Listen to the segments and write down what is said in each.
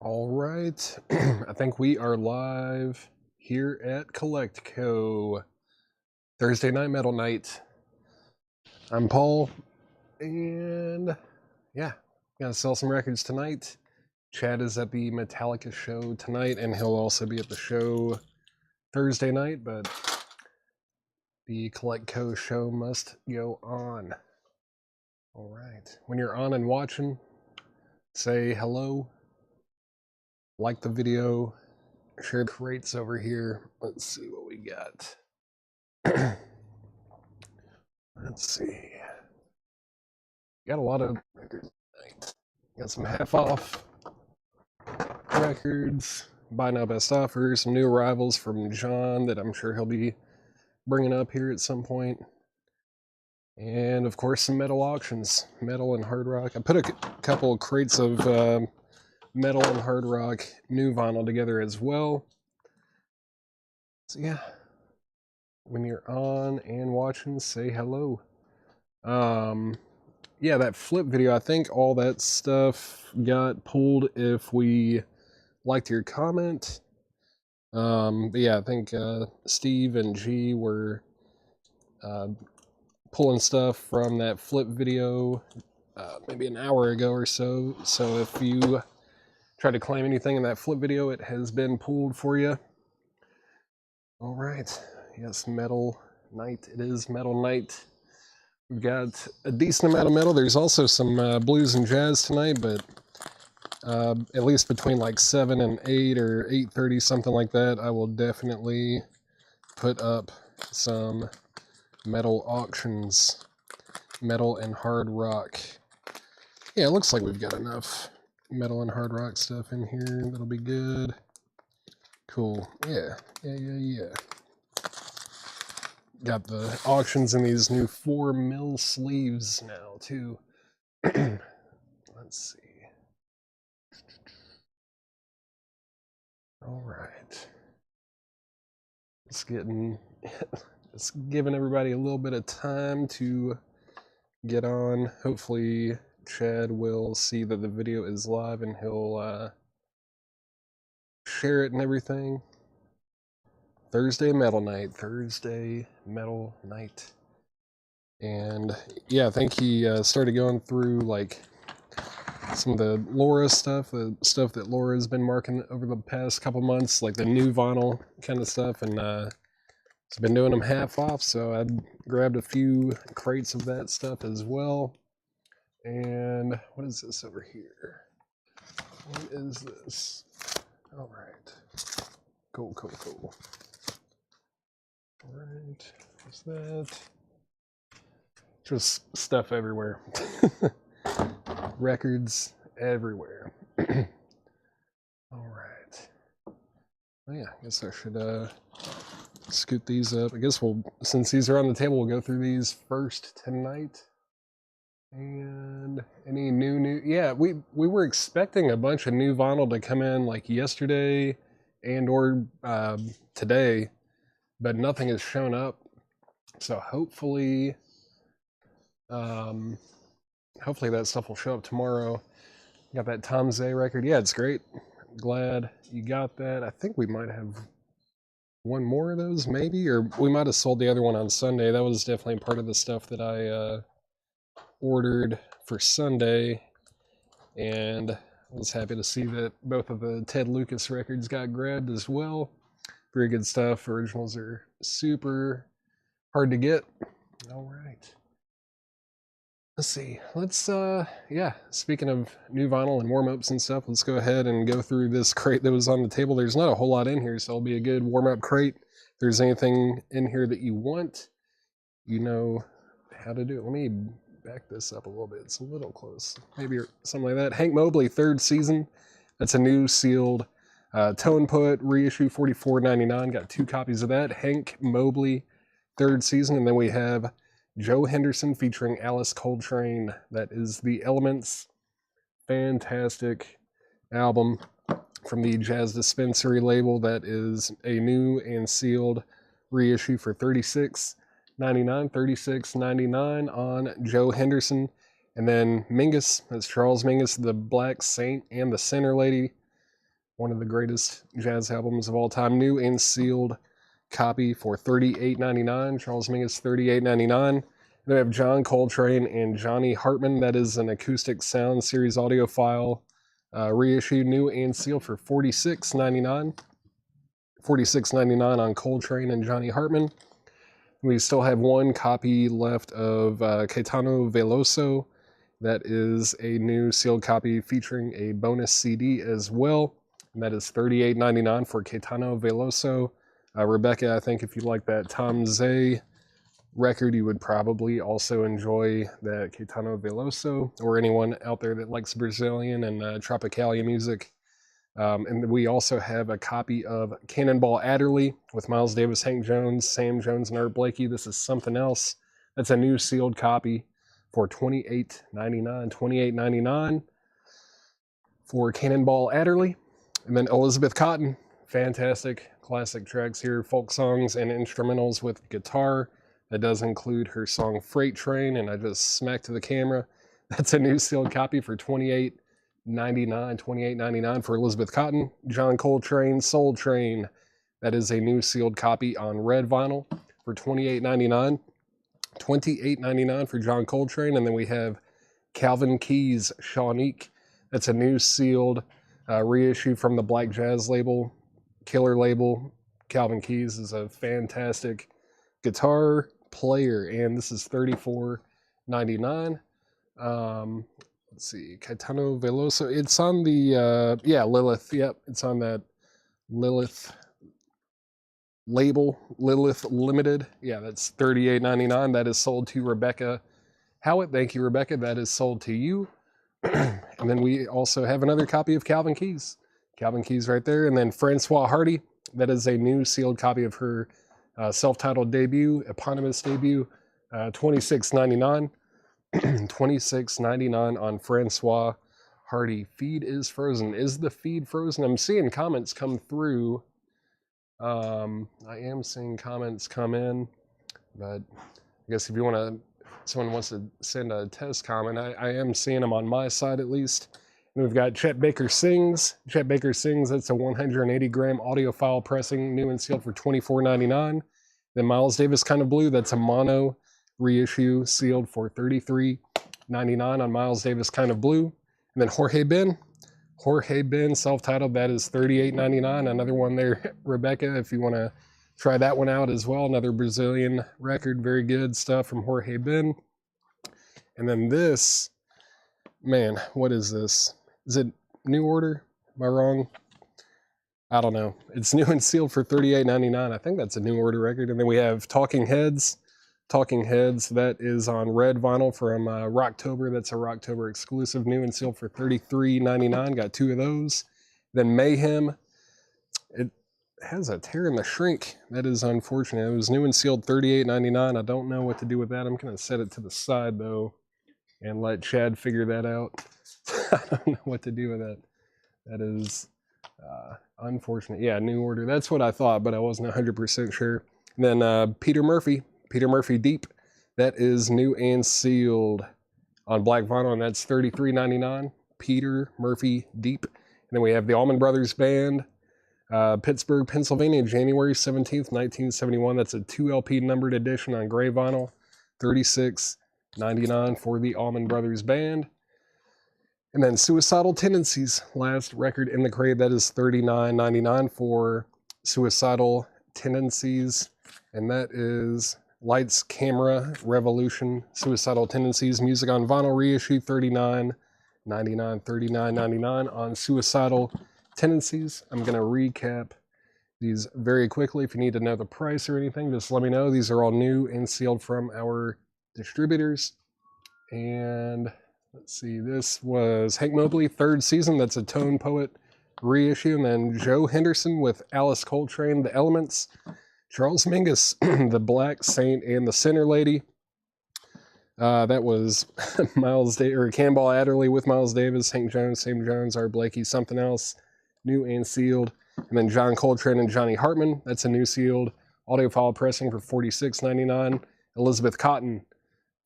All right. I think we are live here at CollectCo. Thursday night metal night. I'm Paul, and yeah, gonna sell some records tonight. Chad is at the Metallica show tonight, and he'll also be at the show Thursday night, but the CollectCo show must go on. All right. When you're on and watching, say hello, like the video, share the crates over here. Let's see what we got. Let's see. Got a lot of records tonight. Got some half off records, buy now best offers, some new arrivals from John that I'm sure he'll be bringing up here at some point. And of course, some metal auctions, metal and hard rock. I put a couple of crates of metal and hard rock new vinyl together as well. So yeah, when you're on and watching, say hello. Yeah, that flip video, I think all that stuff got pulled if we liked your comment. But yeah, I think Steve and G were pulling stuff from that flip video maybe an hour ago or so. So if you try to claim anything in that flip video, it has been pulled for you. All right. Yes, metal night. It is metal night. We've got a decent amount of metal. There's also some blues and jazz tonight, but at least between like 7 and 8 or 8:30, something like that, I will definitely put up some metal auctions, metal and hard rock. Yeah, it looks like we've got enough metal and hard rock stuff in here. That'll be good. Cool. Yeah. Got the auctions in these new 4mm sleeves now, too. Let's see. All right. It's giving everybody a little bit of time to get on. Hopefully, Chad will see that the video is live and he'll share it and everything. Thursday metal night. And yeah, I think he started going through like some of the Laura stuff, the stuff that Laura has been marking over the past couple months, like the new vinyl kind of stuff, and he's been doing them half off, so I grabbed a few crates of that stuff as well. And what is this over here? What is this? All right. Cool. All right, what's that? Just stuff everywhere. Records everywhere. All right. Oh yeah, I guess I should scoot these up. I guess since these are on the table, we'll go through these first tonight. And any new, yeah, we were expecting a bunch of new vinyl to come in like yesterday and or today, but nothing has shown up. So hopefully that stuff will show up tomorrow. Got that Tom Zay record. Yeah, it's great. Glad you got that. I think we might have one more of those, maybe, or we might have sold the other one on Sunday. That was definitely part of the stuff that I ordered for Sunday, and I was happy to see that both of the Ted Lucas records got grabbed as well. Very good stuff. Originals are super hard to get. All right. Let's see. Yeah, speaking of new vinyl and warm-ups and stuff, let's go ahead and go through this crate that was on the table. There's not a whole lot in here, so it'll be a good warm-up crate. If there's anything in here that you want, you know how to do it. Let me back this up a little bit. It's a little close. Maybe something like that. Hank Mobley, 3rd season. That's a new sealed Tone Put reissue, $44.99. Got 2 copies of that. Hank Mobley, 3rd season. And then we have Joe Henderson featuring Alice Coltrane. That is the Elements. Fantastic album from the Jazz Dispensary label. That is a new and sealed reissue for $36.99 on Joe Henderson. And then Mingus, that's Charles Mingus, the Black Saint and the Center Lady. one of the greatest jazz albums of all time. New and sealed copy for $38.99. Charles Mingus, $38.99. Then we have John Coltrane and Johnny Hartman. That is an acoustic sound series audio file reissue, new and sealed for $46.99. $46.99 on Coltrane and Johnny Hartman. We still have one copy left of Caetano Veloso. That is a new sealed copy featuring a bonus CD as well. And that is $38.99 for Caetano Veloso. Rebecca, I think if you like that Tom Zay record, you would probably also enjoy that Caetano Veloso, or anyone out there that likes Brazilian and Tropicalia music. And we also have a copy of Cannonball Adderley with Miles Davis, Hank Jones, Sam Jones, and Art Blakey. This is Something Else. That's a new sealed copy for $28.99. $28.99 for Cannonball Adderley. And then Elizabeth Cotten. Fantastic classic tracks here, folk songs and instrumentals with guitar. That does include her song Freight Train, and I just smacked to the camera. That's a new sealed copy for $28.99 for Elizabeth Cotten. John Coltrane, Soul Train. That is a new sealed copy on red vinyl for $28.99. $28.99 for John Coltrane. And then we have Calvin Keys, Shawnee. That's a new sealed reissue from the Black Jazz label, killer label. Calvin Keys is a fantastic guitar player, and this is $34.99. Let's see, Caetano Veloso. It's on the Lilith. Yep, it's on that Lilith label, Lilith Limited. Yeah, that's $38.99. That is sold to Rebecca Howitt. Thank you, Rebecca. That is sold to you. And then we also have another copy of Calvin Keys. Calvin Keys right there. And then Francois Hardy. That is a new sealed copy of her self-titled debut, eponymous debut, $26.99. $26.99 on Francois Hardy. Feed is frozen. Is the feed frozen? I'm seeing comments come through. I am seeing comments come in, but I guess if you want to, someone wants to send a test comment, I am seeing them on my side at least. And we've got Chet Baker Sings. Chet Baker Sings, that's a 180 gram audio file pressing, new and sealed for $24.99. Then Miles Davis Kind of Blue, that's a mono reissue sealed for $33.99 on Miles Davis Kind of Blue. And then Jorge Ben self-titled, that is $38.99. Another one there, Rebecca, if you want to try that one out as well. Another Brazilian record, very good stuff from Jorge Ben. And then this, man, what is this? Is it New Order? Am I wrong? I don't know. It's new and sealed for $38.99. I think that's a New Order record. And then we have Talking Heads. Talking Heads, that is on red vinyl from Rocktober. That's a Rocktober exclusive, new and sealed for $33.99. Got two of those. Then Mayhem. It has a tear in the shrink. That is unfortunate. It was new and sealed $38.99. I don't know what to do with that. I'm going to set it to the side, though, and let Chad figure that out. I don't know what to do with that. That is unfortunate. Yeah, New Order. That's what I thought, but I wasn't 100% sure. And then Peter Murphy Deep. That is new and sealed on black vinyl, and that's $33.99. Peter Murphy Deep. And then we have the Allman Brothers Band, Pittsburgh, Pennsylvania, January 17th, 1971. That's a 2 LP numbered edition on gray vinyl. $36.99 for the Allman Brothers Band. And then Suicidal Tendencies, last record in the crate. That is $39.99 for Suicidal Tendencies. And that is Lights, Camera, Revolution, Suicidal Tendencies, music on vinyl reissue, $39.99. $39.99 on Suicidal Tendencies. I'm going to recap these very quickly. If you need to know the price or anything, just let me know. These are all new and sealed from our distributors. And let's see, this was Hank Mobley, Third Season. That's a Tone Poet reissue. And then Joe Henderson with Alice Coltrane, The Elements. Charles Mingus, The Black Saint and the Sinner Lady. That was Cannonball Adderley with Miles Davis, Hank Jones, Sam Jones, Art Blakey, Something Else, new and sealed. And then John Coltrane and Johnny Hartman. That's a new sealed audio file pressing for $46.99. Elizabeth Cotten,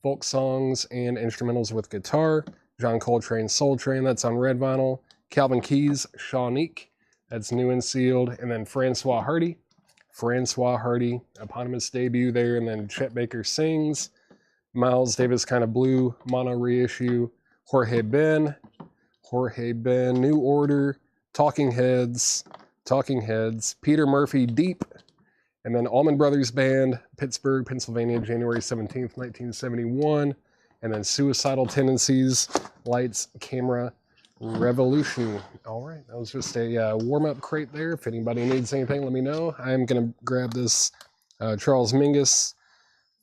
folk songs and instrumentals with guitar. John Coltrane, Soul Train. That's on red vinyl. Calvin Keys, Shawnee. That's new and sealed. And then Francois Hardy, eponymous debut there. And then Chet Baker sings. Miles Davis kind of blue, mono reissue. Jorge Ben, New Order, Talking Heads, Peter Murphy Deep, and then Allman Brothers Band, Pittsburgh, Pennsylvania, January 17th, 1971, and then Suicidal Tendencies, Lights, Camera, Revolution. All right, that was just a warm-up crate there. If anybody needs anything, let me know. I'm going to grab this Charles Mingus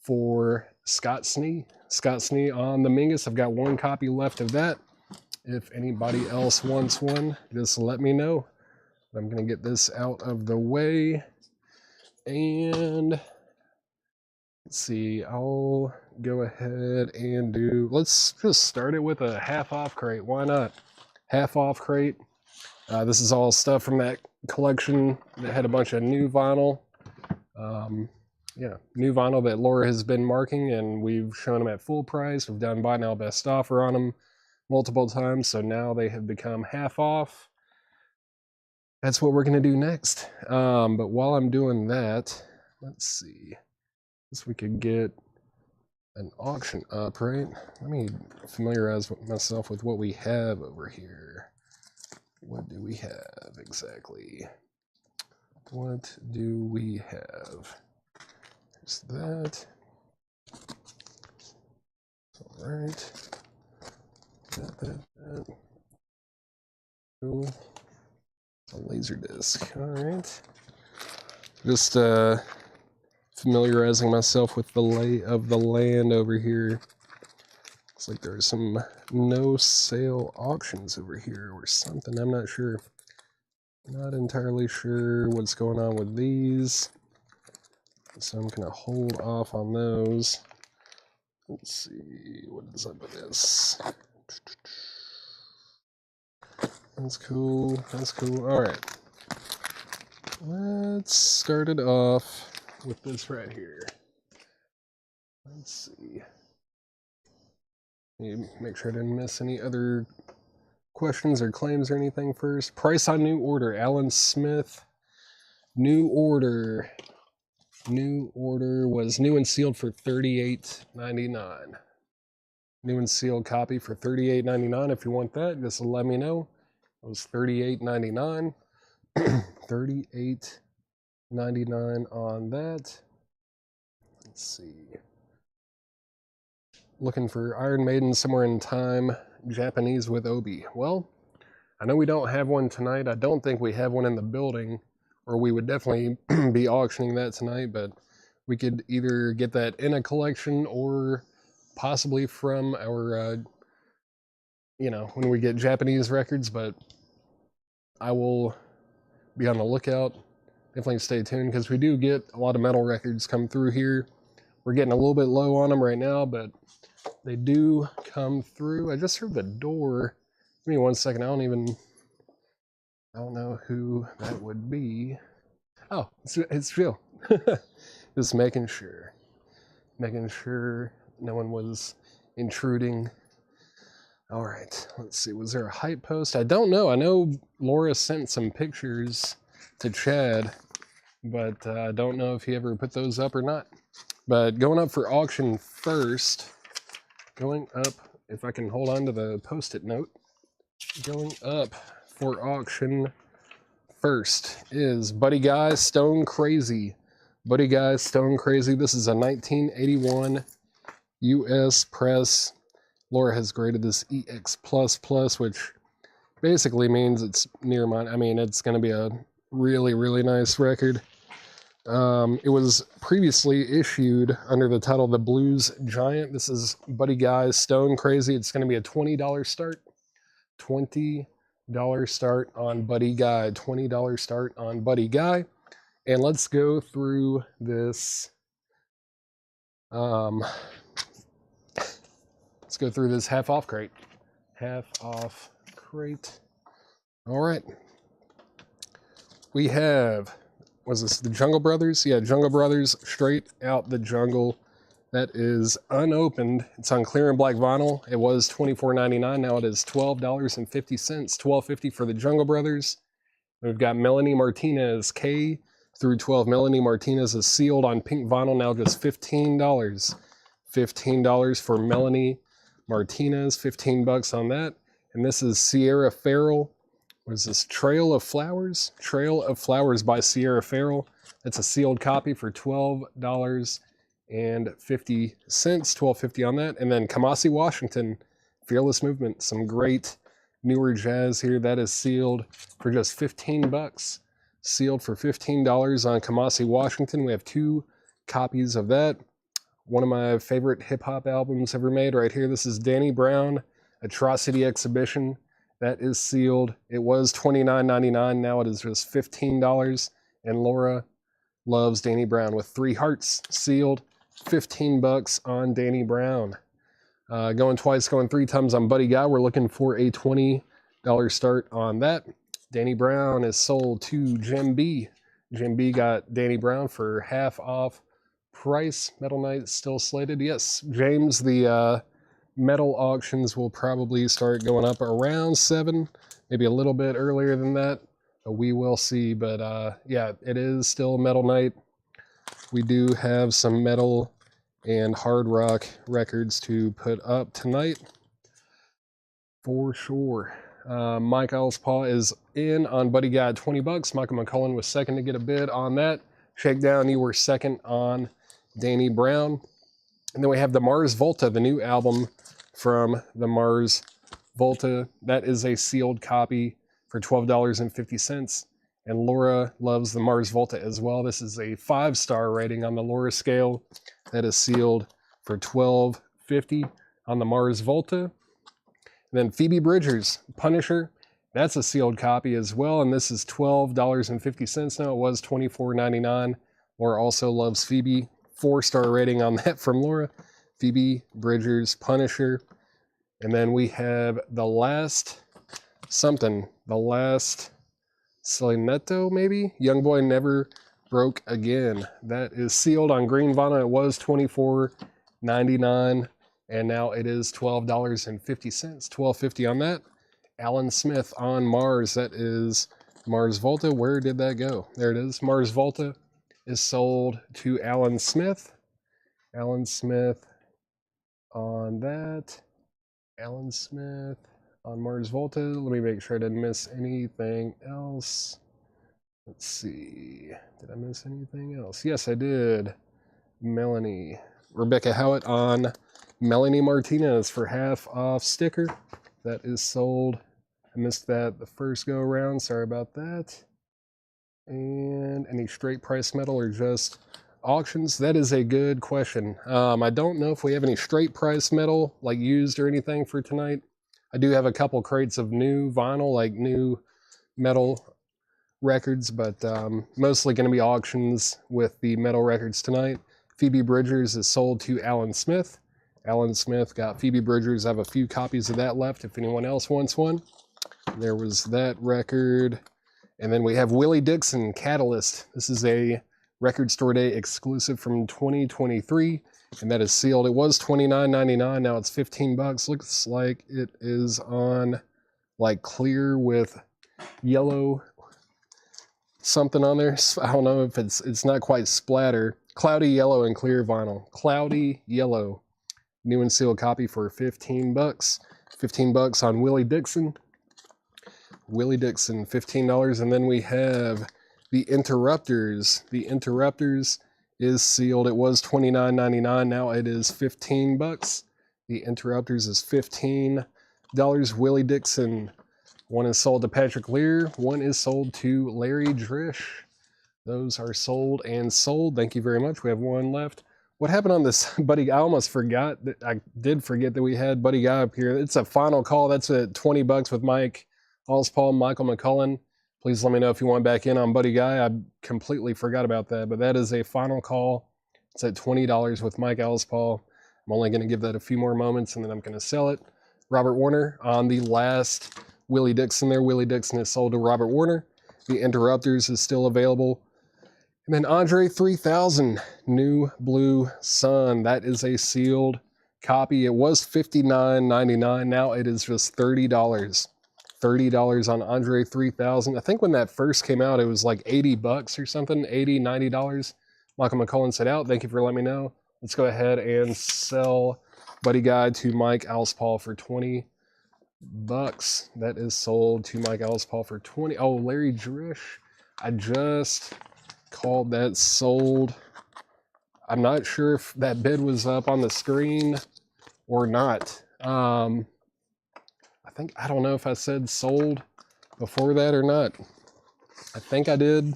for Scott Snee. Scott Snee on the Mingus. I've got one copy left of that. If anybody else wants one, just let me know. I'm going to get this out of the way. And let's see, I'll go ahead and let's just start it with a half-off crate. Why not? Half-off crate. This is all stuff from that collection that had a bunch of new vinyl. New vinyl that Laura has been marking, and we've shown them at full price. We've done buy now best offer on them multiple times, so now they have become half off. That's what we're going to do next. But while I'm doing that, let's see. Guess we could get an auction up, right? Let me familiarize myself with what we have over here. What do we have exactly? What do we have? There's that. All right. That. Cool. A laser disc. All right. Just familiarizing myself with the lay of the land over here. Looks like there's some no sale auctions over here or something. I'm not sure. Not entirely sure what's going on with these. So I'm gonna hold off on those. Let's see what is up with this. That's cool. That's cool. All right. Let's start it off with this right here. Let's see. Make sure I didn't miss any other questions or claims or anything first. Price on New Order. Alan Smith. New Order. New Order was new and sealed for $38.99. New and sealed copy for $38.99. If you want that, just let me know. It was $38.99. $38.99 on that. Let's see. Looking for Iron Maiden Somewhere in Time, Japanese with Obi. Well, I know we don't have one tonight. I don't think we have one in the building, or we would definitely be auctioning that tonight, but we could either get that in a collection or possibly from our, when we get Japanese records, but I will be on the lookout. Definitely stay tuned, because we do get a lot of metal records come through here. We're getting a little bit low on them right now, but they do come through. I just heard the door. Give me 1 second. I don't know who that would be. Oh, it's Jill. Just making sure no one was intruding. All right, let's see. Was there a hype post? I don't know. I know Laura sent some pictures to Chad, but I don't know if he ever put those up or not. But going up for auction first, if I can hold on to the post-it note, going up for auction first is Buddy Guy Stone Crazy. Buddy Guy Stone Crazy. This is a 1981 US press. Laura has graded this EX++, which basically means it's near mine. I mean, it's going to be a really, really nice record. It was previously issued under the title The Blues Giant. This is Buddy Guy Stone Crazy. It's going to be a $20 start. $20 start on Buddy Guy. $20 start on Buddy Guy. And let's go through this. Let's go through this half-off crate. Half-off crate. All right. We have, was this the Jungle Brothers? Yeah, Jungle Brothers, Straight Out the Jungle. That is unopened. It's on clear and black vinyl. It was $24.99. Now it is $12.50. $12.50 for the Jungle Brothers. We've got Melanie Martinez, K through 12. Melanie Martinez is sealed on pink vinyl, now just $15. $15 for Melanie Martinez, 15 bucks on that. And this is Sierra Farrell. What is this? Trail of Flowers? Trail of Flowers by Sierra Farrell. That's a sealed copy for $12.50. $12.50 on that. And then Kamasi Washington, Fearless Movement. Some great newer jazz here. That is sealed for just 15 bucks. Sealed for $15 on Kamasi Washington. We have 2 copies of that. One of my favorite hip-hop albums ever made right here. This is Danny Brown, Atrocity Exhibition. That is sealed. It was $29.99. Now it is just $15. And Laura loves Danny Brown with 3 hearts. Sealed. 15 bucks on Danny Brown. Going twice, going 3 times on Buddy Guy. We're looking for a $20 start on that. Danny Brown is sold to Jim B. Jim B got Danny Brown for half off price. Metal Night still slated. Yes, James, the metal auctions will probably start going up around 7, maybe a little bit earlier than that. But we will see. But yeah, it is still Metal Night. We do have some metal and hard rock records to put up tonight for sure. Mike Ellspaw is in on Buddy Guy at 20 bucks. Michael McCullen was second to get a bid on that. Shakedown, you were second on Danny Brown. And then we have the Mars Volta, the new album from the Mars Volta. That is a sealed copy for $12.50. And Laura loves the Mars Volta as well. This is a 5-star rating on the Laura scale. That is sealed for $12.50 on the Mars Volta. And then Phoebe Bridgers, Punisher. That's a sealed copy as well. And this is $12.50 now. It was $24.99. Laura also loves Phoebe. 4-star rating on that from Laura. Phoebe Bridgers, Punisher. And then we have the last Solinetto, maybe? Young Boy Never Broke Again. That is sealed on green vinyl. It was $24.99, and now it is $12.50. $12.50 on that. Alan Smith on Mars. That is Mars Volta. Where did that go? There it is. Mars Volta is sold to Alan Smith. Alan Smith on that. Alan Smith on Mars Volta. Let me make sure I didn't miss anything else. Let's see. Did I miss anything else? Yes, I did. Melanie. Rebecca Howitt on Melanie Martinez for half off sticker. That is sold. I missed that the first go around. Sorry about that. And any straight price metal or just auctions? That is a good question. I don't know if we have any straight price metal, like used or anything for tonight. I do have a couple crates of new vinyl, like new metal records, but mostly going to be auctions with the metal records tonight. Phoebe Bridgers is sold to Alan Smith. Alan Smith got Phoebe Bridgers. I have a few copies of that left if anyone else wants one. There was that record. And then we have Willie Dixon, Catalyst. This is a Record Store Day exclusive from 2023, and that is sealed. It was $29.99. Now it's 15 bucks. Looks like it is on like clear with yellow something on there. I don't know if it's not quite splatter. Cloudy yellow and clear vinyl. Cloudy yellow. New and sealed copy for 15 bucks. 15 bucks on Willie Dixon. Willie Dixon, $15. And then we have the Interrupters. The Interrupters is sealed. It was $29.99. Now it is 15 bucks. The Interrupters is $15. Willie Dixon. One is sold to Patrick Lear. One is sold to Larry Drish. Those are sold and sold. Thank you very much. We have one left. What happened on this Buddy Guy? I almost forgot. I did forget that we had Buddy Guy up here. It's a final call. That's at 20 bucks with Mike Allspaw, Michael McCullen. Please let me know if you want back in on Buddy Guy. I completely forgot about that, but that is a final call. It's at $20 with Mike Allspaw. I'm only going to give that a few more moments, and then I'm going to sell it. Robert Warner on the last Willie Dixon there. Willie Dixon is sold to Robert Warner. The Interrupters is still available. And then Andre 3000, New Blue Sun. That is a sealed copy. It was $59.99. Now it is just $30. $30 on Andre 3000. I think when that first came out, it was like $80 or something, $80, $90. Michael McCullen said out. Thank you for letting me know. Let's go ahead and sell Buddy Guy to Mike Alspall for $20. That is sold to Mike Alspall for 20. Oh, Larry Drish. I just called that sold. I'm not sure if that bid was up on the screen or not. I don't know if I said sold before that or not. I think I did.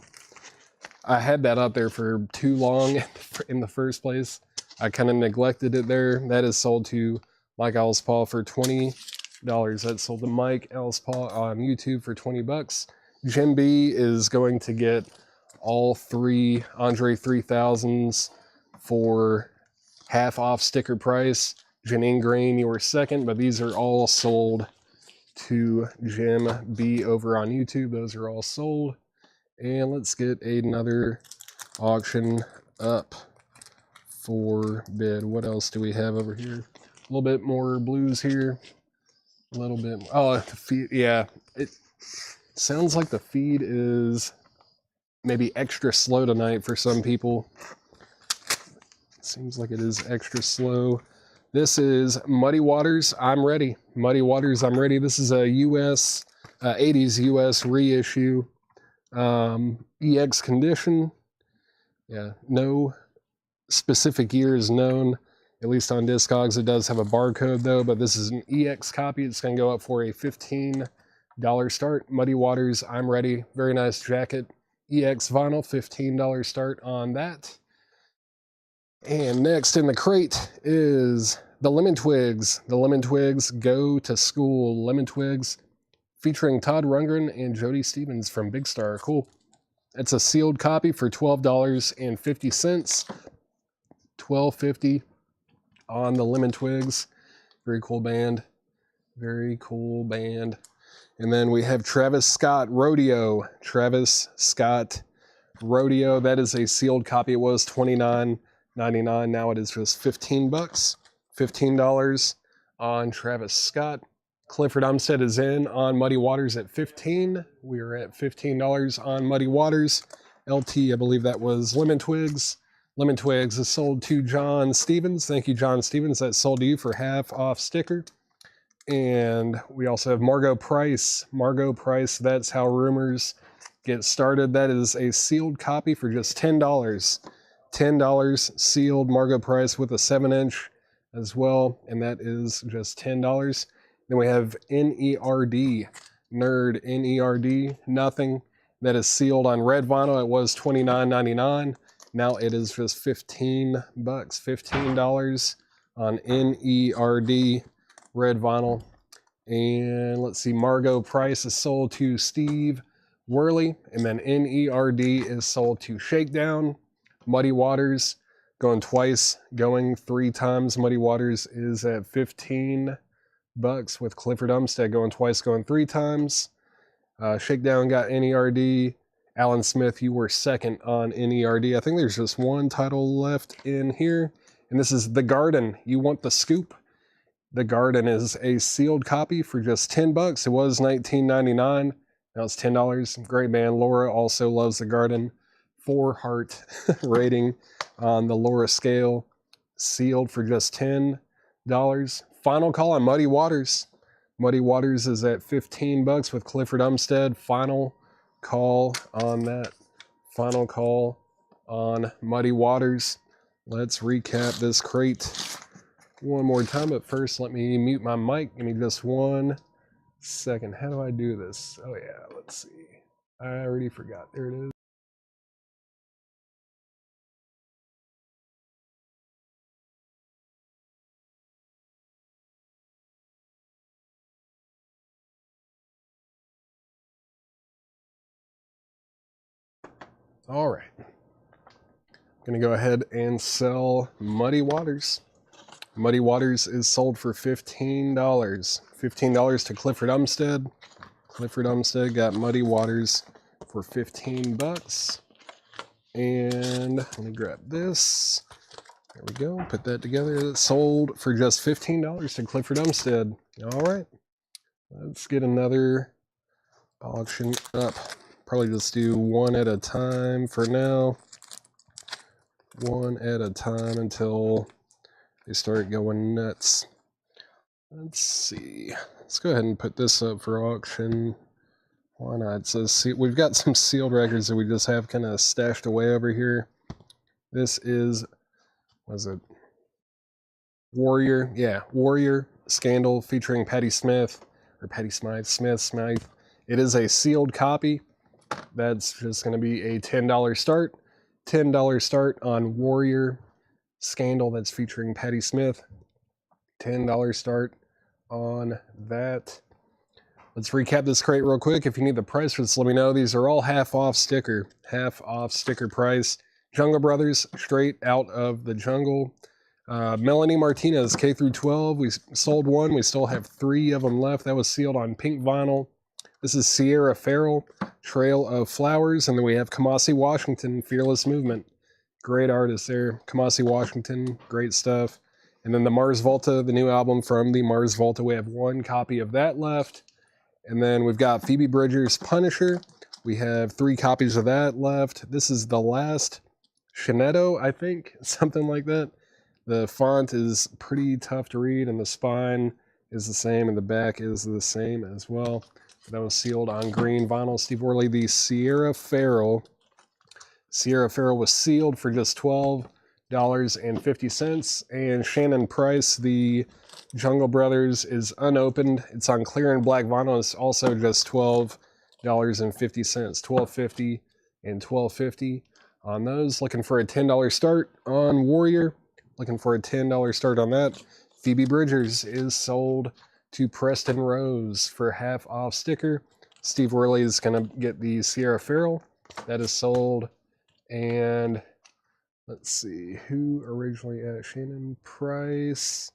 I had that up there for too long in the first place. I kind of neglected it there. That is sold to Mike Alspall for $20. That's sold to Mike Alspall on YouTube for $20. Jim B is going to get all 3 Andre 3000s for half off sticker price. Janine Green, you were second, but these are all sold to Jim B over on YouTube. Those are all sold. And let's get another auction up for bid. What else do we have over here? A little bit more blues here. A little bit. Oh, the feed. Yeah, it sounds like the feed is maybe extra slow tonight for some people. Seems like it is extra slow. This is Muddy Waters, I'm Ready. Muddy Waters, I'm Ready. This is a 80s US reissue. EX condition. Yeah, no specific year is known, at least on Discogs. It does have a barcode though, but this is an EX copy. It's going to go up for a $15 start. Muddy Waters, I'm Ready. Very nice jacket. EX vinyl, $15 start on that. And next in the crate is the Lemon Twigs. The Lemon Twigs Go to School Lemon Twigs, featuring Todd Rundgren and Jody Stevens from Big Star. Cool. It's a sealed copy for $12.50. $12.50 on the Lemon Twigs. Very cool band. Very cool band. And then we have Travis Scott Rodeo. Travis Scott Rodeo. That is a sealed copy. It was $29.99. Now it is just $15. $15 on Travis Scott. Clifford Umstead is in on Muddy Waters at $15. We are at $15 on Muddy Waters. LT, I believe that was Lemon Twigs. Lemon Twigs is sold to John Stevens. Thank you, John Stevens. That's sold to you for half off sticker. And we also have Margot Price. Margot Price, That's How Rumors Get Started. That is a sealed copy for just $10. $10 sealed Margot Price with a 7-inch as well. And that is just $10. Then we have NERD, Nerd, NERD, Nothing. That is sealed on red vinyl. It was $29.99. Now it is just $15. $15 on NERD, red vinyl. And let's see, Margot Price is sold to Steve Worley. And then NERD is sold to Shakedown. Muddy Waters going twice, going 3 times. Muddy Waters is at $15 with Clifford Umstead going twice, going 3 times. Shakedown got NERD. Alan Smith, you were second on NERD. I think there's just one title left in here. And this is The Garden. You Want the Scoop? The Garden is a sealed copy for just $10. It was $19.99. Now it's $10. Great band. Laura also loves The Garden. 4-heart rating on the Laura scale. Sealed for just $10. Final call on Muddy Waters. Muddy Waters is at $15 with Clifford Umstead. Final call on that. Final call on Muddy Waters. Let's recap this crate one more time, but first let me mute my mic. Give me just 1 second. How do I do this? Oh yeah, let's see. I already forgot. There it is. All right. I'm going to go ahead and sell Muddy Waters. Muddy Waters is sold for $15. $15 to Clifford Umstead. Clifford Umstead got Muddy Waters for $15. And let me grab this. There we go. Put that together. It's sold for just $15 to Clifford Umstead. All right. Let's get another auction up. Probably just do one at a time for now. One at a time until they start going nuts. Let's see. Let's go ahead and put this up for auction. Why not? So we've got some sealed records that we just have kind of stashed away over here. This is, was it Warrior? Yeah, Warrior Scandal featuring Patti Smith, or Patti Smythe, Smythe. It is a sealed copy. That's just going to be a $10 start. $10 start on Warrior Scandal that's featuring Patti Smith. $10 start on that. Let's recap this crate real quick. If you need the price for this, let me know. These are all half off sticker price. Jungle Brothers, straight out of the jungle. Melanie Martinez, K through 12. We sold one. We still have 3 of them left. That was sealed on pink vinyl. This is Sierra Farrell, Trail of Flowers. And then we have Kamasi Washington, Fearless Movement. Great artist there. Kamasi Washington, great stuff. And then the Mars Volta, the new album from the Mars Volta. We have 1 copy of that left. And then we've got Phoebe Bridgers' Punisher. We have 3 copies of that left. This is the last Shinetto, I think, something like that. The font is pretty tough to read, and the spine is the same, and the back is the same as well. That was sealed on green vinyl. Steve Worley, the Sierra Farrell. Sierra Farrell was sealed for just $12.50. And Shannon Price, the Jungle Brothers, is unopened. It's on clear and black vinyl. It's also just $12.50. $12.50 and $12.50 on those. Looking for a $10 start on Warrior. Looking for a $10 start on that. Phoebe Bridgers is sold to Preston Rose for half off sticker. Steve Worley is going to get the Sierra Farrell. That is sold. And let's see, who originally at Shannon Price?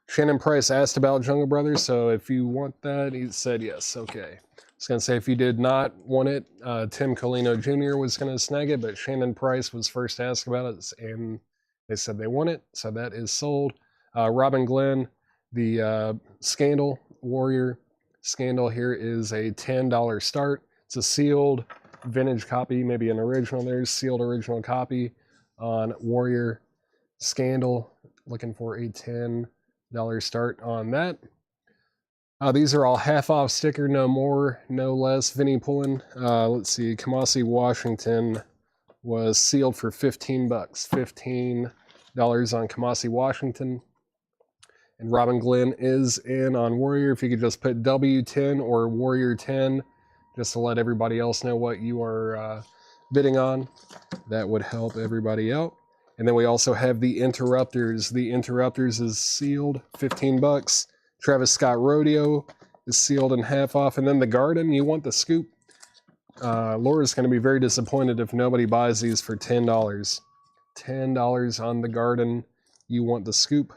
Shannon Price asked about Jungle Brothers, so if you want that, he said yes. Okay. I was going to say if you did not want it, Tim Colino Jr. was going to snag it, but Shannon Price was first asked about it, and they said they want it, so that is sold. Robin Glenn, the Scandal, Warrior Scandal here is a $10 start. It's a sealed vintage copy, maybe an original. There's sealed original copy on Warrior Scandal. Looking for a $10 start on that. These are all half off sticker, no more, no less. Vinnie Pullen, let's see, Kamasi Washington was sealed for $15. $15 on Kamasi Washington. And Robin Glenn is in on Warrior. If you could just put W10 or Warrior 10, just to let everybody else know what you are bidding on, that would help everybody out. And then we also have the Interrupters. The Interrupters is sealed, $15. Travis Scott Rodeo is sealed in half off. And then the Garden, you want the scoop. Laura's going to be very disappointed if nobody buys these for $10. $10 on the Garden, you want the scoop.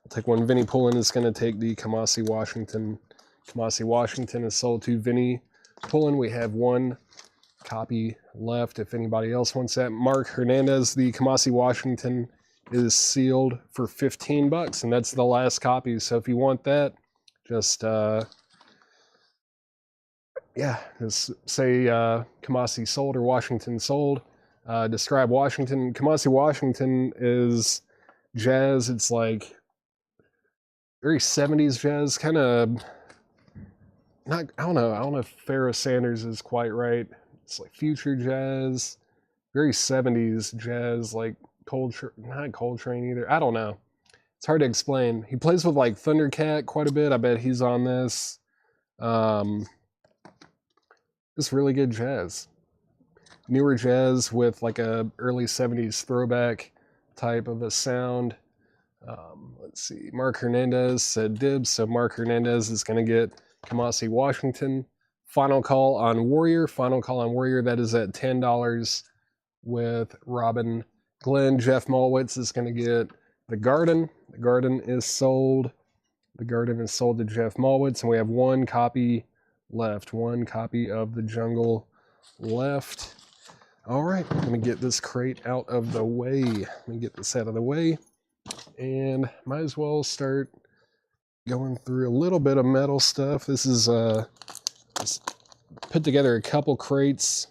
I'll take one. Vinnie Pullen is going to take the Kamasi Washington. Kamasi Washington is sold to Vinnie Pullen. We have 1 copy left if anybody else wants that. Mark Hernandez, the Kamasi Washington, is sealed for $15, and that's the last copy. So if you want that, just just say Kamasi sold or Washington sold. Describe Washington. Kamasi Washington is jazz. It's like very 70s jazz, kind of not, I don't know if Pharoah Sanders is quite right. It's like future jazz, very 70s jazz, like not Coltrane either. I don't know. It's hard to explain. He plays with like Thundercat quite a bit. I bet he's on this. Just really good jazz. Newer jazz with like a early 70s throwback type of a sound. Let's see. Mark Hernandez said dibs, so Mark Hernandez is going to get Kamasi Washington. Final call on Warrior. Final call on Warrior. That is at $10 with Robin Glenn. Jeff Malwitz is going to get the Garden. The Garden is sold. The Garden is sold to Jeff Malwitz, and we have 1 copy left. 1 copy of the Jungle left. All right, I'm going to get this crate out of the way. Let me get this out of the way. And might as well start going through a little bit of metal stuff. This is put together a couple crates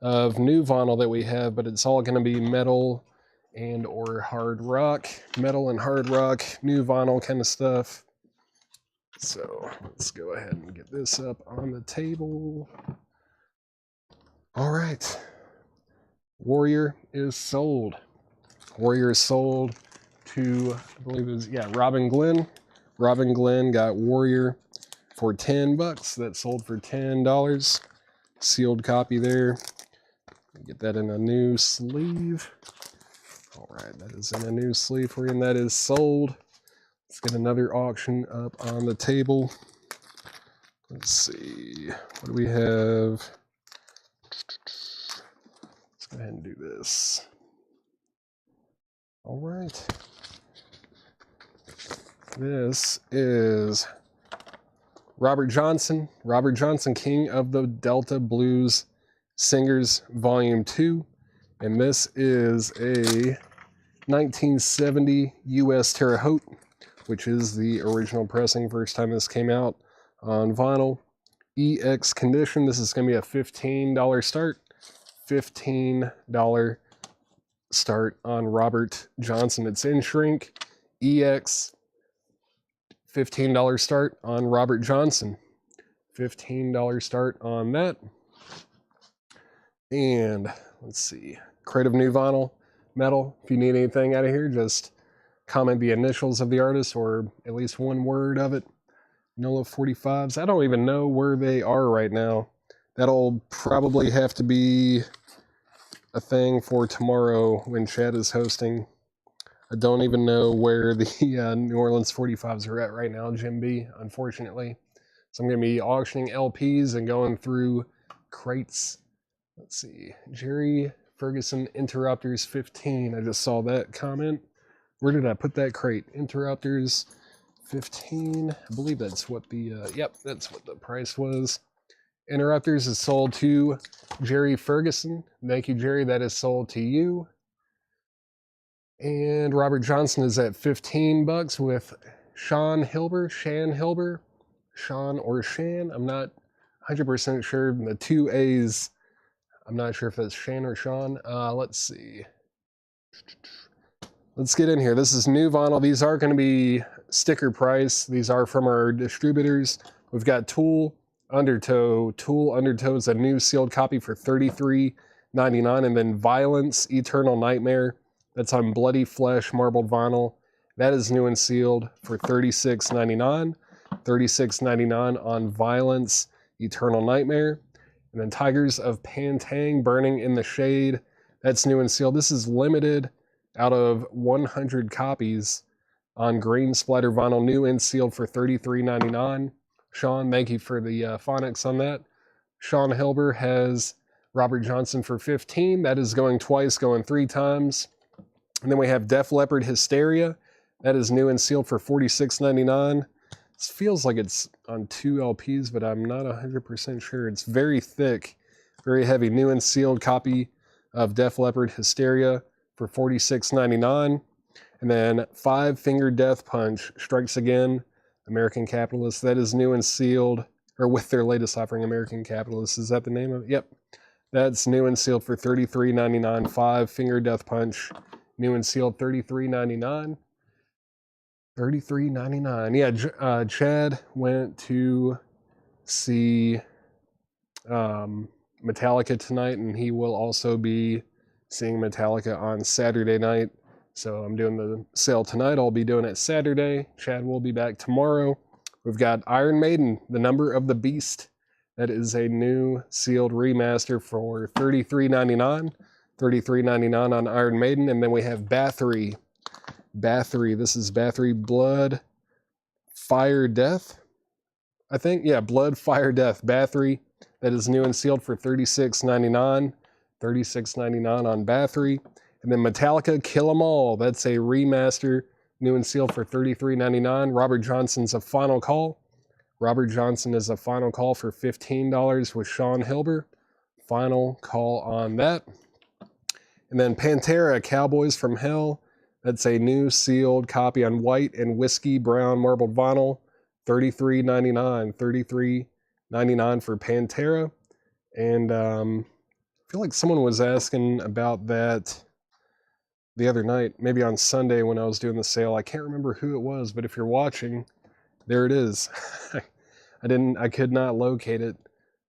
of new vinyl that we have, but it's all going to be metal and or hard rock. Metal and hard rock, new vinyl kind of stuff. So let's go ahead and get this up on the table. All right. Warrior is sold. Warrior is sold to, I believe it was, yeah, Robin Glenn. Robin Glenn got Warrior for $10. That sold for $10. Sealed copy there. Get that in a new sleeve. All right, that is in a new sleeve for you, and that is sold. Let's get another auction up on the table. Let's see, what do we have? Let's go ahead and do this. All right. This is Robert Johnson. Robert Johnson, King of the Delta Blues Singers, Volume 2. And this is a 1970 U.S. Terre Haute, which is the original pressing, first time this came out on vinyl. EX condition. This is going to be a $15 start. $15 start on Robert Johnson. It's in shrink. EX. $15 start on Robert Johnson. $15 start on that. And let's see. Crate of new vinyl, metal. If you need anything out of here, just comment the initials of the artist or at least one word of it. NOLA 45s. I don't even know where they are right now. That'll probably have to be a thing for tomorrow when Chad is hosting. I don't even know where the New Orleans 45s are at right now, Jim B, unfortunately. So I'm going to be auctioning LPs and going through crates. Let's see. Jerry Ferguson Interrupters 15. I just saw that comment. Where did I put that crate? Interrupters 15. I believe that's what the, yep, that's what the price was. Interrupters is sold to Jerry Ferguson. Thank you, Jerry. That is sold to you. And Robert Johnson is at $15 with Sean Hilber, Sean or Shan. I'm not 100% sure. The two A's, I'm not sure if that's Shan or Sean. Let's see. Let's get in here. This is new vinyl. These are going to be sticker price. These are from our distributors. We've got Tool Undertow. Tool Undertow is a new sealed copy for $33.99. And then Violence Eternal Nightmare. That's on Bloody Flesh marbled vinyl. That is new and sealed for $36.99. $36.99 on Violence Eternal Nightmare. And then Tigers of Pantang Burning in the Shade. That's new and sealed. This is limited out of 100 copies on green splatter vinyl, new and sealed for $33.99. Sean, thank you for the phonics on that. Sean Hilber has Robert Johnson for $15. That is going twice, going 3 times. And then we have Def Leppard Hysteria. That is new and sealed for $46.99. This feels like it's on 2 LPs, but I'm not 100% sure. It's very thick, very heavy. New and sealed copy of Def Leppard Hysteria for $46.99. And then Five Finger Death Punch Strikes Again, American Capitalist. That is new and sealed, or with their latest offering, American Capitalist. Is that the name of it? Yep. That's new and sealed for $33.99. Five Finger Death Punch. New and sealed, $33.99. $33.99. Yeah, Chad went to see Metallica tonight, and he will also be seeing Metallica on Saturday night. So I'm doing the sale tonight. I'll be doing it Saturday. Chad will be back tomorrow. We've got Iron Maiden, The Number of the Beast. That is a new sealed remaster for $33.99. $33.99 on Iron Maiden. And then we have Bathory. Bathory. This is Bathory Blood, Fire, Death. I think, yeah, Blood, Fire, Death. Bathory. That is new and sealed for $36.99. $36.99 on Bathory. And then Metallica, Kill 'Em All. That's a remaster, new and sealed for $33.99. Robert Johnson's A Final Call. Robert Johnson is A Final Call for $15 with Sean Hilber. Final call on that. And then Pantera, Cowboys from Hell. That's a new sealed copy on white and whiskey brown marbled vinyl. $33.99. $33.99 for Pantera. And I feel like someone was asking about that the other night, maybe on Sunday when I was doing the sale. I can't remember who it was, but if you're watching, there it is. I could not locate it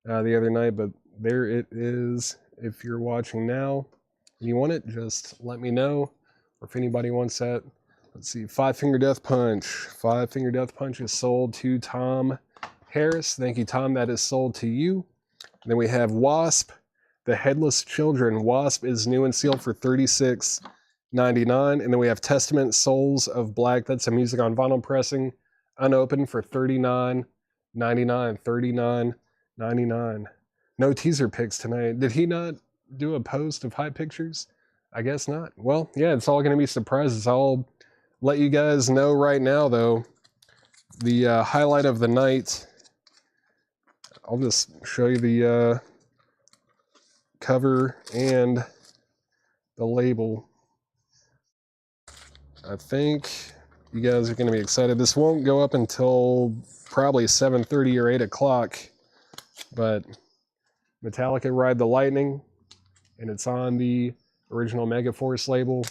the other night, but there it is. If you're watching now and you want it, just let me know. Or if anybody wants that, let's see, Five Finger Death Punch. Five Finger Death Punch is sold to Tom Harris. Thank you, Tom. That is sold to you. And then we have Wasp, the Headless Children. Wasp is new and sealed for $36.99. And then we have Testament, Souls of Black. That's a music on vinyl pressing, unopened for $39.99. $39.99. No teaser pics tonight. Did he not do a post of high pictures? I guess not. Well, yeah, it's all going to be surprises. I'll let you guys know right now, though. The highlight of the night, I'll just show you the cover and the label. I think you guys are going to be excited. This won't go up until probably 7:30 or 8 o'clock, but Metallica Ride the Lightning, and it's on the original Megaforce label.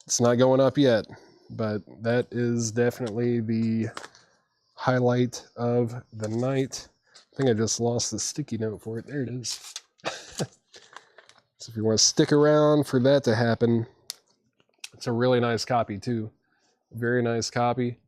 It's not going up yet, but that is definitely the highlight of the night. I think I just lost the sticky note for it. There it is. So if you want to stick around for that to happen, it's a really nice copy too. Very nice copy.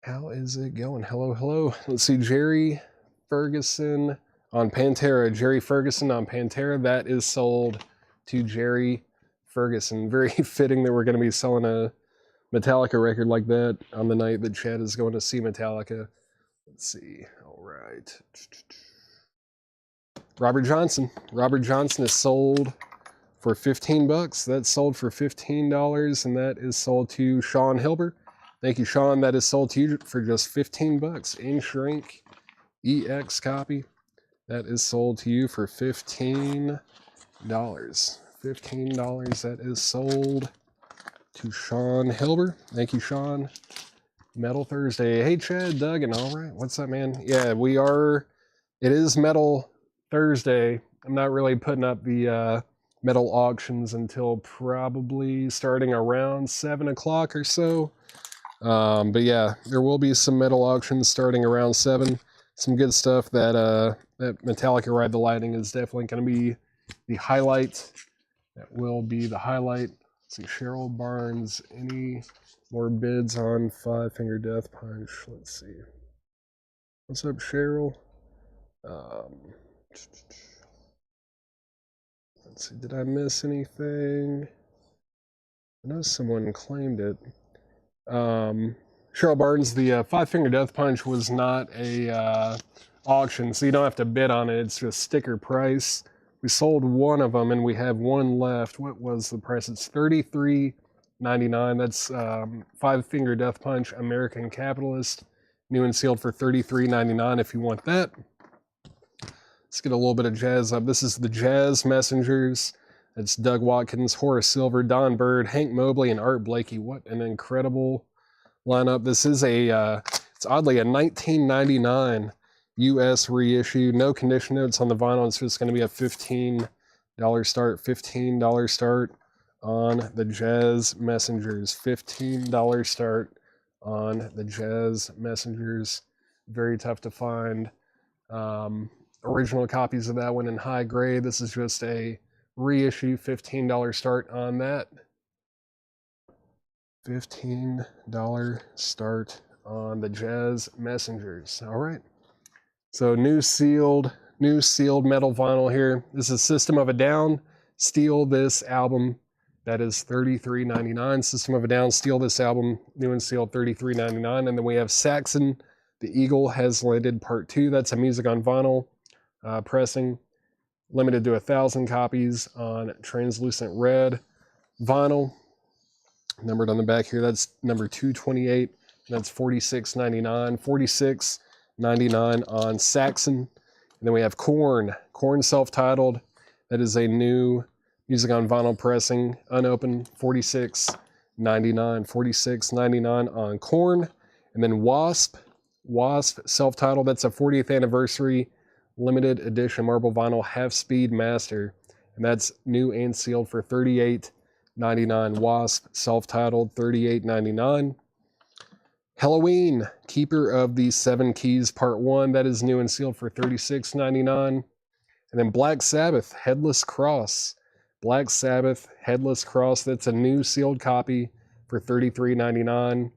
How is it going? Hello, hello. Let's see, Jerry Ferguson on Pantera. Jerry Ferguson on Pantera. That is sold to Jerry Ferguson. Very fitting that we're going to be selling a Metallica record like that on the night that Chad is going to see Metallica. Let's see. All right. Robert Johnson. Robert Johnson is sold for $15. That's sold for $15, and that is sold to Sean Hilber. Thank you, Sean. That is sold to you for just $15. In shrink EX copy. That is sold to you for $15. $15. That is sold to Sean Hilber. Thank you, Sean. Metal Thursday. Hey, Chad, Doug, and all right. What's up, man? Yeah, we are. It is Metal Thursday. I'm not really putting up the metal auctions until probably starting around 7 o'clock or so. But yeah, there will be some metal auctions starting around 7. Some good stuff. That Metallica Ride the Lightning is definitely going to be the highlight. That will be the highlight. Let's see, Cheryl Barnes. Any more bids on Five Finger Death Punch? Let's see. What's up, Cheryl? Let's see. Did I miss anything? I know someone claimed it. Cheryl Barnes, the Five Finger Death Punch was not a auction, so you don't have to bid on it. It's just sticker price. We sold one of them, and we have one left. What was the price? It's $33.99. That's Five Finger Death Punch American Capitalist, new and sealed for $33.99 if you want that. Let's get a little bit of jazz up. This is the Jazz Messengers. It's Doug Watkins, Horace Silver, Don Bird, Hank Mobley, and Art Blakey. What an incredible lineup. This is it's oddly a 1999 U.S. reissue. No condition notes on the vinyl. It's just going to be a $15 start. $15 start on the Jazz Messengers. $15 start on the Jazz Messengers. Very tough to find original copies of that one in high grade. This is just a reissue. $15 start on that. $15 start on the Jazz Messengers. All right. So new sealed metal vinyl here. This is System of a Down. Steal this album. That is $33.99. System of a Down. Steal this album. New and sealed, $33.99. And then we have Saxon. The Eagle Has Landed Part 2. That's a music on vinyl pressing. Limited to 1,000 copies on translucent red vinyl. Numbered on the back here. That's number 228. That's $46.99. $46.99 on Saxon. And then we have Korn. Korn self-titled. That is a new music on vinyl pressing, unopened. $46.99. $46.99 on Korn. And then Wasp. Wasp self-titled. That's a 40th anniversary limited edition marble vinyl half-speed master. And that's new and sealed for $38.99. Wasp, self-titled, $38.99. Helloween, Keeper of the Seven Keys Part 1. That is new and sealed for $36.99. And then Black Sabbath, Headless Cross. Black Sabbath, Headless Cross. That's a new sealed copy for $33.99.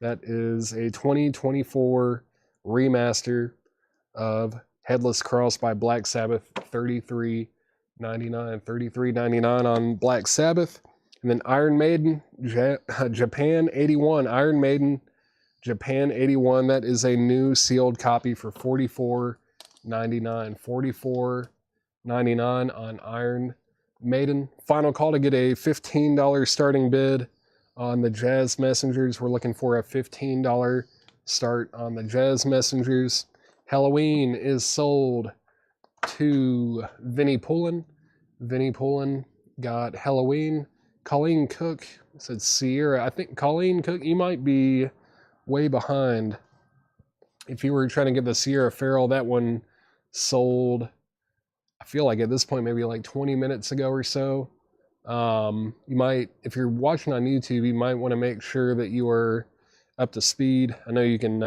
That is a 2024 remaster of Headless Cross by Black Sabbath, $33.99. $33.99 on Black Sabbath. And then Iron Maiden, Japan 81. Iron Maiden, Japan 81. That is a new sealed copy for $44.99. $44.99 on Iron Maiden. Final call to get a $15 starting bid on the Jazz Messengers. We're looking for a $15 start on the Jazz Messengers. Helloween is sold to Vinnie Pullen. Vinnie Pullen got Helloween. Colleen Cook said Sierra. I think Colleen Cook, you might be way behind. If you were trying to get the Sierra Farrell, that one sold, I feel like at this point, maybe like 20 minutes ago or so. You might, if you're watching on YouTube, you might want to make sure that you are up to speed. I know you can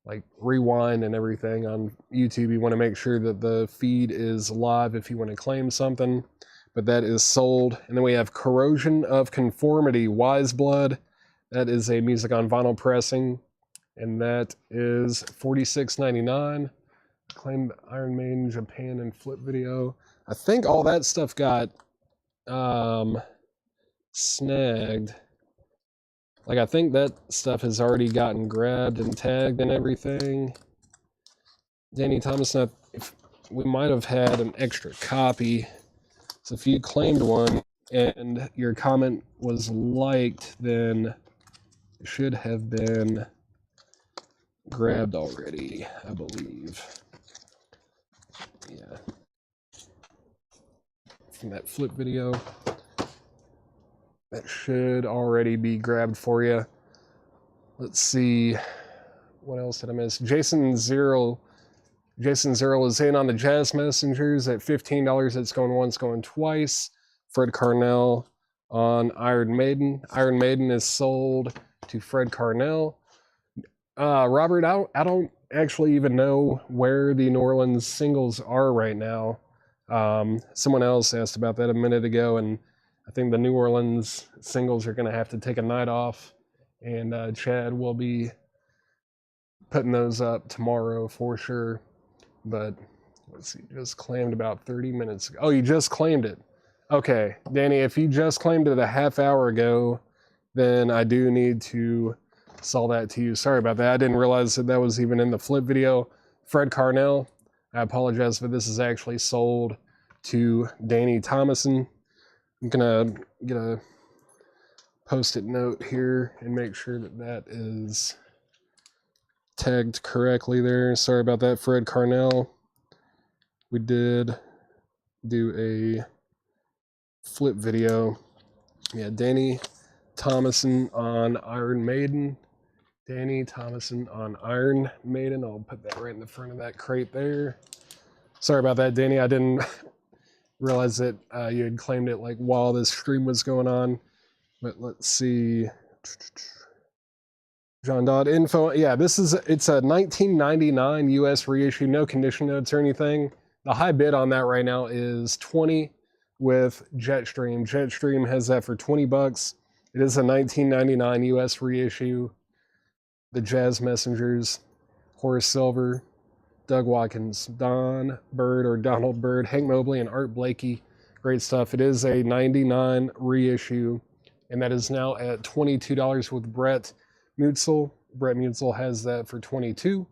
like rewind and everything on YouTube. You want to make sure that the feed is live if you want to claim something, but that is sold. And then we have Corrosion of Conformity, Wise Blood. That is a music on vinyl pressing, and that is $46.99. Claimed Iron Maiden, Japan, and Flip Video. I think all that stuff got snagged. Like, I think that stuff has already gotten grabbed and tagged and everything. Danny Thomason, we might have had an extra copy. So if you claimed one and your comment was liked, then it should have been grabbed already, I believe. Yeah. From that Flip Video. That should already be grabbed for you. Let's see. What else did I miss? Jason Zero is in on the Jazz Messengers at $15. It's going once, going twice. Fred Carnell on Iron Maiden. Iron Maiden is sold to Fred Carnell. Robert, I don't actually even know where the New Orleans singles are right now. Someone else asked about that a minute ago, and I think the New Orleans singles are going to have to take a night off, and Chad will be putting those up tomorrow for sure. But let's see, just claimed about 30 minutes ago. Oh, you just claimed it. Okay, Danny, if you just claimed it a half hour ago, then I do need to sell that to you. Sorry about that. I didn't realize that that was even in the Flip Video. Fred Carnell, I apologize, but this is actually sold to Danny Thomason. I'm gonna get a post-it note here and make sure that that is tagged correctly there. Sorry about that, Fred Carnell. We did do a Flip Video. Yeah, Danny Thomason on Iron Maiden. Danny Thomason on Iron Maiden. I'll put that right in the front of that crate there. Sorry about that, Danny. I didn't realize that you had claimed it like while this stream was going on. But let's see. John Dodd info. Yeah, it's a 1999 US reissue, no condition notes or anything. The high bid on that right now is $20 with Jetstream. Jetstream has that for $20. It is a 1999 US reissue. The Jazz Messengers, Horace Silver, Doug Watkins, Don Bird or Donald Bird, Hank Mobley, and Art Blakey. Great stuff. It is a 99 reissue, and that is now at $22 with Brett Mutzel. Brett Mutzel has that for $22.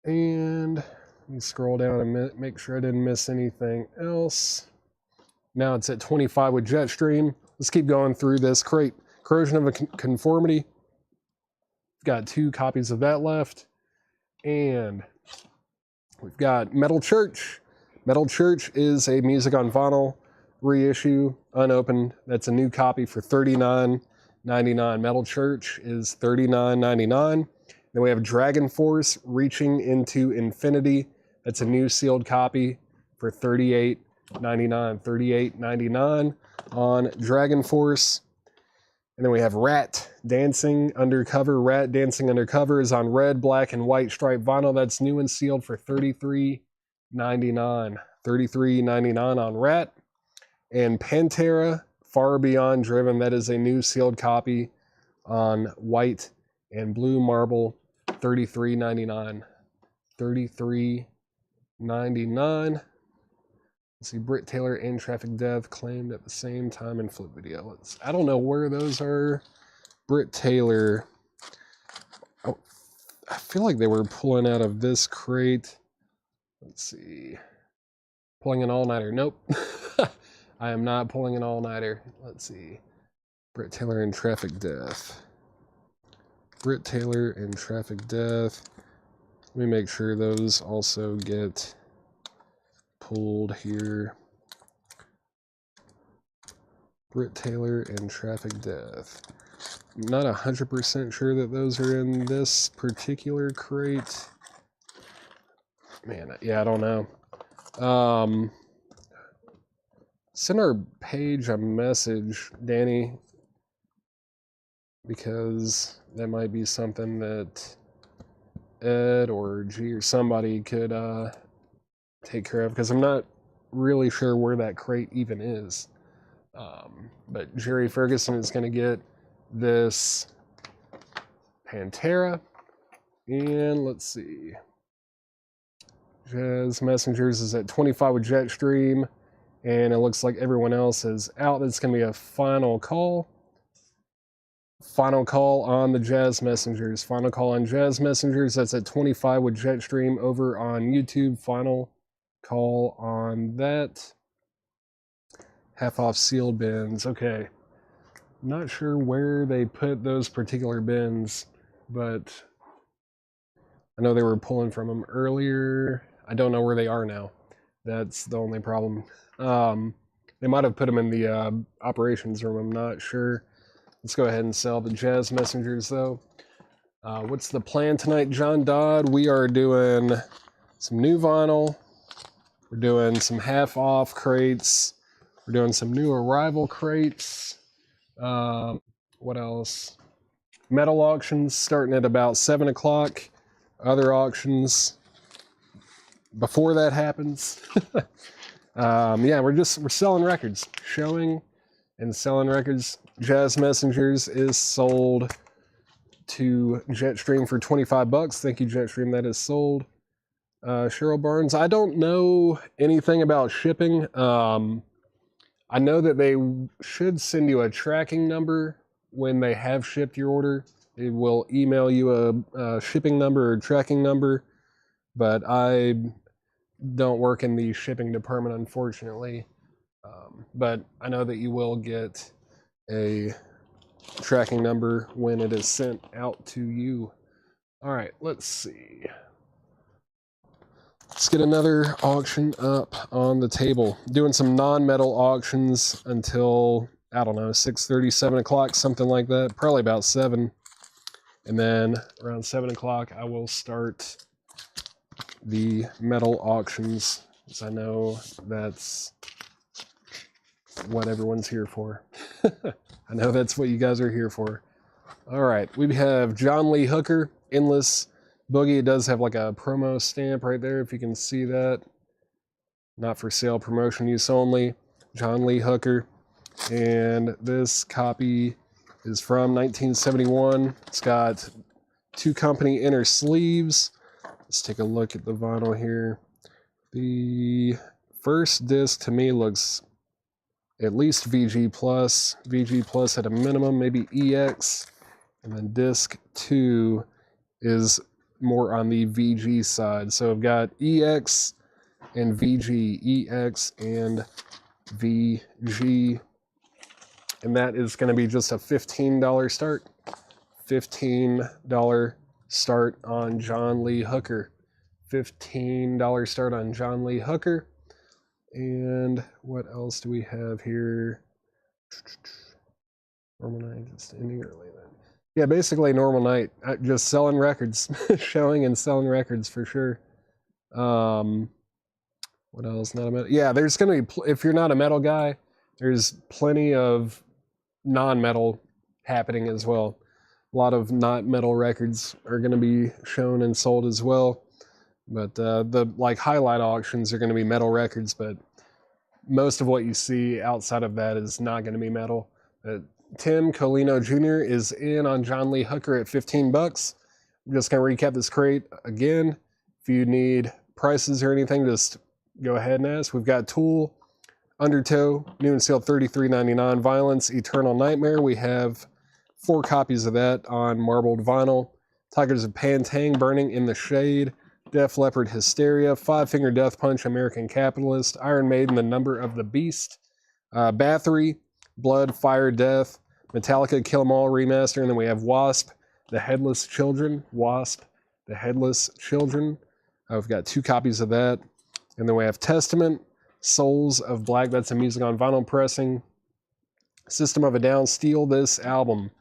And let me scroll down and make sure I didn't miss anything else. Now it's at $25 with Jetstream. Let's keep going through this crate. Corrosion of Conformity. Got 2 copies of that left. And we've got Metal Church. Metal Church is a music on vinyl reissue, unopened. That's a new copy for $39.99. Metal Church is $39.99. Then we have Dragon Force Reaching into Infinity. That's a new sealed copy for $38.99. $38.99 on Dragon Force. And then we have Rat Dancing Undercover. Rat Dancing Undercover is on red, black, and white striped vinyl. That's new and sealed for $33.99. $33.99 on Rat. And Pantera Far Beyond Driven. That is a new sealed copy on white and blue marble. $33.99. $33.99. Let's see, Britt Taylor and Traffic Death claimed at the same time in flip video. I don't know where those are. Britt Taylor. Oh, I feel like they were pulling out of this crate. Let's see. Pulling an all-nighter. Nope. I am not pulling an all-nighter. Let's see. Britt Taylor and Traffic Death. Britt Taylor and Traffic Death. Let me make sure those also get pulled here. Britt Taylor and Traffic Death. I'm not 100% sure that those are in this particular crate. Man, yeah, I don't know. Send our page a message, Danny, because that might be something that Ed or G or somebody could take care of, because I'm not really sure where that crate even is. But Jerry Ferguson is going to get this Pantera. And let's see. Jazz Messengers is at 25 with Jetstream. And it looks like everyone else is out. That's going to be a final call. Final call on the Jazz Messengers. Final call on Jazz Messengers. That's at 25 with Jetstream over on YouTube. Final call on that. Half off sealed bins. Okay. Not sure where they put those particular bins, but I know they were pulling from them earlier. I don't know where they are now. That's the only problem. They might have put them in the operations room. I'm not sure. Let's go ahead and sell the Jazz Messengers, though. What's the plan tonight, John Dodd? We are doing some new vinyl. We're doing some half-off crates. We're doing some new arrival crates. What else? Metal auctions starting at about 7 o'clock. Other auctions before that happens. Yeah, we're selling records, showing and selling records. Jazz Messengers is sold to Jetstream for $25. Thank you, Jetstream. That is sold. Cheryl Barnes. I don't know anything about shipping. I know that they should send you a tracking number when they have shipped your order. They will email you a shipping number or tracking number, but I don't work in the shipping department, unfortunately. But I know that you will get a tracking number when it is sent out to you. All right, let's see. Let's get another auction up on the table. Doing some non-metal auctions until, I don't know, 6:30, 7 o'clock, something like that. Probably about 7. And then around 7 o'clock, I will start the metal auctions, because I know that's what everyone's here for. I know that's what you guys are here for. All right, we have John Lee Hooker, Endless Boogie. It does have like a promo stamp right there, if you can see that. Not for sale, promotion use only. John Lee Hooker. And this copy is from 1971. It's got 2 company inner sleeves. Let's take a look at the vinyl here. The first disc to me looks at least VG Plus. VG Plus at a minimum, maybe EX. And then disc 2 is more on the VG side. So I've got EX and VG, EX and VG. And that is going to be just a $15 start. $15 start on John Lee Hooker. $15 start on John Lee Hooker. And what else do we have here? Roman I just ending early then. Yeah, basically normal night. Just selling records, showing and selling records for sure. What else? Not a metal. Yeah, there's gonna be. If you're not a metal guy, there's plenty of non-metal happening as well. A lot of not metal records are going to be shown and sold as well. But the like highlight auctions are going to be metal records, but most of what you see outside of that is not going to be metal. Tim Colino Jr. is in on John Lee Hooker at 15 bucks. I'm just going to recap this crate again. If you need prices or anything, just go ahead and ask. We've got Tool, Undertow, new and sealed $33.99. Violence, Eternal Nightmare. We have 4 copies of that on marbled vinyl. Tigers of Pantang, Burning in the Shade. Def Leppard, Hysteria. Five Finger Death Punch, American Capitalist. Iron Maiden, The Number of the Beast. Bathory, Blood, Fire, Death. Metallica, Kill 'Em All Remaster. And then we have Wasp, The Headless Children. Wasp, The Headless Children. We've got 2 copies of that. And then we have Testament, Souls of Black. That's a music on vinyl pressing. System of a Down, Steal This Album.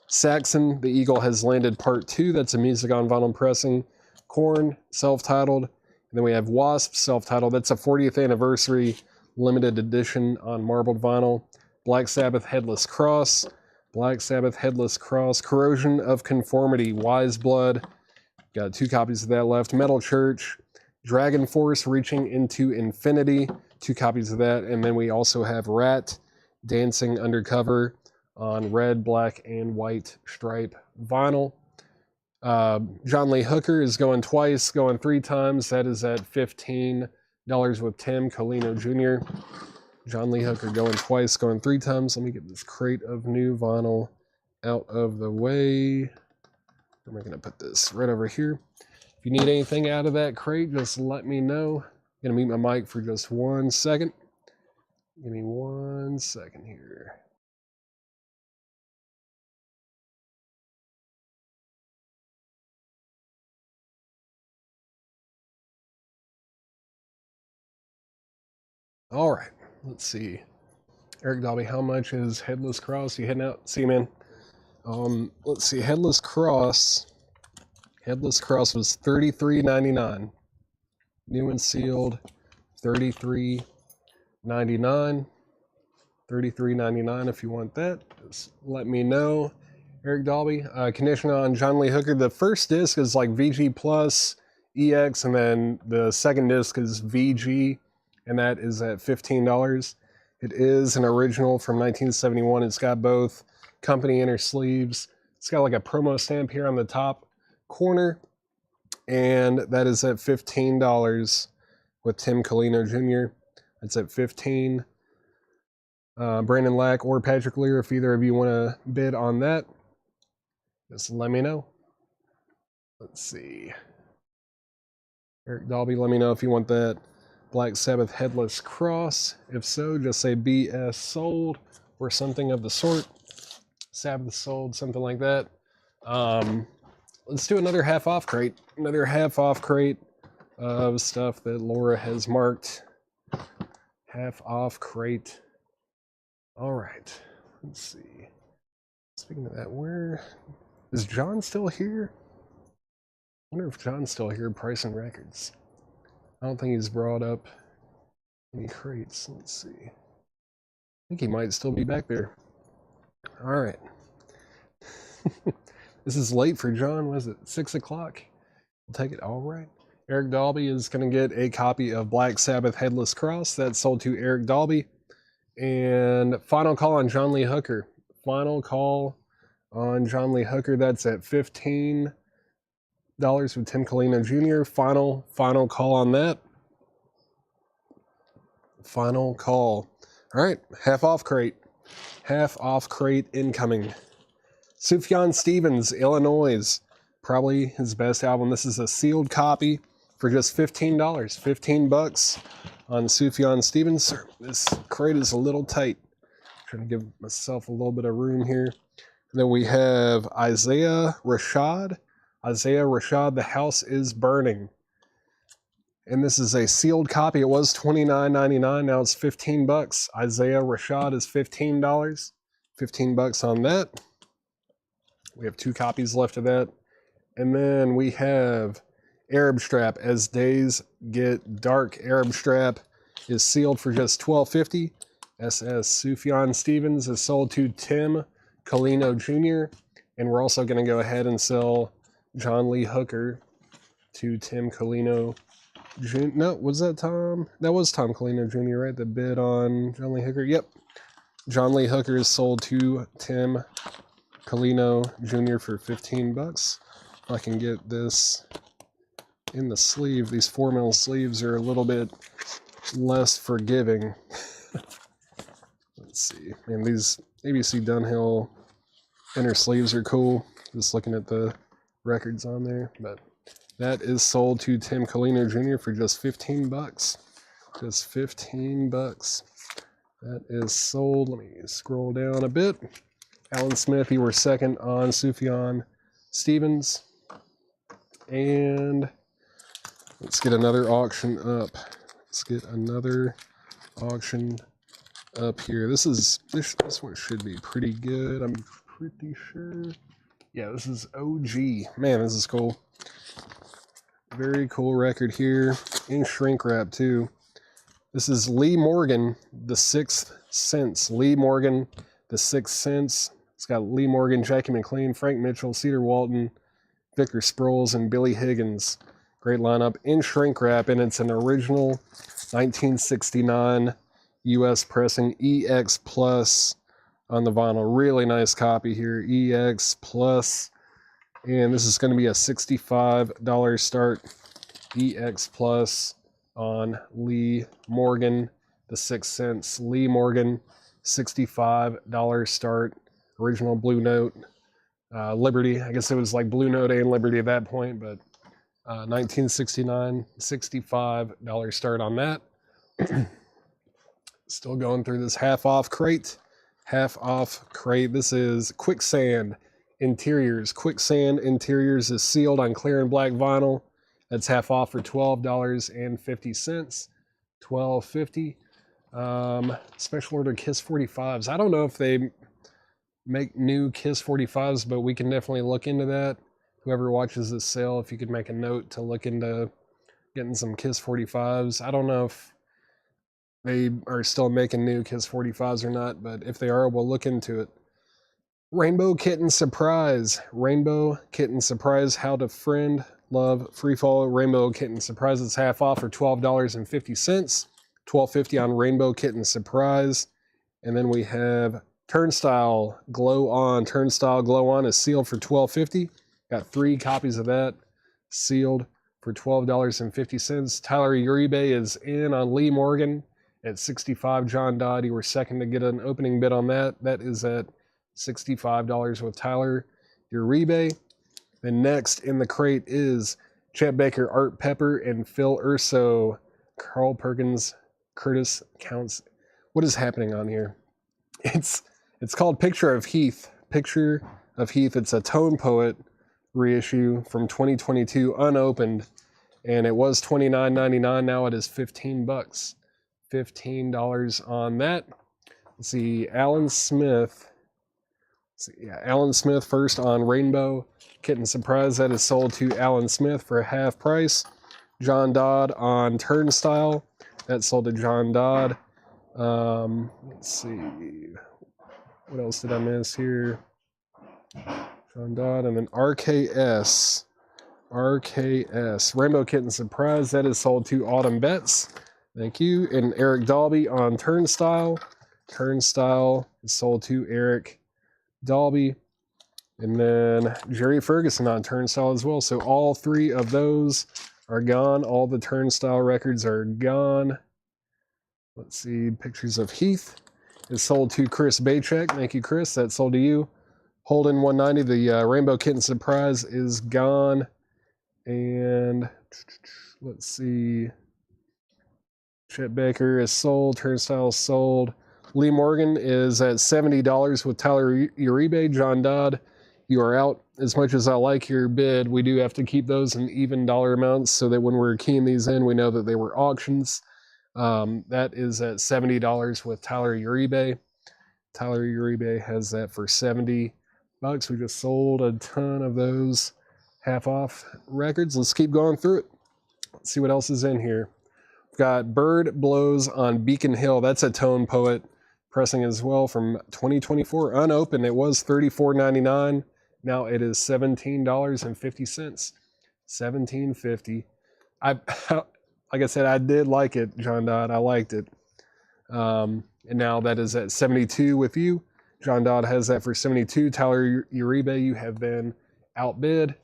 Saxon, The Eagle Has Landed Part 2. That's a music on vinyl pressing. Korn, self-titled. And then we have Wasp, self-titled. That's a 40th anniversary limited edition on marbled vinyl. Black Sabbath, Headless Cross. Black Sabbath, Headless Cross. Corrosion of Conformity, Wise Blood. Got 2 copies of that left. Metal Church. Dragon Force, Reaching into Infinity. 2 copies of that. And then we also have Rat, Dancing Undercover on red, black, and white stripe vinyl. John Lee Hooker is going twice, going 3 times. That is at $15 with Tim Colino Jr. John Lee Hooker going twice, going 3 times. Let me get this crate of new vinyl out of the way. We're going to put this right over here. If you need anything out of that crate, just let me know. I'm going to mute my mic for just 1 second. Give me 1 second here. All right, let's see. Eric Dobby, how much is Headless Cross? You heading out? See you, man. Let's see. Headless Cross. Headless Cross was $33.99. New and sealed, $33.99. $33.99 if you want that. Just let me know. Eric Dalby. Condition on John Lee Hooker. The first disc is like VG Plus EX, and then the second disc is VG, and that is at $15. It is an original from 1971. It's got both company inner sleeves. It's got like a promo stamp here on the top corner, and that is at $15 with Tim Colino Jr. That's at $15. Brandon Lack or Patrick Lear, if either of you want to bid on that, just let me know. Let's see. Eric Dalby, let me know if you want that Black Sabbath Headless Cross. If so, just say BS sold or something of the sort. Sabbath sold, something like that. Let's do another half off crate. Another half off crate of stuff that Laura has marked. Half off crate. All right, let's see. Speaking of that, where is John still here? I wonder if John's still here pricing records. I don't think he's brought up any crates. Let's see. I think he might still be back there. All right. This is late for John. Was it 6 o'clock? We'll take it. All right. Eric Dalby is going to get a copy of Black Sabbath Headless Cross. That's sold to Eric Dalby. And final call on John Lee Hooker. Final call on John Lee Hooker. That's at $15 with Tim Colino Jr. Final call on that. Final call. All right, half off crate. Half off crate incoming. Sufjan Stevens, Illinois. Probably his best album. This is a sealed copy for just $15. 15 bucks on Sufjan Stevens. This crate is a little tight. Trying to give myself a little bit of room here. And then we have Isaiah Rashad. Isaiah Rashad, The House is Burning. And this is a sealed copy. It was $29.99. Now it's 15 bucks. Isaiah Rashad is $15. 15 bucks on that. We have 2 copies left of that. And then we have Arab Strap. As Days Get Dark, Arab Strap is sealed for just $12.50. SS Sufjan Stevens is sold to Tim Colino Jr. And we're also going to go ahead and sell John Lee Hooker to Tim Colino Jr. No, was that Tom? That was Tom Colino Jr., right? The bid on John Lee Hooker? Yep. John Lee Hooker is sold to Tim Colino Jr. for $15. If I can get this in the sleeve, these 4mm sleeves are a little bit less forgiving. Let's see. And these ABC Dunhill inner sleeves are cool. Just looking at the records on there. But that is sold to Tim Colino Jr. for just $15. Just $15. That is sold. Let me scroll down a bit. Alan Smith, you were second on Sufjan Stevens. And let's get another auction up. Let's get another auction up here. This one should be pretty good. I'm pretty sure. Yeah, this is OG. Man, this is cool. Very cool record here. In shrink wrap too. This is Lee Morgan, The Sixth Sense. Lee Morgan, The Sixth Sense. It's got Lee Morgan, Jackie McLean, Frank Mitchell, Cedar Walton, Victor Sproles, and Billy Higgins. Great lineup in shrink wrap, and it's an original 1969 U.S. pressing EX Plus on the vinyl. Really nice copy here, EX Plus. And this is going to be a $65 start, EX Plus on Lee Morgan, The Sixth Sense. Lee Morgan, $65 start, original Blue Note. Liberty, I guess it was like Blue Note and Liberty at that point, but 1969, $65 start on that. Still going through this half-off crate. Half-off crate. This is Quicksand Interiors. Quicksand Interiors is sealed on clear and black vinyl. That's half off for $12.50. $12.50. Special order Kiss 45s. I don't know if they make new Kiss 45s, but we can definitely look into that. Whoever watches this sale, if you could make a note to look into getting some Kiss 45s. I don't know if they are still making new Kiss 45s or not, but if they are, we'll look into it. Rainbow Kitten Surprise. Rainbow Kitten Surprise. How to Friend, Love, Freefall. Rainbow Kitten Surprise. It's half off for $12.50. $12.50 on Rainbow Kitten Surprise. And then we have Turnstile Glow On. Turnstile Glow On is sealed for $12.50. Got 3 copies of that sealed for $12.50. Tyler Uribe is in on Lee Morgan at $65. John Dodd, you were second to get an opening bid on that. That is at $65 with Tyler Uribe. Then next in the crate is Chet Baker, Art Pepper, and Phil Urso. Carl Perkins, Curtis Counts. What is happening on here? It's called Picture of Heath. Picture of Heath. It's a Tone Poet reissue from 2022, unopened, and it was $29.99. Now it is $15. $15 on that. Let's see, Alan Smith. Alan Smith first on Rainbow Kitten Surprise. That is sold to Alan Smith for half price. John Dodd on Turnstile. That's sold to John Dodd. Let's see. What else did I miss here? John Dodd, and then RKS. Rainbow Kitten Surprise. That is sold to Autumn Betts. Thank you. And Eric Dalby on Turnstile. Turnstile is sold to Eric Dalby. And then Jerry Ferguson on Turnstile as well. So all 3 of those are gone. All the Turnstile records are gone. Let's see. Pictures of Heath is sold to Chris Baycheck. Thank you, Chris. That's sold to you. Holden 190, the Rainbow Kitten Surprise is gone. And let's see. Chet Baker is sold. Turnstile is sold. Lee Morgan is at $70 with Tyler Uribe. John Dodd, you are out. As much as I like your bid, we do have to keep those in even dollar amounts so that when we're keying these in, we know that they were auctions. That is at $70 with Tyler Uribe. Tyler Uribe has that for $70. bucks. We just sold a ton of those half off records. Let's keep going through it. Let's see what else is in here. We've got Bird Blows on Beacon Hill. That's a Tone Poet pressing as well from 2024. Unopened, it was $34.99. Now it is $17.50. $17.50. Like I said, I did like it, John Dodd. I liked it. And now that is at 72 with you. John Dodd has that for 72. Tyler Uribe, you have been outbid.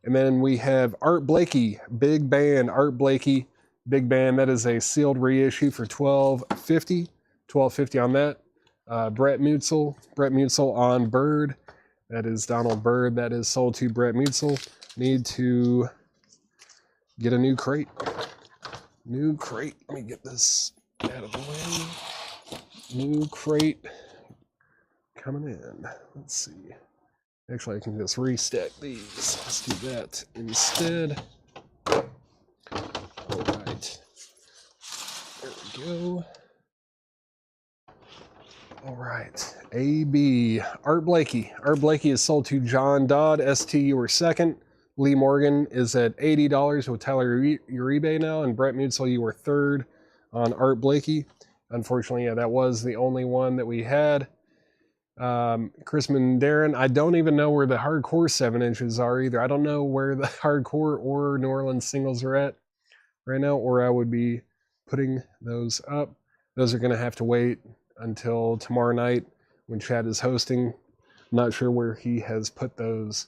And then we have Art Blakey, Big Band. Art Blakey, Big Band. That is a sealed reissue for $12.50. $12.50 on that. Brett Mutzel on Bird. That is Donald Bird. That is sold to Brett Mutzel. Need to get a new crate. New crate. Let me get this out of the way. New crate coming in. Let's see. Actually, I can just restack these. Let's do that instead. All right. There we go. All right. AB. Art Blakey. Art Blakey is sold to John Dodd. ST, you were second. Lee Morgan is at $80 with Tyler Uribe now. And Brett Mutzel, you were third on Art Blakey. Unfortunately, yeah, that was the only one that we had. Chris Mandarin, I don't even know where the hardcore 7-inches are either. I don't know where the hardcore or New Orleans singles are at right now, or I would be putting those up. Those are going to have to wait until tomorrow night when Chad is hosting. I'm not sure where he has put those.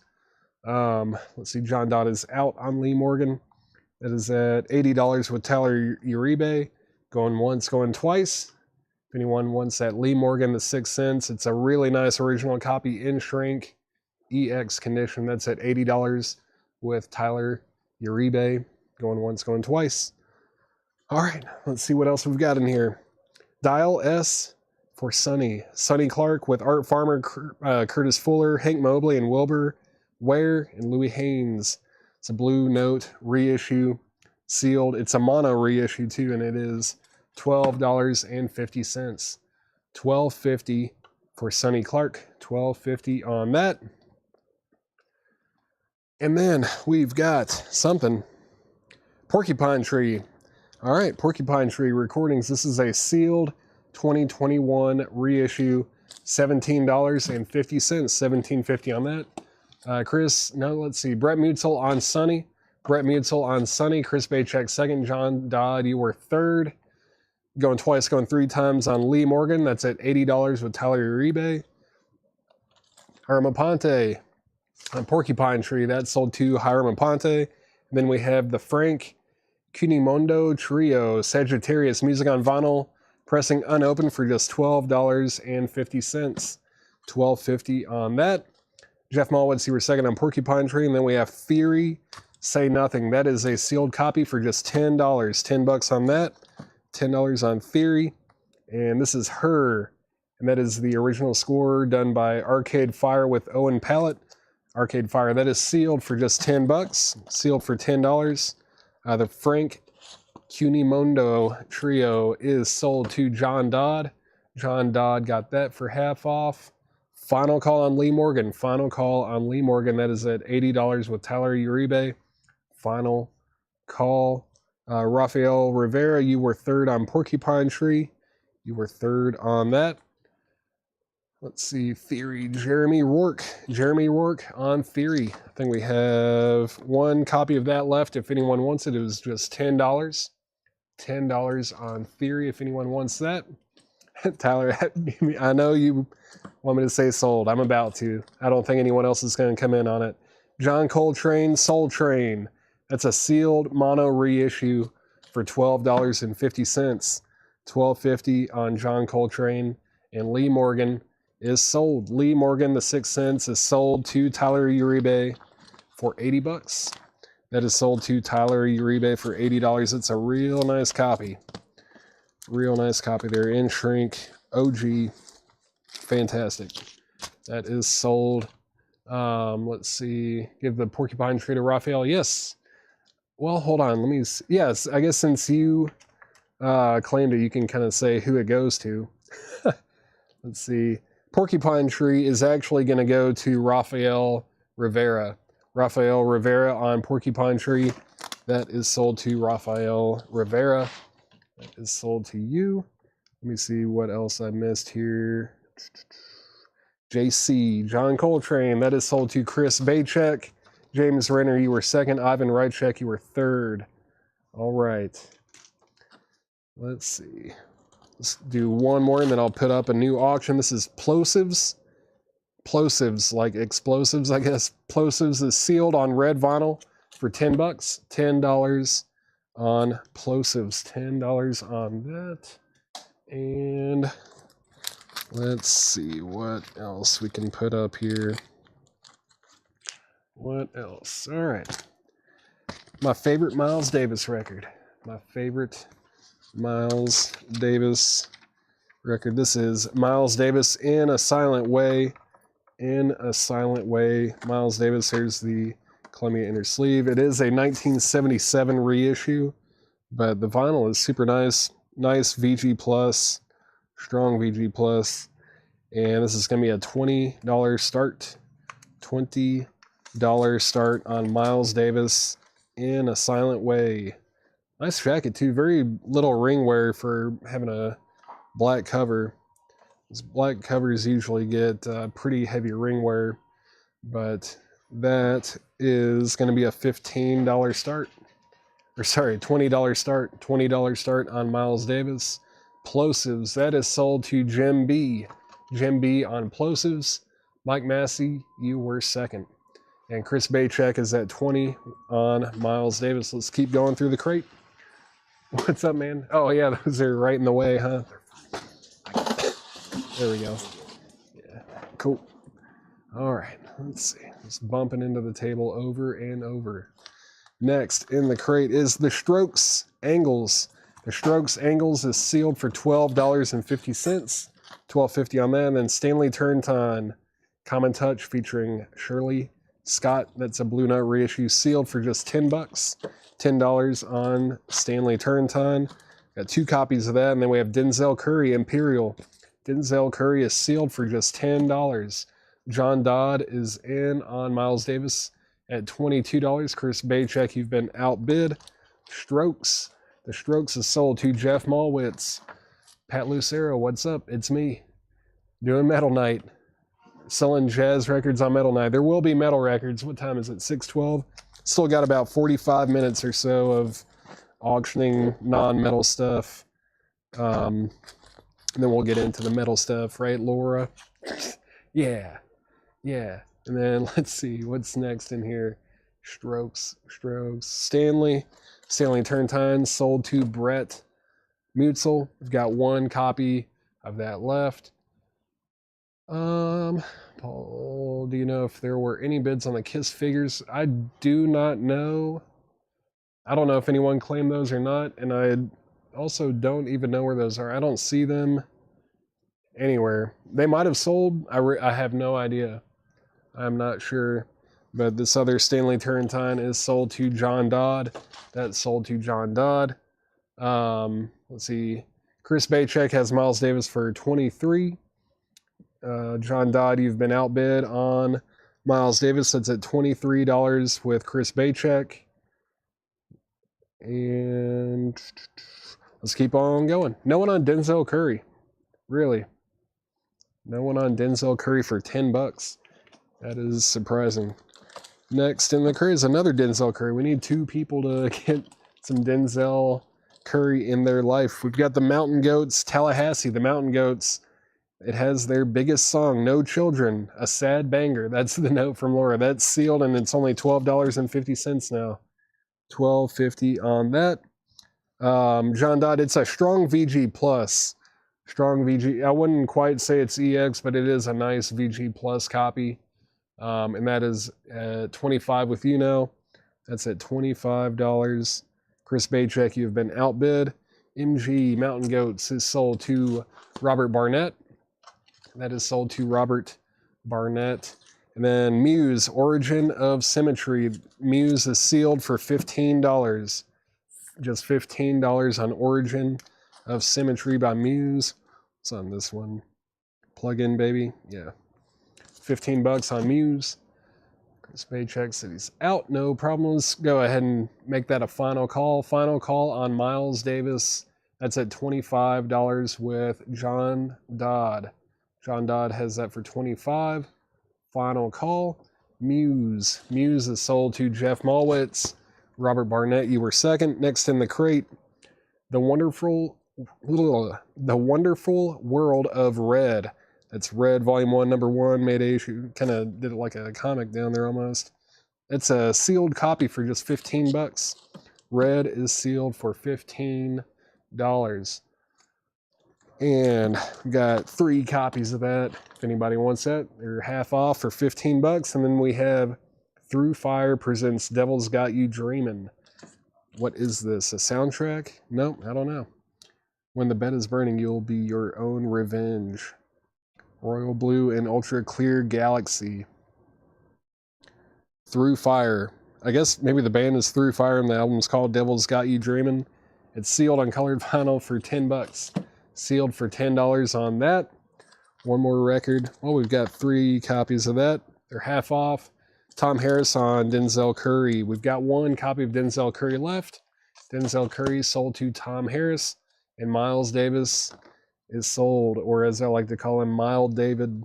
Let's see, John Dodd is out on Lee Morgan. That is at $80 with Tyler Uribe. Going once, going twice. If anyone wants that Lee Morgan, the 6 cents, it's a really nice original copy in shrink, EX condition. That's at $80 with Tyler Uribe. Going once, going twice. All right, let's see what else we've got in here. Dial S for Sonny. Sonny Clark with Art Farmer, Curtis Fuller, Hank Mobley, and Wilbur Ware, and Louis Haynes. It's a Blue Note reissue, sealed. It's a mono reissue too, and it is $12.50. $12.50 for Sonny Clark. $12.50 on that. And then we've got something. Porcupine Tree. All right, Porcupine Tree Recordings. This is a sealed 2021 reissue. $17.50. $17.50 on that. Chris, no, let's see. Brett Mutzel on Sonny. Brett Mutzel on Sonny. Chris Bachek second. John Dodd, you were third. Going twice, going 3 times on Lee Morgan. That's at $80 with Tyler Uribe. Hiram Aponte on Porcupine Tree. That's sold to Hiram Aponte. And then we have the Frank Cunimondo Trio. Sagittarius Music on Vinyl. Pressing unopened for just $12.50. $12.50 on that. Jeff Malwitz, you were second on Porcupine Tree. And then we have Theory Say Nothing. That is a sealed copy for just $10. $10 on that. $10 on Theory. And this is Her. And that is the original score done by Arcade Fire with Owen Pallett. Arcade Fire. That is sealed for just $10. Sealed for $10. The Frank Cunimondo Trio is sold to John Dodd. John Dodd got that for half off. Final call on Lee Morgan. Final call on Lee Morgan. That is at $80 with Tyler Uribe. Final call. Rafael Rivera, you were third on Porcupine Tree. You were third on that. Let's see, Theory, Jeremy Rourke. Jeremy Rourke on Theory. I think we have one copy of that left. If anyone wants it, it was just $10. $10 on Theory if anyone wants that. Tyler, I know you want me to say sold. I'm about to. I don't think anyone else is going to come in on it. John Coltrane, Soul Train. That's a sealed mono reissue for $12.50. $12.50 on John Coltrane. And Lee Morgan is sold. Lee Morgan, the 6 cents, is sold to Tyler Uribe for $80. That is sold to Tyler Uribe for $80. It's a real nice copy. Real nice copy there in shrink. OG. Fantastic. That is sold. Let's see. Give the Porcupine Tree to Raphael. Yes. Well, hold on. Let me see. Yes, I guess since you claimed it, you can kind of say who it goes to. Let's see. Porcupine Tree is actually going to go to Rafael Rivera. Rafael Rivera on Porcupine Tree. That is sold to Rafael Rivera. That is sold to you. Let me see what else I missed here. JC, John Coltrane, that is sold to Chris Baychek. James Renner, you were second. Ivan Rychek, you were third. All right. Let's see. Let's do one more, and then I'll put up a new auction. This is Plosives. Plosives, like explosives, I guess. Plosives is sealed on red vinyl for $10. $10 on Plosives. $10 on that. And let's see what else we can put up here. What else? All right. My favorite Miles Davis record. My favorite Miles Davis record. This is Miles Davis in a Silent Way. In a Silent Way. Miles Davis. Here's the Columbia inner sleeve. It is a 1977 reissue, but the vinyl is super nice. Nice VG plus, strong VG plus, and this is going to be a $20 start. $20 start on Miles Davis in a Silent Way. Nice jacket too. Very little ring wear for having a black cover. These black covers usually get pretty heavy ring wear, but that is going to be a $15 start. Or sorry, $20 start. $20 start on Miles Davis. Plosives, that is sold to Jim B. Jim B on Plosives. Mike Massey, you were second. And Chris Baychek is at 20 on Miles Davis. Let's keep going through the crate. What's up, man? Oh, yeah, those are right in the way, huh? There we go. Yeah, cool. All right, let's see. Just bumping into the table over and over. Next in the crate is the Strokes Angles. The Strokes Angles is sealed for $12.50. $12.50 on that. And then Stanley Turrentine Common Touch featuring Shirley Scott. That's a Blue Note reissue, sealed for just $10. $10 on Stanley Turrentine. Got 2 copies of that. And then we have Denzel Curry Imperial. Denzel Curry is sealed for just $10. John Dodd is in on Miles Davis at $22. Chris Baychek, you've been outbid. Strokes. The Strokes is sold to Jeff Malwitz. Pat Lucero, what's up? It's me. Doing Metal Night. Selling jazz records on Metal Night. There will be metal records. What time is it? 6:12? Still got about 45 minutes or so of auctioning non-metal stuff. And then we'll get into the metal stuff, right, Laura? Yeah. Yeah. And then let's see what's next in here. Strokes. Stanley Turrentine sold to Brett Mutzel. We've got 1 copy of that left. Paul, do you know if there were any bids on the Kiss figures? I do not know. I don't know if anyone claimed those or not, and I also don't even know where those are. I don't see them anywhere. They might have sold. I have no idea. I'm not sure. But this other Stanley Turrentine is sold to John Dodd. That's sold to John Dodd. Let's see. Chris Baychek has Miles Davis for $23. John Dodd, you've been outbid on Miles Davis. That's at $23 with Chris Baychek. And let's keep on going. No one on Denzel Curry. Really. No one on Denzel Curry for $10. That is surprising. Next in the crate is another Denzel Curry. We need 2 people to get some Denzel Curry in their life. We've got the Mountain Goats, Tallahassee. The Mountain Goats, it has their biggest song, No Children, a sad banger. That's the note from Laura. That's sealed, and it's only $12.50 now. $12.50 on that. John Dodd, it's a strong VG plus. Strong VG. I wouldn't quite say it's EX, but it is a nice VG plus copy. And that is at $25 with you now. That's at $25. Chris Baychek, you've been outbid. MG Mountain Goats is sold to Robert Barnett. That is sold to Robert Barnett. And then Muse, Origin of Symmetry. Muse is sealed for $15. Just $15 on Origin of Symmetry by Muse. What's on this one? Plug in, baby. Yeah. 15 bucks on Muse. Chris Paycheck said he's out. No problems. Go ahead and make that a final call. Final call on Miles Davis. That's at $25 with John Dodd. John Dodd has that for $25. Final call. Muse. Muse is sold to Jeff Malwitz. Robert Barnett, you were second. Next in the crate, The Wonderful World of Red. That's Red, Volume 1, Number 1, made a issue. Kind of did it like a comic down there almost. It's a sealed copy for just 15 bucks. Red is sealed for $15. And we got 3 copies of that. If anybody wants that, they're half off for 15 bucks. And then we have Through Fire presents Devil's Got You Dreamin'. What is this? A soundtrack? Nope, I don't know. When the bed is burning, you'll be your own revenge. Royal Blue and Ultra Clear Galaxy. Through Fire. I guess maybe the band is Through Fire and the album's called Devil's Got You Dreamin'. It's sealed on colored vinyl for 10 bucks. Sealed for $10 on that. One more record. Well, we've got 3 copies of that. They're half off. Tom Harris on Denzel Curry. We've got 1 copy of Denzel Curry left. Denzel Curry sold to Tom Harris. And Miles Davis is sold, or as I like to call him, Mild David.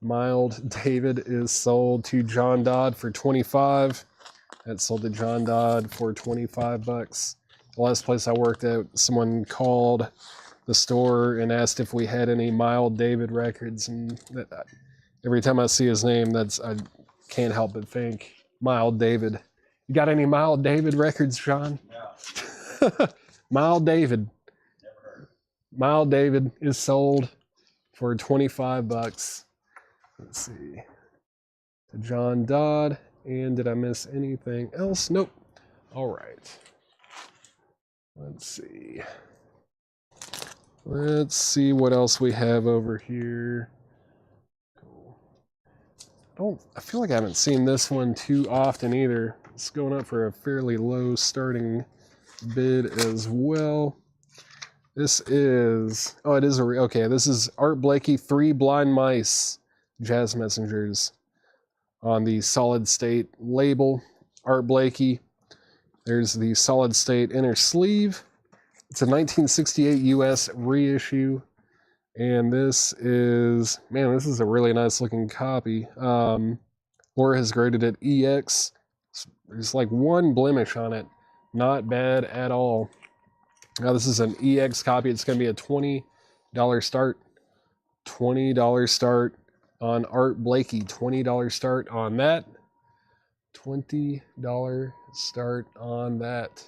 Mild David is sold to John Dodd for $25. That's sold to John Dodd for 25 bucks. The last place I worked at, someone called the store and asked if we had any Mild David records, and every time I see his name, I can't help but think Mild David. You got any Mild David records, Sean? Yeah. Mild David. Never heard. Mild David is sold for 25 bucks. Let's see. To John Dodd. And did I miss anything else? Nope. All right. Let's see. Let's see what else we have over here. Cool. I feel like I haven't seen this one too often either. It's going up for a fairly low starting bid as well. This is, oh, it is okay. This is Art Blakey, 3 Blind Mice, Jazz Messengers on the Solid State label. Art Blakey. There's the Solid State inner sleeve. It's a 1968 US reissue. And this is, man, this is a really nice looking copy. Laura has graded it EX. There's like 1 blemish on it. Not bad at all. Now this is an EX copy. It's going to be a $20 start. $20 start on Art Blakey. $20 start on that. $20 start on that.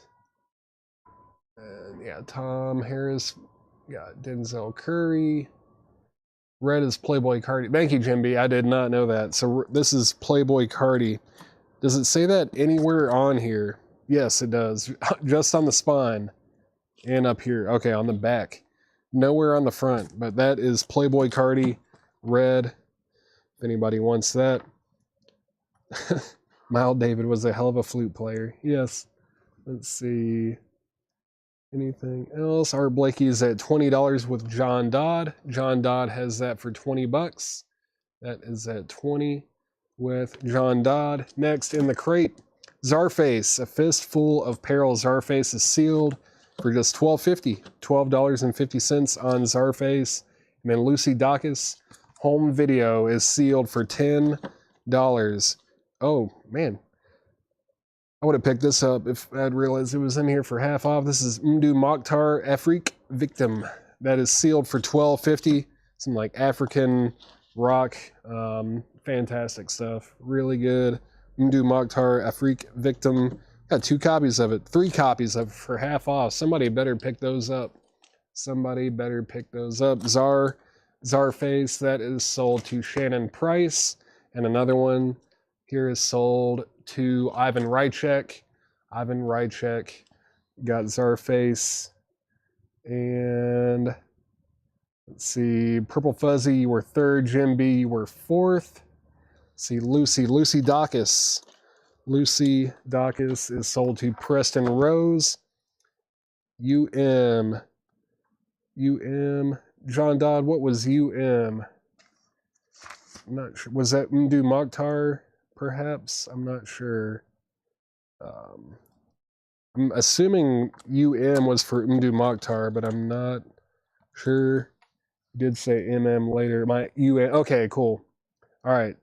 And yeah, Tom Harris. Got Denzel Curry. Red is Playboy Cardi. Thank you, Jim B. I did not know that. So this is Playboy Cardi. Does it say that anywhere on here? Yes, it does. Just on the spine and up here. Okay, on the back. Nowhere on the front, but that is Playboy Cardi. Red. If anybody wants that. Mild David was a hell of a flute player. Yes. Let's see. Anything else? Art Blakey is at $20 with John Dodd. John Dodd has that for 20 bucks. That is at 20 with John Dodd. Next in the crate, Czarface, A Fistful of Peril. Czarface is sealed for just $12.50. $12.50 on Czarface. And then Lucy Dacus, Home Video, is sealed for $10. Oh, man. I would have picked this up if I'd realized it was in here for half off. This is Mdu Mokhtar, Afrique Victim. That is sealed for $12.50. Some like African rock. Fantastic stuff. Really good. Mdu Mokhtar, Afrique Victim. Got 2 copies of it. 3 copies of it for half off. Somebody better pick those up. Somebody better pick those up. Czarface, that is sold to Shannon Price. And another one here is sold to Ivan Rychek. Ivan Rychek got Czarface. And let's see, Purple Fuzzy, you were 3rd. Jim B, you were 4th. Let's see, Lucy Dacus. Lucy Dacus is sold to Preston Rose. UM. John Dodd, what was UM? I'm not sure. Was that Mdu Mokhtar, perhaps? I'm not sure. I'm assuming UM was for Mdu Mokhtar, but I'm not sure. Did say MM later. My UN. Okay, cool. All right.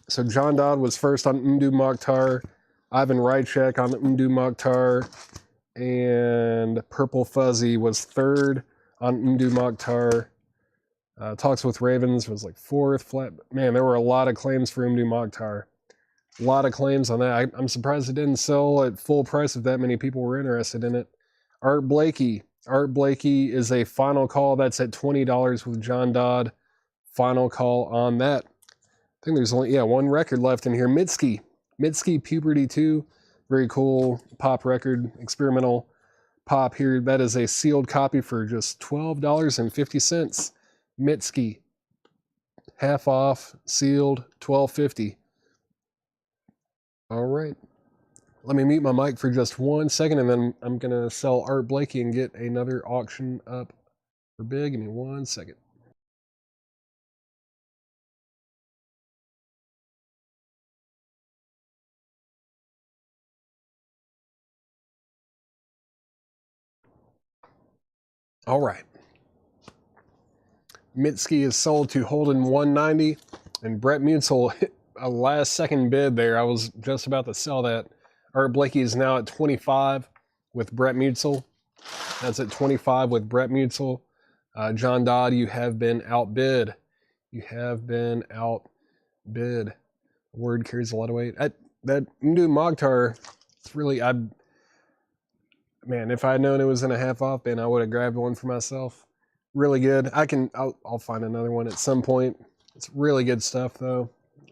So John Dodd was first on Mdu Mokhtar. Ivan Rychek on Mdu Mokhtar. And Purple Fuzzy was third on Mdu Mokhtar. Talks with Ravens was like fourth. Flat. Man, there were a lot of claims for Mdu Mokhtar. A lot of claims on that. I'm surprised it didn't sell at full price if that many people were interested in it. Art Blakey. Art Blakey is a final call. That's at $20 with John Dodd. Final call on that. I think there's only, one record left in here. Mitski. Mitski Puberty 2. Very cool pop record. Experimental pop here. That is a sealed copy for just $12.50. Mitski. Half off. Sealed. $12.50. All right. Let me mute my mic for just 1 second, and then I'm going to sell Art Blakey and get another auction up for big. Give me 1 second. All right. Mitski is sold to Holden 190, and Brett Munsell hit a last second bid there. I was just about to sell that. Art Blakey is now at 25 with Brett Munsell. That's at 25 with Brett Munsell. John Dodd, you have been outbid. You have been outbid. Word carries a lot of weight. That Mdu Mokhtar, it's really, man, if I had known it was in a half off bin, I would have grabbed one for myself. Really good. I'll find another one at some point. It's really good stuff though.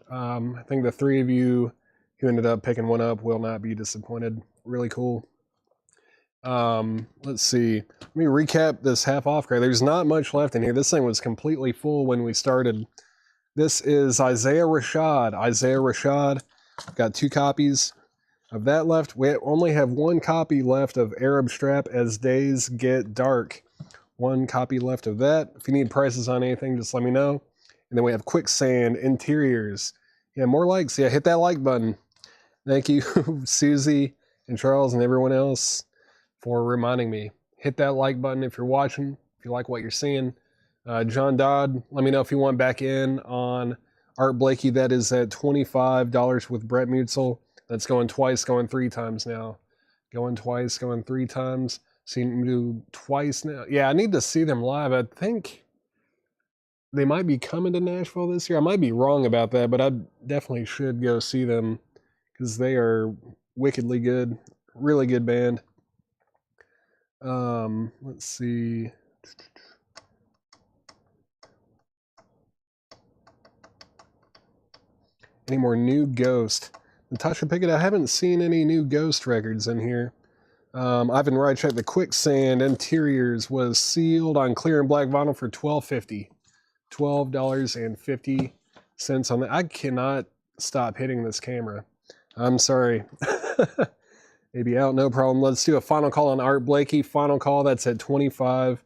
I think the three of you who ended up picking one up will not be disappointed. Really cool. Let's see. Let me recap this half off grade. There's not much left in here. This thing was completely full when we started. This is Isaiah Rashad. Isaiah Rashad. Got 2 copies of that left. We only have 1 copy left of Arab Strap As Days Get Dark. 1 copy left of that. If you need prices on anything, just let me know. And then we have Quicksand Interiors. Yeah, more likes. Yeah, hit that like button. Thank you, Susie and Charles and everyone else for reminding me. Hit that like button if you're watching, if you like what you're seeing. John Dodd, let me know if you want back in on Art Blakey. That is at $25 with Brett Munsell. That's going twice, going 3 times now. Going twice, going 3 times. Seen him do twice now. Yeah, I need to see them live. I think they might be coming to Nashville this year. I might be wrong about that, but I definitely should go see them because they are wickedly good. Really good band. Let's see. Any more new Ghost? Natasha Pickett, I haven't seen any new Ghost records in here. Ivan Rychek, the Quicksand Interiors was sealed on clear and black vinyl for $12.50. $12.50 on that. I cannot stop hitting this camera. I'm sorry. Maybe out, no problem. Let's do a final call on Art Blakey. Final call, that's at $25.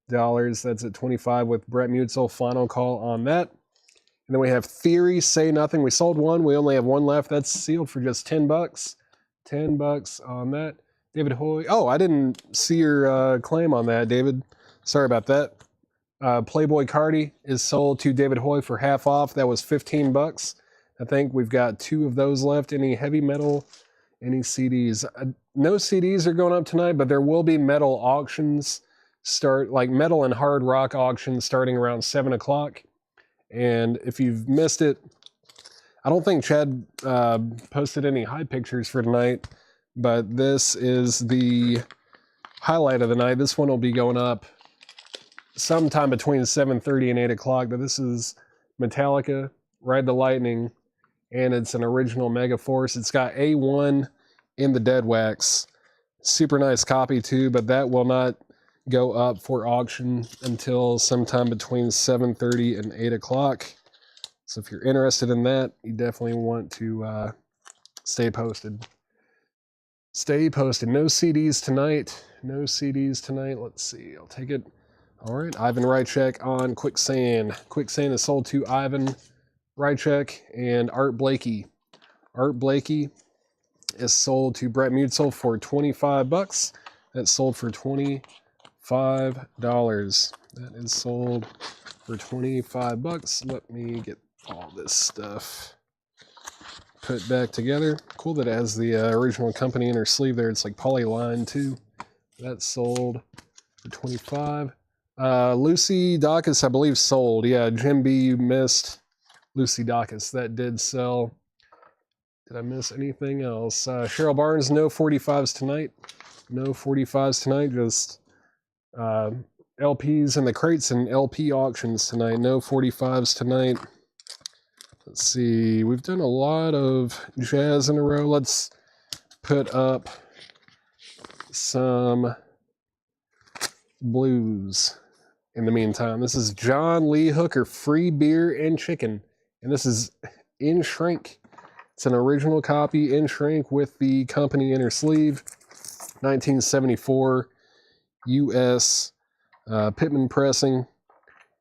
That's at $25 with Brett Munsell. Final call on that. And then we have Theory, Say Nothing. We sold 1. We only have 1 left. That's sealed for just $10. $10 on that. David Hoy. Oh, I didn't see your claim on that, David. Sorry about that. Playboy Cardi is sold to David Hoy for half off. That was $15. I think we've got 2 of those left. Any heavy metal, any CDs? No CDs are going up tonight, but there will be metal auctions like metal and hard rock auctions starting around 7 o'clock. And if you've missed it, I don't think Chad posted any high pictures for tonight, but this is the highlight of the night. This one will be going up sometime between 7:30 and 8 o'clock, but this is Metallica, Ride the Lightning, and it's an original Mega Force. It's got A1 in the dead wax. Super nice copy too, but that will not go up for auction until sometime between 7:30 and 8 o'clock. So if you're interested in that, you definitely want to stay posted. Stay posted. No CDs tonight. No CDs tonight. Let's see. I'll take it All right, Ivan Rychek on Quicksand. Quicksand is sold to Ivan Rychek and Art Blakey. Art Blakey is sold to Brett Mutzel for 25 bucks. That's sold for $25. That is sold for 25 bucks. Let me get all this stuff put back together. Cool that it has the original company inner sleeve there. It's like polyline too. That's sold for 25. Lucy Dacus, I believe, sold. Yeah, Jim B, you missed Lucy Dacus. That did sell. Did I miss anything else? Cheryl Barnes, no 45s tonight. No 45s tonight. Just LPs in the crates and LP auctions tonight. No 45s tonight. Let's see. We've done a lot of jazz in a row. Let's put up some blues in the meantime. This is John Lee Hooker, Free Beer and Chicken. And this is in shrink. It's an original copy in shrink with the company inner sleeve. 1974 US Pittman Pressing.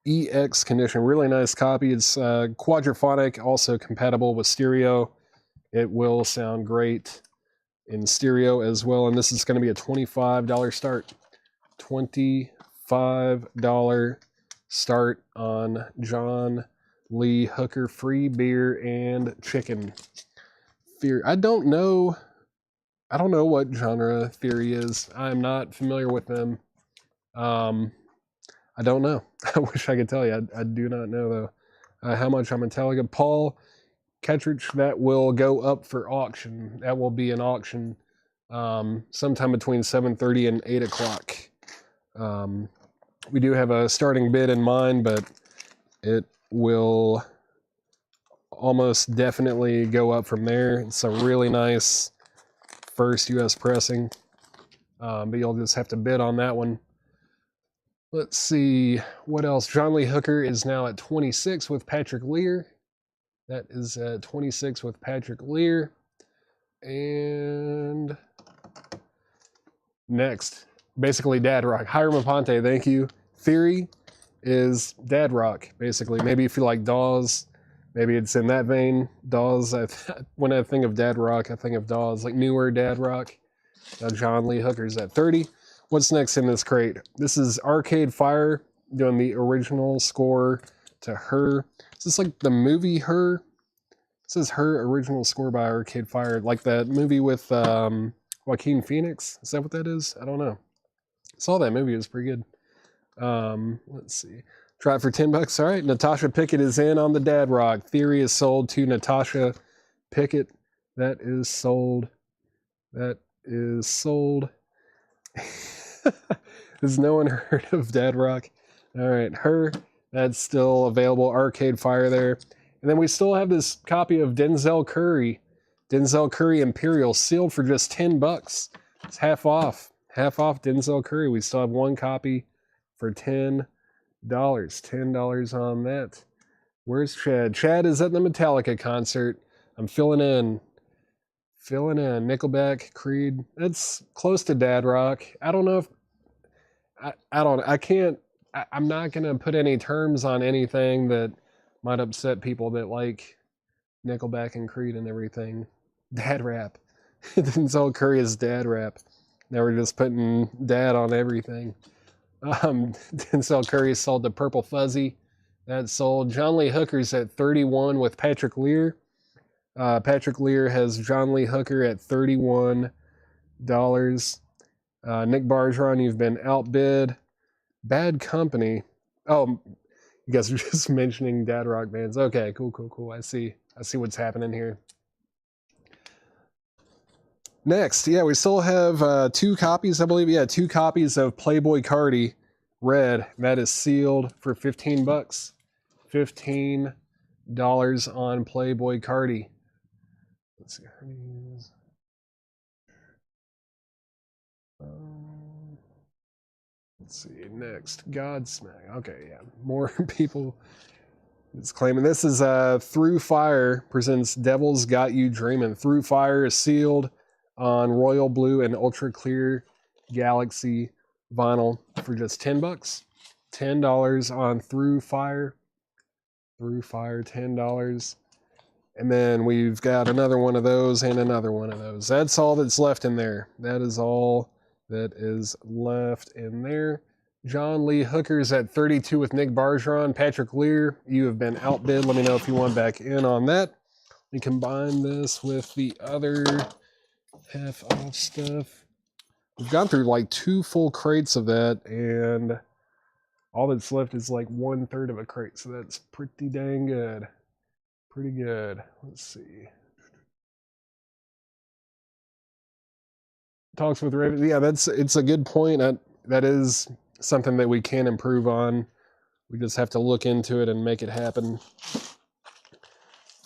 EX condition. Really nice copy. It's quadraphonic, also compatible with stereo. It will sound great in stereo as well. And this is going to be a $25 start. $25 start on John Lee Hooker Free Beer and Chicken. I don't know what genre Theory is. I'm not familiar with them. I don't know. I wish I could tell you. I do not know though. How much on Metallica? Paul Kettridge, that will go up for auction. That will be an auction sometime between 7:30 and 8 o'clock. We do have a starting bid in mind, but it will almost definitely go up from there. It's a really nice first US pressing, but you'll just have to bid on that one. Let's see what else. John Lee Hooker is now at 26 with Patrick Lear. That is at 26 with Patrick Lear. And next, basically Dad Rock. Hiram Aponte, thank you. Theory is Dad Rock, basically. Maybe if you like Dawes, maybe it's in that vein. Dawes, when I think of Dad Rock, I think of Dawes, like newer Dad Rock. John Lee Hooker's at 30. What's next in this crate? This is Arcade Fire, doing the original score to Her. Is this like the movie Her? It says Her original score by Arcade Fire, like that movie with Joaquin Phoenix. Is that what that is? I don't know. I saw that movie. It was pretty good. Let's see. Try it for 10 bucks. All right. Natasha Pickett is in on the Dad Rock. Theory is sold to Natasha Pickett. That is sold. That is sold. Has no one heard of Dad Rock? All right, Her, that's still available. Arcade Fire there. And then we still have this copy of Denzel Curry. Denzel Curry Imperial, sealed for just 10 bucks. It's half off. Half off Denzel Curry. We still have one copy for $10. $10 on that. Where's Chad? Chad is at the Metallica concert. I'm filling in. Nickelback, Creed. That's close to Dad Rock. I don't know if I'm not gonna put any terms on anything that might upset people that like Nickelback and Creed and everything. Dad rap. Denzel Curry is Dad rap. Now we're just putting Dad on everything. Denzel Curry sold the Purple Fuzzy. That's sold. John Lee Hooker's at 31 with Patrick Lear. Patrick Lear has John Lee Hooker at $31. Nick Bargeron, you've been outbid. Bad Company. Oh, you guys are just mentioning Dad Rock bands. Okay, cool. I see what's happening here. Next, yeah, we still have 2 copies, I believe. Yeah, 2 copies of Playboy Cardi Red. That is sealed for 15 bucks. $15 on Playboy Cardi. Let's see. Let's see. Next, Godsmack. Okay, yeah. More people is claiming. This is Through Fire presents Devil's Got You Dreamin'. Through Fire is sealed on Royal Blue and Ultra Clear Galaxy vinyl for just 10 bucks. $10 on Through Fire. Through Fire, $10. And then we've got another one of those and another one of those. That's all that's left in there. That is all that is left in there. John Lee Hooker's at 32 with Nick Bergeron. Patrick Lear, you have been outbid. Let me know if you want back in on that. We combine this with the other half-off stuff. We've gone through like 2 full crates of that, and all that's left is like 1/3 of a crate, so that's pretty dang good. Pretty good. Let's see. Talks with Raven. Yeah, it's a good point. That is something that we can improve on. We just have to look into it and make it happen.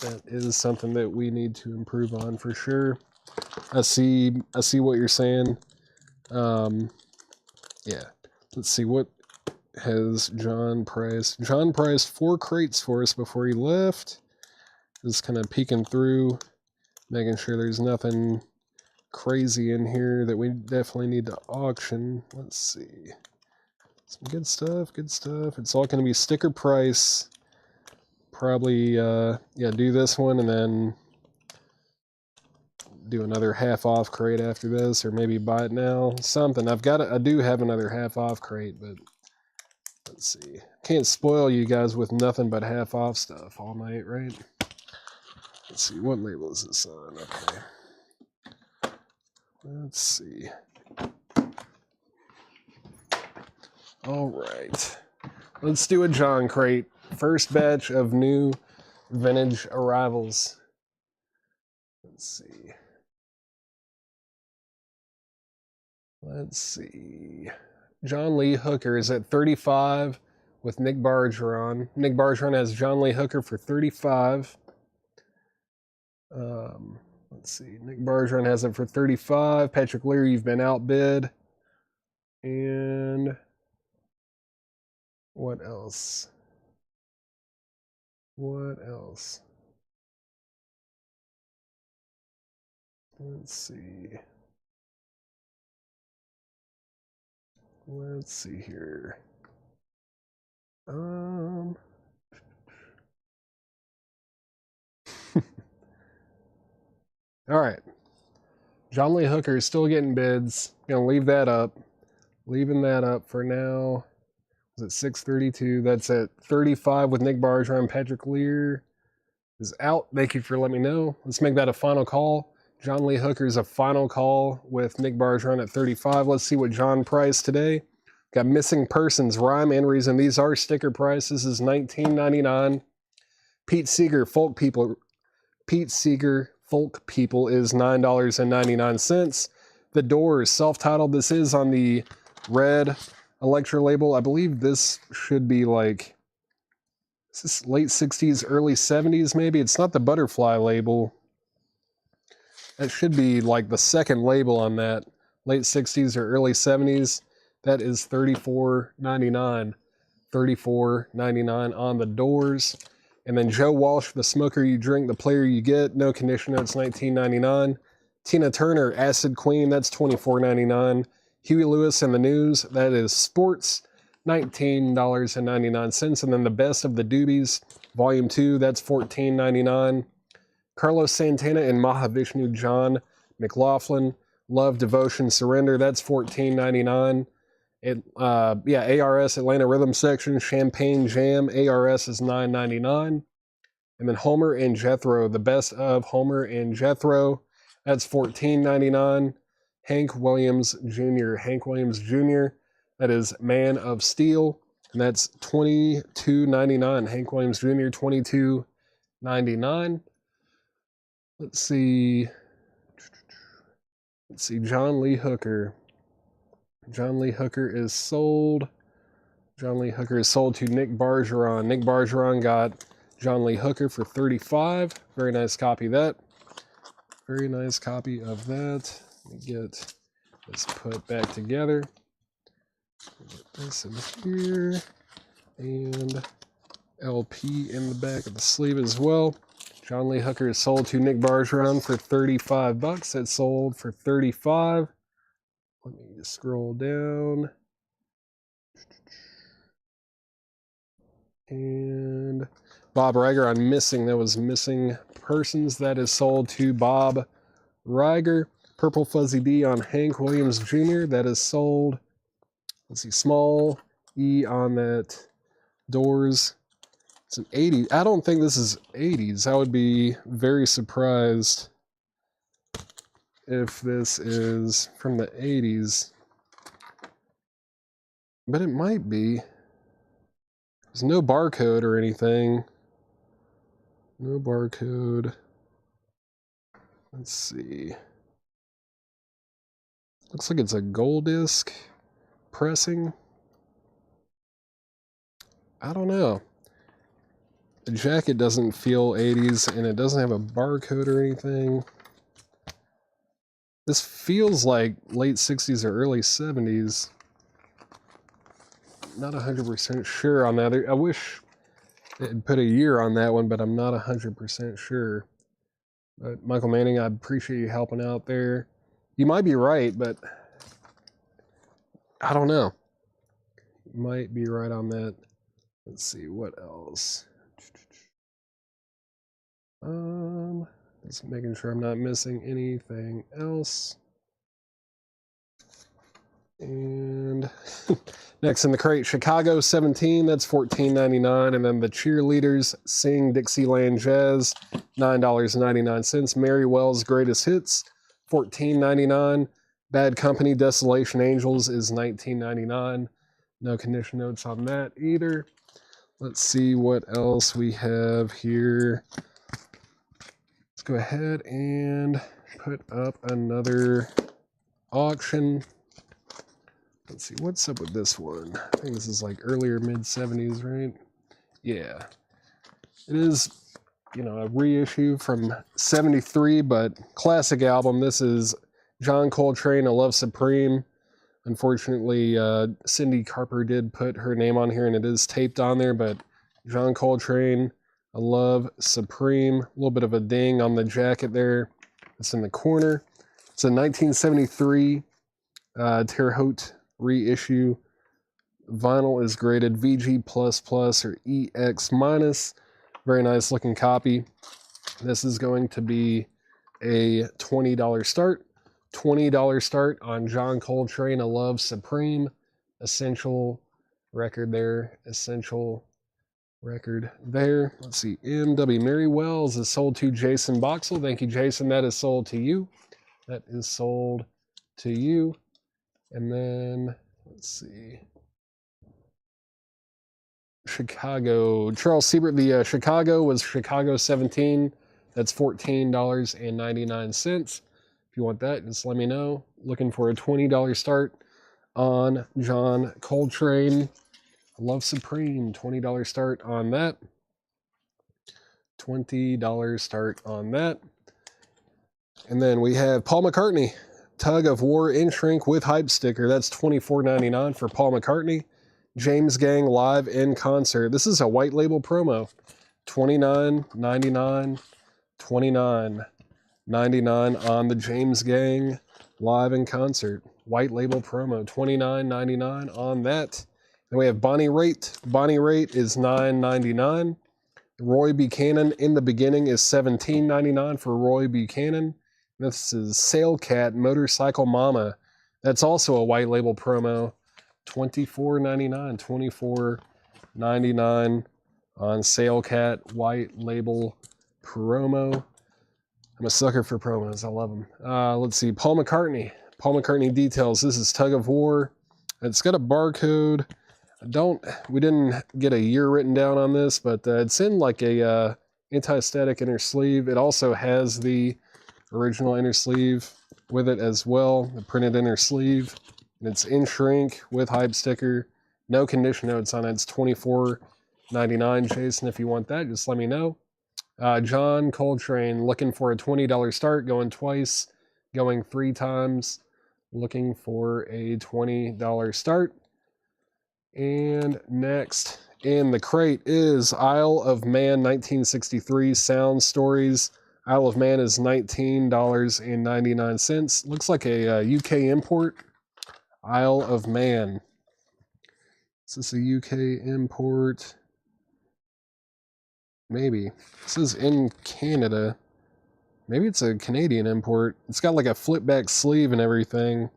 That is something that we need to improve on for sure. I see what you're saying. Yeah. Let's see, what has John priced? John priced 4 crates for us before he left. Just kind of peeking through, making sure there's nothing crazy in here that we definitely need to auction. Let's see. Some good stuff, good stuff. It's all going to be sticker price. Probably, yeah, do this one and then do another half-off crate after this, or maybe buy it now. Something. I do have another half-off crate, but let's see. Can't spoil you guys with nothing but half-off stuff all night, right? Let's see, what label is this on? Okay. Let's see. All right. Let's do a John crate. First batch of new vintage arrivals. Let's see. Let's see. John Lee Hooker is at 35 with Nick Bergeron. Nick Bergeron has John Lee Hooker for 35. Let's see. Nick Bergeron has it for 35. Patrick Lear, you've been outbid. And what else? What else? Let's see. Let's see here. All right. John Lee Hooker is still getting bids. Gonna leave that up. Leaving that up for now. Is at 632. That's at 35 with Nick Bergeron. Patrick Lear is out. Thank you for letting me know. Let's make that a final call. John Lee Hooker is a final call with Nick Bergeron at 35. Let's see what John priced today. Got Missing Persons, Rhyme and Reason. These are sticker prices. This is $19.99. Pete Seeger, Folk People. Pete Seeger, Folk People is $9.99. The Doors, self-titled. This is on the red Electra label. I believe this should be like, is this late 60s, early 70s maybe? It's not the Butterfly label. That should be like the second label on that. Late 60s or early 70s. That is $34.99. $34.99 on the Doors. And then Joe Walsh, The Smoker You Drink, The Player You Get. No condition notes, $19.99. Tina Turner, Acid Queen, that's $24.99. Huey Lewis and the News, that is Sports, $19.99. And then The Best of the Doobies, Volume 2, that's $14.99. Carlos Santana and Mahavishnu John McLaughlin, Love, Devotion, Surrender, that's $14.99. Yeah, ARS, Atlanta Rhythm Section, Champagne Jam, ARS is $9.99. And then Homer and Jethro, The Best of Homer and Jethro, that's $14.99. Hank Williams Jr., that is Man of Steel, and that's $22.99. Hank Williams Jr., $22.99. Let's see, John Lee Hooker. John Lee Hooker is sold. John Lee Hooker is sold to Nick Bergeron. Nick Bergeron got John Lee Hooker for 35. Very nice copy of that. Very nice copy of that. Let me get this put back together. Get this in here. And LP in the back of the sleeve as well. John Lee Hooker is sold to Nick Bergeron for 35 bucks. That's sold for 35. Let me just scroll down. And Bob Riger on missing. That was missing persons. That is sold to Bob Riger. Purple Fuzzy D on Hank Williams Jr. That is sold. Let's see, small E on that Doors. It's an 80s. I don't think this is 80s. I would be very surprised if this is from the 80s. But it might be. There's no barcode or anything. No barcode. Let's see. Looks like it's a gold disc pressing. I don't know. The jacket doesn't feel 80s, and it doesn't have a barcode or anything. This feels like late 60s or early 70s. Not 100% sure on that. I wish it had put a year on that one, but I'm not 100% sure. But Michael Manning, I appreciate you helping out there. You might be right, but I don't know. You might be right on that. Let's see, what else? Just making sure I'm not missing anything else. And next in the crate, Chicago 17, that's $14.99. And then the Cheerleaders Sing Dixieland Jazz, $9.99. Mary Wells Greatest Hits, $14.99. Bad Company Desolation Angels is $19.99. No condition notes on that either. Let's see what else we have here. Let's go ahead and put up another auction. Let's see, what's up with this one? I think this is like earlier mid-70s, right? Yeah. It is, a reissue from 73, but classic album. This is John Coltrane, A Love Supreme. Unfortunately, Cindy Carper did put her name on here, and it is taped on there, but John Coltrane, A Love Supreme. A little bit of a ding on the jacket there. It's in the corner. It's a 1973 Terre Haute reissue. Vinyl is graded VG++ or EX-. Very nice looking copy. This is going to be a $20 start. $20 start on John Coltrane, A Love Supreme. Essential record there. Essential record there. Let's see. M.W. Mary Wells is sold to Jason Boxell. Thank you, Jason. That is sold to you. That is sold to you. And then, let's see. Chicago. Charles Siebert, the Chicago was Chicago 17. That's $14.99. If you want that, just let me know. Looking for a $20 start on John Coltrane. Love Supreme, $20 start on that. $20 start on that. And then we have Paul McCartney, Tug of War in Shrink with Hype Sticker. That's $24.99 for Paul McCartney. James Gang live in concert. This is a white label promo. $29.99. $29.99 on the James Gang live in concert. White label promo. $29.99 on that. Then we have Bonnie Raitt. Bonnie Raitt is $9.99. Roy Buchanan in the Beginning is $17.99 for Roy Buchanan. This is Sailcat Motorcycle Mama. That's also a white label promo. $24.99. $24.99 on Sailcat white label promo. I'm a sucker for promos. I love them. Let's see. Paul McCartney. Paul McCartney details. This is Tug of War. It's got a barcode. We didn't get a year written down on this, but it's in like a anti-static inner sleeve. It also has the original inner sleeve with it as well, the printed inner sleeve. And it's in shrink with hype sticker. No condition notes on it. It's $24.99. Jason, if you want that, just let me know. John Coltrane, looking for a $20 start, going twice, going 3 times, looking for a $20 start. And next in the crate is Isle of Man 1963 Sound Stories. Isle of Man is $19.99. Looks like a UK import. Isle of Man. Is this a UK import? Maybe. This is in Canada. Maybe it's a Canadian import. It's got like a flip back sleeve and everything.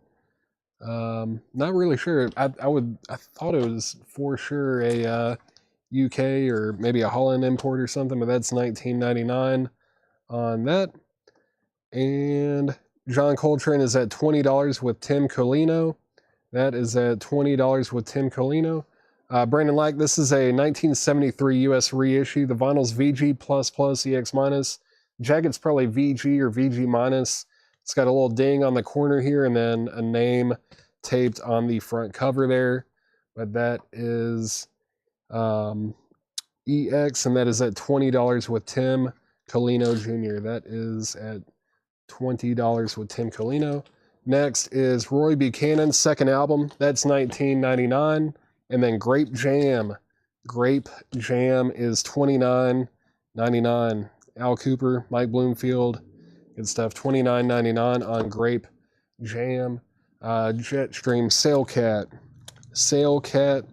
Not really sure. I thought it was for sure a UK or maybe a Holland import or something, but that's $19.99 on that. And John Coltrane is at $20 with Tim Colino. That is at $20 with Tim Colino. Brandon Lack, this is a 1973 US reissue. The vinyl's VG++, EX-. Jacket's probably VG or VG-. It's got a little ding on the corner here and then a name taped on the front cover there. But that is EX, and that is at $20 with Tim Colino Jr. That is at $20 with Tim Colino. Next is Roy Buchanan's second album. That's $19.99. And then Grape Jam. Grape Jam is $29.99. Al Cooper, Mike Bloomfield, good stuff. $29.99 on Grape Jam. Jetstream Sailcat. Sailcat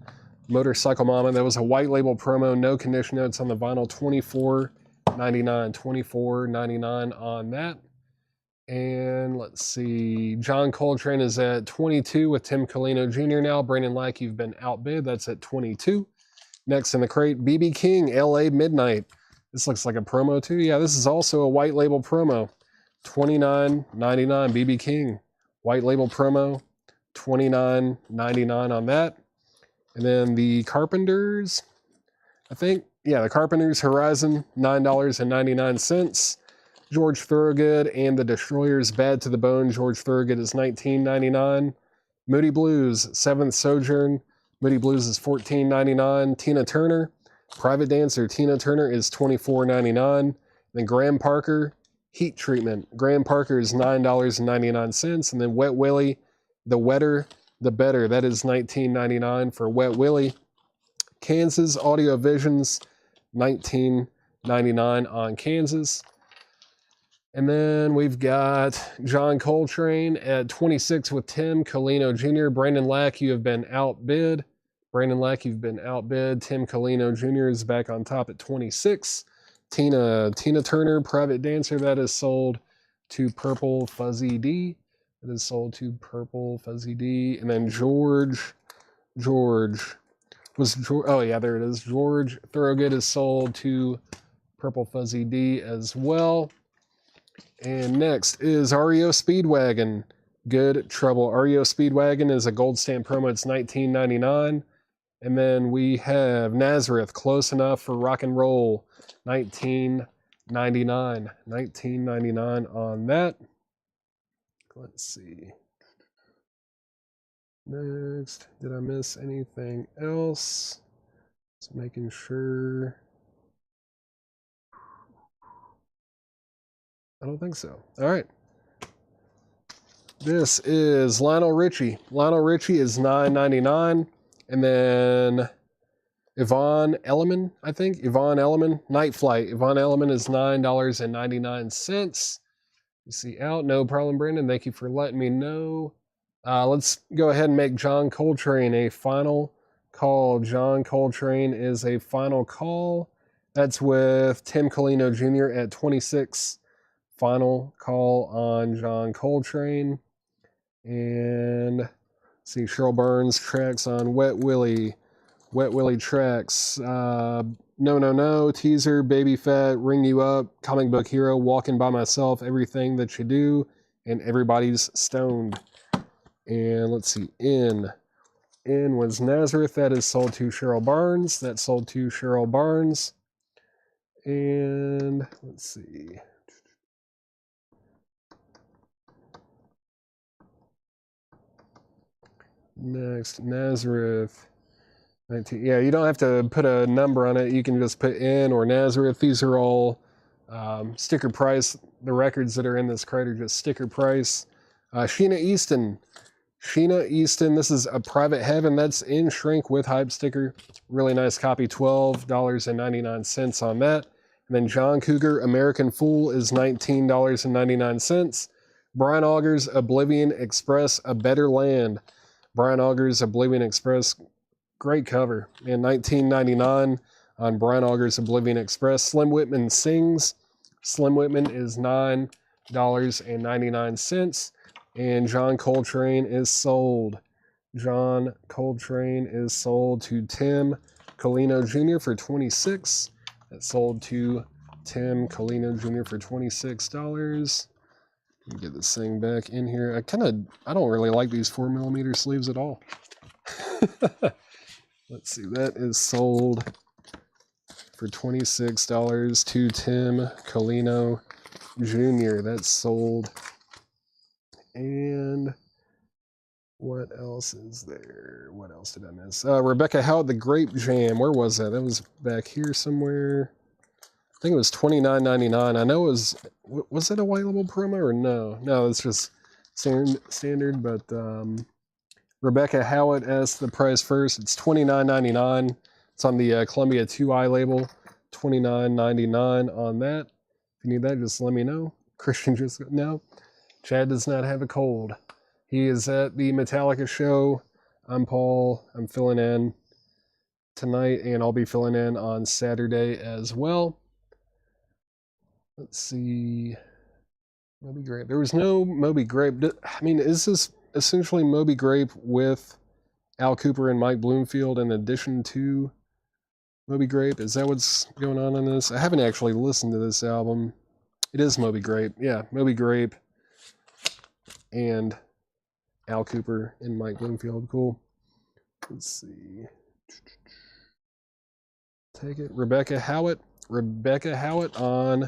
Motorcycle Mama. That was a white label promo. No condition notes on the vinyl. $24.99. $24.99 on that. And let's see. John Coltrane is at $22 with Tim Colino Jr. now. Brandon Lack, you've been outbid. That's at $22. Next in the crate, BB King, LA Midnight. This looks like a promo too. Yeah, this is also a white label promo. $29.99 BB King. White label promo. $29.99 on that. And then the Carpenters, I think. Yeah, the Carpenters Horizon, $9.99. George Thorogood and the Destroyers, Bad to the Bone. George Thorogood is $19.99. Moody Blues, Seventh Sojourn. Moody Blues is $14.99. Tina Turner, Private Dancer. Tina Turner is $24.99. Then Graham Parker, Heat Treatment. Graham Parker is $9.99. And then Wet Willie, The Wetter, The Better. That is $19.99 for Wet Willie. Kansas Audio Visions, $19.99 on Kansas. And then we've got John Coltrane at $26 with Tim Colino Jr. Brandon Lack, you have been outbid. Brandon Lack, you've been outbid. Tim Colino Jr. is back on top at $26. Tina Turner, Private Dancer, that is sold to Purple Fuzzy D. That is sold to Purple Fuzzy D. And then George, oh yeah, there it is. George Thorogood is sold to Purple Fuzzy D as well. And next is REO Speedwagon, Good Trouble. REO Speedwagon is a gold stamp promo. It's $19.99. And then we have Nazareth, Close Enough for Rock and Roll, $19.99. $19.99 on that. Let's see. Next, did I miss anything else? Just making sure. I don't think so. All right. This is Lionel Richie. Lionel Richie is $9.99. And then Yvonne Elliman, I think. Yvonne Elliman, Night Flight. Yvonne Elliman is $9.99. You see out. No problem, Brandon. Thank you for letting me know. Let's go ahead and make John Coltrane a final call. John Coltrane is a final call. That's with Tim Colino Jr. at $26. Final call on John Coltrane. And let's see, Cheryl Burns tracks on Wet Willie. Wet Willie tracks. No, No, No, Teaser, Baby Fat, Ring You Up, Comic Book Hero, Walking by Myself, Everything That You Do, and Everybody's Stoned. And let's see, In was Nazareth. That is sold to Cheryl Barnes. That's sold to Cheryl Barnes. And let's see. Next, Nazareth. 19. Yeah, you don't have to put a number on it. You can just put In or Nazareth. These are all sticker price. The records that are in this crate are just sticker price. Sheena Easton. Sheena Easton. This is A Private Heaven. That's in shrink with hype sticker. Really nice copy. $12.99 on that. And then John Cougar, American Fool is $19.99. Brian Augers, Oblivion Express, A Better Land. Brian Augers, Oblivion Express, great cover. In $19.99 on Brian Augers Oblivion Express. Slim Whitman sings. Slim Whitman is $9.99. And John Coltrane is sold. John Coltrane is sold to Tim Colino Jr. for $26. That's sold to Tim Colino Jr. for $26. Let me get this thing back in here. I don't really like these 4mm sleeves at all. Let's see, that is sold for $26 to Tim Colino Jr. That's sold. And what else is there? What else did I miss? Rebecca Howard, the Grape Jam. Where was that? That was back here somewhere. I think it was $29.99. I know it was it a white label promo or no? No, it's just standard, but Rebecca Howard asked the price first. It's $29.99. It's on the Columbia 2i label. $29.99 on that. If you need that, just let me know. Christian just no. Chad does not have a cold. He is at the Metallica show. I'm Paul. I'm filling in tonight, and I'll be filling in on Saturday as well. Let's see. Moby Grape. There was no Moby Grape. I mean, is this essentially Moby Grape with Al Kooper and Mike Bloomfield in addition to Moby Grape? Is that what's going on in this? I haven't actually listened to this album. It is Moby Grape. Yeah, Moby Grape and Al Kooper and Mike Bloomfield. Cool. Let's see. Take it. Rebecca Howard. Rebecca Howard on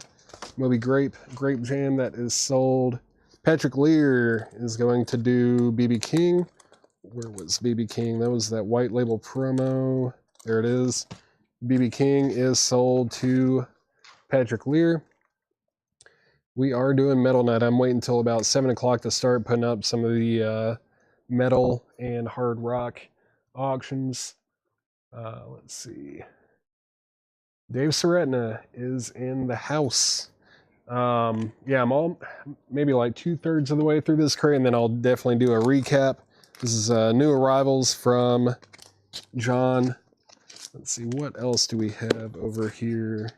Moby Grape. Grape Jam, that is sold. Patrick Lear is going to do BB King. Where was BB King? That was that white label promo. There it is. BB King is sold to Patrick Lear. We are doing Metal Night. I'm waiting until about 7 o'clock to start putting up some of the metal and hard rock auctions. Let's see. Dave Seretna is in the house. Yeah, I'm all maybe like 2/3 of the way through this crate, and then I'll definitely do a recap. This is new arrivals from John. Let's see, what else do we have over here?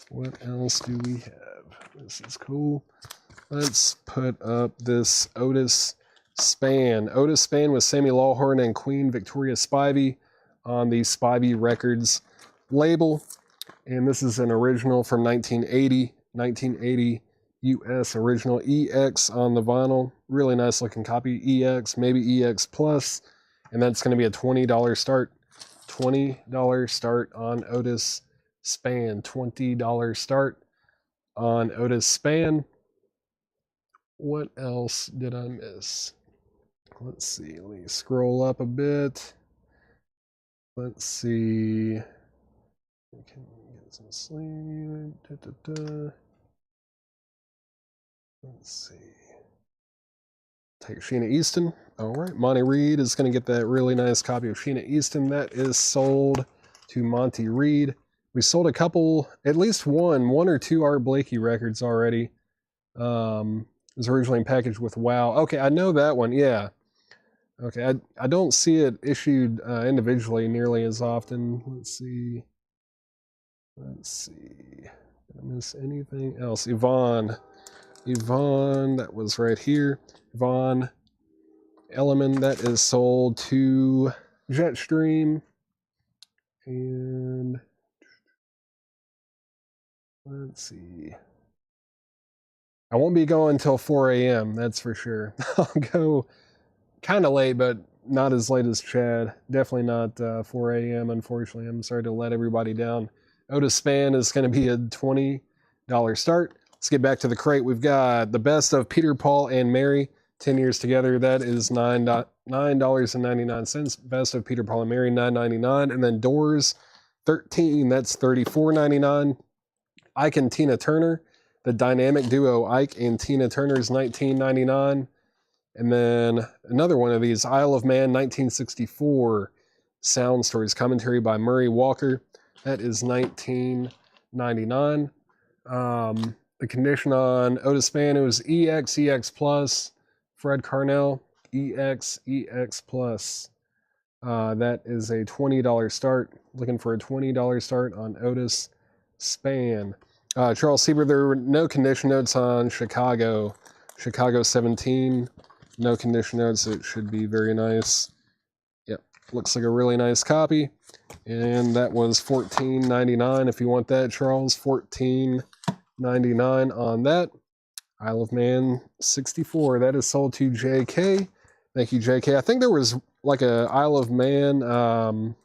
What else do we have? This is cool. Let's put up this Otis Spann. Otis Spann with Sammy Lawhorn and Queen Victoria Spivey on the Spivey Records label. And this is an original from 1980. 1980 US original EX on the vinyl. Really nice looking copy. EX, maybe EX Plus. And that's going to be a $20 start. $20 start on Otis Spann. $20 start on Otis Spann. What else did I miss? Let's see. Let me scroll up a bit. Let's see. We can get some sleep. Let's see. Take Sheena Easton. All right. Monty Reed is going to get that really nice copy of Sheena Easton. That is sold to Monty Reed. We sold a couple, at least one or two Art Blakey records already. It was originally packaged with Wow. Okay, I know that one. Yeah. Okay, I don't see it issued individually nearly as often. Let's see. Did I miss anything else? Yvonne, that was right here. Yvonne Elliman, that is sold to Jetstream. And let's see. I won't be going until 4 a.m., that's for sure. I'll go kind of late, but not as late as Chad. Definitely not 4 a.m., unfortunately. I'm sorry to let everybody down. Otis Spann is going to be a $20 start. Let's get back to the crate. We've got the best of Peter, Paul, and Mary, 10 years together. That is $9.99. Best of Peter, Paul, and Mary, $9.99. And then Doors, 13. That's $34.99. Ike and Tina Turner, the dynamic duo Ike and Tina Turner, is $19.99. And then another one of these, Isle of Man, 1964 Sound Stories, commentary by Murray Walker. That is $19.99. The condition on Otis Spann, it was EX, EX Plus. Fred Carnell, EX, EX Plus. That is a $20 start. Looking for a $20 start on Otis Spann. Charles Siebert, there were no condition notes on Chicago. Chicago 17. No condition notes. It should be very nice. Yep. Looks like a really nice copy. And that was $14.99 if you want that, Charles. $14.99 on that. Isle of Man 64. That is sold to JK. Thank you, JK. I think there was like a Isle of Man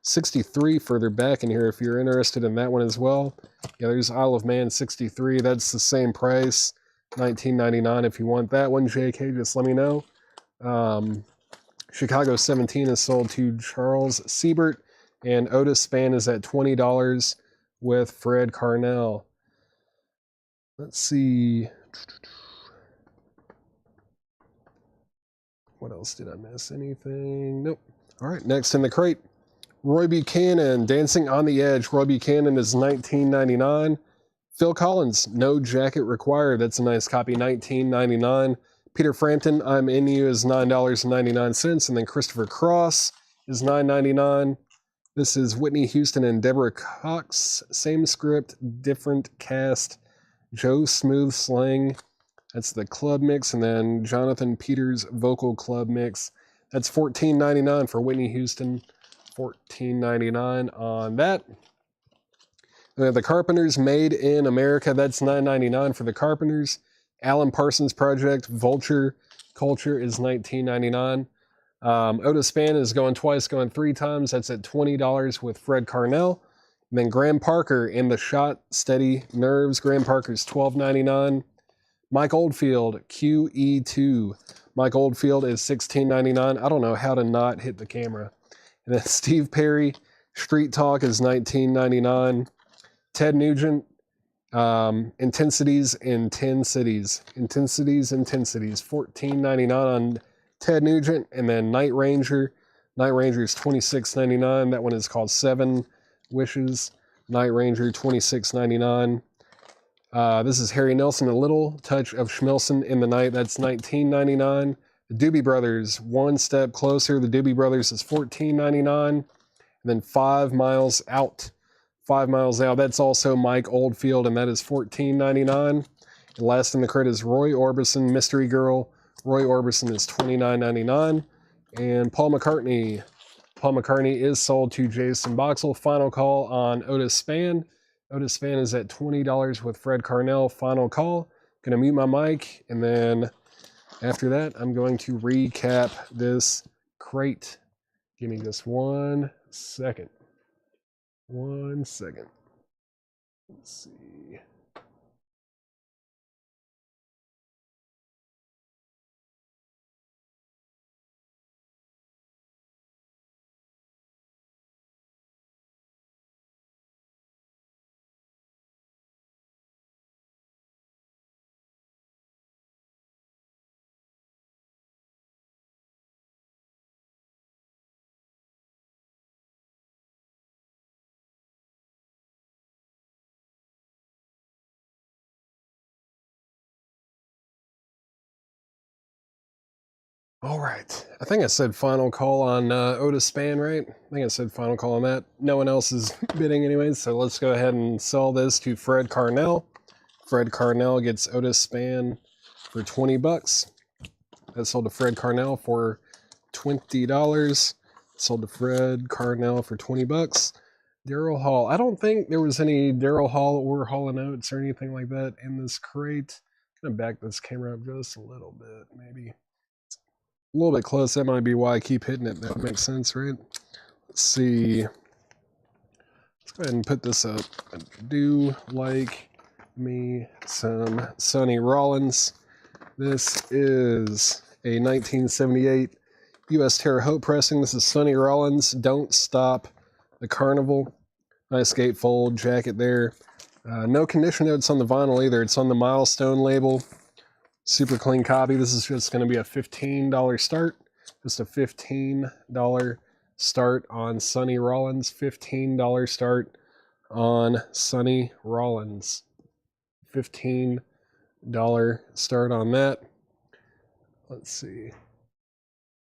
63 further back in here if you're interested in that one as well. Yeah, there's Isle of Man 63. That's the same price, $19.99 if you want that one, JK. Just let me know. Chicago 17 is sold to Charles Siebert, and Otis Spann is at $20 with Fred Carnell. Let's see. What else did I miss? Anything? Nope. All right, next in the crate, Roy Buchanan, Dancing on the Edge. Roy Buchanan is $19.99. Phil Collins, No Jacket Required. That's a nice copy, $19.99. Peter Frampton, I'm In You is $9.99. And then Christopher Cross is $9.99. This is Whitney Houston and Deborah Cox. Same script, different cast. Joe Smooth Slang. That's the club mix. And then Jonathan Peters vocal club mix. That's $14.99 for Whitney Houston. $14.99 on that. The Carpenters, Made in America. That's $9.99 for the Carpenters. Alan Parsons Project, Vulture Culture is $19.99. Otis Spann is going twice, going three times. That's at $20 with Fred Carnell. And then Graham Parker in The Shot, Steady Nerves. Graham Parker's $12.99. Mike Oldfield, QE2. Mike Oldfield is $16.99. I don't know how to not hit the camera. And then Steve Perry, Street Talk is $19.99. Ted Nugent, Intensities in 10 Cities. Intensities, $14.99 on Ted Nugent. And then Night Ranger. Night Ranger is $26.99. That one is called Seven Wishes. Night Ranger, $26.99. This is Harry Nilsson, A Little Touch of Schmilson in the Night. That's $19.99. The Doobie Brothers, One Step Closer. The Doobie Brothers is $14.99. And then 5 Miles Out. 5 Miles Out. That's also Mike Oldfield, and that is $14.99. And last in the crate is Roy Orbison, Mystery Girl. Roy Orbison is $29.99. And Paul McCartney. Paul McCartney is sold to Jason Boxell. Final call on Otis Spann. Otis Spann is at $20 with Fred Carnell. Final call. Gonna mute my mic, and then after that, I'm going to recap this crate. Give me just 1 second. 1 second. Let's see. All right. I think I said final call on Otis Spann, right? I think I said final call on that. No one else is bidding anyways, so let's go ahead and sell this to Fred Carnell. Fred Carnell gets Otis Spann for $20. That sold to Fred Carnell for $20. Sold to Fred Carnell for $20. Daryl Hall. I don't think there was any Daryl Hall or Hall & Oates or anything like that in this crate. I'm going to back this camera up just a little bit, maybe. A little bit close. That might be why I keep hitting it. That makes sense, right? Let's see. Let's go ahead and put this up. I do like me some Sonny Rollins. This is a 1978 U.S. Terre Haute pressing. This is Sonny Rollins, Don't Stop the Carnival. Nice gatefold jacket there. No condition notes on the vinyl either. It's on the Milestone label. Super clean copy. This is just going to be a $15 start. Just a $15 start on Sonny Rollins. $15 start on Sonny Rollins. $15 start on that. Let's see.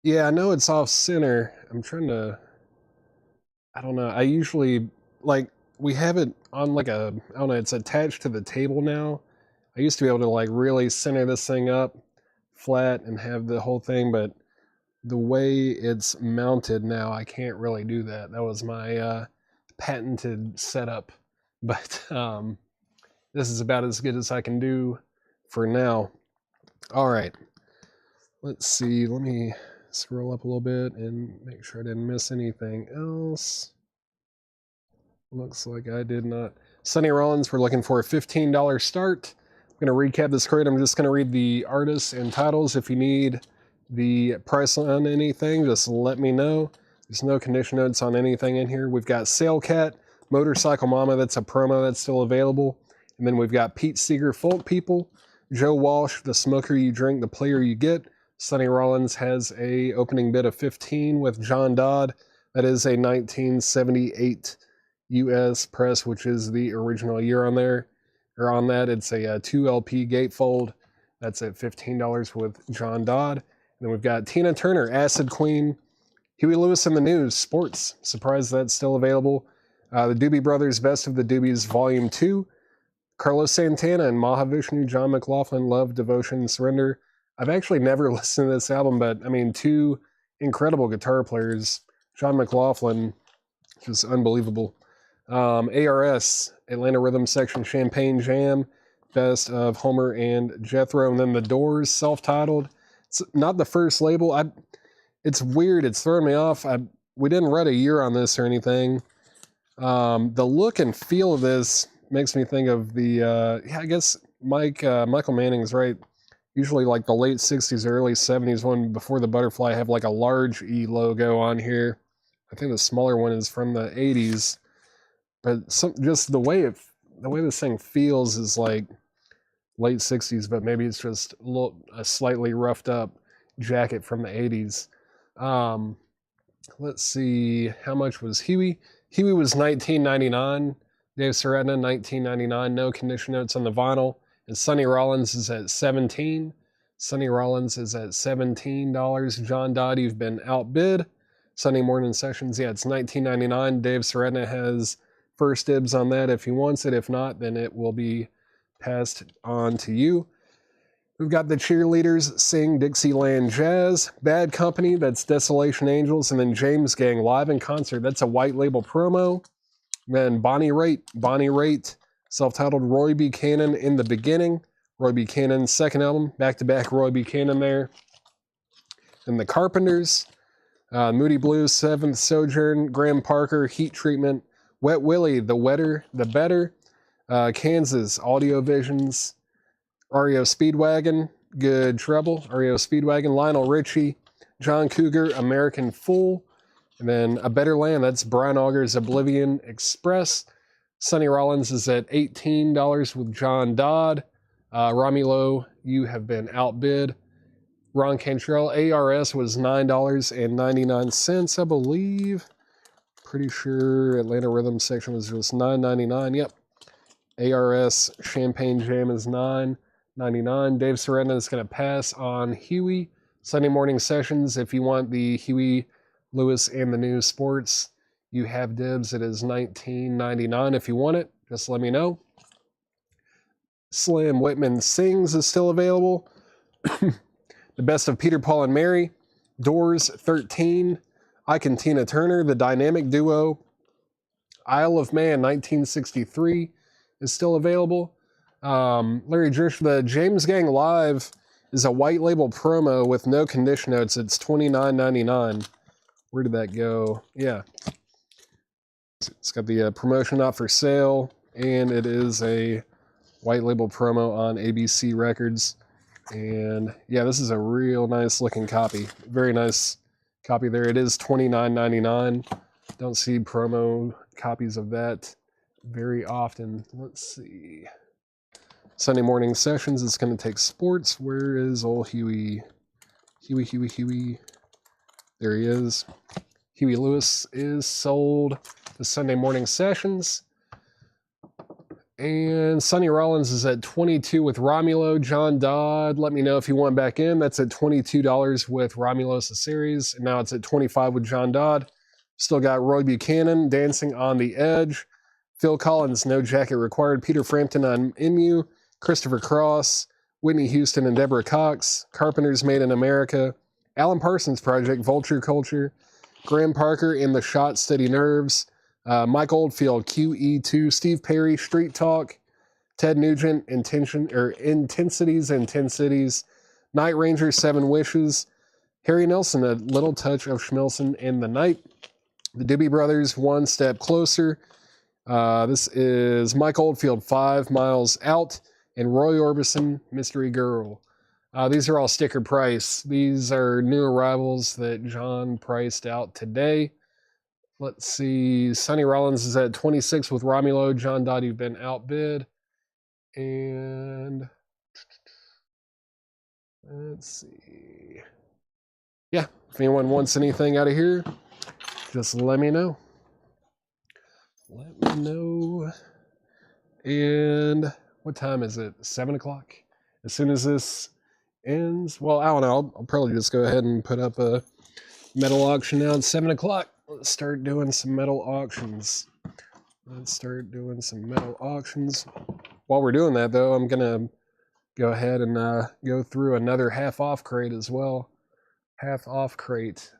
Yeah, I know it's off center. I'm trying to. I don't know. I usually like we have it on like a. I don't know. It's attached to the table now. I used to be able to like really center this thing up flat and have the whole thing, but the way it's mounted now, I can't really do that. That was my patented setup, but this is about as good as I can do for now. All right, let's see. Let me scroll up a little bit and make sure I didn't miss anything else. Looks like I did not. Sonny Rollins, we're looking for a $15 start. I'm going to recap this crate. I'm just going to read the artists and titles. If you need the price on anything, just let me know. There's no condition notes on anything in here. We've got Sail Cat, Motorcycle Mama, that's a promo that's still available. And then we've got Pete Seeger, Folk People, Joe Walsh, The Smoker You Drink, The Player You Get. Sonny Rollins has a opening bid of 15 with John Dodd. That is a 1978 U.S. press, which is the original year on there. Or on that, it's a 2 LP gatefold. That's at $15 with John Dodd. And then we've got Tina Turner, Acid Queen, Huey Lewis and the News, Sports. Surprised that's still available. The Doobie Brothers, Best of the Doobies, Volume 2. Carlos Santana and Mahavishnu, John McLaughlin, Love, Devotion, Surrender. I've actually never listened to this album, but I mean, two incredible guitar players. John McLaughlin, just unbelievable. ARS, Atlanta Rhythm Section, Champagne Jam, Best of Homer and Jethro, and then The Doors, self-titled. It's not the first label. It's weird. It's throwing me off. We didn't write a year on this or anything. The look and feel of this makes me think of the, I guess Michael Manning's right. Usually like the late 60s, early 70s one before the butterfly have like a large E logo on here. I think the smaller one is from the 80s. But just the way this thing feels is like late 60s, but maybe it's just a slightly roughed up jacket from the 80s. Let's see, how much was Huey? Huey was $19.99. Dave Serena, $19.99. No condition notes on the vinyl. And Sonny Rollins is at $17. Sonny Rollins is at $17. John Dodd, you've been outbid. Sunday Morning Sessions, yeah, it's $19.99. Dave Serena has first dibs on that if he wants it. If not, then it will be passed on to you. We've got the Cheerleaders sing Dixieland Jazz, Bad Company, that's Desolation Angels, and then James Gang live in concert. That's a white label promo. Then Bonnie Raitt, self-titled Roy Buchanan in the Beginning. Roy Buchanan's second album, back-to-back Roy Buchanan there. And the Carpenters, Moody Blues, Seventh Sojourn, Graham Parker, Heat Treatment, Wet Willie, The Wetter, The Better, Kansas, Audio Visions, REO Speedwagon, Good Trouble, REO Speedwagon, Lionel Richie, John Cougar, American Fool, and then A Better Land, that's Brian Auger's Oblivion Express. Sonny Rollins is at $18 with John Dodd. Romulo, you have been outbid. Ron Cantrell, ARS was $9.99, I believe. Pretty sure Atlanta Rhythm Section was just $9.99. Yep. ARS Champagne Jam is $9.99. Dave Serena is going to pass on Huey. Sunday Morning Sessions, if you want the Huey Lewis and the News Sports, you have dibs. It is $19.99. If you want it, just let me know. Slim Whitman Sings is still available. The Best of Peter, Paul, and Mary. Doors, 13. Ike and Tina Turner, The Dynamic Duo. Isle of Man, 1963, is still available. Larry Drish, the James Gang Live is a white label promo with no condition notes. It's $29.99. Where did that go? Yeah. It's got the promotion not for sale, and it is a white label promo on ABC Records. And yeah, this is a real nice looking copy. Very nice copy there. It is $29.99. Don't see promo copies of that very often. Let's see. Sunday Morning Sessions is going to take sports. Where is old Huey? Huey. There he is. Huey Lewis is sold to Sunday Morning Sessions. And Sonny Rollins is at 22 with Romulo. John Dodd, let me know if you want back in. That's at $22 with Romulo Series. And now it's at 25 with John Dodd. Still got Roy Buchanan, Dancing on the Edge. Phil Collins, No Jacket Required. Peter Frampton on Emu. Christopher Cross. Whitney Houston and Deborah Cox. Carpenters Made in America. Alan Parsons Project, Vulture Culture. Graham Parker in The Shot, Steady Nerves. Mike Oldfield, QE2, Steve Perry, Street Talk, Ted Nugent, Intensities and 10 Cities, Night Ranger, 7 Wishes, Harry Nelson, A Little Touch of Schmilson in the Night, the Doobie Brothers, One Step Closer. This is Mike Oldfield, 5 Miles Out, and Roy Orbison, Mystery Girl. These are all sticker price. These are new arrivals that John priced out today. Let's see. Sonny Rollins is at 26 with Romulo. John Dodd, you've been outbid. And let's see. Yeah, if anyone wants anything out of here, just let me know. Let me know. And what time is it? 7 o'clock. As soon as this ends, well, I don't know. I'll probably just go ahead and put up a metal auction now at 7 o'clock. Let's start doing some metal auctions. While we're doing that, though, I'm going to go ahead and go through another half-off crate as well. Half-off crate.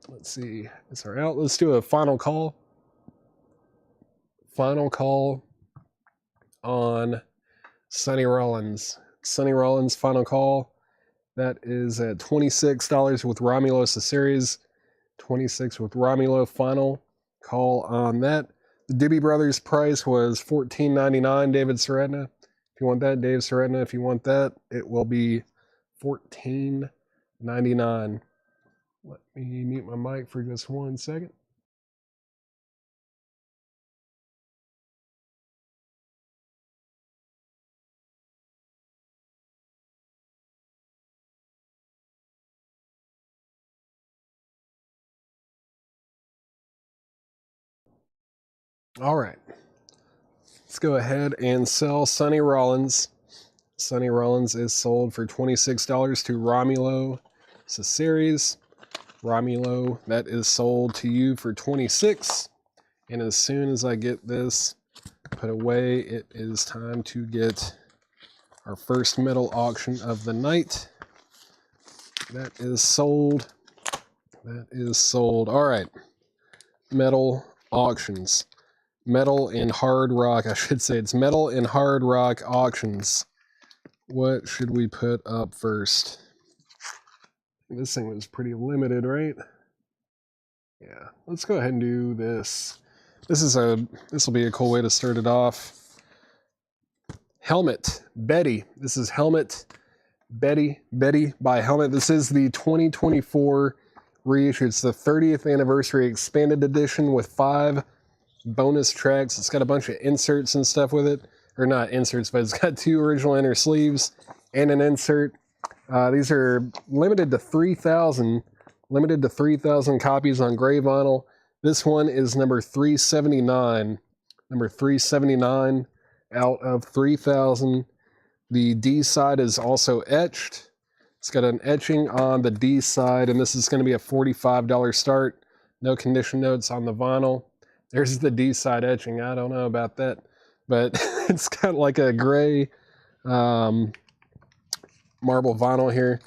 Let's see. It's our out. Let's do a final call. Final call on Sonny Rollins. Sonny Rollins, final call. That is at $26 with Romulo Series. 26 with Romulo. Final call on that. The Doobie Brothers price was $14.99. David Seretna. If you want that, Dave Seretna. If you want that, it will be $14.99. Let me mute my mic for just 1 second. All right, let's go ahead and sell Sonny Rollins. Sonny Rollins is sold for $26 to Romulo Series. Romulo, that is sold to you for $26. And as soon as I get this put away, it is time to get our first metal auction of the night. That is sold. That is sold. All right, metal auctions. Metal and hard rock, I should say. It's metal and hard rock auctions. What should we put up first? This thing was pretty limited, right? Yeah, let's go ahead and do this. This will be a cool way to start it off. Helmet, Betty. This is Helmet, Betty by Helmet. This is the 2024 reissue. It's the 30th anniversary expanded edition with 5 bonus tracks. It's got a bunch of inserts and stuff with it, or not inserts, but it's got 2 original inner sleeves and an insert. These are limited to 3,000 copies on gray vinyl. This one is number 379 out of 3,000. The D side is also etched. It's got an etching on the D side, and this is going to be a $45 start. No condition notes on the vinyl. There's the D side etching. I don't know about that, but it's got like a gray marble vinyl here.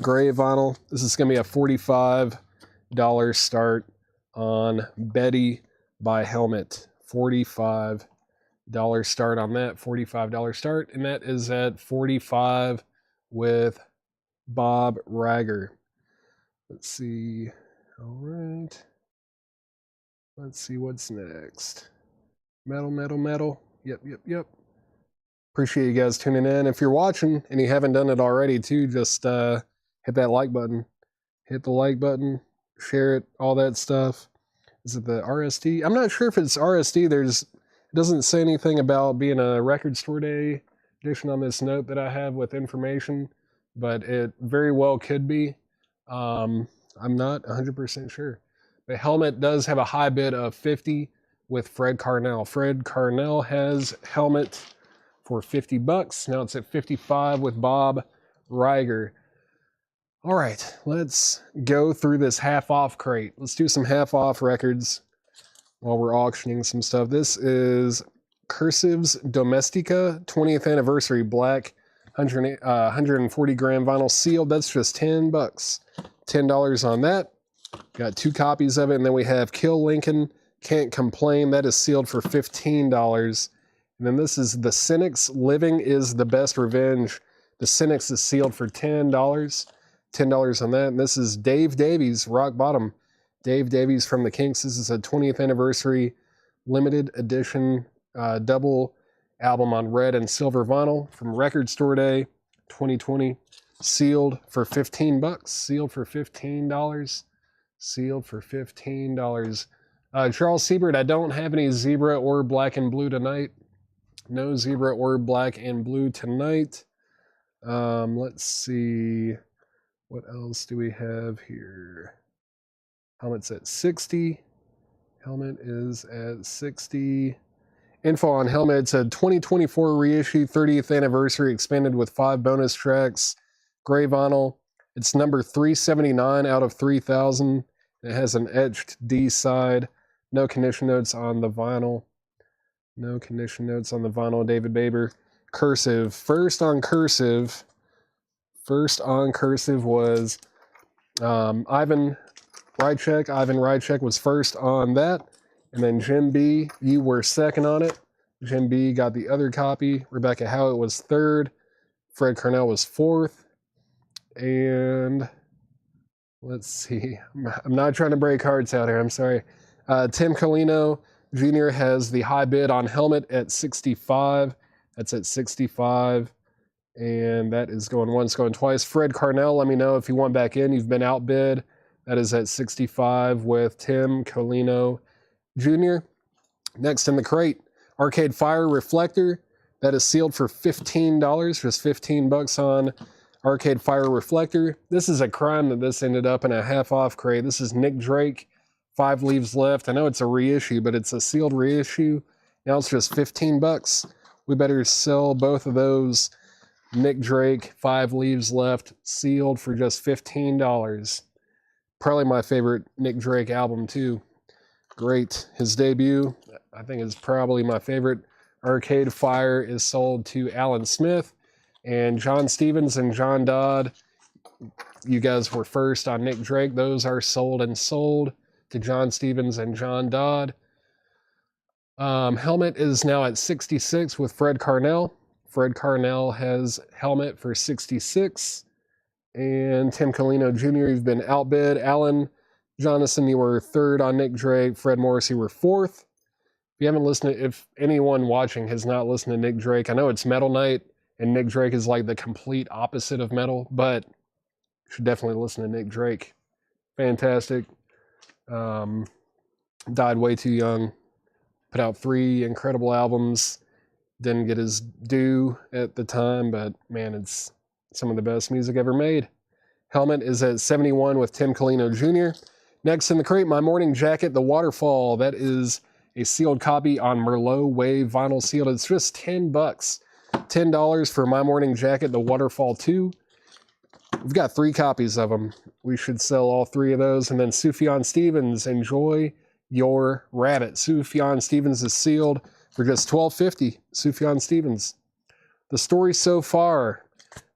Gray vinyl. This is going to be a $45 start on Betty by Helmet. $45 start on that. $45 start, and that is at 45 with Bob Rager. Let's see. All right. Let's see what's next. Metal. Yep. Appreciate you guys tuning in. If you're watching and you haven't done it already too, just hit that like button. Hit the like button. Share it. All that stuff. Is it the RST? I'm not sure if it's RST. It doesn't say anything about being a record store day edition on this note that I have with information, but it very well could be. I'm not 100% sure. The Helmet does have a high bid of $50 with Fred Carnell. Fred Carnell has Helmet for $50. Now it's at 55 with Bob Riger. All right, let's go through this half-off crate. Let's do some half-off records while we're auctioning some stuff. This is Cursives Domestica 20th Anniversary Black 140 gram vinyl sealed. That's just $10. $10 on that. Got 2 copies of it. And then we have Kill Lincoln Can't Complain. That is sealed for $15. And then this is the Cynics Living is the Best Revenge. The Cynics is sealed for $10. $10 on that. And this is Dave Davies, Rock Bottom. Dave Davies from the Kinks. This is a 20th anniversary limited edition double album on red and silver vinyl from Record Store Day 2020. Sealed for $15. Sealed for $15. Sealed for $15. Charles Siebert, I don't have any zebra or black and blue tonight. No zebra or black and blue tonight. Let's see. What else do we have here? Helmet's at 60. Helmet is at 60. Info on Helmet. It's a 2024 reissue, 30th anniversary, expanded with 5 bonus tracks. Gray vinyl. It's number 379 out of 3,000. It has an etched D side. No condition notes on the vinyl. No condition notes on the vinyl. David Baber. Cursive. First on Cursive was Ivan Rychek. Ivan Rychek was first on that. And then Jim B, you were second on it. Jim B got the other copy. Rebecca Howitt was third. Fred Carnell was fourth. And let's see. I'm not trying to break hearts out here. I'm sorry. Tim Colino Jr. has the high bid on Helmet at 65. That's at 65. And that is going once, going twice. Fred Carnell, let me know if you want back in. You've been outbid. That is at 65 with Tim Colino Jr. Next in the crate, Arcade Fire Reflector. That is sealed for $15. Just $15 on Arcade Fire Reflector. This is a crime that this ended up in a half-off crate. This is Nick Drake, 5 Leaves Left. I know it's a reissue, but it's a sealed reissue. Now it's just $15. We better sell both of those. Nick Drake, 5 Leaves Left, sealed for just $15. Probably my favorite Nick Drake album, too. Great. His debut, I think, is probably my favorite. Arcade Fire is sold to Alan Smith. And John Stevens and John Dodd, you guys were first on Nick Drake. Those are sold to John Stevens and John Dodd. Helmet is now at 66 with Fred Carnell. Fred Carnell has Helmet for 66. And Tim Colino Jr., you've been outbid. Alan Jonathan, you were third on Nick Drake. Fred Morris, you were fourth. If you haven't listened to, if anyone watching has not listened to Nick Drake, I know it's Metal Night, and Nick Drake is like the complete opposite of metal, but you should definitely listen to Nick Drake. Fantastic. Died way too young. Put out 3 incredible albums. Didn't get his due at the time, but man, it's some of the best music ever made. Helmet is at 71 with Tim Colino Jr. Next in the crate, My Morning Jacket, The Waterfall. That is a sealed copy on Merlot Wave vinyl sealed. It's just $10. $10 for My Morning Jacket, The Waterfall 2. We've got 3 copies of them. We should sell all 3 of those. And then Sufjan Stevens, Enjoy Your Rabbit. Sufjan Stevens is sealed for just $12.50. Sufjan Stevens. The Story So Far.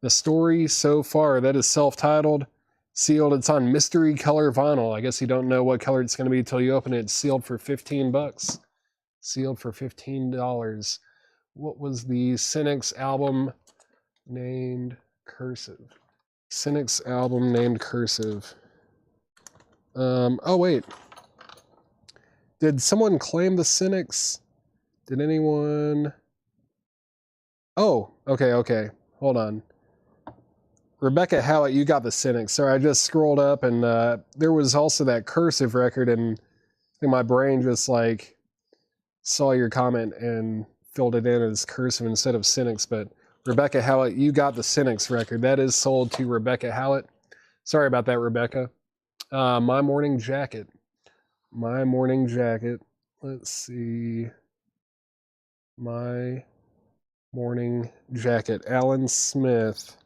The Story So Far. That is self-titled. Sealed. It's on mystery color vinyl. I guess you don't know what color it's going to be until you open it. It's sealed for $15. Sealed for $15. What was the Cynics album named Cursive? Cynics album named Cursive. Oh, wait. Did someone claim the Cynics? Did anyone? Oh, okay. Hold on. Rebecca Howitt, you got the Cynics. Sorry, I just scrolled up and there was also that Cursive record, and I think my brain just like saw your comment and filled it in as Cursive instead of Cynics. But Rebecca Howitt, you got the Cynics record. That is sold to Rebecca Howitt. Sorry about that, Rebecca. My Morning Jacket. My Morning Jacket. let's see. My Morning Jacket. Alan Smith.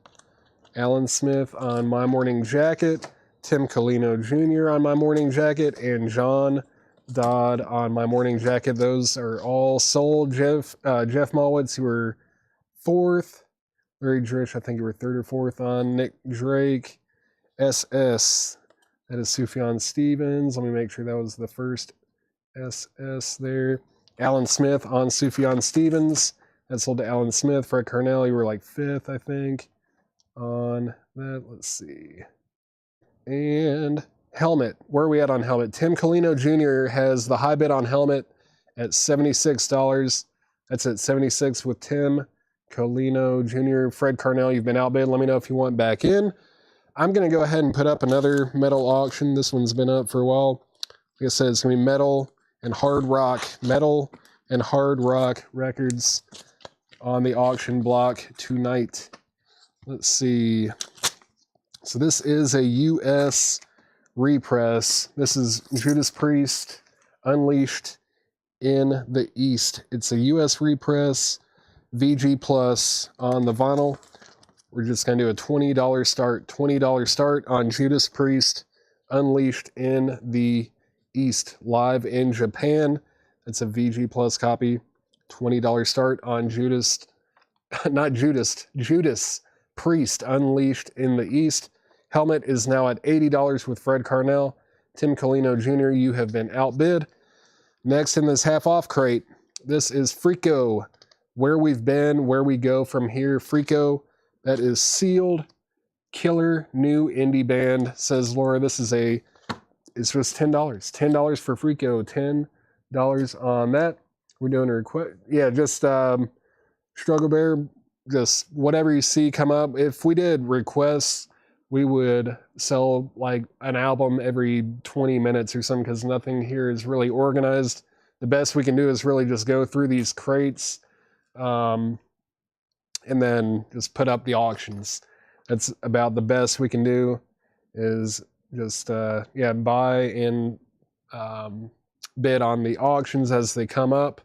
Alan Smith on My Morning Jacket. Tim Colino Jr. on My Morning Jacket. And John Dodd on My Morning Jacket. Those are all sold. Jeff Malwitz, you were 4th. Larry Drish, I think you were 3rd or 4th on. Nick Drake. SS. That is Sufjan Stevens. Let me make sure that was the first SS there. Alan Smith on Sufjan Stevens. That sold to Alan Smith. Fred Carnell, you were like 5th, I think, on that. Let's see. And Helmet. Where are we at on Helmet? Tim Colino Jr. has the high bid on Helmet at $76. That's at 76 with Tim Colino Jr. Fred Carnell, you've been outbid. Let me know if you want back in. I'm going to go ahead and put up another metal auction. This one's been up for a while. Like I said, it's going to be metal and hard rock. Metal and hard rock records on the auction block tonight. Let's see. So this is a U.S. repress. This is Judas Priest Unleashed in the East. It's a U.S. repress, VG Plus on the vinyl. We're just going to do a $20 start. $20 start on Judas Priest Unleashed in the East, live in Japan. It's a VG Plus copy. $20 start on Judas Priest Unleashed in the East. Helmet is now at $80 with Fred Carnell. Tim Colino Jr., you have been outbid. Next in this half-off crate, this is Freako. Where we've been, where we go from here. Freako, that is sealed. Killer new indie band, says Laura. This is it's just $10. $10 for Freako. $10 on that. We're doing a request. Yeah, just Struggle Bear, just whatever you see come up. If we did requests, we would sell like an album every 20 minutes or something, because nothing here is really organized. The best we can do is really just go through these crates and then just put up the auctions. That's about the best we can do, is just buy and bid on the auctions as they come up.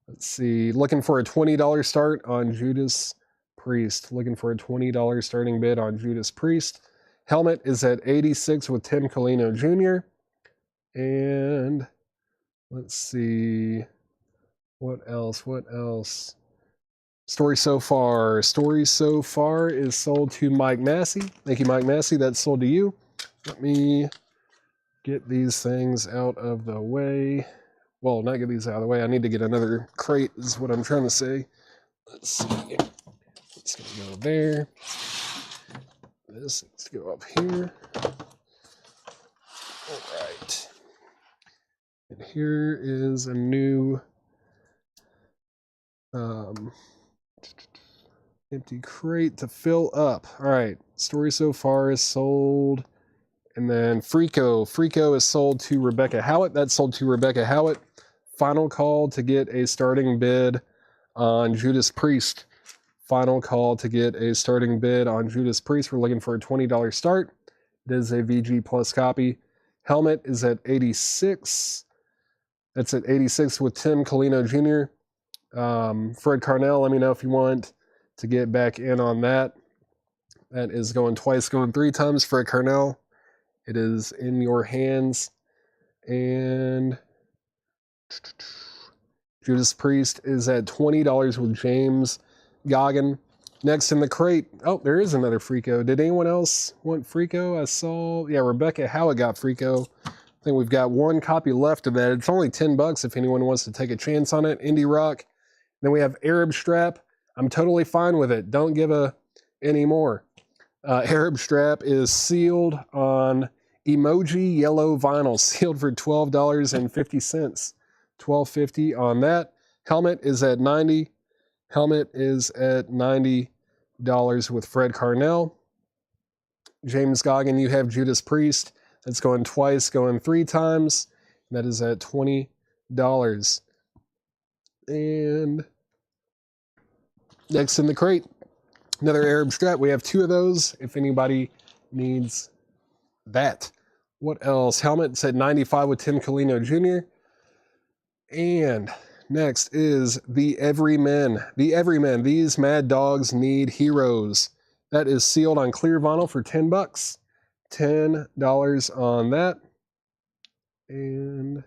Let's see, looking for a $20 start on Judas Priest. Looking for a $20 starting bid on Judas Priest. Helmet is at 86 with Tim Colino Jr. And let's see, what else? Story So Far. Story So Far is sold to Mike Massey. Thank you, Mike Massey. That's sold to you. Let me get these things out of the way. Well, not get these out of the way. I need to get another crate is what I'm trying to say. Let's see. It's going to go there. This needs to go up here. All right. And here is a new empty crate to fill up. All right. Story So Far is sold. And then Freako is sold to Rebecca Howitt. That's sold to Rebecca Howitt. Final call to get a starting bid on Judas Priest. Final call to get a starting bid on Judas Priest. We're looking for a $20 start. It is a VG Plus copy. Helmet is at 86. That's at 86 with Tim Colino Jr. Fred Carnell, let me know if you want to get back in on that. That is going twice, going 3 times. Fred Carnell, it is in your hands. And Judas Priest is at $20 with James Goggin. Next in the crate, oh, there is another Freako. Did anyone else want Freako? I saw, yeah, Rebecca Howitt got Freako. I think we've got 1 copy left of that. It's only $10 if anyone wants to take a chance on it. Indie Rock. Then we have Arab Strap. I'm totally fine with it. Don't give any more. Arab Strap is sealed on emoji yellow vinyl, sealed for $12.50. $12.50 on that. Helmet is at $90. Helmet is at $90 with Fred Carnell. James Goggin, you have Judas Priest. That's going twice, going 3 times. That is at $20. And next in the crate, another Arab Strap. We have 2 of those if anybody needs that. What else? Helmet said 95 with Tim Colino Jr. And next is the Everymen. The Everymen. These Mad Dogs Need Heroes. That is sealed on clear vinyl for $10. $10 on that. And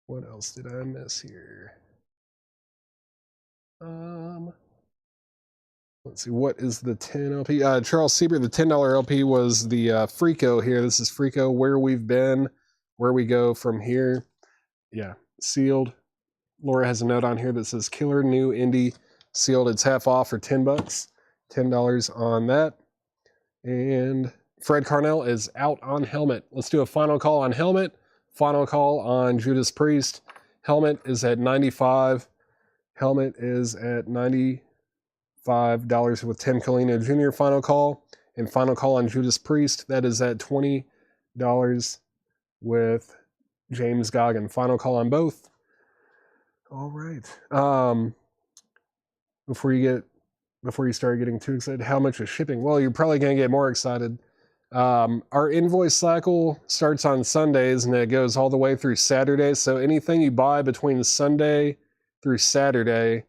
what else did I miss here? Let's see, what is the 10 LP? Charles Siebert, the $10 LP was the Freako here. This is Freako, Where We've Been, Where We Go From Here. Yeah, sealed. Laura has a note on here that says Killer New Indie sealed. It's half off for $10. $10 on that. And Fred Carnell is out on Helmet. Let's do a final call on Helmet. Final call on Judas Priest. Helmet is at $95. Helmet is at $95 with Tim Colino Jr. Final call. And final call on Judas Priest. That is at $20 with James Goggin. Final call on both. All right. Before you start getting too excited, how much is shipping? Well, you're probably going to get more excited. Our invoice cycle starts on Sundays and it goes all the way through Saturday. So anything you buy between Sunday through Saturday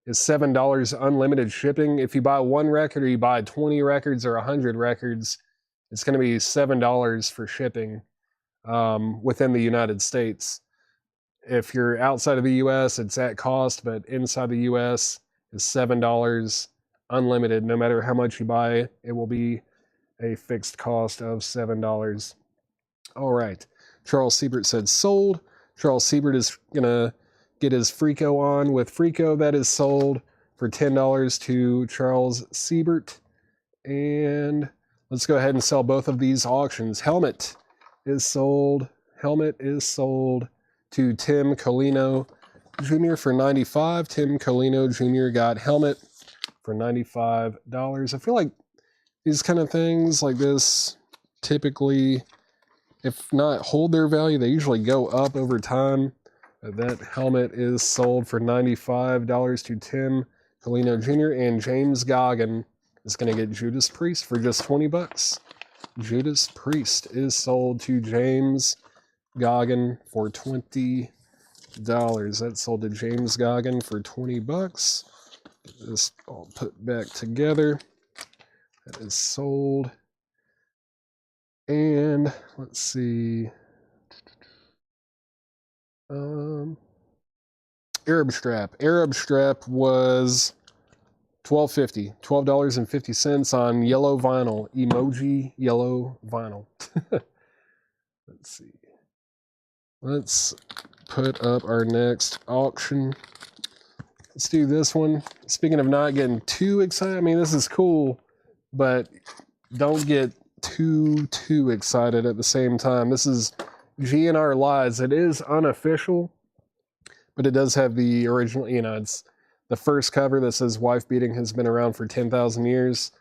is $7 unlimited shipping. If you buy one record or you buy 20 records or 100 records, it's going to be $7 for shipping within the United States. If you're outside of the U.S., it's at cost, but inside the U.S. is $7 unlimited. No matter how much you buy, it will be a fixed cost of $7. All right. Charles Siebert said sold. Charles Siebert is going to get his Freako on with Freako. That is sold for $10 to Charles Siebert. And let's go ahead and sell both of these auctions. Helmet is sold. Helmet is sold to Tim Colino Jr. for $95. Tim Colino Jr. got Helmet for $95. I feel like these kind of things like this typically, if not hold their value, they usually go up over time. That Helmet is sold for $95 to Tim Colino Jr. And James Goggin is going to get Judas Priest for just $20. Judas Priest is sold to James Goggin for $20. That's sold to James Goggin for $20. Get this all put back together. That is sold. And let's see. Arab Strap. Arab Strap was $12.50. $12.50 on yellow vinyl. Emoji yellow vinyl. Let's see. Let's put up our next auction. Let's do this one. Speaking of not getting too excited, I mean, this is cool, but don't get too excited at the same time. This is GNR Lies. It is unofficial, but it does have the original, you know, it's the first cover that says wife beating has been around for 10,000 years.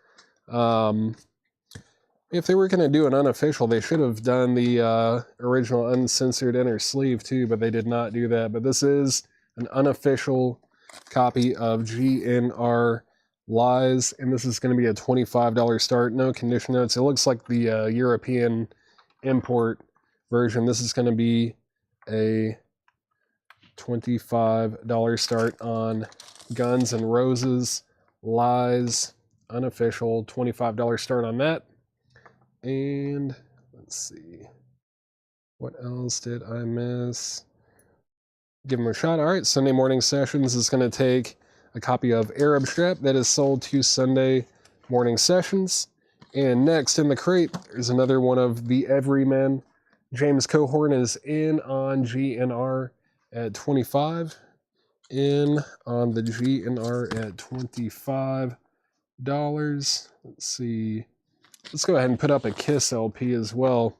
If they were going to do an unofficial, they should have done the original uncensored inner sleeve too, but they did not do that. But this is an unofficial copy of GNR Lies, and this is going to be a $25 start. No condition notes. It looks like the European import version. This is going to be a $25 start on Guns N' Roses Lies, unofficial, $25 start on that. And let's see, what else did I miss? Give them a shot. All right, Sunday Morning Sessions is going to take a copy of Arab Strap that is sold to Sunday Morning Sessions. And next in the crate, there's another one of the Everymen. James Cohorn is in on GNR at $25. In on the GNR at $25. Let's see. Let's go ahead and put up a Kiss LP as well.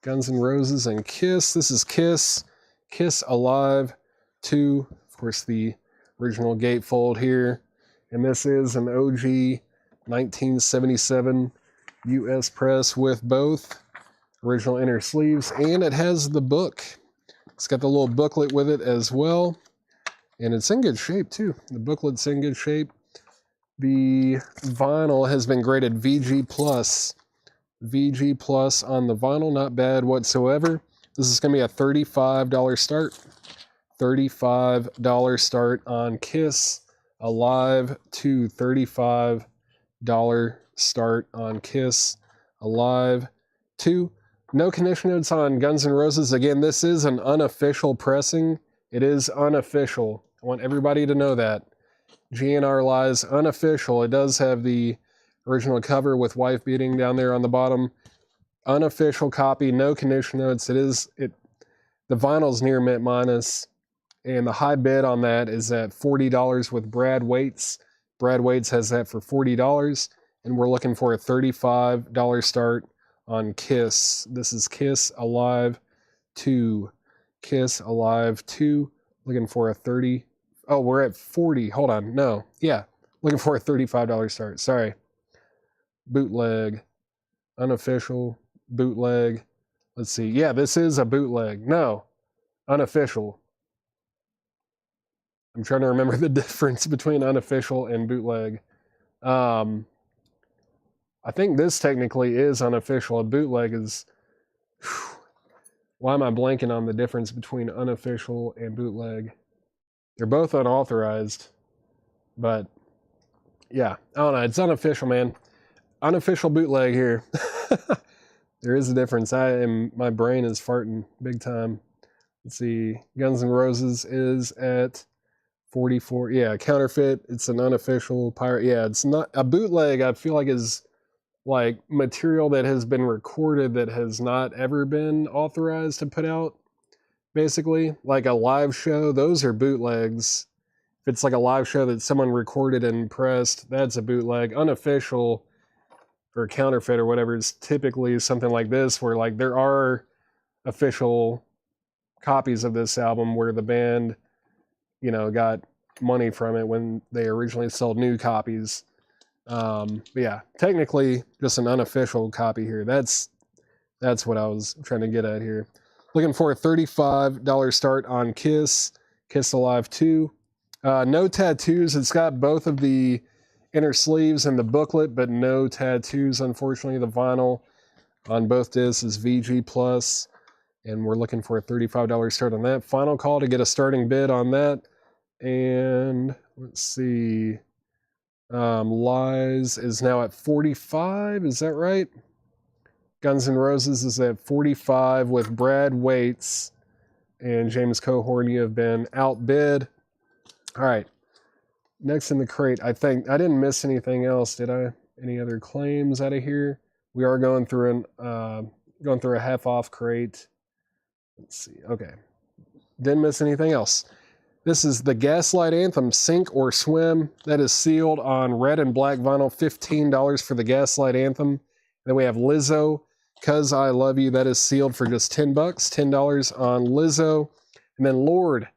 Guns N' Roses and Kiss. This is Kiss. Kiss Alive 2. Of course, the original gatefold here. And this is an OG 1977 US press with both original inner sleeves. And it has the book. It's got the little booklet with it as well. And it's in good shape too. The booklet's in good shape. The vinyl has been graded VG+. VG+ on the vinyl, not bad whatsoever. This is going to be a $35 start. $35 start on Kiss Alive 2. $35 start on Kiss Alive 2. No condition notes on Guns N' Roses. Again, this is an unofficial pressing. It is unofficial. I want everybody to know that. GNR Lies, unofficial. It does have the original cover with wife beating down there on the bottom. Unofficial copy, no condition notes. The vinyl's near mint minus, and the high bid on that is at $40 with Brad Waits. Brad Waits has that for $40, and we're looking for a $35 start on Kiss. This is Kiss Alive 2. Kiss Alive 2. Looking for a 30. Oh, we're at 40. Hold on. No. Yeah. Looking for a $35 start. Sorry. Bootleg. Unofficial. Bootleg. Let's see. Yeah, this is a bootleg. No. Unofficial. I'm trying to remember the difference between unofficial and bootleg. I think this technically is unofficial. A bootleg is... Why am I blanking on the difference between unofficial and bootleg? They're both unauthorized, but yeah, I don't know. It's unofficial, man. Unofficial bootleg here. There is a difference. My brain is farting big time. Let's see. Guns N' Roses is at 44. Yeah, counterfeit. It's an unofficial pirate. Yeah, it's not a bootleg. I feel like is like material that has been recorded that has not ever been authorized to put out. Basically, like a live show, those are bootlegs. If it's like a live show that someone recorded and pressed, that's a bootleg. Unofficial or counterfeit or whatever is typically something like this, where like there are official copies of this album where the band, you know, got money from it when they originally sold new copies. But yeah, technically just an unofficial copy here. That's what I was trying to get at here. Looking for a $35 start on Kiss Alive 2. No tattoos. It's got both of the inner sleeves and the booklet, but no tattoos, unfortunately. The vinyl on both discs is VG+, and we're looking for a $35 start on that. Final call to get a starting bid on that. And let's see. Lies is now at 45. Is that right? Guns N' Roses is at 45 with Brad Waits and James Cohorn. You have been outbid. All right. Next in the crate, I think I didn't miss anything else, did I? Any other claims out of here? We are going through a half off crate. Let's see. Okay. Didn't miss anything else. This is the Gaslight Anthem, Sink or Swim. That is sealed on red and black vinyl, $15 for the Gaslight Anthem. Then we have Lizzo, 'Cause I Love You. That is sealed for just $10, $10 on Lizzo. And then Lorde,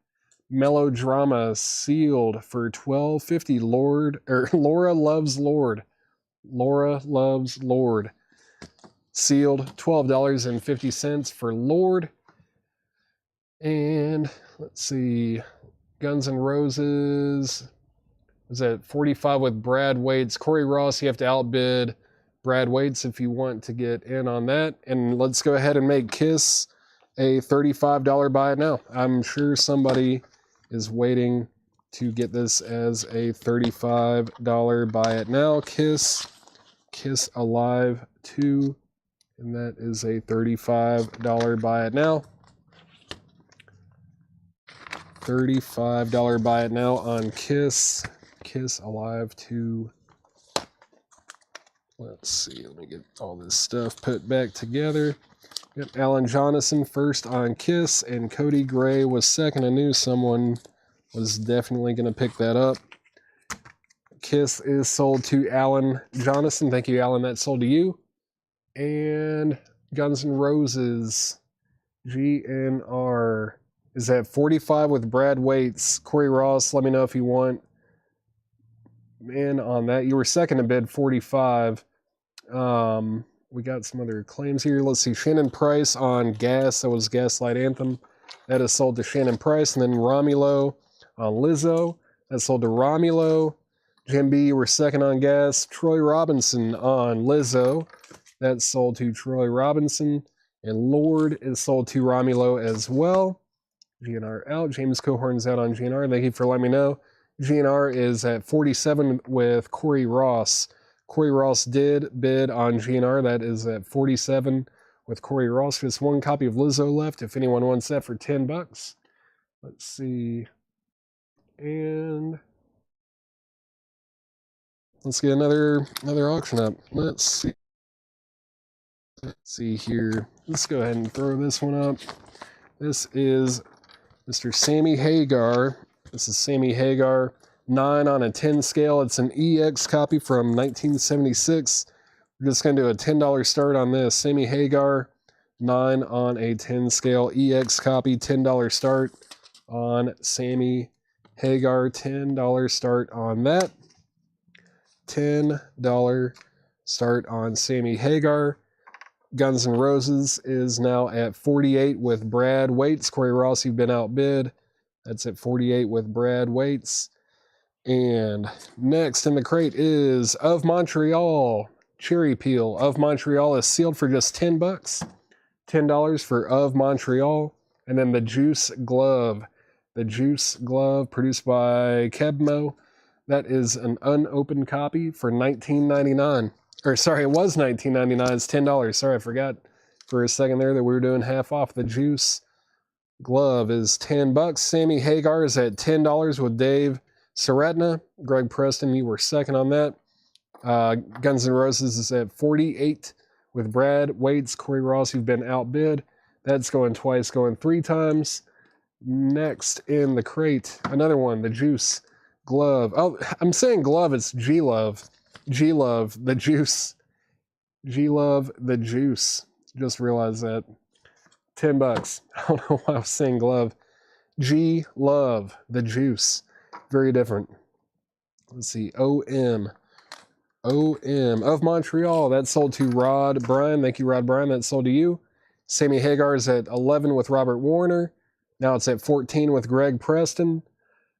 Melodrama, sealed for $12.50. Laura Loves Lorde. Laura Loves Lorde. Sealed $12.50 for Lorde. And let's see. Guns N' Roses is at 45 with Brad Waits. Corey Ross, you have to outbid Brad Waits if you want to get in on that. And let's go ahead and make Kiss a $35 buy it now. I'm sure somebody is waiting to get this as a $35 buy it now. Kiss Alive 2. And that is a $35 buy it now. $35 buy it now on Kiss Alive 2. Let's see, let me get all this stuff put back together. Got Alan Jonasson first on Kiss, and Cody Gray was second. I knew someone was definitely going to pick that up. Kiss is sold to Alan Jonasson. Thank you, Alan. That's sold to you. And Guns N' Roses, GNR, is at 45 with Brad Waits. Corey Ross, let me know if you want in on that. You were second to bid, 45. We got some other claims here. Let's see. Shannon Price on Gas. That was Gaslight Anthem. That is sold to Shannon Price. And then Romulo on Lizzo. That's sold to Romulo. Jim B, you were second on Gas. Troy Robinson on Lizzo. That's sold to Troy Robinson. And Lord is sold to Romulo as well. GNR out. James Cohorn's out on GNR. Thank you for letting me know. GNR is at 47 with Corey Ross. Corey Ross did bid on GNR. That is at 47 with Corey Ross. Just one copy of Lizzo left if anyone wants that for 10 bucks. Let's see. And let's get another auction up. Let's see. Let's see here. Let's go ahead and throw this one up. This is Mr. Sammy Hagar. This is Sammy Hagar, 9 on a 10 scale. It's an EX copy from 1976. We're just going to do a $10 start on this. Sammy Hagar, 9 on a 10 scale. EX copy, $10 start on Sammy Hagar. $10 start on that. $10 start on Sammy Hagar. Guns N' Roses is now at 48 with Brad Waits. Corey Ross, you've been outbid. That's at 48 with Brad Waits. And next in the crate is Of Montreal. Cherry Peel. Of Montreal is sealed for just 10 bucks. $10 for Of Montreal. And then the Juice Glove. The Juice Glove produced by Kebmo. That is an unopened copy for $19.99. Or sorry, it was $19.99. It's $10. Sorry, I forgot for a second there that we were doing half off. The Juice Glove is 10 bucks. Sammy Hagar is at $10 with Dave Saratna. Greg Preston, you were second on that. Guns N' Roses is at 48 with Brad Waits. Corey Ross, you've been outbid. That's going twice, going 3 times. Next in the crate, another one, the Juice Glove. Oh, I'm saying glove, it's G-Love. G-Love, the Juice. G-Love, the Juice. Just realized that. 10 bucks. I don't know why I was saying glove. G-Love, the Juice. Very different. Let's see. O-M. O-M. Of Montreal. That's sold to Rod Bryan. Thank you, Rod Bryan. That's sold to you. Sammy Hagar is at 11 with Robert Warner. Now it's at 14 with Greg Preston.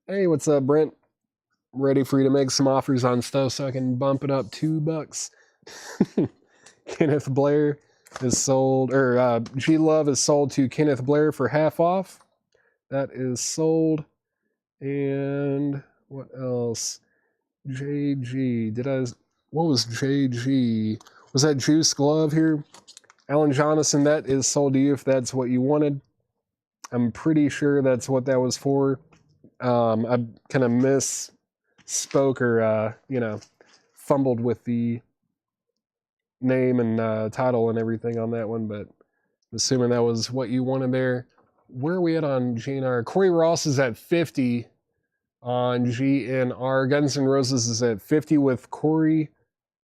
Hey, what's up, Brent? Ready for you to make some offers on stuff so I can bump it up $2. Kenneth Blair is sold, or G-Love is sold to Kenneth Blair for half off. That is sold. And what else? JG. What was JG? Was that Juice Glove here? Alan Jonathan, that is sold to you if that's what you wanted. I'm pretty sure that's what that was for. I kind of misspoke or, fumbled with the name and title and everything on that one, but I'm assuming that was what you wanted there. Where are we at on GNR? Corey Ross is at 50 on GNR. Guns N' Roses is at 50 with Corey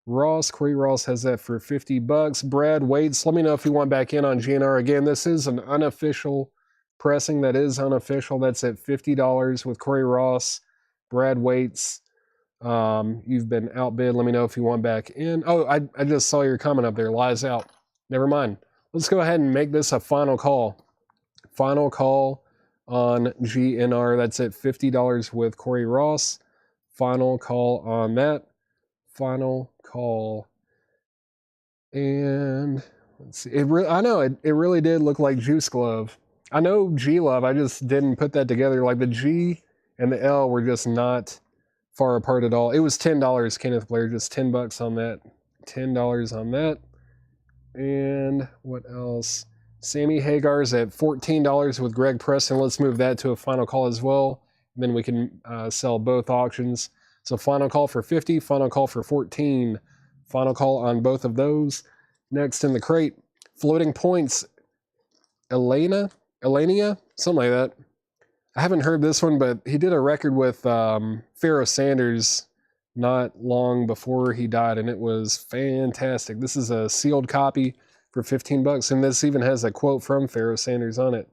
Ross. Corey Ross has that for 50 bucks. Brad Waits, let me know if you want back in on GNR. Again, this is an unofficial pressing. That is unofficial. That's at $50 with Corey Ross. Brad Waits. You've been outbid. Let me know if you want back in. Oh, I just saw your comment up there. Lies out. Never mind. Let's go ahead and make this a final call. Final call on GNR. That's at $50 with Corey Ross. Final call on that. Final call. And let's see. I know it really did look like Juice Glove. I know G-Love. I just didn't put that together. Like the G and the L were just not far apart at all. It was $10, Kenneth Blair, just 10 bucks on that. $10 on that. And what else? Sammy Hagar's at $14 with Greg Preston. Let's move that to a final call as well. And then we can sell both auctions. So final call for 50, final call for 14. Final call on both of those. Next in the crate, Floating Points, Elenia, something like that. I haven't heard this one, but he did a record with Pharoah Sanders not long before he died, and it was fantastic. This is a sealed copy for 15 bucks, and this even has a quote from Pharoah Sanders on it.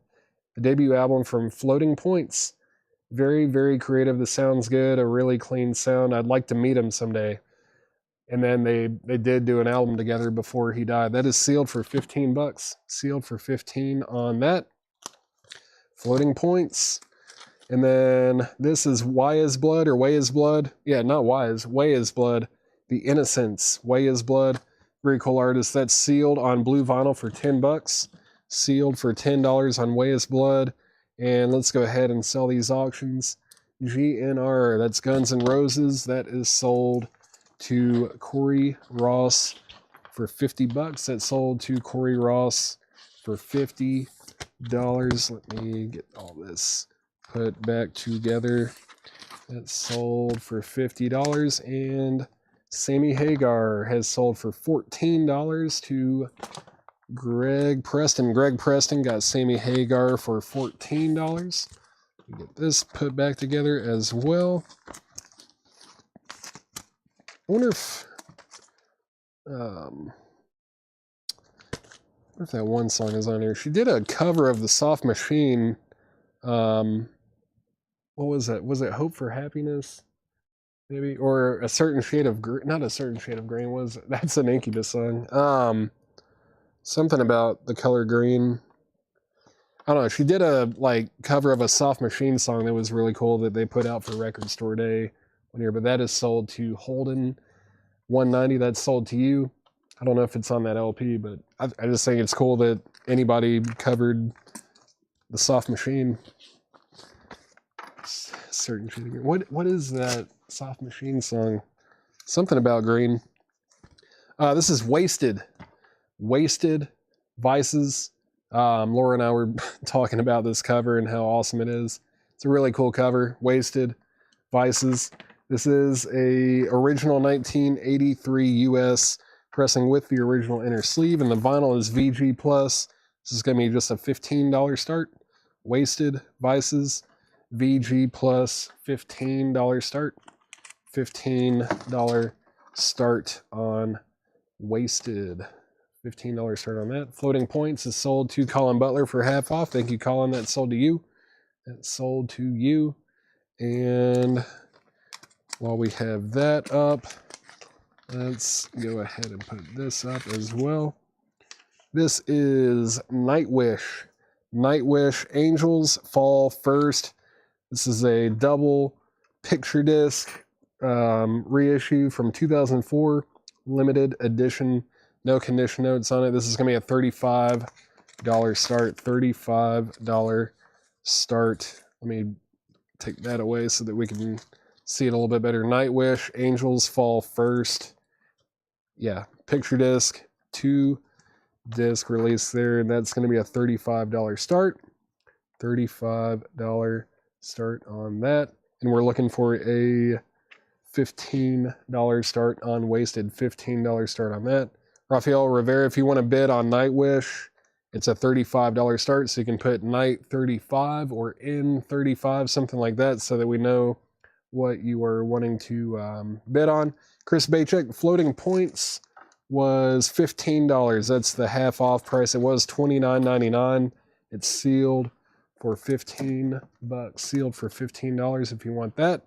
The debut album from Floating Points. Very, very creative. The sound's good, a really clean sound. I'd like to meet him someday. And then they did do an album together before he died. That is sealed for 15 bucks. Sealed for 15 on that. Floating Points. And then this is Why Is Blood or Way Is Blood. Yeah, not Why Is, Way Is Blood. The Innocents. Way Is Blood. Very cool artist. That's sealed on blue vinyl for $10. Sealed for $10 on Way Is Blood. And let's go ahead and sell these auctions. GNR, that's Guns N' Roses. That is sold to Corey Ross for $50. That's sold to Corey Ross for $50. Let me get all this put back together. That's sold for $50. And Sammy Hagar has sold for $14 to Greg Preston. Greg Preston got Sammy Hagar for $14. Get this put back together as well. I wonder if that one song is on here. She did a cover of the Soft Machine. What was that? Was it Hope for Happiness? Maybe, or A Certain Shade of Green. Not A Certain Shade of Green. That's an Incubus song. Something about the color green. I don't know. She did a cover of a Soft Machine song that was really cool that they put out for Record Store Day one year. But that is sold to Holden 190. That's sold to you. I don't know if it's on that LP, but I just think it's cool that anybody covered the Soft Machine. Certain shade of green. What is that Soft Machine song? Something about green. This is Wasted. Wasted Vices. Laura and I were talking about this cover and how awesome it is. It's a really cool cover. Wasted Vices. This is a original 1983 US pressing with the original inner sleeve, and the vinyl is VG+. This is going to be just a $15 start. Wasted Vices. VG+, $15 start. $15 start on Wasted. $15 start on that. Floating Points is sold to Colin Butler for half off. Thank you, Colin. That's sold to you. That's sold to you. And while we have that up, let's go ahead and put this up as well. This is Nightwish. Nightwish Angels Fall First. This is a double picture disc reissue from 2004, limited edition. No condition notes on it. This is going to be a $35 start. $35 start. Let me take that away so that we can see it a little bit better. Nightwish, Angels Fall First. Yeah, picture disc, 2-disc release there, and that's going to be a $35 start. $35 start on that. And we're looking for a $15 start on Wasted. $15 start on that. Rafael Rivera, if you want to bid on Nightwish, it's a $35 start, so you can put Night 35 or in 35, something like that, so that we know what you are wanting to bid on. Chris Bachek, Floating Points was $15. That's the half off price. It was $29.99. It's sealed for $15. Sealed for $15 if you want that.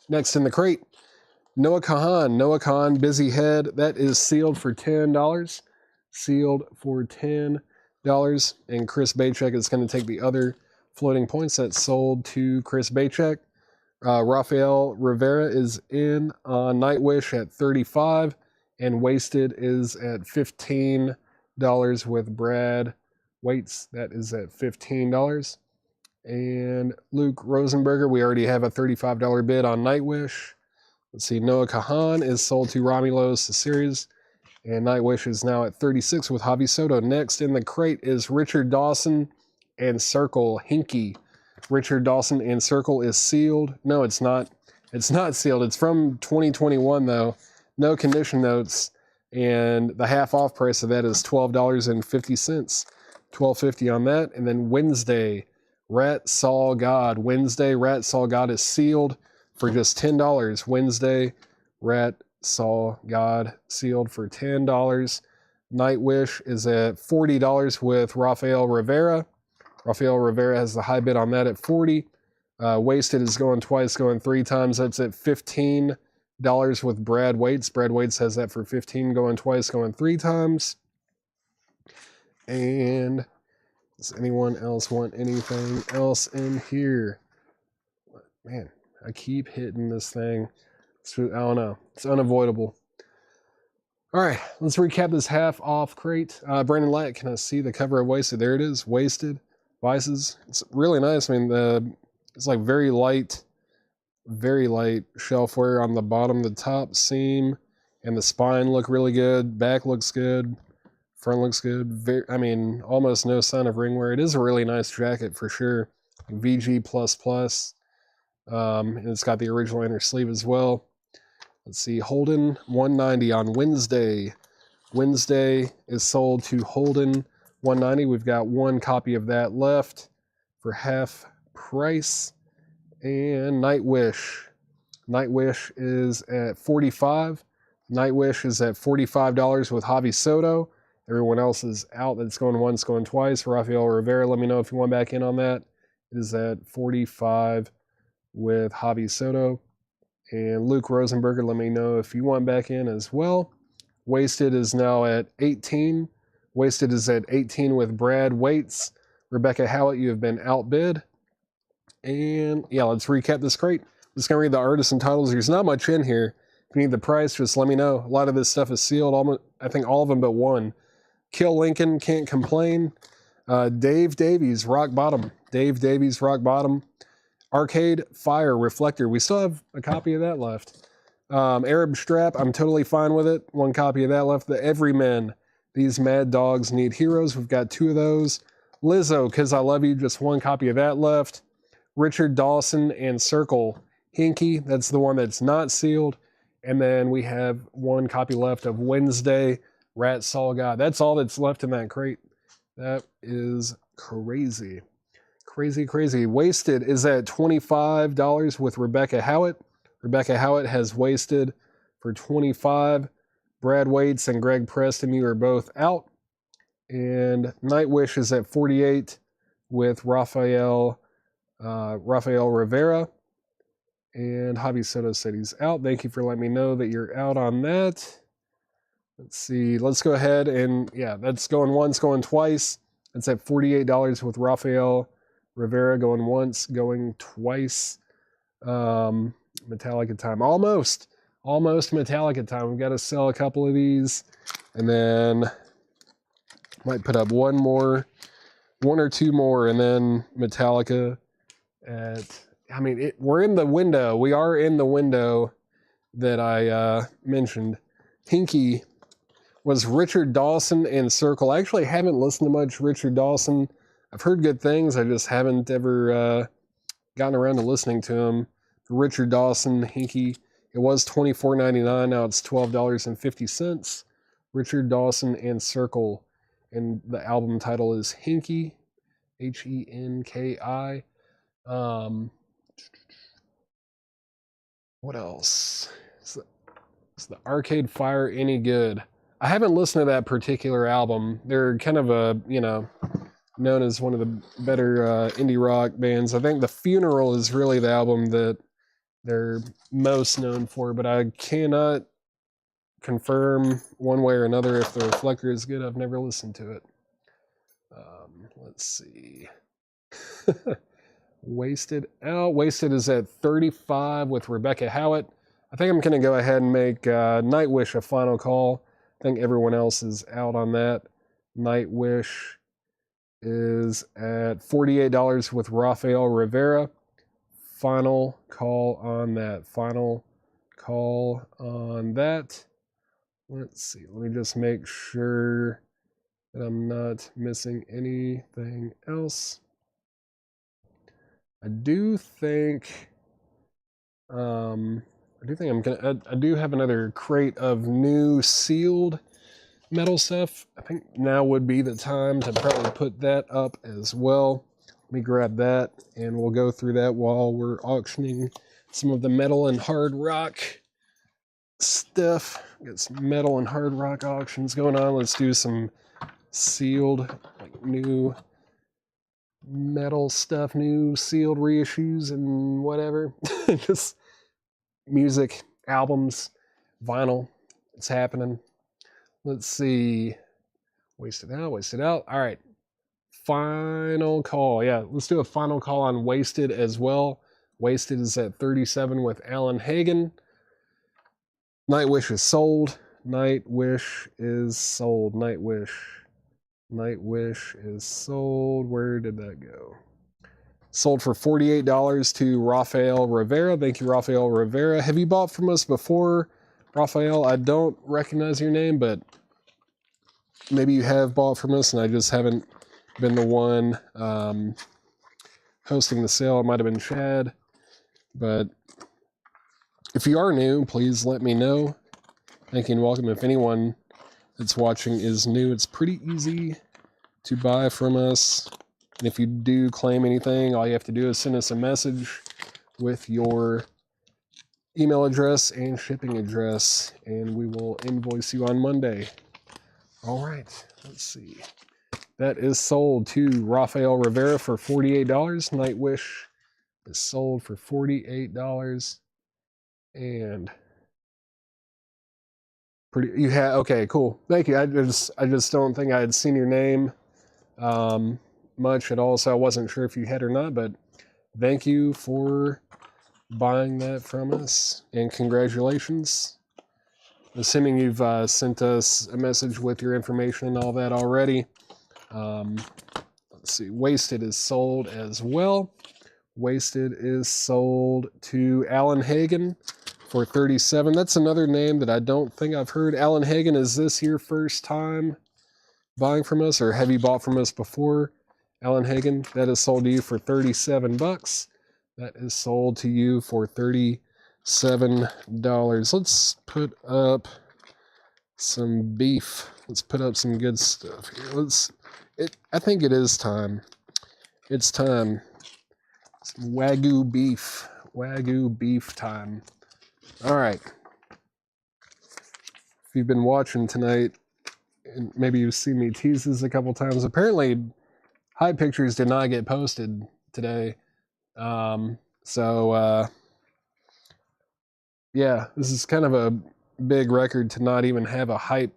Next in the crate, Noah Kahan. Noah Kahan, Busy Head. That is sealed for $10. Sealed for $10. And Chris Bachek is going to take the other Floating Points that's sold to Chris Bachek. Rafael Rivera is in on Nightwish at $35. And Wasted is at $15 with Brad Waits. That is at $15. And Luke Rosenberger, we already have a $35 bid on Nightwish. Let's see, Noah Kahan is sold to Romulo Series, and Nightwish is now at $36 with Javi Soto. Next in the crate is Richard Dawson and Circle Hinky. Richard Dawson and Circle is sealed. No, it's not. It's not sealed. It's from 2021 though. No condition notes, and the half off price of that is $12.50. $12.50 on that. And then Wednesday, Rat Saw God. Wednesday, Rat Saw God is sealed for just $10. Wednesday, Rat Saw God sealed for $10. Nightwish is at $40 with Rafael Rivera. Rafael Rivera has the high bid on that at $40. Wasted is going twice, going 3 times. That's at $15 with Brad Waits. Brad Waits has that for $15, going twice, going 3 times. And does anyone else want anything else in here? Man, I keep hitting this thing. I don't know. It's unavoidable. All right, let's recap this half off crate. Brandon Latt, can I see the cover of Wasted? There it is, Wasted Vices. It's really nice. I mean, it's like very light shelf wear on the bottom. The top seam and the spine look really good. Back looks good. Front looks good. I mean, almost no sign of ring wear. It is a really nice jacket for sure. VG++. And it's got the original inner sleeve as well. Let's see, Holden 190 on Wednesday. Wednesday is sold to Holden 190. We've got one copy of that left for half price. And Nightwish. Nightwish is at 45. Nightwish is at $45 with Javi Soto. Everyone else is out. That's going once, going twice. Rafael Rivera, let me know if you want back in on that. It is at 45 with Javi Soto. And Luke Rosenberger, let me know if you want back in as well. Wasted is now at 18. Wasted is at 18 with Brad Waits. Rebecca Howlett, you have been outbid. And yeah, let's recap this crate. I'm just going to read the artists and titles. There's not much in here. If you need the price, just let me know. A lot of this stuff is sealed. I think all of them but one. Kill Lincoln, Can't Complain. Dave Davies, Rock Bottom. Dave Davies, Rock Bottom. Arcade Fire Reflector. We still have a copy of that left. Arab Strap, I'm totally fine with it. One copy of that left. The Everymen, These Mad Dogs Need Heroes. We've got two of those. Lizzo, Cause I Love You, just one copy of that left. Richard Dawson and Circle Hinky, that's the one that's not sealed. And then we have one copy left of Wednesday, Rat Saul God. That's all that's left in that crate. That is crazy. Crazy. Wasted is at $25 with Rebecca Howlett. Rebecca Howlett has Wasted for $25. Brad Waits and Greg Preston, you are both out. And Nightwish is at $48 with Rafael Rivera. And Javi Soto said he's out. Thank you for letting me know that you're out on that. Let's see. Let's go ahead and, yeah, that's going once, going twice. It's at $48 with Rafael Rivera, going once, going twice. Metallica time. Almost Metallica time. We've got to sell a couple of these. And then might put up one or two more, and then Metallica we're in the window. We are in the window that I mentioned. Hinky was Richard Dawson and Circle. I actually haven't listened to much Richard Dawson. I've heard good things. I just haven't ever gotten around to listening to him. Richard Dawson, Hinky. It was $24.99. Now it's $12.50. Richard Dawson and Circle. And the album title is Hinky. Henki. What else? Is the Arcade Fire any good? I haven't listened to that particular album. They're kind of known as one of the better indie rock bands. I think The Funeral is really the album that they're most known for, but I cannot confirm one way or another if The Reflector is good. I've never listened to it. Let's see. Wasted out. Wasted is at 35 with Rebecca Howlett. I think I'm going to go ahead and make Nightwish a final call. I think everyone else is out on that. Nightwish is at $48 with Rafael Rivera. Final call on that. Final call on that. Let's see. Let me just make sure that I'm not missing anything else. I do have another crate of new sealed metal stuff. I think now would be the time to probably put that up as well. Let me grab that and we'll go through that while we're auctioning some of the metal and hard rock stuff. Got some metal and hard rock auctions going on. Let's do some sealed, like new metal stuff, new sealed reissues and whatever. Just music, albums, vinyl. It's happening. Let's see. Wasted out. All right. Final call. Yeah, let's do a final call on Wasted as well. Wasted is at 37 with Alan Hagen. Nightwish is sold. Nightwish is sold. Nightwish is sold. Where did that go? Sold for $48 to Rafael Rivera. Thank you, Rafael Rivera. Have you bought from us before, Rafael? I don't recognize your name, but maybe you have bought from us and I just haven't been the one hosting the sale. It might have been Chad. But if you are new, please let me know. Thank you and welcome. If anyone that's watching is new, it's pretty easy to buy from us. And if you do claim anything, all you have to do is send us a message with your email address and shipping address, and we will invoice you on Monday. All right, let's see. That is sold to Rafael Rivera for $48. Nightwish is sold for $48. And pretty, you have, okay, cool. Thank you. I just don't think I had seen your name much at all, so I wasn't sure if you had or not, but thank you for buying that from us, and congratulations. Assuming you've sent us a message with your information and all that already. Let's see, Wasted is sold as well. Wasted is sold to Alan Hagen for $37. That's another name that I don't think I've heard. Alan Hagen, is this your first time buying from us, or have you bought from us before? Alan Hagen, that is sold to you for $37. That is sold to you for $37. Let's put up some beef. Let's put up some good stuff here. I think it is time. It's time. Some Wagyu beef. Wagyu beef time. All right. If you've been watching tonight, and maybe you've seen me tease this a couple times, apparently Hype Pictures did not get posted today. Yeah, this is kind of a big record to not even have a hype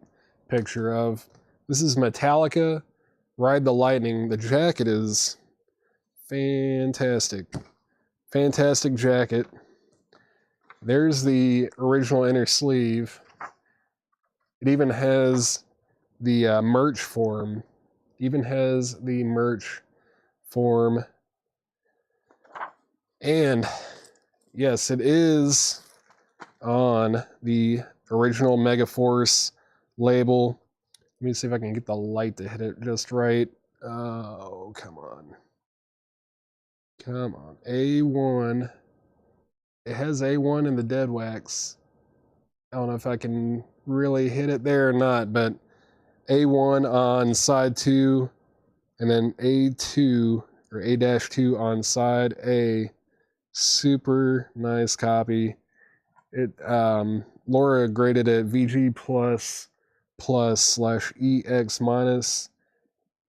picture of. This is Metallica, Ride the Lightning. The jacket is fantastic. Fantastic jacket. There's the original inner sleeve. It even has the merch form. And yes, it is on the original Megaforce label. Let me see if I can get the light to hit it just right. Oh, come on. Come on. A1. It has A1 in the dead wax. I don't know if I can really hit it there or not, but A1 on side 2, and then A2 or A-2 on side A. Super nice copy. It Laura graded it VG /EX-.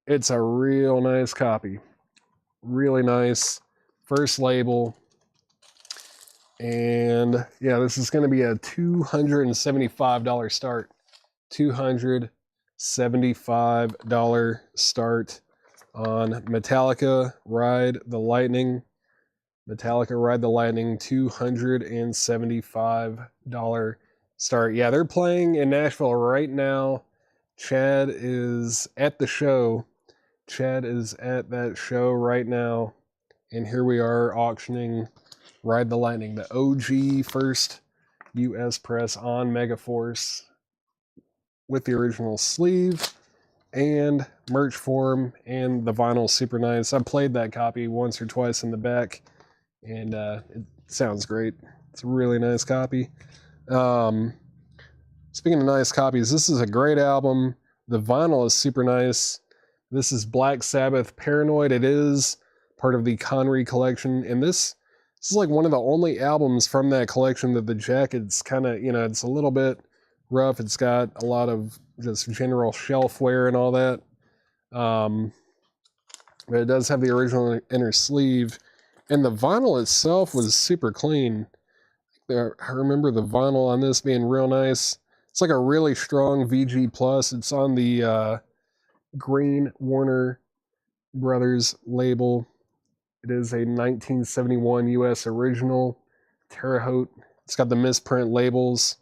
It's a real nice copy. Really nice. First label. And yeah, this is going to be a $275 start. $275 start on Metallica Ride the Lightning. Metallica Ride the Lightning, $275 start. Yeah, they're playing in Nashville right now. Chad is at the show. Chad is at that show right now. And here we are auctioning Ride the Lightning, the OG first US press on Megaforce with the original sleeve and merch form, and the vinyl super nice. I played that copy once or twice in the back, and it sounds great. It's a really nice copy. Speaking of nice copies, this is a great album. The vinyl is super nice. This is Black Sabbath Paranoid. It is part of the Connery collection, and this is like one of the only albums from that collection that the jacket's kind of, it's a little bit rough. It's got a lot of just general shelf wear and all that. But it does have the original inner sleeve, and the vinyl itself was super clean. I remember the vinyl on this being real nice. It's like a really strong VG+. It's on the Green Warner Brothers label. It is a 1971 US original Terre Haute. It's got the misprint labels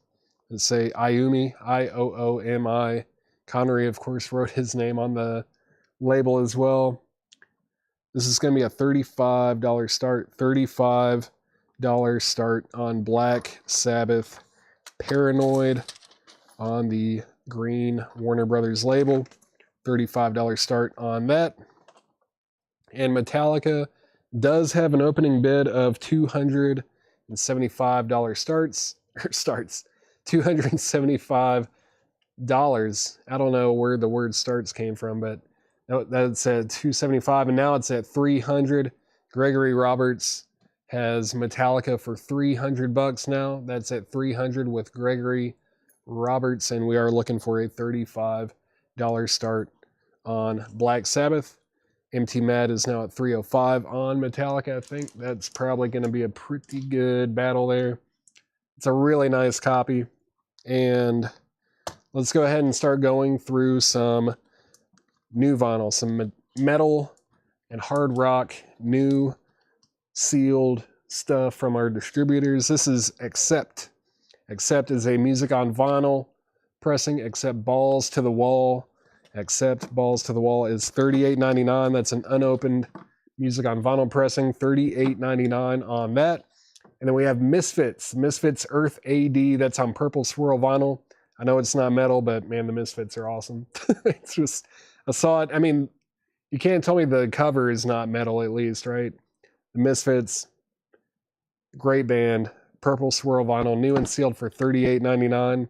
that say Ioomi, Ioomi. Connery, of course, wrote his name on the label as well. This is going to be a $35 start. $35 start on Black Sabbath Paranoid on the green Warner Brothers label. $35 start on that. And Metallica does have an opening bid of $275 starts. $275. I don't know where the word starts came from, but that's at $275, and now it's at $300. Gregory Roberts has Metallica for $300 now. That's at $300 with Gregory Roberts, and we are looking for a $35 start on Black Sabbath. MT Mad is now at $305 on Metallica. I think that's probably going to be a pretty good battle there. It's a really nice copy, and let's go ahead and start going through some new vinyl, some metal and hard rock, new sealed stuff from our distributors. This is Accept. Accept is a music on vinyl pressing. Accept Balls to the Wall. Accept Balls to the Wall is $38.99. That's an unopened music on vinyl pressing. $38.99 on that. And then we have Misfits. Misfits Earth AD. That's on Purple Swirl vinyl. I know it's not metal, but man, the Misfits are awesome. It's just, I saw it. I mean, you can't tell me the cover is not metal, at least, right? The Misfits, great band. Purple Swirl vinyl, new and sealed for $38.99.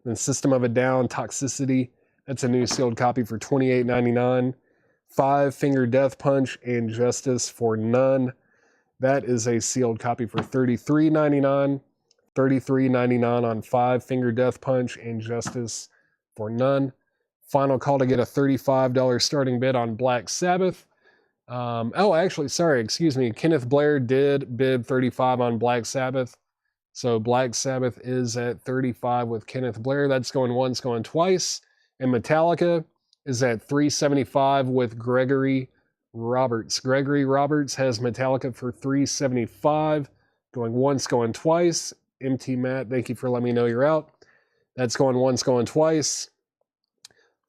Then System of a Down, Toxicity. That's a new sealed copy for $28.99. Five Finger Death Punch and Justice for None. That is a sealed copy for $33.99. $33.99 on Five Finger Death Punch and Justice for None. Final call to get a $35 starting bid on Black Sabbath. Excuse me. Kenneth Blair did bid $35 on Black Sabbath. So Black Sabbath is at $35 with Kenneth Blair. That's going once, going twice. And Metallica is at $375 with Gregory Roberts. Gregory Roberts has Metallica for $375, going once, going twice. MT Matt, thank you for letting me know you're out. That's going once, going twice.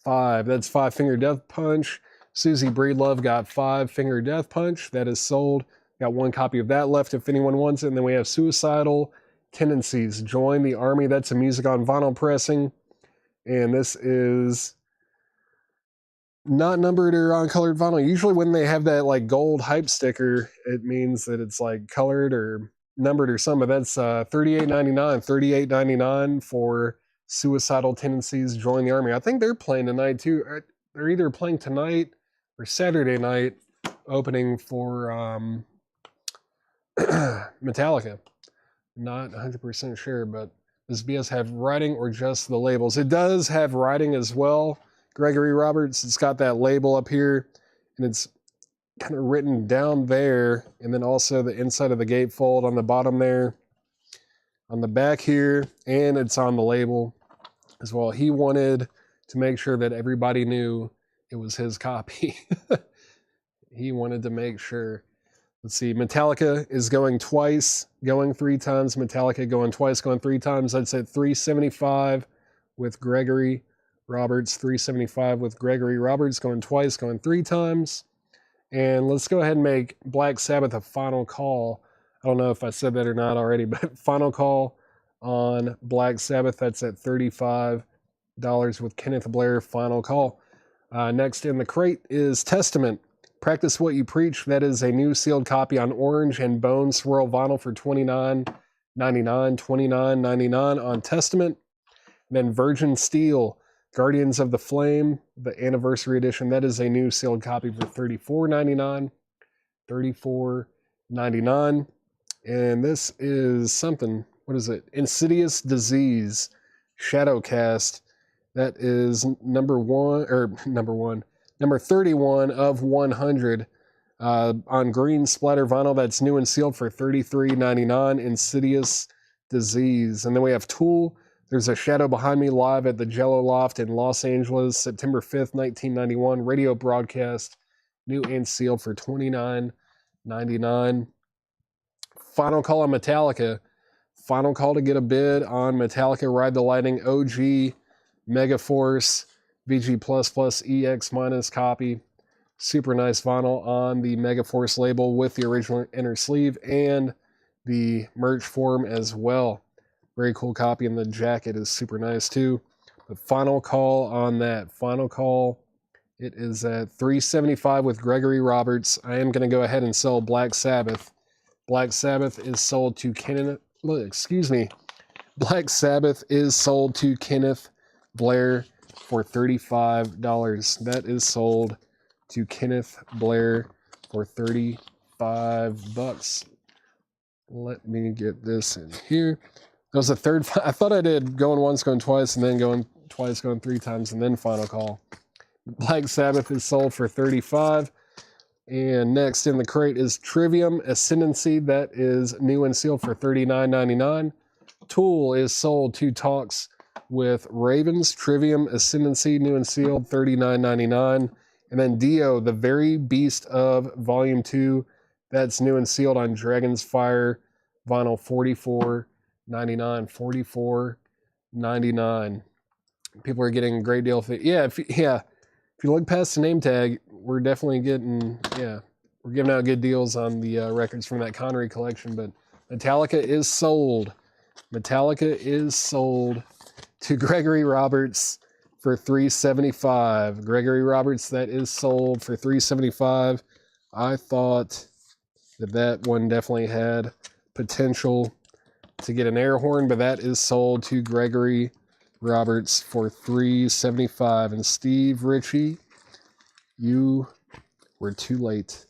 That's Five Finger Death Punch. Susie Breedlove got Five Finger Death Punch. That is sold. Got one copy of that left if anyone wants it. And then we have Suicidal Tendencies. Join the Army. That's a music on vinyl pressing. And this is not numbered or on colored vinyl. Usually when they have that like gold hype sticker, it means that it's like colored or numbered or something. But that's $38.99. $38.99 for Suicidal Tendencies, Join the Army. I think they're playing tonight too. They're either playing tonight or Saturday night, opening for Metallica. Not 100% sure, but does BS have writing or just the labels? It does have writing as well. Gregory Roberts, it's got that label up here, and it's kind of written down there, and then also the inside of the gatefold on the bottom there, on the back here, and it's on the label as well. He wanted to make sure that everybody knew it was his copy. He wanted to make sure. Let's see, Metallica is going twice, going three times. Metallica going twice, going three times. That's at $375 with Gregory Roberts. $375 with Gregory Roberts, going twice, going three times. And let's go ahead and make Black Sabbath a final call. I don't know if I said that or not already, but final call on Black Sabbath. That's at $35 with Kenneth Blair, final call. Next in the crate is Testament. Practice What You Preach. That is a new sealed copy on orange and bone swirl vinyl for $29.99. $29.99 on Testament. Then Virgin Steel, Guardians of the Flame, the anniversary edition. That is a new sealed copy for $34.99. $34.99. And this is something, what is it? Insidious Disease, Shadowcast. That is number 31 of 100 on green splatter vinyl. That's new and sealed for $33.99. Insidious Disease. And then we have Tool. There's a Shadow Behind Me live at the Jello Loft in Los Angeles, September 5th, 1991. Radio broadcast, new and sealed for $29.99. Final call on Metallica. Final call to get a bid on Metallica Ride the Lightning OG Megaforce VG++ EX- copy. Super nice vinyl on the Megaforce label with the original inner sleeve and the merch form as well. Very cool copy, and the jacket is super nice too. The final call on that. Final call. It is at $375 with Gregory Roberts. I am going to go ahead and sell Black Sabbath. Black Sabbath is sold to Kenneth. Black Sabbath is sold to Kenneth Blair for $35. That is sold to Kenneth Blair for $35. Let me get this in here. That was the third. I thought I did going once, going twice, and then going twice, going three times, and then final call. Black Sabbath is sold for $35. And next in the crate is Trivium Ascendancy. That is new and sealed for $39.99. Tool is sold to Talks with Ravens. Trivium Ascendancy, new and sealed, $39.99. And then Dio, the Very Beast of Volume 2. That's new and sealed on Dragon's Fire vinyl, $44.99. $44.99. People are getting a great deal of it. If you look past the name tag, we're definitely getting, we're giving out good deals on the records from that Connery collection. But Metallica is sold. Metallica is sold to Gregory Roberts for $375. Gregory Roberts, that is sold for $375. I thought that one definitely had potential to get an air horn, but that is sold to Gregory Roberts for $375. And Steve Ritchie, you were too late.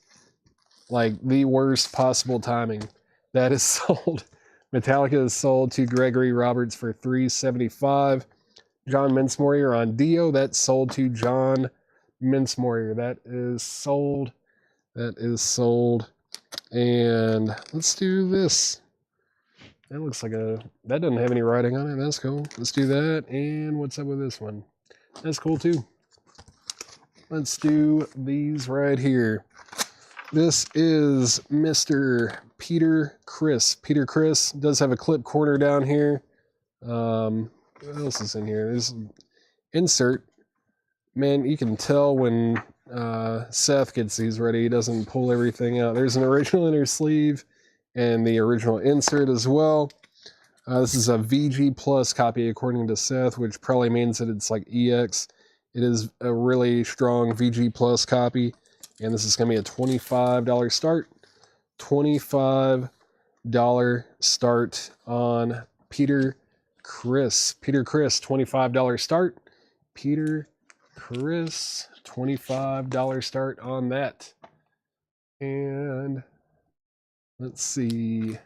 Like the worst possible timing. That is sold. Metallica is sold to Gregory Roberts for $375. John Mincemoyer on Dio, that's sold to John Mincemoyer. That is sold. That is sold. And let's do this. That looks like that doesn't have any writing on it. That's cool. Let's do that. And what's up with this one? That's cool too. Let's do these right here. This is Mr. Peter Criss. Peter Criss does have a clip corner down here. What else is in here? There's insert. Man, you can tell when Seth gets these ready. He doesn't pull everything out. There's an original inner sleeve and the original insert as well. This is a VG+ copy according to Seth, which probably means that it's like EX. It is a really strong VG+ copy, and this is going to be a $25 start. $25 start on Peter Criss. Peter Criss, $25 start. Peter Criss, $25 start on that. And let's see.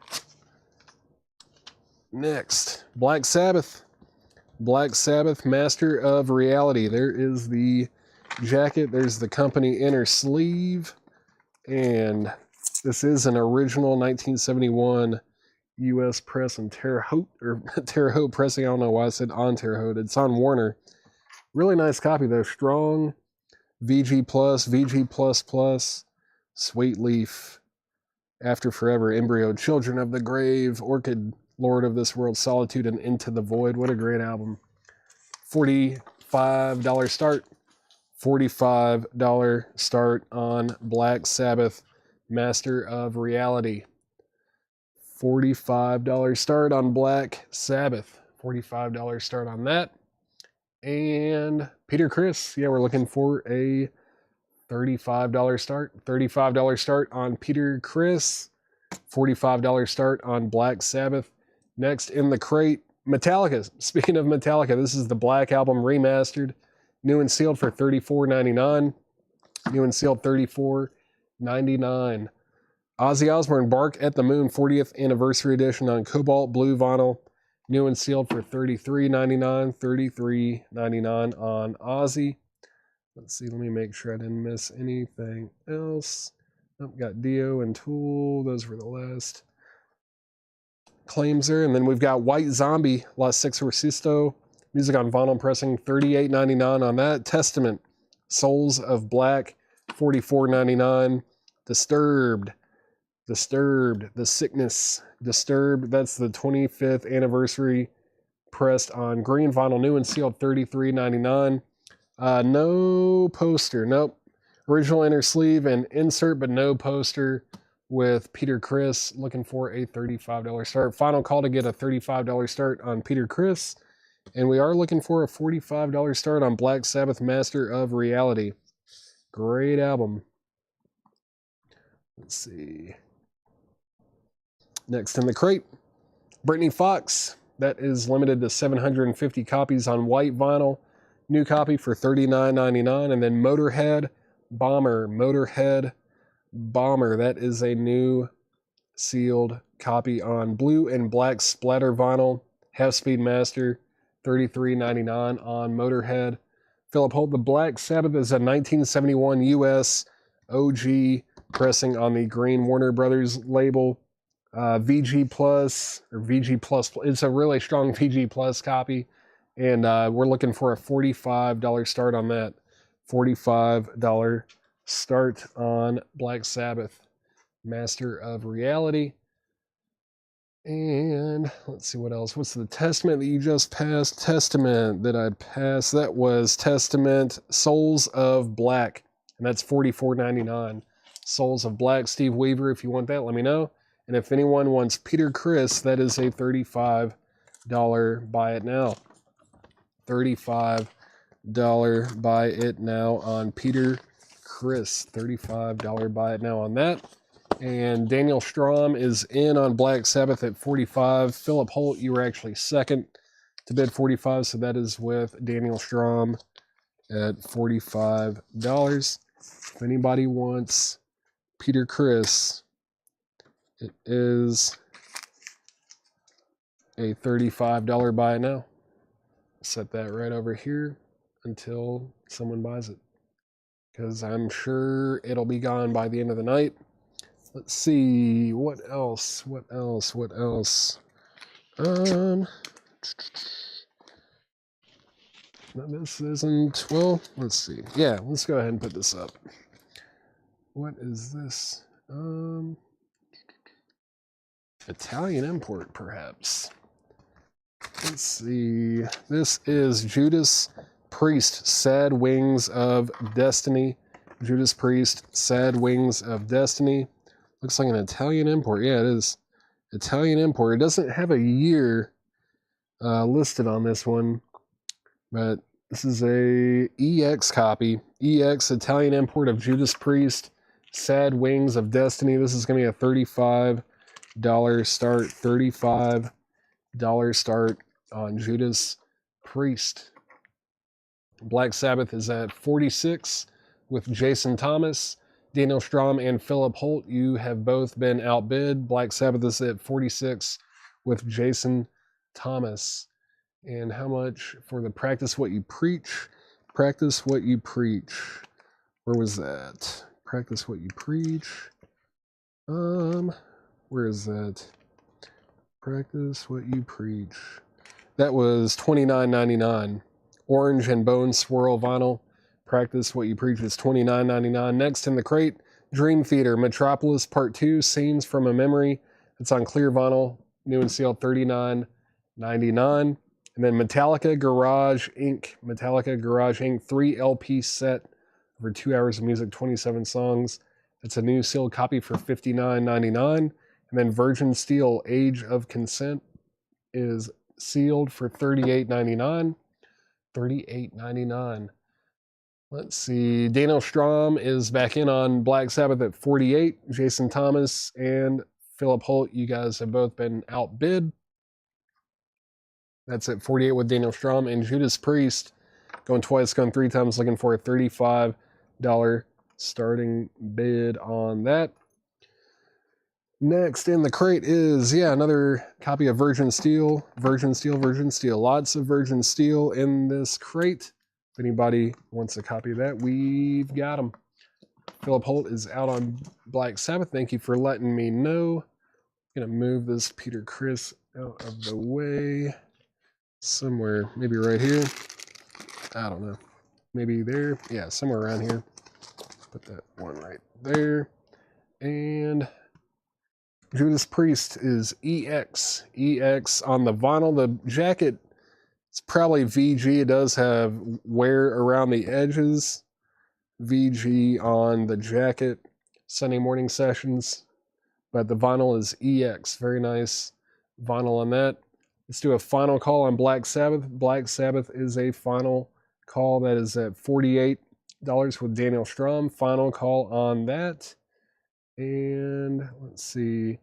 Next, Black Sabbath. Black Sabbath, Master of Reality. There is the jacket. There's the company inner sleeve. And this is an original 1971 U.S. press on Terre Haute, or Terre Haute pressing. I don't know why I said on Terre Haute. It's on Warner. Really nice copy though. Strong VG+, VG++, Sweet Leaf, After Forever, Embryo, Children of the Grave, Orchid, Lord of this World, Solitude, and Into the Void. What a great album. $45 start. $45 start on Black Sabbath, Master of Reality. $45 start on Black Sabbath. $45 start on that. And Peter Criss, we're looking for a $35 start. $35 start on Peter Criss. $45 start on Black Sabbath. Next in the crate, Metallica. Speaking of Metallica, this is the Black Album remastered. New and sealed for $34.99. New and sealed $34.99. Ozzy Osbourne, Bark at the Moon 40th Anniversary Edition on Cobalt Blue vinyl. New and sealed for $33.99. $33.99 on Ozzy. Let's see, let me make sure I didn't miss anything else. Nope, got Dio and Tool. Those were the last claims there. And then we've got White Zombie, Las Exorcisto. Music on vinyl pressing, $38.99 on that. Testament, Souls of Black, $44.99. Disturbed, Disturbed, The Sickness, Disturbed. That's the 25th anniversary, pressed on green vinyl, new and sealed, $33.99. No poster, nope. Original inner sleeve and insert, but no poster with Peter Criss. Looking for a $35 start. Final call to get a $35 start on Peter Criss. And we are looking for a $45 start on Black Sabbath, Master of Reality. Great album. Let's see. Next in the crate, Brittany Fox. That is limited to 750 copies on white vinyl. New copy for $39.99. And then Motorhead Bomber. Motorhead Bomber. That is a new sealed copy on blue and black splatter vinyl. Half-speed master. $33.99 on Motorhead. Philip Holt, The Black Sabbath is a 1971 US OG pressing on the Green Warner Brothers label. VG Plus, or VG Plus, it's a really strong VG Plus copy. And we're looking for a $45 start on that. $45 start on Black Sabbath, Master of Reality. And let's see what else. What's the Testament that you just passed? Testament that I passed. That was Testament Souls of Black. And that's $44.99. Souls of Black. Steve Weaver, if you want that, let me know. And if anyone wants Peter Criss, that is a $35 buy it now. $35 buy it now on Peter Criss. $35 buy it now on that. And Daniel Strom is in on Black Sabbath at $45. Philip Holt, you were actually second to bid $45, so that is with Daniel Strom at $45. If anybody wants Peter Criss, it is a $35 buy now. Set that right over here until someone buys it, because I'm sure it'll be gone by the end of the night. Let's see, what else? No, this isn't, well, let's see. Yeah, let's go ahead and put this up. What is this? Italian import, perhaps. Let's see. This is Judas Priest, Sad Wings of Destiny. Judas Priest, Sad Wings of Destiny. Looks like an Italian import. Yeah, it is. Italian import. It doesn't have a year listed on this one, but this is a EX copy. EX Italian import of Judas Priest, Sad Wings of Destiny. This is going to be a $35 start. $35 start on Judas Priest. Black Sabbath is at 46 with Jason Thomas. Daniel Strom and Philip Holt, you have both been outbid. Black Sabbath is at 46 with Jason Thomas. And how much for the Practice What You Preach? Practice What You Preach. Where was that? Practice What You Preach. Where is that? Practice What You Preach. That was $29.99. Orange and Bone Swirl vinyl. Practice What You Preach is $29.99. Next in the crate, Dream Theater, Metropolis Part 2, Scenes from a Memory. It's on clear vinyl, new and sealed, $39.99. And then Metallica Garage Inc. Metallica Garage Inc. 3 LP set over 2 hours of music, 27 songs. It's a new sealed copy for $59.99. And then Virgin Steel Age of Consent is sealed for $38.99. $38.99. Let's see. Daniel Strom is back in on Black Sabbath at 48. Jason Thomas and Philip Holt, you guys have both been outbid. That's at 48 with Daniel Strom. And Judas Priest, going twice, going 3 times, looking for a $35 starting bid on that. Next in the crate is, another copy of Virgin Steel. Virgin Steel. Lots of Virgin Steel in this crate. If anybody wants a copy of that, we've got them. Philip Holt is out on Black Sabbath. Thank you for letting me know. I'm going to move this Peter Criss out of the way. Somewhere, maybe right here. I don't know. Maybe there. Yeah, somewhere around here. Put that one right there. And Judas Priest is EX. EX on the vinyl. The jacket, it's probably VG. It does have wear around the edges. VG on the jacket. Sunday morning sessions. But the vinyl is EX. Very nice vinyl on that. Let's do a final call on Black Sabbath. Black Sabbath is a final call that is at $48 with Daniel Strum. Final call on that. And let's see.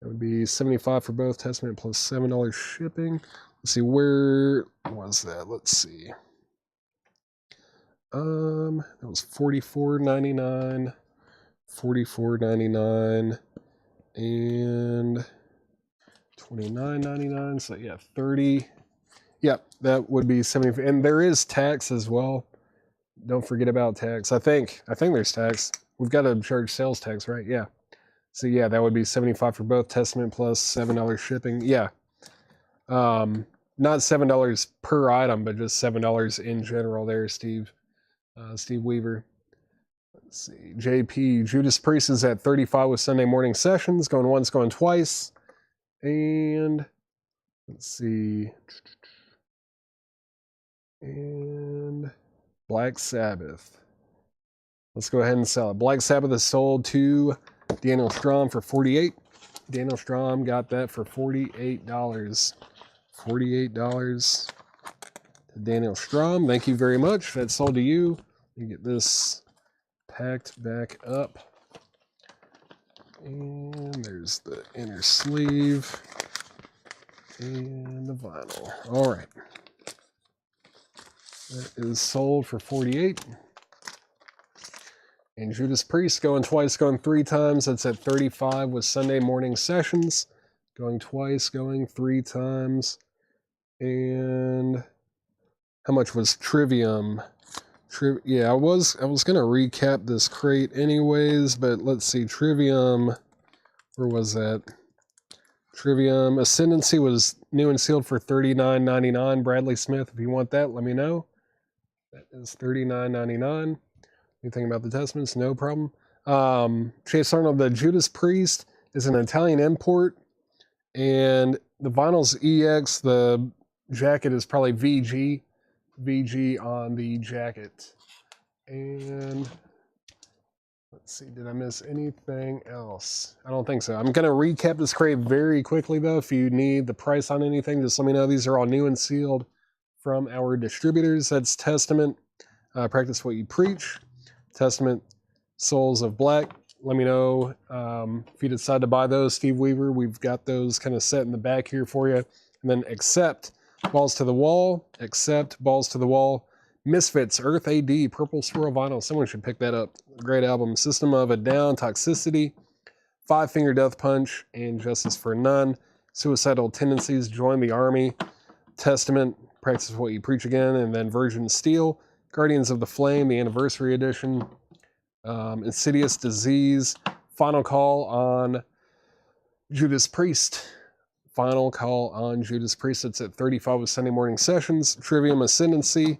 That would be $75 for both, Testament plus $7 shipping. Let's see, where was that? Let's see. That was $44.99, $44.99, and $29.99. So yeah, 30. Yep, that would be 70. And there is tax as well. Don't forget about tax. I think there's tax. We've got to charge sales tax, right? Yeah. So yeah, that would be $75 for both, Testament plus $7 shipping. Yeah. Not $7 per item, but just $7 in general there, Steve. Steve Weaver. Let's see. JP, Judas Priest is at 35 with Sunday morning sessions. Going once, going twice. And let's see. And Black Sabbath. Let's go ahead and sell it. Black Sabbath is sold to Daniel Strom for $48. Daniel Strom got that for $48. $48 to Daniel Strom. Thank you very much. That's sold to you. Let me get this packed back up. And there's the inner sleeve and the vinyl. All right. That is sold for $48. And Judas Priest going twice, going three times. That's at $35 with Sunday morning sessions. Going twice, going three times. And how much was Trivium? Yeah, I was gonna recap this crate anyways, but let's see. Trivium, where was that? Trivium Ascendancy was new and sealed for $39.99. Bradley Smith, if you want that, let me know. That is $39.99. Anything about the Testaments? No problem. Chase Arnold, the Judas Priest is an Italian import, and the vinyl's EX. The jacket is probably VG. VG on the jacket. And let's see, did I miss anything else? I don't think so. I'm going to recap this crate very quickly, though. If you need the price on anything, just let me know. These are all new and sealed from our distributors. That's Testament, Practice What You Preach. Testament, Souls of Black. Let me know if you decide to buy those. Steve Weaver, we've got those kind of set in the back here for you. And then Accept, Balls to the Wall. Accept, Balls to the Wall. Misfits, Earth AD, Purple Swirl Vinyl. Someone should pick that up. Great album. System of a Down, Toxicity, Five Finger Death Punch, and Justice for None. Suicidal Tendencies, Join the Army. Testament, Practice What You Preach Again. And then Virgin Steel. Guardians of the Flame, the Anniversary Edition. Insidious Disease. Final Call on Judas Priest. Final Call on Judas Priest. It's at 35 with Sunday morning sessions. Trivium Ascendancy.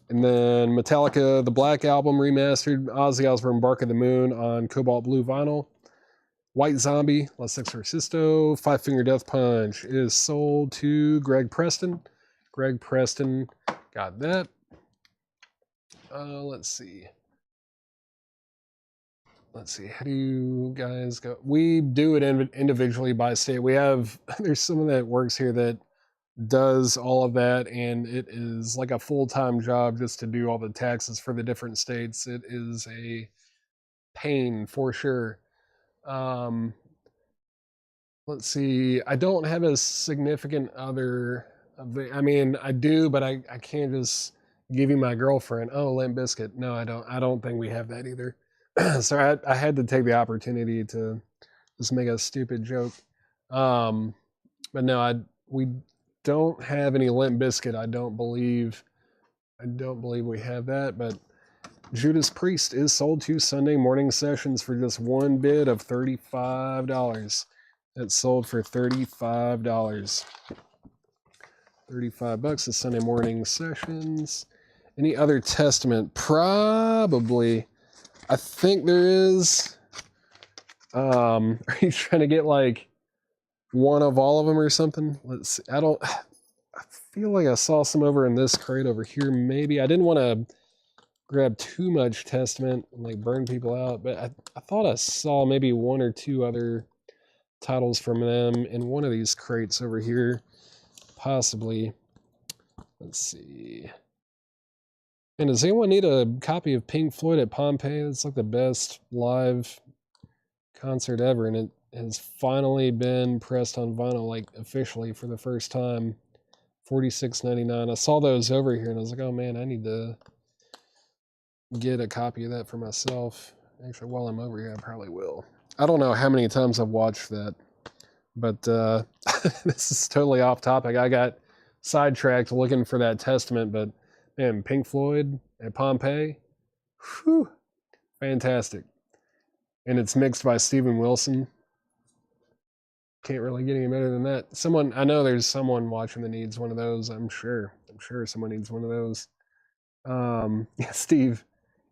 And then Metallica, the Black Album remastered. Ozzy Osbourne, Bark of the Moon on Cobalt Blue Vinyl. White Zombie, Las Exorcisto. Five Finger Death Punch is sold to Greg Preston. Greg Preston got that. Let's see. How do you guys go? We do it individually by state. We have, there's someone that works here that does all of that, and it is like a full-time job just to do all the taxes for the different states. It is a pain for sure. Let's see. I don't have a significant other. I mean, I do, but I can't just give you my girlfriend. Oh, Limp Bizkit. No, I don't. I don't think we have that either. So I had to take the opportunity to just make a stupid joke. But no, we don't have any Limp Bizkit. I don't believe we have that. But Judas Priest is sold to Sunday morning sessions for just one bid of $35. It's sold for $35. $35 is Sunday morning sessions. Any other Testament? Probably. I think there is. Are you trying to get like one of all of them or something? Let's see. I feel like I saw some over in this crate over here. Maybe I didn't want to grab too much Testament and like burn people out, but I thought I saw maybe one or two other titles from them in one of these crates over here, possibly. Let's see. And does anyone need a copy of Pink Floyd at Pompeii? It's like the best live concert ever, and it has finally been pressed on vinyl, like officially for the first time. $46.99. I saw those over here, and I was like, oh man, I need to get a copy of that for myself. Actually, while I'm over here, I probably will. I don't know how many times I've watched that, but this is totally off topic. I got sidetracked looking for that Testament, but man, Pink Floyd at Pompeii, whew, fantastic. And it's mixed by Steven Wilson. Can't really get any better than that. I know there's someone watching that needs one of those. I'm sure someone needs one of those. Yeah, Steve.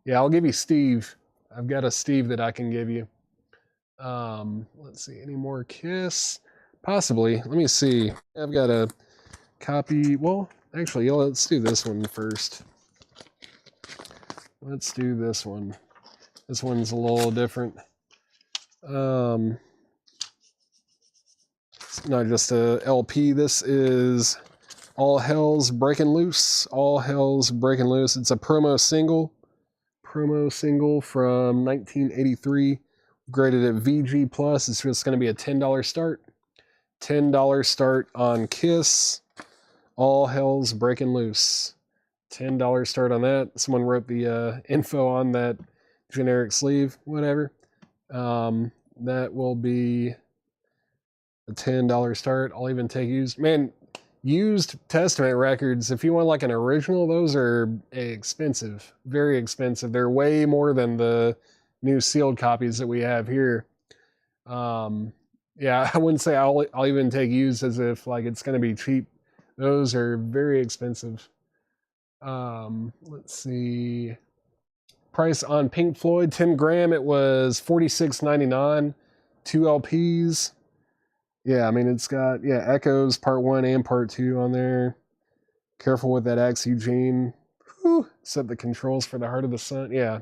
Yeah, I'll give you Steve. I've got a Steve that I can give you. Let's see, any more Kiss? Possibly. Let me see. I've got a copy. Well, actually, let's do this one first. Let's do this one. This one's a little different. It's not just a LP. This is All Hell's Breaking Loose. All Hell's Breaking Loose. It's a promo single. Promo single from 1983. Graded at VG+. It's just going to be a $10 start. $10 start on Kiss. All Hell's Breaking Loose. $10 start on that. Someone wrote the info on that generic sleeve. Whatever. That will be a $10 start. I'll even take used. Man, used Testament records, if you want like an original, those are expensive. Very expensive. They're way more than the new sealed copies that we have here. Yeah, I wouldn't say I'll even take used as if like it's going to be cheap. Those are very expensive. Let's see. Price on Pink Floyd, 10 gram, it was $46.99. 2 LPs. Yeah, I mean, it's got, Echoes Part 1 and Part 2 on there. Careful with that Axe Eugene. Whew, set the controls for the Heart of the Sun. Yeah,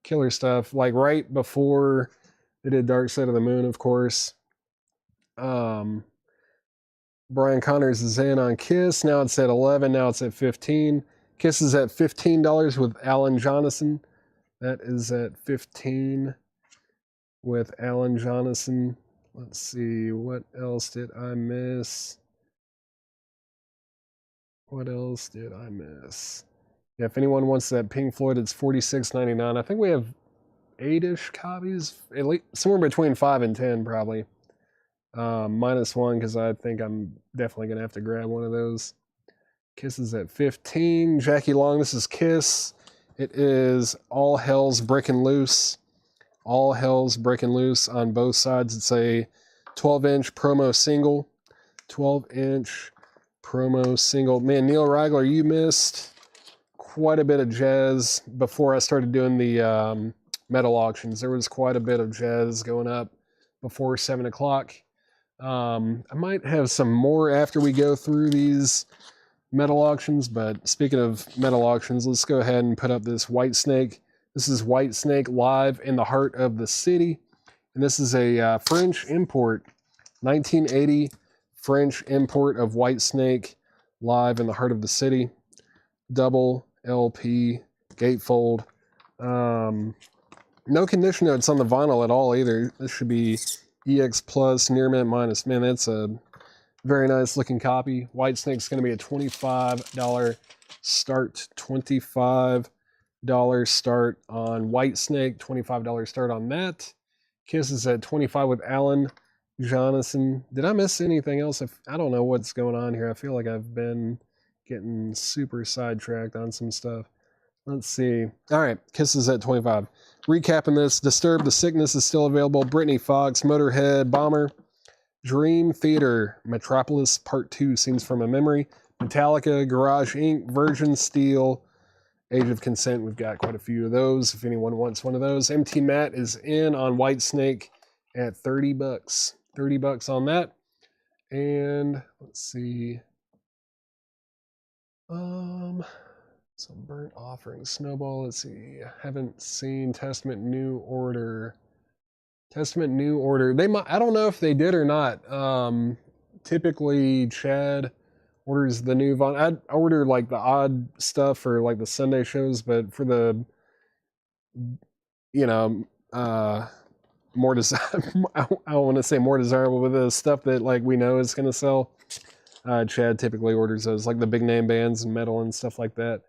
killer stuff. Like right before they did Dark Side of the Moon, of course. Brian Connors is in on Kiss. Now it's at 11. Now it's at 15. Kiss is at $15 with Alan Jonasson. That is at 15 with Alan Jonasson. Let's see, what else did I miss? What else did I miss? Yeah, if anyone wants that Pink Floyd, it's $46.99. I think we have 8-ish copies, at least somewhere between 5 and 10 probably. -1 because I think I'm definitely going to have to grab one of those. Kiss is at 15. Jackie Long, this is Kiss. It is All Hell's Breaking Loose. All Hell's Breaking Loose on both sides. It's a 12-inch promo single. 12-inch promo single. Man, Neil Ragler, you missed quite a bit of jazz before I started doing the metal auctions. There was quite a bit of jazz going up before 7 o'clock. I might have some more after we go through these metal auctions, but speaking of metal auctions, let's go ahead and put up this Whitesnake. This is Whitesnake live in the heart of the city, and this is a French import, 1980 French import of Whitesnake live in the heart of the city. Double LP gatefold. No condition notes on the vinyl at all either. This should be EX plus, near mint minus. Man, that's a very nice looking copy. Whitesnake's going to be a $25 start. $25 start on Whitesnake. $25 start on that. Kiss is at 25 with Alan Jonasson. Did I miss anything else? I don't know what's going on here. I feel like I've been getting super sidetracked on some stuff. Let's see. All right, Kiss is at 25. Recapping this, Disturbed, The Sickness is still available. Britney Fox, Motorhead, Bomber, Dream Theater, Metropolis Part 2, Scenes from a Memory, Metallica, Garage Inc., Virgin Steel, Age of Consent. We've got quite a few of those if anyone wants one of those. MT Matt is in on Whitesnake at 30 bucks. 30 bucks on that. And let's see. Some burnt offering snowball. Let's see. Haven't seen Testament New Order. Testament New Order. They might. I don't know if they did or not. Typically, Chad orders the new Von. I'd order like the odd stuff for like the Sunday shows, but for the, more I want to say more desirable, with the stuff that like we know is going to sell. Chad typically orders those, like the big name bands and metal and stuff like that.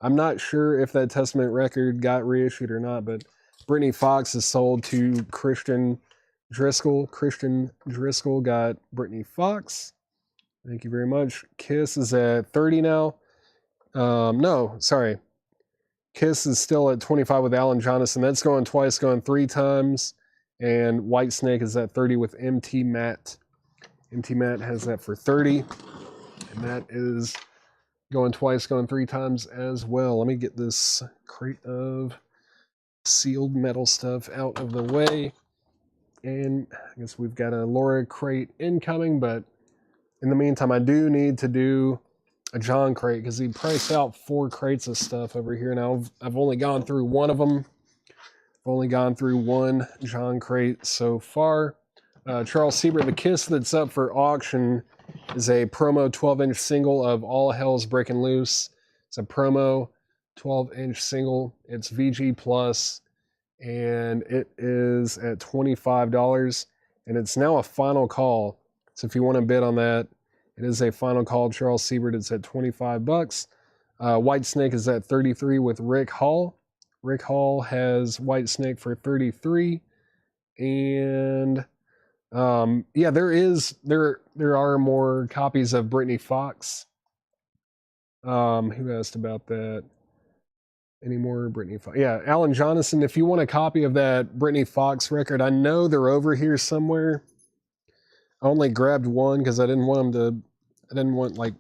I'm not sure if that Testament record got reissued or not, but Brittany Fox is sold to Christian Driscoll. Christian Driscoll got Brittany Fox. Thank you very much. Kiss is at 30 now. No, sorry. Kiss is still at 25 with Alan Jonathan. That's going twice, going 3 times. And Whitesnake is at 30 with MT Matt. MT Matt has that for 30. And that is going twice, going 3 times as well. Let me get this crate of sealed metal stuff out of the way. And I guess we've got a Laura crate incoming, but in the meantime, I do need to do a John crate because he priced out 4 crates of stuff over here. Now, I've only gone through one of them. I've only gone through one John crate so far. Charles Siebert, the Kiss that's up for auction is a promo 12-inch single of All Hell's Breaking Loose. It's a promo 12-inch single. It's VG Plus, and it is at $25, and it's now a final call. So if you want to bid on that, it is a final call. Charles Siebert, it's at 25 bucks. Whitesnake is at 33 with Rick Hall. Rick Hall has Whitesnake for 33, and yeah, there are more copies of Brittany Fox. Who asked about that? Any more Brittany Fox? Yeah, Alan Jonathan, if you want a copy of that Brittany Fox record, I know they're over here somewhere. I only grabbed one because I didn't want like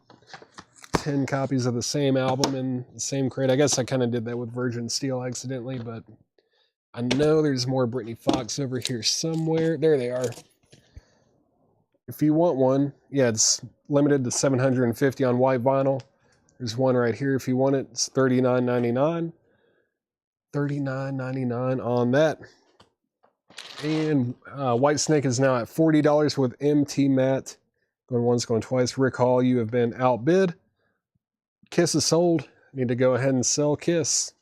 10 copies of the same album in the same crate. I guess I kind of did that with Virgin Steel accidentally, but I know there's more Brittany Fox over here somewhere. There they are. If you want one, yeah, it's limited to 750 on white vinyl. There's one right here. If you want it, it's $39.99. $39.99 on that. And Whitesnake is now at $40 with MT Matt. Going once, going twice. Rick Hall, you have been outbid. Kiss is sold. Need to go ahead and sell Kiss.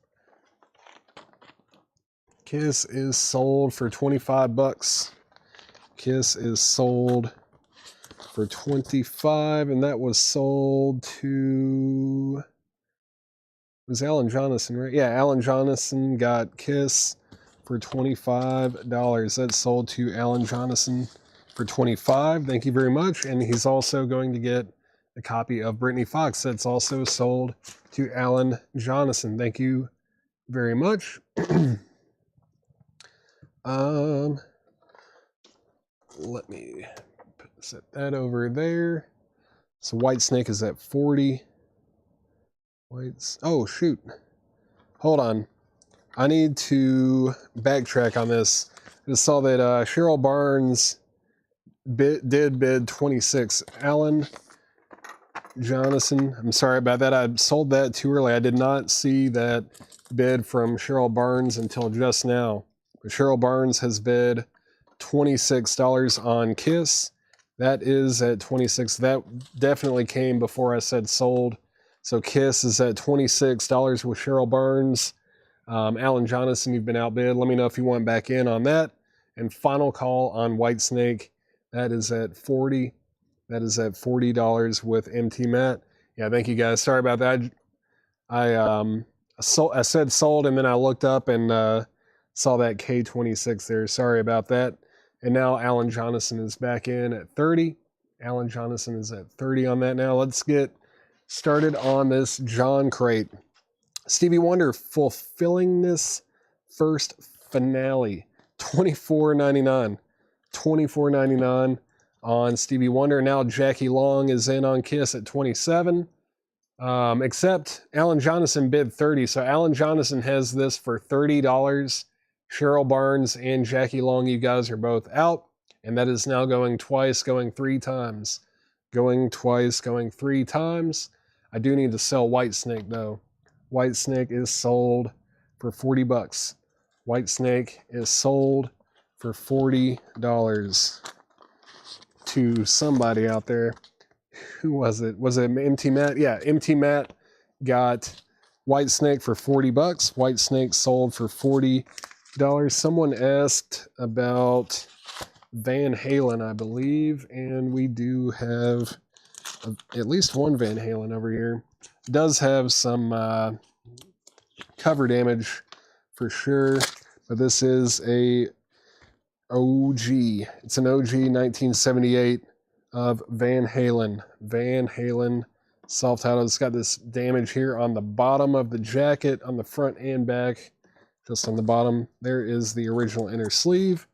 Kiss is sold for 25 bucks. Kiss is sold for 25, and that was sold to, it was Alan Jonathan, right? Yeah, Alan Jonathan got Kiss for $25. That's sold to Alan Jonathan for $25. Thank you very much. And he's also going to get a copy of Brittany Fox that's also sold to Alan Jonathan. Thank you very much. Let me set that over there. So Whitesnake is at 40. Oh, shoot. Hold on. I need to backtrack on this. I just saw that Cheryl Barnes did bid 26. Alan Jonathan, I'm sorry about that. I sold that too early. I did not see that bid from Cheryl Barnes until just now. But Cheryl Barnes has bid $26 on Kiss. That is at 26. That definitely came before I said sold. So Kiss is at $26 with Cheryl Barnes. Alan Jonathan, you've been outbid. Let me know if you want back in on that. And final call on Whitesnake. That is at 40. That is at $40 with MT Matt. Yeah, thank you guys. Sorry about that. I said sold, and then I looked up and saw that K26 there. Sorry about that. And now Alan Jonathan is back in at 30. Alan Jonathan is at 30 on that now. Let's get started on this John crate. Stevie Wonder fulfilling this first finale. $24.99. $24.99 on Stevie Wonder. Now Jackie Long is in on Kiss at 27. Except Alan Jonathan bid 30. So Alan Jonathan has this for $30. Cheryl Barnes and Jackie Long, you guys are both out. And that is now going twice, going 3 times. Going twice, going 3 times. I do need to sell Whitesnake, though. Whitesnake is sold for $40. Whitesnake is sold for $40 to somebody out there. Who was it? Was it MT Matt? Yeah, MT Matt got Whitesnake for $40. Whitesnake sold for $40. Someone asked about Van Halen, I believe, and we do have at least one Van Halen over here. It does have some cover damage for sure, but this is a OG. It's an OG 1978 of Van Halen. Van Halen self-titled. It's got this damage here on the bottom of the jacket, on the front and back. Just on the bottom, there is the original inner sleeve.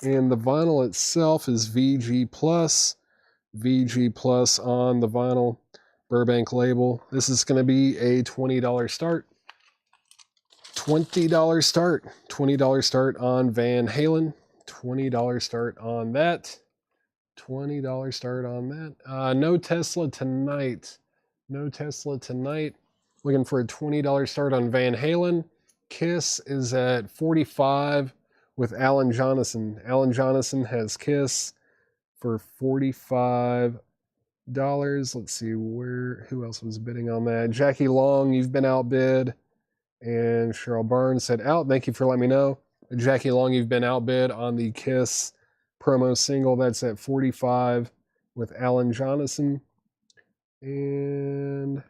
And the vinyl itself is VG Plus. VG Plus on the vinyl, Burbank label. This is going to be a $20 start. $20 start. $20 start on Van Halen. $20 start on that. $20 start on that. No Tesla tonight. No Tesla tonight. Looking for a $20 start on Van Halen. Kiss is at $45 with Alan Jonasson. Alan Jonasson has Kiss for $45. Let's see who else was bidding on that. Jackie Long, you've been outbid. And Cheryl Barnes said out. Thank you for letting me know. Jackie Long, you've been outbid on the Kiss promo single. That's at $45 with Alan Jonasson. And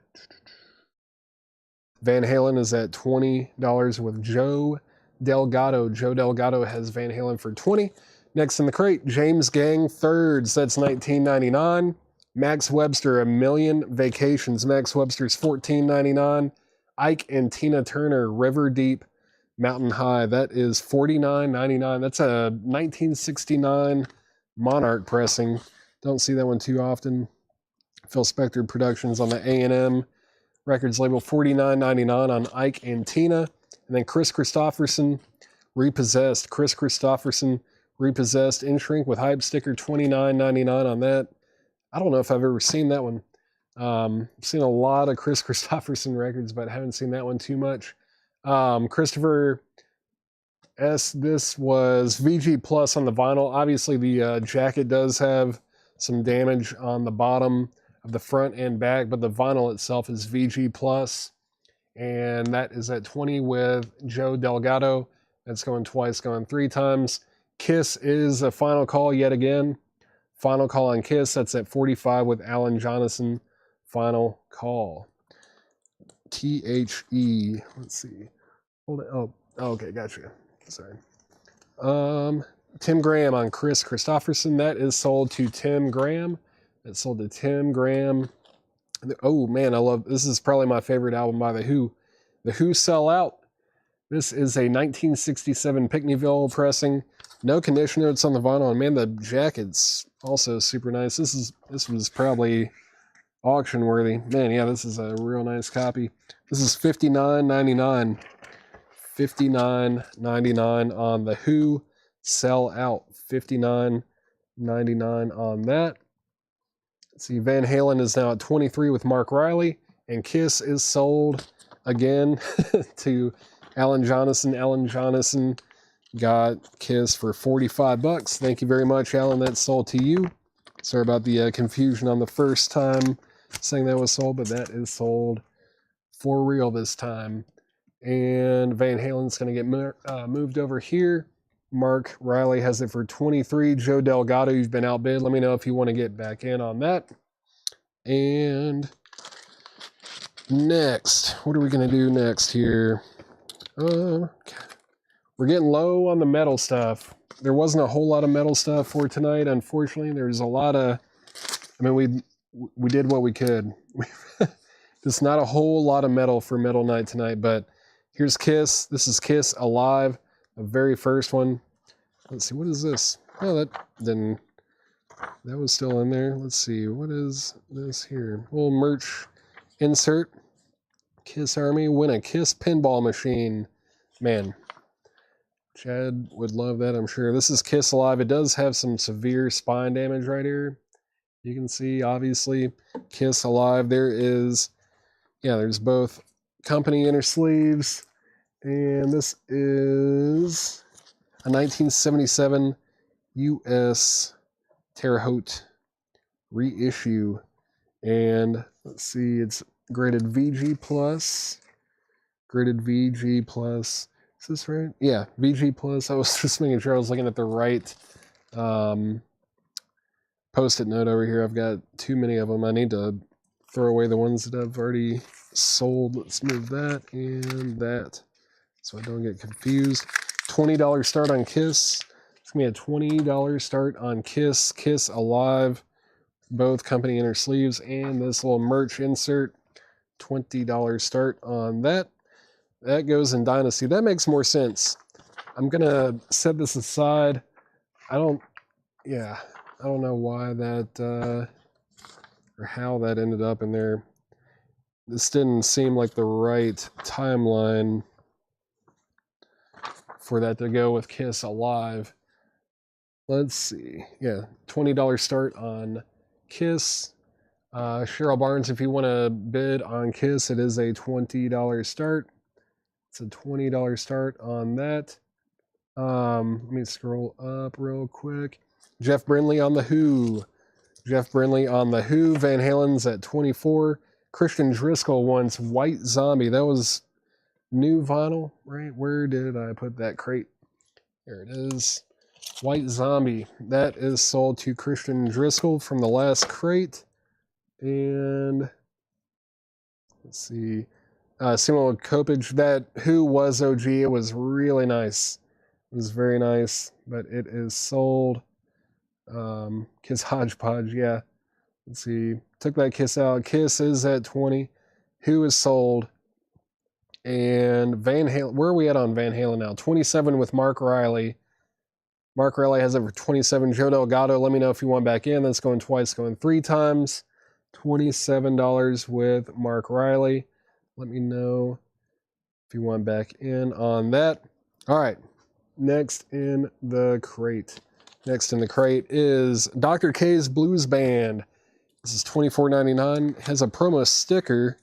Van Halen is at $20 with Joe Delgado. Joe Delgado has Van Halen for $20. Next in the crate, James Gang Thirds. That's $19.99. Max Webster, A Million Vacations. Max Webster's $14.99. Ike and Tina Turner, River Deep Mountain High. That is $49.99. That's a 1969 Monarch pressing. Don't see that one too often. Phil Spector Productions on the A&M Records label, $49.99 on Ike and Tina. And then Chris Christopherson, Repossessed. Chris Christopherson, Repossessed in shrink with hype sticker, $29.99 on that. I don't know if I've ever seen that one. I've seen a lot of Chris Christopherson records, but haven't seen that one too much. Christopher S., this was VG Plus on the vinyl. Obviously, the jacket does have some damage on the bottom of the front and back, but the vinyl itself is VG Plus, and that is at $20 with Joe Delgado. That's going twice, going 3 times. Kiss is a final call yet again. Final call on Kiss. That's at $45 with Alan Jonasson. Final call. THE. Let's see. Hold it. Oh, okay, gotcha. Sorry. Tim Graham on Chris Christopherson. That is sold to Tim Graham. That's sold to Tim Graham. Oh man, I love this. Is probably my favorite album by The Who. The Who Sell Out. This is a 1967 Pickneyville pressing. No condition notes on the vinyl, and man, the jacket's also super nice. This was probably auction worthy. Man, yeah, this is a real nice copy. This is $59.99. $59.99 on The Who Sell Out. $59.99 on that. Let's see, Van Halen is now at $23 with Mark Riley, and Kiss is sold again to Alan Jonasson. Alan Jonasson got Kiss for $45. Thank you very much, Alan. That's sold to you. Sorry about the confusion on the first time saying that was sold, but that is sold for real this time. And Van Halen's going to get moved over here. Mark Riley has it for $23. Joe Delgado, you've been outbid. Let me know if you want to get back in on that. And next, what are we going to do next here? We're getting low on the metal stuff. There wasn't a whole lot of metal stuff for tonight, unfortunately. There's a lot of, I mean, we did what we could. There's not a whole lot of metal for Metal Night tonight, but here's Kiss. This is Kiss Alive, the very first one. Let's see, what is this? Oh, that was still in there. Let's see, what is this here? Little merch insert. Kiss Army, win a Kiss pinball machine. Man, Chad would love that, I'm sure. This is Kiss Alive. It does have some severe spine damage right here. You can see, obviously, Kiss Alive. There is, yeah, there's both company inner sleeves, and this is a 1977 U.S. Terre Haute reissue. And let's see, it's graded VG plus. Graded VG plus. Is this right? Yeah, VG plus. I was just making sure I was looking at the right post-it note over here. I've got too many of them. I need to throw away the ones that I've already sold. Let's move that and that so I don't get confused. $20 start on Kiss. It's going to be a $20 start on Kiss. Kiss Alive. Both company inner sleeves and this little merch insert. $20 start on that. That goes in Dynasty. That makes more sense. I'm going to set this aside. I don't know why that, or how that ended up in there. This didn't seem like the right timeline for that to go with Kiss Alive. Let's see. Yeah, $20 start on Kiss. Cheryl Barnes, if you want to bid on Kiss, it is a $20 start. It's a $20 start on that. Let me scroll up real quick. Jeff Brindley on The Who. Jeff Brindley on The Who. Van Halen's at 24. Christian Driscoll wants White Zombie. That was new vinyl, right? Where did I put that crate? There it is. White Zombie. That is sold to Christian Driscoll from the last crate. And let's see. Similar Copage. That Who was OG. It was really nice. It was very nice, but it is sold. Kiss Hodgepodge, yeah. Let's see. Took that Kiss out. Kiss is at 20. Who is sold? And Van Halen. Where are we at on Van Halen now? 27 with Mark Riley. Mark Riley has over 27. Joe Delgado, let me know if you want back in. That's going twice, going 3 times. $27 with Mark Riley. Let me know if you want back in on that. All right. Next in the crate. Next in the crate is Dr. K's Blues Band. This is $24.99. Has a promo sticker.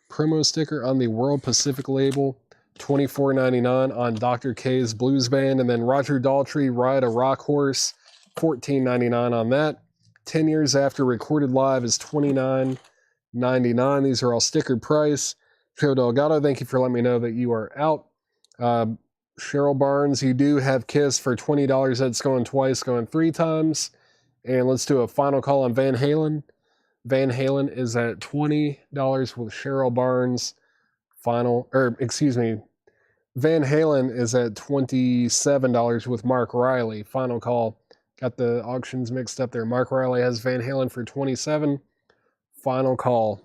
Promo sticker on the World Pacific label. $24.99 on Dr. K's Blues Band. And then Roger Daltrey, Ride a Rock Horse. $14.99 on that. 10 years after recorded live is $29.99. These are all sticker price. Joe Delgado, thank you for letting me know that you are out. Cheryl Barnes, you do have Kiss for $20. That's going twice, going 3 times. And let's do a final call on Van Halen. Van Halen is at $20 with Cheryl Barnes. Van Halen is at $27 with Mark Riley. Final call. Got the auctions mixed up there. Mark Riley has Van Halen for $27. Final call.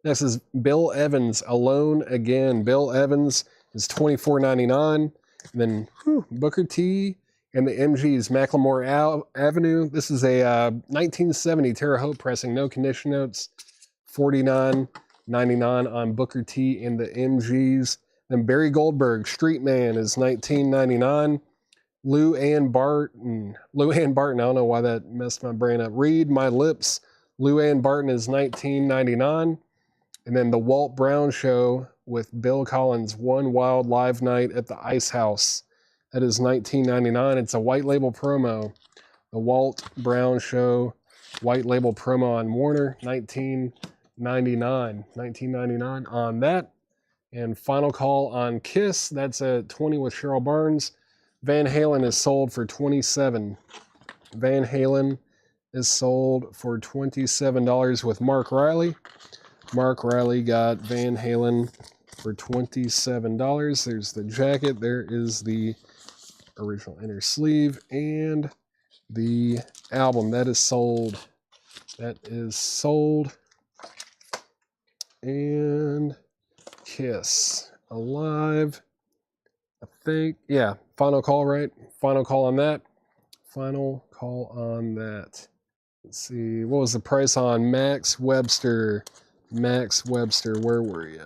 Next is Bill Evans, Alone Again. Bill Evans is $24.99. And then Booker T and the MGs, Macklemore Avenue. This is a 1970 Terre Haute pressing, no condition notes. $49.99 on Booker T and the MGs. Then Barry Goldberg, Street Man is $19.99. Lou Ann Barton, I don't know why that messed my brain up. Read My Lips, Lou Ann Barton is $19.99. And then the Walt Brown Show with Bill Collins, One Wild Live Night at the Ice House. That is $19.99. It's a white label promo. The Walt Brown Show, white label promo on Warner, $19.99. $19.99 on that. And final call on Kiss. That's at $20 with Cheryl Barnes. Van Halen is sold for $27. Van Halen is sold for $27 with Mark Riley. Mark Riley got Van Halen for $27. There's the jacket. There is the original inner sleeve and the album. That is sold. That is sold. And Kiss Alive. I think, yeah, final call, right? Final call on that. Final call on that. Let's see, what was the price on Max Webster? Max Webster, where were you?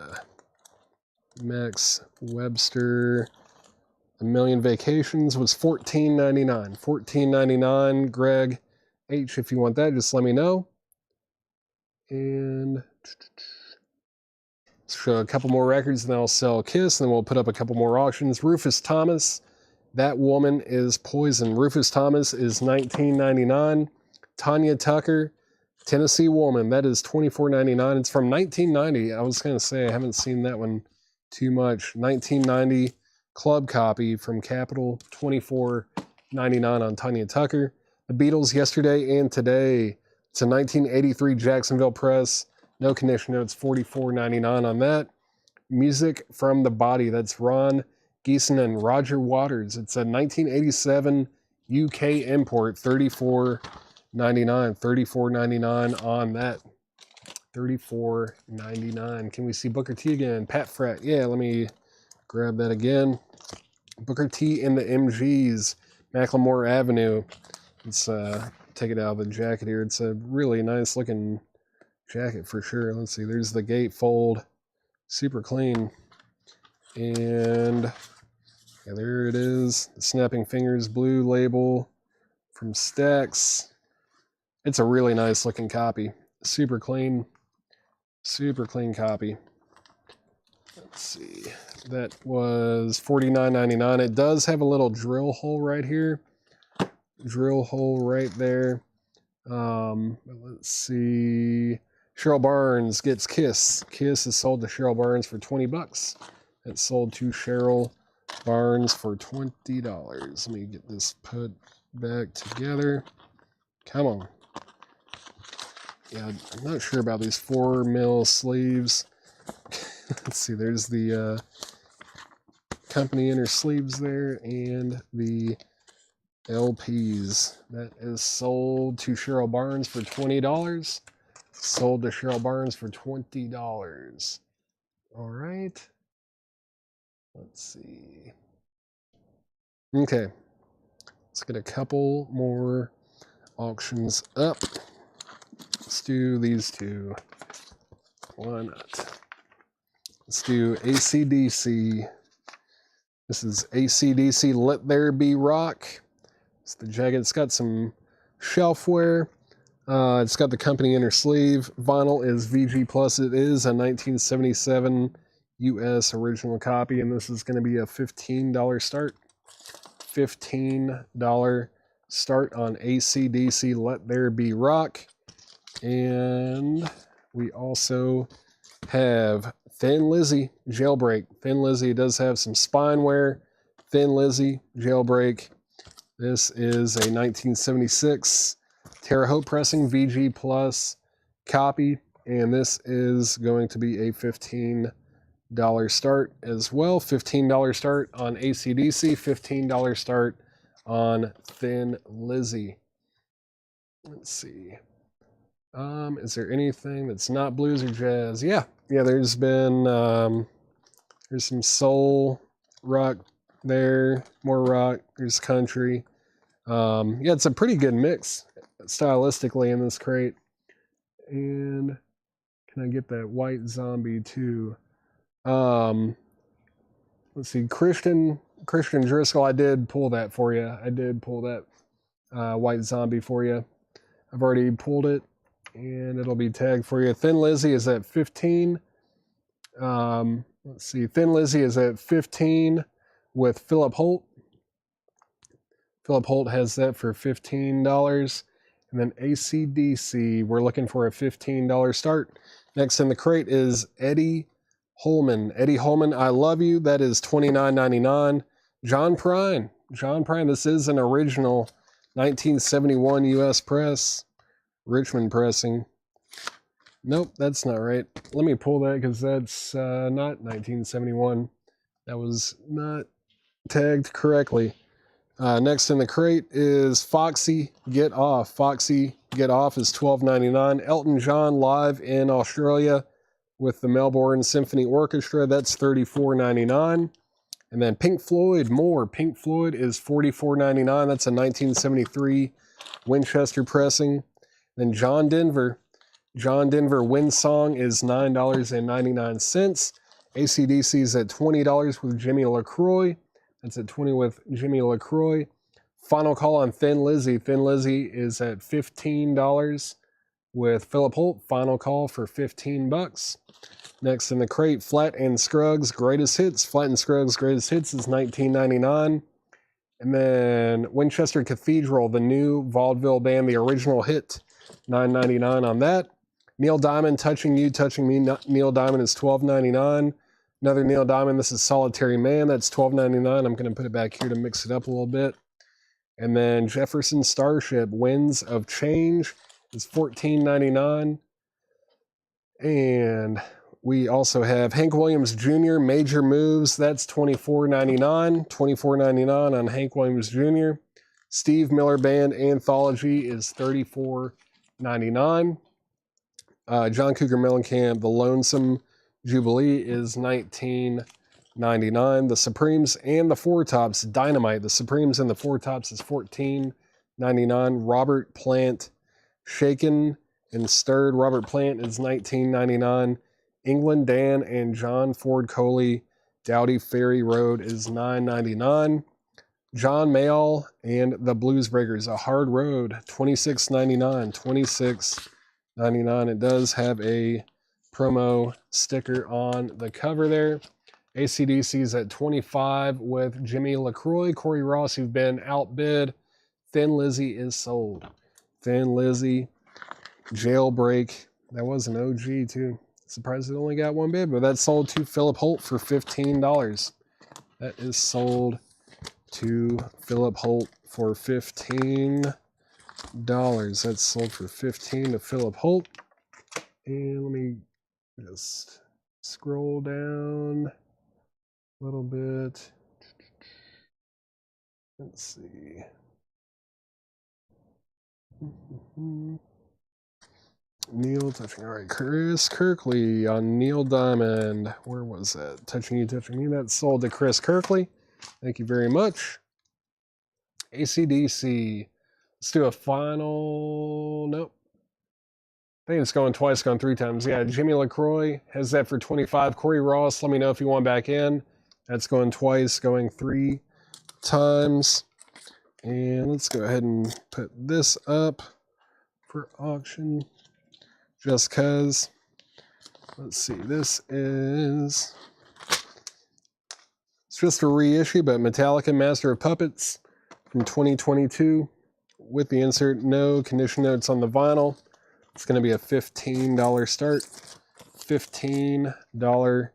Max Webster. A Million Vacations was $14.99. $14.99. Greg H, if you want that, just let me know. And show a couple more records, and then I'll sell Kiss, and then we'll put up a couple more auctions. Rufus Thomas, That Woman Is Poison. Rufus Thomas is $19.99. Tanya Tucker, Tennessee Woman, that is $24.99. It's from 1990. I was going to say I haven't seen that one too much. 1990 club copy from Capitol, $24.99 on Tanya Tucker. The Beatles, Yesterday and Today. It's a 1983 Jacksonville press. No condition notes, $44.99 on that. Music from the Body, that's Ron Geeson and Roger Waters. It's a 1987 UK import, $34.99. $34.99 on that. $34.99. Can we see Booker T again? Pat Fratt. Yeah, let me grab that again. Booker T in the MGs, Macklemore Avenue. Let's take it out of the jacket here. It's a really nice looking jacket for sure. Let's see. There's the gatefold. Super clean. And yeah, there it is. The Snapping Fingers blue label from Stax. It's a really nice looking copy. Super clean copy. Let's see. That was $49.99. It does have a little drill hole right here. Drill hole right there. Let's see. Cheryl Barnes gets Kiss. Kiss is sold to Cheryl Barnes for $20. It's sold to Cheryl Barnes for $20. Let me get this put back together. Come on. Yeah, I'm not sure about these 4mm sleeves. Let's see, there's the company inner sleeves there and the LPs. That is sold to Cheryl Barnes for $20. Sold to Cheryl Barnes for $20. All right. Let's see. Okay. Let's get a couple more auctions up. Let's do these two. Why not? Let's do AC/DC. This is AC/DC Let There Be Rock. It's the jacket. It's got some shelf wear. It's got the company inner sleeve. Vinyl is VG Plus. It is a 1977 US original copy, and this is going to be a $15 start. $15 start on AC/DC Let There Be Rock. And we also have Thin Lizzy Jailbreak. Thin Lizzy does have some spine wear. Thin Lizzy Jailbreak. This is a 1976 Terre Haute pressing VG Plus copy, and this is going to be a $15 start as well. $15 start on AC/DC, $15 start on Thin Lizzy. Let's see. Is there anything that's not blues or jazz? Yeah, there's been there's some soul rock there, more rock, there's country. Yeah, it's a pretty good mix stylistically in this crate. And can I get that White Zombie too? Let's see, Christian Driscoll, I did pull that for you. I did pull that White Zombie for you. I've already pulled it, and it'll be tagged for you. Thin Lizzy is at 15. Let's see, Thin Lizzy is at 15 with Philip Holt. Philip Holt has that for $15. And then AC/DC, we're looking for a $15 start. Next in the crate is Eddie Holman. Eddie Holman, I Love You. That is $29.99. John Prine. John Prine, this is an original 1971 US press. Richmond pressing. Nope, that's not right. Let me pull that because that's not 1971. That was not tagged correctly. Next in the crate is Foxy Get Off. Foxy Get Off is $12.99. Elton John live in Australia with the Melbourne Symphony Orchestra. That's $34.99. And then Pink Floyd, more. Pink Floyd is $44.99. That's a 1973 Winchester pressing. Then John Denver. John Denver Wind Song is $9.99. AC/DC is at $20 with Jimmy LaCroix. That's at 20 with Jimmy LaCroix. Final call on Thin Lizzy. Thin Lizzy is at $15 with Philip Holt. Final call for $15. Next in the crate, Flat and Scruggs Greatest Hits. Flat and Scruggs Greatest Hits is $19.99. And then Winchester Cathedral, the new vaudeville band, the original hit, $9.99 on that. Neil Diamond, Touching You, Touching Me. Neil Diamond is $12.99. Another Neil Diamond, this is Solitary Man, that's $12.99. I'm going to put it back here to mix it up a little bit. And then Jefferson Starship, Winds of Change is $14.99. And we also have Hank Williams Jr., Major Moves, that's $24.99. $24.99 on Hank Williams Jr. Steve Miller Band Anthology is $34.99. John Cougar Mellencamp, The Lonesome Jubilee is $19.99. The Supremes and the Four Tops, Dynamite. The Supremes and the Four Tops is $14.99. Robert Plant, Shaken and Stirred. Robert Plant is $19.99. England Dan and John Ford Coley, Dowdy Ferry Road is $9.99. John Mayall and the Blues Breakers, A Hard Road, $26.99. $26.99. It does have a promo sticker on the cover there. AC/DC is at $25 with Jimmy LaCroix. Corey Ross, you've been outbid. Thin Lizzy is sold. Thin Lizzy, Jailbreak. That was an OG too. Surprised it only got one bid, but that's sold to Philip Holt for $15. That is sold to Philip Holt for $15. That's sold for $15 to Philip Holt. And let me just scroll down a little bit. Let's see. Neil Touching. All right, Chris Kirkley on Neil Diamond. Where was that? Touching You, Touching Me. That's sold to Chris Kirkley. Thank you very much. AC/DC. Let's do a final. Nope. I think it's going twice, going three times. Yeah, Jimmy LaCroix has that for $25. Corey Ross, let me know if you want back in. That's going twice, going three times. And let's go ahead and put this up for auction. Just because. Let's see, this is. It's just a reissue, but Metallica Master of Puppets from 2022 with the insert. No condition notes on the vinyl. It's going to be a $15 start. $15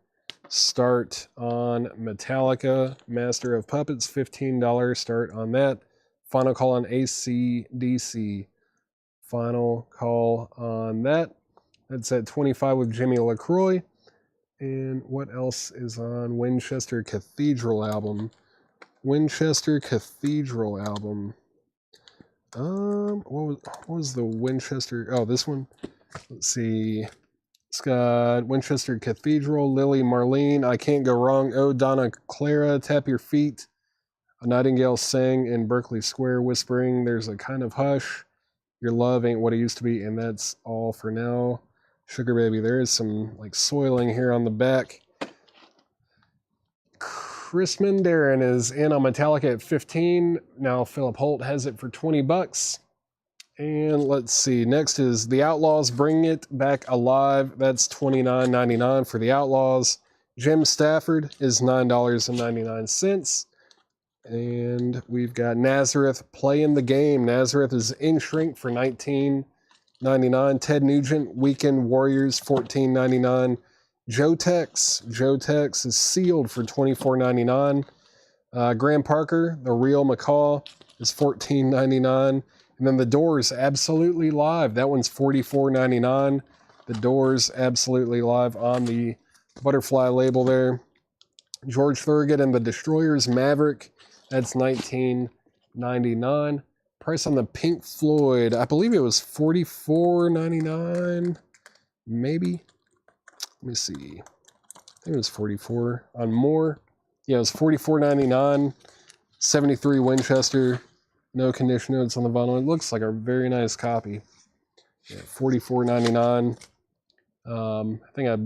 start on Metallica Master of Puppets. $15 start on that. Final call on AC/DC. Final call on that. That's at $25 with Jimmy LaCroix. And what else is on Winchester Cathedral album? Winchester Cathedral album. What was the Winchester? Oh, this one. Let's see. It's got Winchester Cathedral, Lily Marlene, I Can't Go Wrong, Oh Donna Clara, Tap Your Feet, A Nightingale Sang in Berkeley Square, Whispering, There's a Kind of Hush, Your Love Ain't What It Used to Be, and that's all for now. Sugar Baby, there is some like soiling here on the back. Chris Mandarin is in on Metallica at $15. Now Philip Holt has it for $20. And let's see, next is The Outlaws, Bring It Back Alive. That's $29.99 for The Outlaws. Jim Stafford is $9.99. And we've got Nazareth, Playing the Game. Nazareth is in shrink for $19.99. Ted Nugent, Weekend Warriors, $14.99. Joe Tex is sealed for $24.99. Graham Parker, The Real McCaw, is $14.99. And then The Doors, Absolutely Live. That one's $44.99. The Doors, Absolutely Live on the butterfly label there. George Thorogood and the Destroyers, Maverick. That's $19.99. Price on the Pink Floyd, I believe it was $44.99. Maybe. Let me see. I think it was $44 on more. Yeah, it was $44.99. 73 Winchester. No condition notes on the vinyl. It looks like a very nice copy. Yeah, $44.99. I think I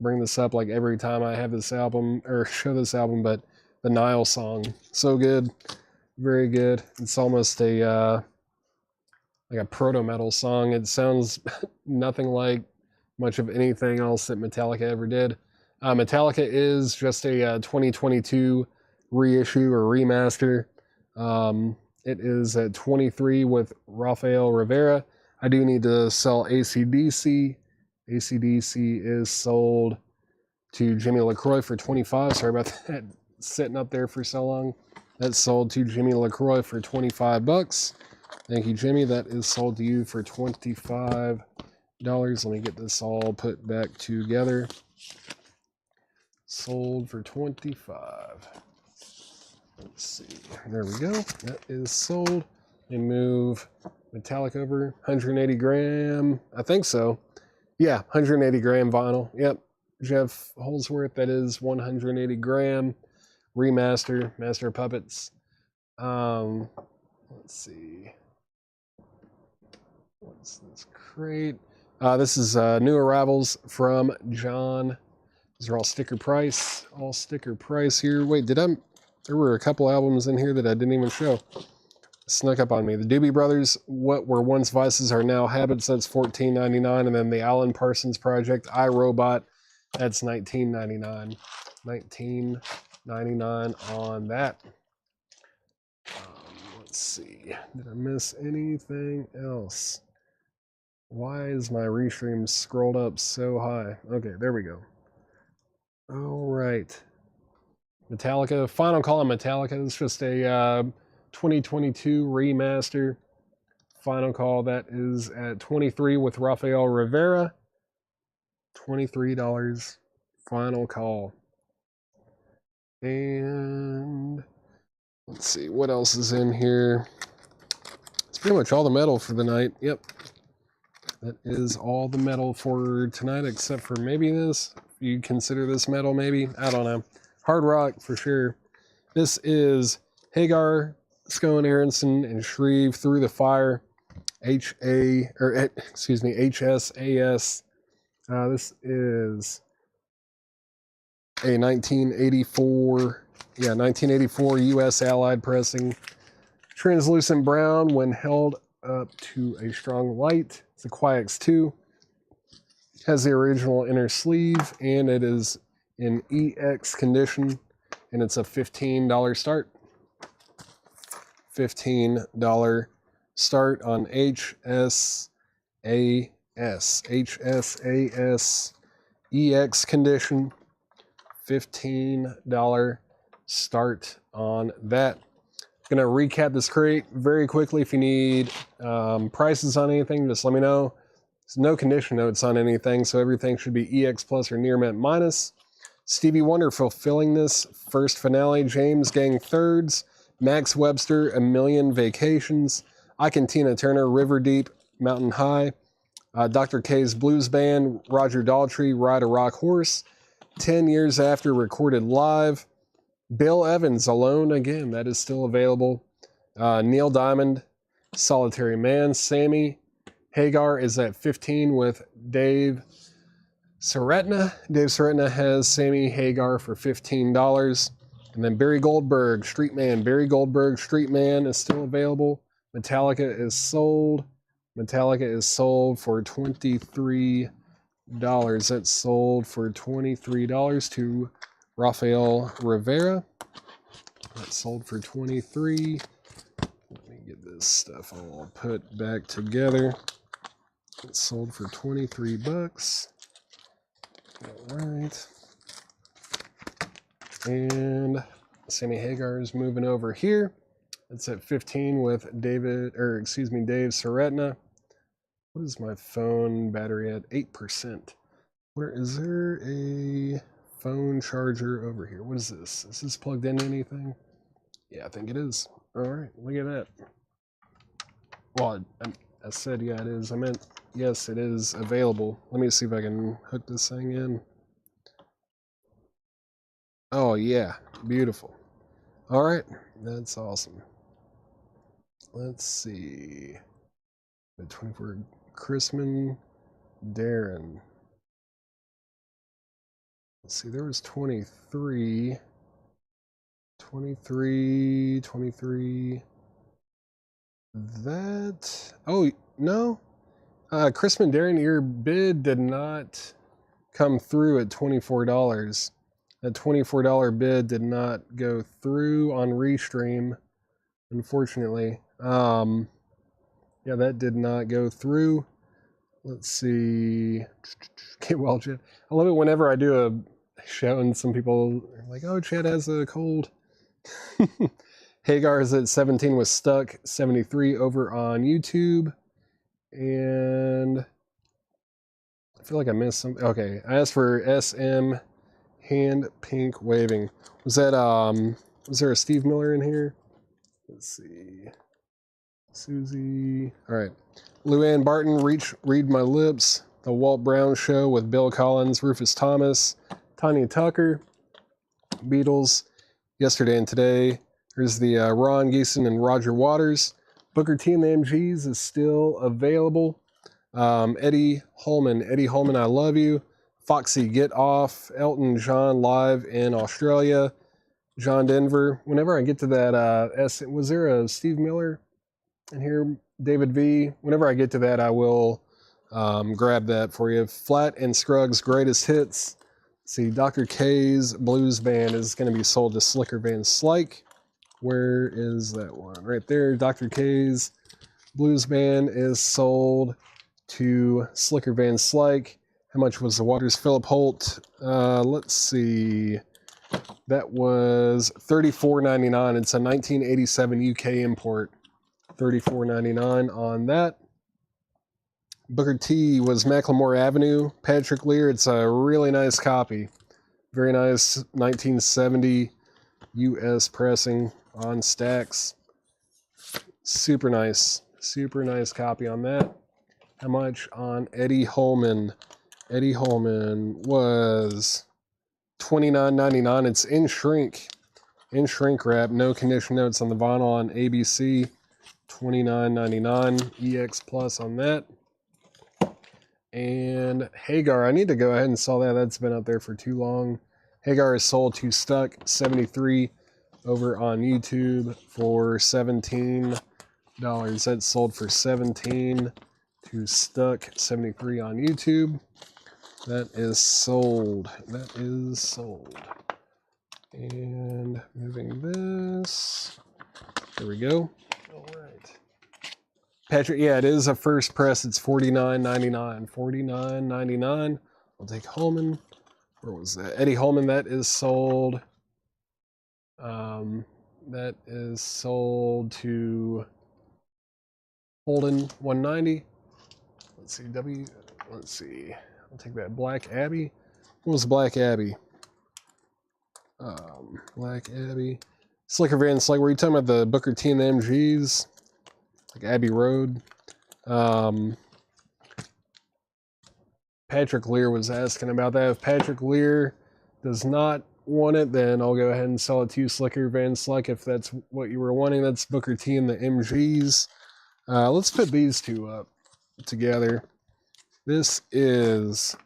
bring this up like every time I have this album or show this album, but the Nile song. So good. Very good. It's almost a like a proto-metal song. It sounds nothing like much of anything else that Metallica ever did. Metallica is just a 2022 reissue or remaster. It is at 23 with Rafael Rivera. I do need to sell AC/DC. AC/DC is sold to Jimmy LaCroix for 25. Sorry about that. Sitting up there for so long. That's sold to Jimmy LaCroix for 25 bucks. Thank you, Jimmy. That is sold to you for $25. Let me get this all put back together. Sold for 25. Let's see. There we go. That is sold. And move Metallic over. 180 gram. I think so. Yeah, 180 gram vinyl. Yep. Jeff Holsworth. That is 180 gram. Remaster. Master of Puppets. Let's see. What's this crate? This is new arrivals from John. These are all sticker price. All sticker price here. Wait, there were a couple albums in here that I didn't even show. Snuck up on me. The Doobie Brothers, What Were Once Vices Are Now Habits, that's $14.99. And then the Alan Parsons Project, I, Robot, that's $19.99. $19.99 on that. Let's see. Did I miss anything else? Why is my restream scrolled up so high? Okay, there we go. All right. Metallica. Final call on Metallica. It's just a 2022 remaster. Final call. That is at 23 with Rafael Rivera. $23. Final call. And let's see what else is in here. It's pretty much all the metal for the night. Yep. That is all the metal for tonight, except for maybe this. You consider this metal, maybe? I don't know. Hard rock for sure. This is Hagar, Scone Aronson, and Shreve Through the Fire. HSAS. This is a 1984 U.S. Allied pressing. Translucent brown when held up to a strong light. It's a Quiet 2. Has the original inner sleeve, and it is in EX condition, and it's a $15 start. $15 start on HSAS. HSAS EX condition. $15 start on that. Gonna recap this crate very quickly. If you need prices on anything, just let me know. There's no condition notes on anything, so everything should be EX plus or near mint minus. Stevie Wonder fulfilling this first finale. James Gang thirds. Max Webster, A Million Vacations. Ike and Tina Turner, River Deep, Mountain High. Dr. K's Blues Band, Roger Daltrey, Ride a Rock Horse. 10 Years After, recorded live. Bill Evans, Alone Again, that is still available. Neil Diamond, Solitary Man. Sammy Hagar is at 15 with Dave Saretna. Dave Saretna has Sammy Hagar for $15. And then Barry Goldberg, Street Man. Barry Goldberg, Street Man is still available. Metallica is sold. Metallica is sold for $23. That's sold for $23 to Rafael Rivera. That's sold for $23. Let me get this stuff all put back together. It's sold for $23. All right. And Sammy Hagar is moving over here. It's at 15 with Dave Saretna. What is my phone battery at? 8%. Where is there a phone charger over here? What is this? Is this plugged into anything? Yeah, I think it is. All right, look at that. Well, I said, yeah, it is. I meant, yes, it is available. Let me see if I can hook this thing in. Oh, yeah, beautiful. All right, that's awesome. Let's see. The 24 Chrisman Darren. Let's see, there was 23. 23. That, oh, no. Chris Mandarian, your bid did not come through at $24. That $24 bid did not go through on Restream, unfortunately. Yeah, that did not go through. Let's see. Okay, well, Chad, I love it whenever I do a show and some people are like, oh, Chad has a cold. Hagar is at 17 with Stuck 73 over on YouTube. And I feel like I missed something. Okay, I asked for SM hand pink waving. Was that was there a Steve Miller in here? Let's see. Susie. All right. Luann Barton, Read My Lips. The Walt Brown Show with Bill Collins, Rufus Thomas, Tanya Tucker, Beatles, Yesterday and Today. Here's the Ron Geeson and Roger Waters. Booker T and the MGs is still available. Eddie Holman, I Love You. Foxy, Get Off. Elton John live in Australia. John Denver. Whenever I get to that, was there a Steve Miller in here? David V. Whenever I get to that, I will grab that for you. Flat and Scruggs Greatest Hits. Let's see, Dr. K's Blues Band is going to be sold to Slicker Van Slyke. Where is that one? Right there. Dr. K's Blues Band is sold to Slicker Van Slyke. How much was the Waters? Philip Holt. Let's see. That was $34.99. It's a 1987 UK import. $34.99 on that. Booker T was Macklemore Avenue. Patrick Lear. It's a really nice copy. Very nice 1970 US pressing on stacks. Super nice copy on that. How much on Eddie Holman? Eddie Holman was $29.99. It's in shrink wrap. No condition notes on the vinyl on ABC. $29.99 EX Plus on that. And Hagar, I need to go ahead and sell that. That's been up there for too long. Hagar is sold to Stuck 73 over on YouTube for $17. That's sold for $17 to Stuck 73 on YouTube. That is sold. And moving this. There we go. All right. Patrick, yeah, it is a first press. It's $49.99. $49.99. I'll take Holman. Where was that? Eddie Holman, that is sold. That is sold to Holden 190. Let's see. I'll take that Black Abbey. What was Black Abbey? Black Abbey. Slicker Van Slyke. Were you talking about the Booker T and the MGs? Like Abbey Road. Patrick Lear was asking about that. If Patrick Lear does not want it, then I'll go ahead and sell it to you, Slicker Van Slyke, if that's what you were wanting. That's Booker T and the MGs. Let's put these two up together. This is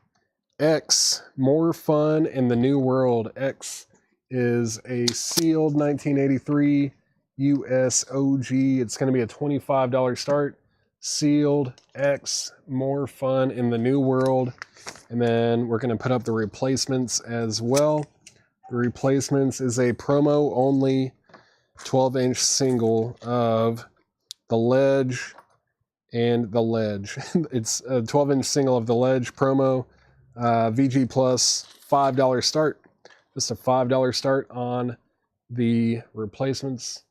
X, More Fun in the New World. X is a sealed 1983 US OG. It's going to be a $25 start. Sealed X, More Fun in the New World. And then we're going to put up the replacements as well. The replacements is a promo only 12-inch single of The Ledge and The Ledge. It's a 12-inch single of The Ledge promo. VG Plus, $5 start. Just a $5 start on the replacements.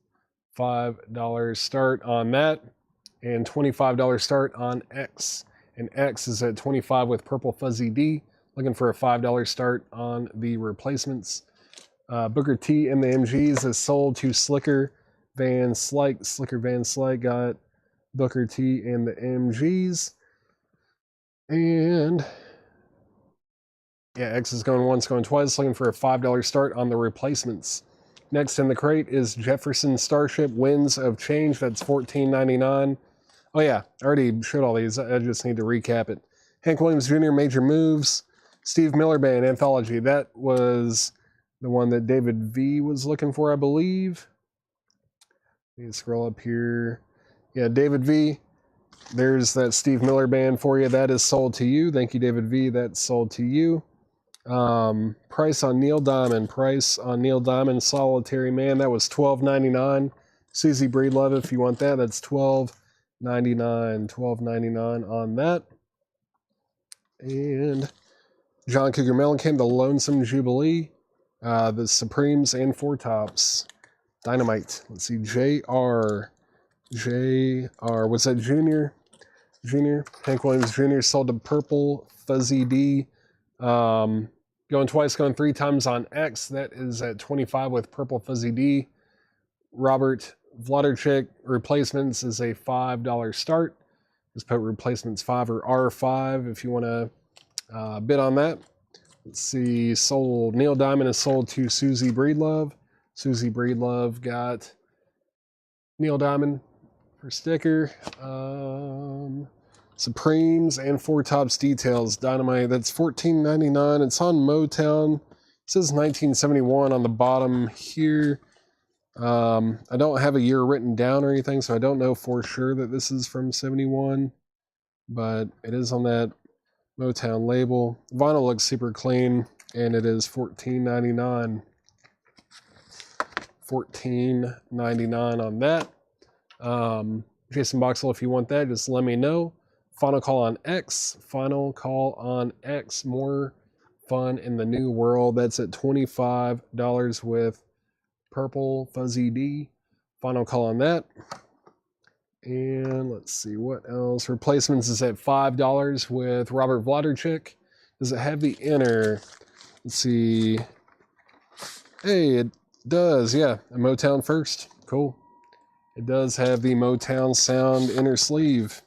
$5 start on that. And $25 start on X. And X is at 25 with Purple Fuzzy D. Looking for a $5 start on the replacements. Booker T and the MGs is sold to Slicker Van Slyke. Slicker Van Slyke got Booker T and the MGs. And yeah, X is going once, going twice. Looking for a $5 start on the replacements. Next in the crate is Jefferson Starship Winds of Change. That's $14.99. Oh yeah, I already showed all these. I just need to recap it. Hank Williams Jr. Major Moves. Steve Miller Band Anthology. That was the one that David V was looking for, I believe. Let me scroll up here. Yeah, David V. There's that Steve Miller band for you. That is sold to you. Thank you, David V. That's sold to you. Price on Neil Diamond. Price on Neil Diamond Solitary Man. That was $12.99. Susie Breedlove, if you want that, that's $12.99. $12.99 on that. And John Cougar Mellencamp, The Lonesome Jubilee, the Supremes, and Four Tops. Dynamite. Let's see, JR. Was that Junior? Hank Williams Jr. sold to Purple Fuzzy D. Going twice, going three times on X. That is at 25 with Purple Fuzzy D. Robert Vladarchik replacements is a $5 start. Just put replacements 5 or R5 if you want to bid on that. Let's see, sold. Neil Diamond is sold to Susie Breedlove. Susie Breedlove got Neil Diamond for sticker. Supremes and Four Tops Details. Dynamite. That's $14.99. It's on Motown. It says 1971 on the bottom here. I don't have a year written down or anything, so I don't know for sure that this is from 71, but it is on that Motown label. Vinyl looks super clean, and it is $14.99. $14.99 on that. Jason Boxell, if you want that, just let me know. Final Call on X. Final Call on X. More fun in the new world. That's at $25 with Purple Fuzzy D. Final Call on that. And let's see what else. Replacements is at $5 with Robert Vladarchik. Does it have the inner? Let's see. Hey, it does. Yeah, a Motown first. Cool. It does have the Motown sound inner sleeve.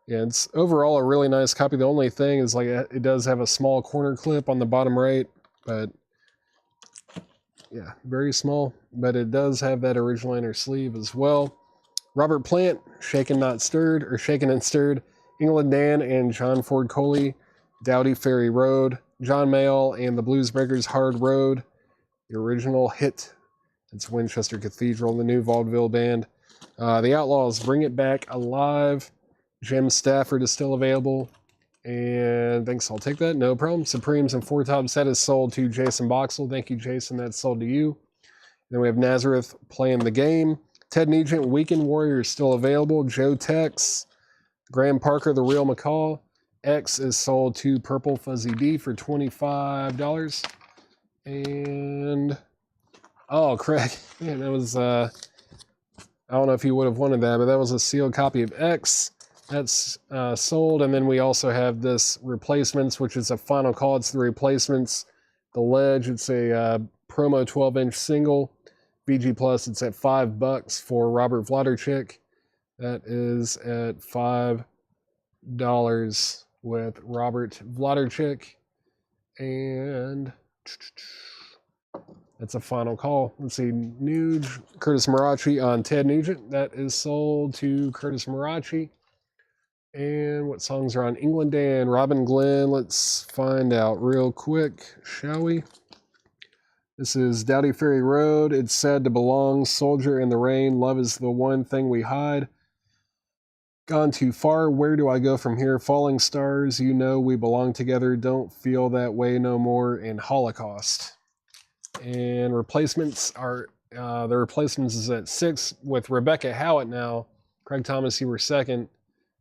Yeah, it's overall a really nice copy. The only thing is, like, it does have a small corner clip on the bottom right, but yeah, very small. But it does have that original inner sleeve as well. Robert Plant, Shaken Not Stirred, or Shaken and Stirred. England Dan and John Ford Coley, Dowdy Ferry Road. John Mayall and the Bluesbreakers, Hard Road. The original hit. It's Winchester Cathedral, the new vaudeville band. The Outlaws, Bring It Back Alive. Jim Stafford is still available. And thanks, I'll take that. No problem. Supremes and Four Tops set is sold to Jason Boxell. Thank you, Jason. That's sold to you. Then we have Nazareth Playing the Game. Ted Nugent, Weekend Warrior is still available. Joe Tex. Graham Parker, The Real McCall. X is sold to Purple Fuzzy D for $25. And oh, Craig, man, that was I don't know if you would have wanted that, but that was a sealed copy of X. That's sold. And then we also have this Replacements, which is a final call. It's the Replacements. The Ledge, it's a promo 12-inch single. VG Plus, it's at $5 for Robert Vladarchik. That is at $5 with Robert Vladarchik. And that's a final call. Let's see, Nuge, Curtis Marachi on Ted Nugent. That is sold to Curtis Marachi. And what songs are on England Dan? Robin Glenn. Let's find out real quick, shall we? This is Dowdy Ferry Road. It's Said to Belong. Soldier in the Rain. Love is the One Thing We Hide. Gone Too Far. Where Do I Go From Here? Falling Stars. You Know We Belong Together. Don't Feel That Way No More. And Holocaust. And replacements are, the replacements is at 6 with Rebecca Howitt now. Craig Thomas, you were second.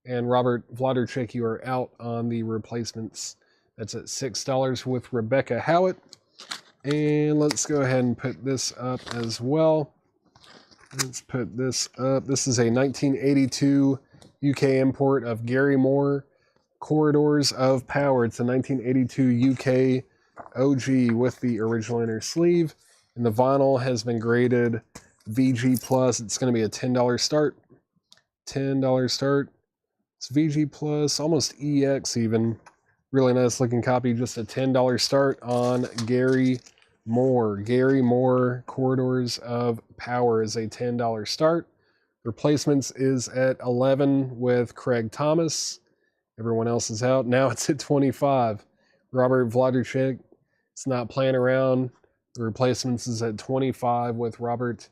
And Robert Vladarchik, you are out on the replacements. That's at $6 with Rebecca Howitt. And let's go ahead and put this up as well. Let's put this up. This is a 1982 UK import of Gary Moore, Corridors of Power. It's a 1982 UK OG with the original inner sleeve. And the vinyl has been graded VG Plus. It's going to be a $10 start. $10 start. It's VG Plus, almost EX even. Really nice looking copy. Just a $10 start on Gary Moore. Gary Moore, Corridors of Power is a $10 start. Replacements is at 11 with Craig Thomas. Everyone else is out. Now it's at 25. Robert Vladarchik. It's not playing around. The replacements is at 25 with Robert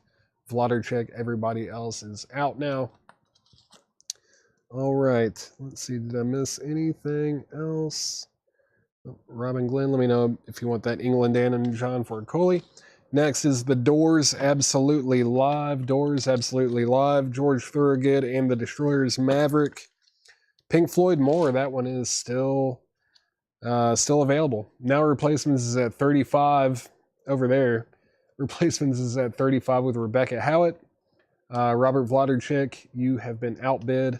Vladarchuk. Everybody else is out now. All right. Let's see. Did I miss anything else? Robin Glenn, let me know if you want that England Dan and John Ford Coley. Next is the Doors Absolutely Live. Doors Absolutely Live. George Thorogood and the Destroyers Maverick. Pink Floyd More. That one is still available. Now replacements is at 35 over there. Replacements is at 35 with Rebecca Howitt. Robert Vladarchuk, you have been outbid.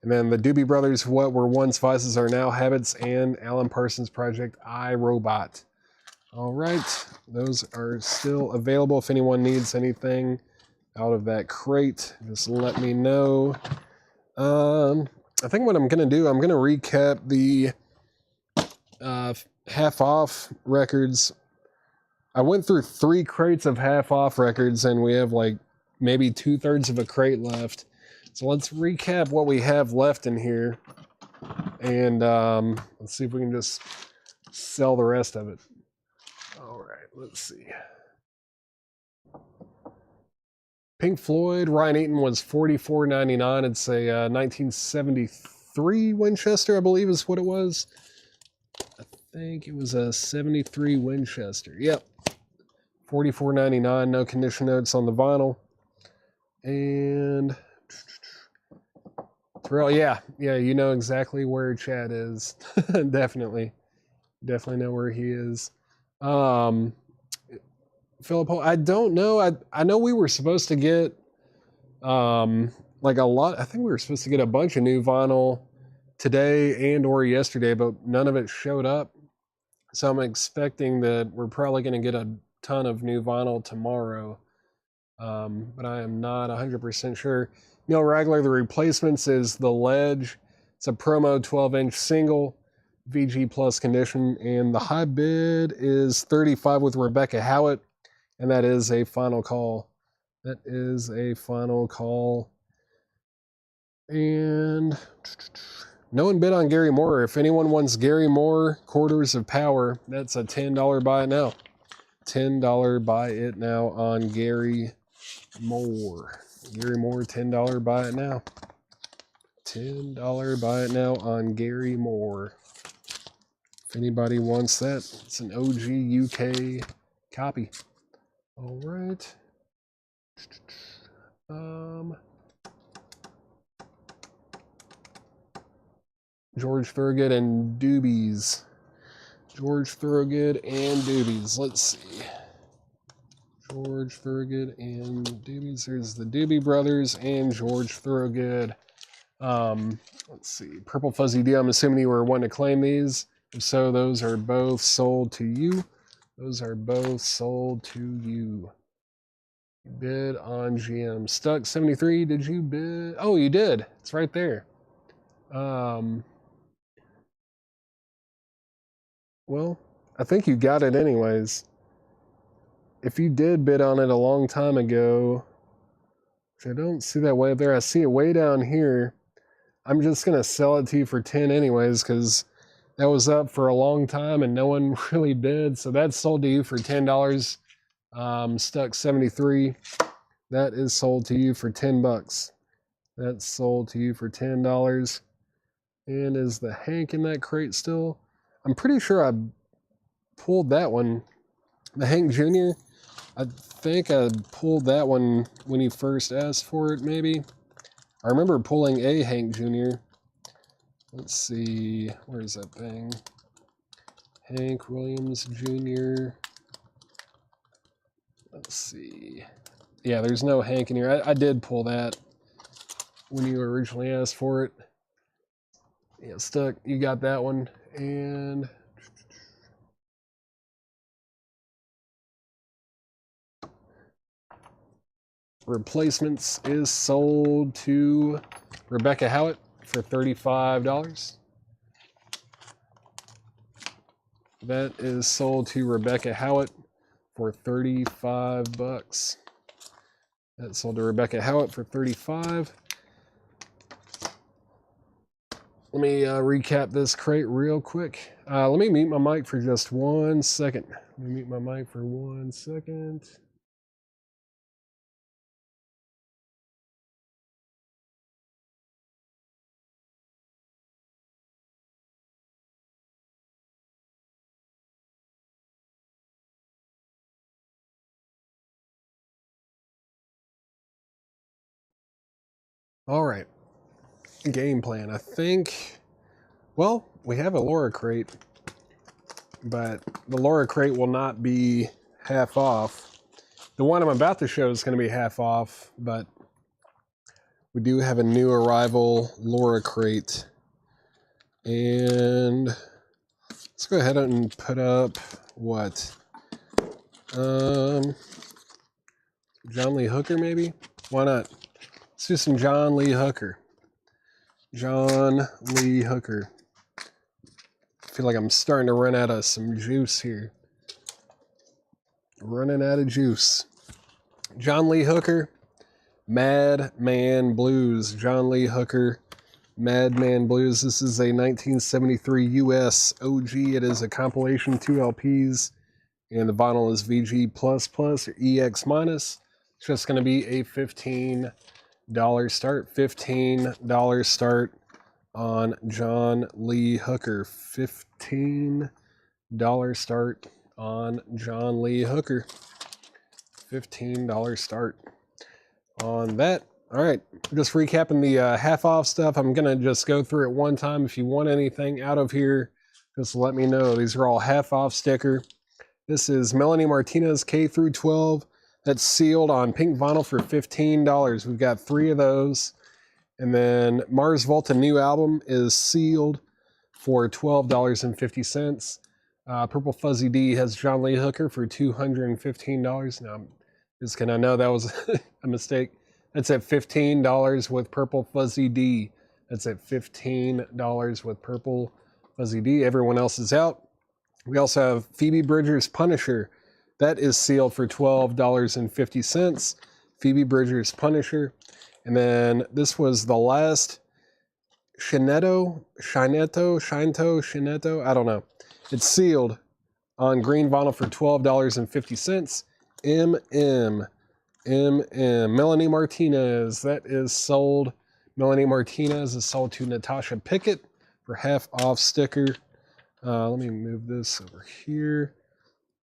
And then the Doobie Brothers, What Were Once Vices Are Now Habits, and Alan Parsons Project, I, Robot. All right, those are still available. If anyone needs anything out of that crate, just let me know. I think what I'm going to do, I'm going to recap the half-off records. I went through 3 crates of half-off records, and we have like maybe 2/3 of a crate left. So let's recap what we have left in here, and let's see if we can just sell the rest of it. All right, let's see. Pink Floyd, Ryan Eaton was $44.99. It's a 1973 Winchester, I believe is what it was. I think it was a 73 Winchester. Yep. $44.99. No condition notes on the vinyl. And Terrell, yeah, you know exactly where Chad is. Definitely know where he is. Philip, I don't know. I know we were supposed to get like a lot. I think we were supposed to get a bunch of new vinyl today and or yesterday, but none of it showed up. So I'm expecting that we're probably going to get a ton of new vinyl tomorrow. But I am not 100% sure. Neil Ragler, the replacements is The Ledge. It's a promo 12-inch single, VG Plus condition, and the high bid is 35 with Rebecca Howitt, and that is a final call. That is a final call. And no one bid on Gary Moore. If anyone wants Gary Moore, Quarters of Power, that's a $10 buy it now. $10 buy it now on Gary Moore. Gary Moore, $10 buy it now. $10 buy it now on Gary Moore. If anybody wants that, it's an OG UK copy. All right. George Thorogood and Doobies. George Thorogood and Doobies. Let's see. George Thorogood and Doobies. There's the Doobie Brothers and George Thorogood. Let's see. Purple Fuzzy D. I'm assuming you were wanting to claim these. If so, those are both sold to you. Those are both sold to you. Bid on GM. Stuck 73. Did you bid? Oh, you did. It's right there. Well, I think you got it anyways. If you did bid on it a long time ago, which I don't see that way up there, I see it way down here. I'm just going to sell it to you for 10 anyways, because that was up for a long time and no one really bid. So that's sold to you for $10. Stuck 73. That is sold to you for $10. That's sold to you for $10. And is the Hank in that crate still? I'm pretty sure I pulled that one. The Hank Jr., I think I pulled that one when he first asked for it, maybe. I remember pulling a Hank Jr. Let's see, where's that thing? Hank Williams Jr. Let's see. Yeah, there's no Hank in here. I did pull that when you originally asked for it. Yeah, Stuck, you got that one. And replacements is sold to Rebecca Howitt for $35. That is sold to Rebecca Howitt for $35. That's sold to Rebecca Howitt for $35. Let me recap this crate real quick. Let me mute my mic for just 1 second. Let me mute my mic for 1 second. All right. Game plan. I think, well, we have a Laura crate, but the Laura crate will not be half off. The one I'm about to show is going to be half off, but we do have a new arrival Laura crate. And let's go ahead and put up what? John Lee Hooker, maybe? Why not? Let's do some John Lee Hooker. John Lee Hooker. I feel like I'm starting to run out of some juice here. Running out of juice. John Lee Hooker, Madman Blues. John Lee Hooker, Madman Blues. This is a 1973 US OG. It is a compilation, 2 LPs, and the vinyl is VG++ or EX-. It's just going to be a $15 start. $15 start on John Lee Hooker. $15 start on John Lee Hooker. $15 start on that. All right, just recapping the half off stuff. I'm gonna just go through it one time. If you want anything out of here, just let me know. These are all half off sticker. This is Melanie Martinez K through 12. That's sealed on pink vinyl for $15. We've got 3 of those. And then Mars Volta new album is sealed for $12.50. Purple Fuzzy D has John Lee Hooker for $215. Now, I'm just kidding. I know that was a mistake. That's at $15 with Purple Fuzzy D. That's at $15 with Purple Fuzzy D. Everyone else is out. We also have Phoebe Bridgers Punisher. That is sealed for $12.50. Phoebe Bridgers Punisher. And then this was the last Shinetto, I don't know. It's sealed on green vinyl for $12.50. Melanie Martinez, that is sold. Melanie Martinez is sold to Natasha Pickett for half off sticker. Let me move this over here.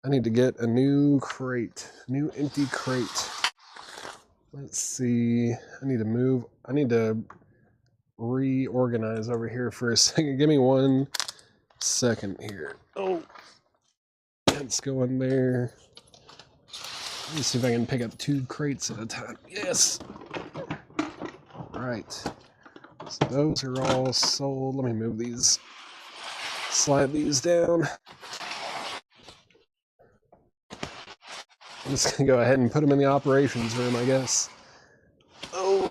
I need to get a new crate, new empty crate. Let's see. I need to reorganize over here for a second. Give me 1 second here. Oh, let's go in there. Let me see if I can pick up 2 crates at a time. Yes. All right. So those are all sold. Let me move these. Slide these down. I'm just gonna go ahead and put them in the operations room, I guess. Oh.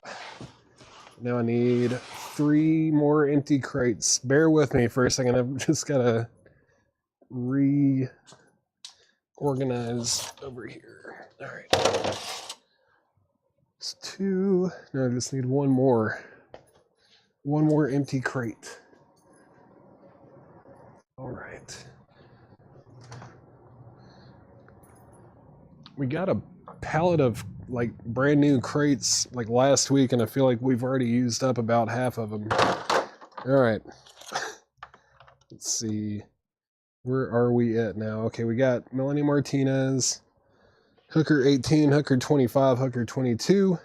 Now I need 3 more empty crates. Bear with me for a second. I've just gotta reorganize over here. All right. It's 2. No, I just need 1 more. 1 more empty crate. All right. We got a pallet of like brand new crates like last week, and I feel like we've already used up about half of them. All right. Let's see. Where are we at now? Okay, we got Melanie Martinez, Hooker 18, Hooker 25, Hooker 22,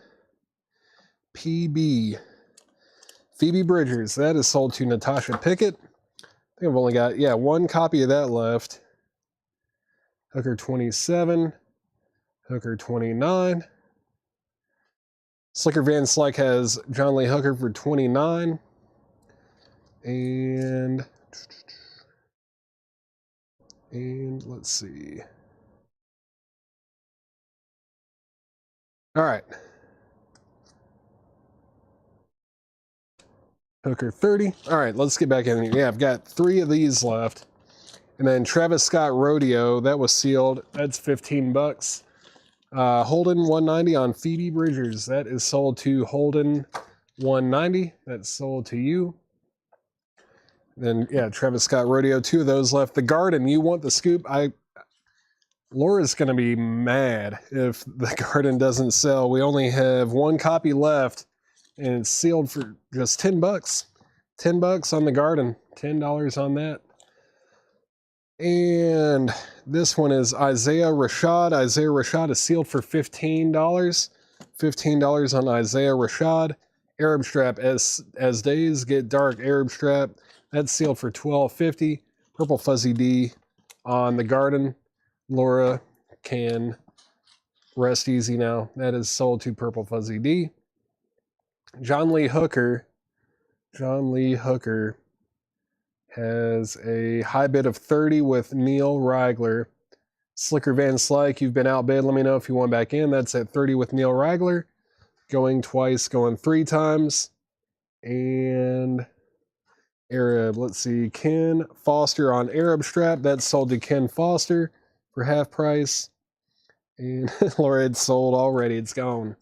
PB. Phoebe Bridgers, that is sold to Natasha Pickett. I think I've only got, 1 copy of that left. Hooker 27, Hooker 29. Slicker Van Slyke has John Lee Hooker for 29. And let's see. All right. Hooker 30. All right, let's get back in here. Yeah, I've got 3 of these left. And then Travis Scott Rodeo, that was sealed. That's $15. Holden 190 on Phoebe Bridgers. That is sold to Holden 190. That's sold to you. Then, yeah, Travis Scott Rodeo, 2 of those left. The Garden, you want the scoop? Laura's going to be mad if the Garden doesn't sell. We only have 1 copy left, and it's sealed for just $10. $10 on the Garden. $10 on that. And this one is Isaiah Rashad. Isaiah Rashad is sealed for $15. $15 on Isaiah Rashad. Arab Strap, as days get dark, Arab Strap, that's sealed for $12.50. Purple Fuzzy D on the Garden. Laura can rest easy now. That is sold to Purple Fuzzy D. John Lee Hooker. John Lee Hooker has a high bid of 30 with Neil Ragler. Slicker Van Slyke, you've been outbid. Let me know if you want back in. That's at 30 with Neil Ragler. Going twice, going 3 times. And Arab, let's see, Ken Foster on Arab Strap. That's sold to Ken Foster for half price. And Laura, it's sold already. It's gone.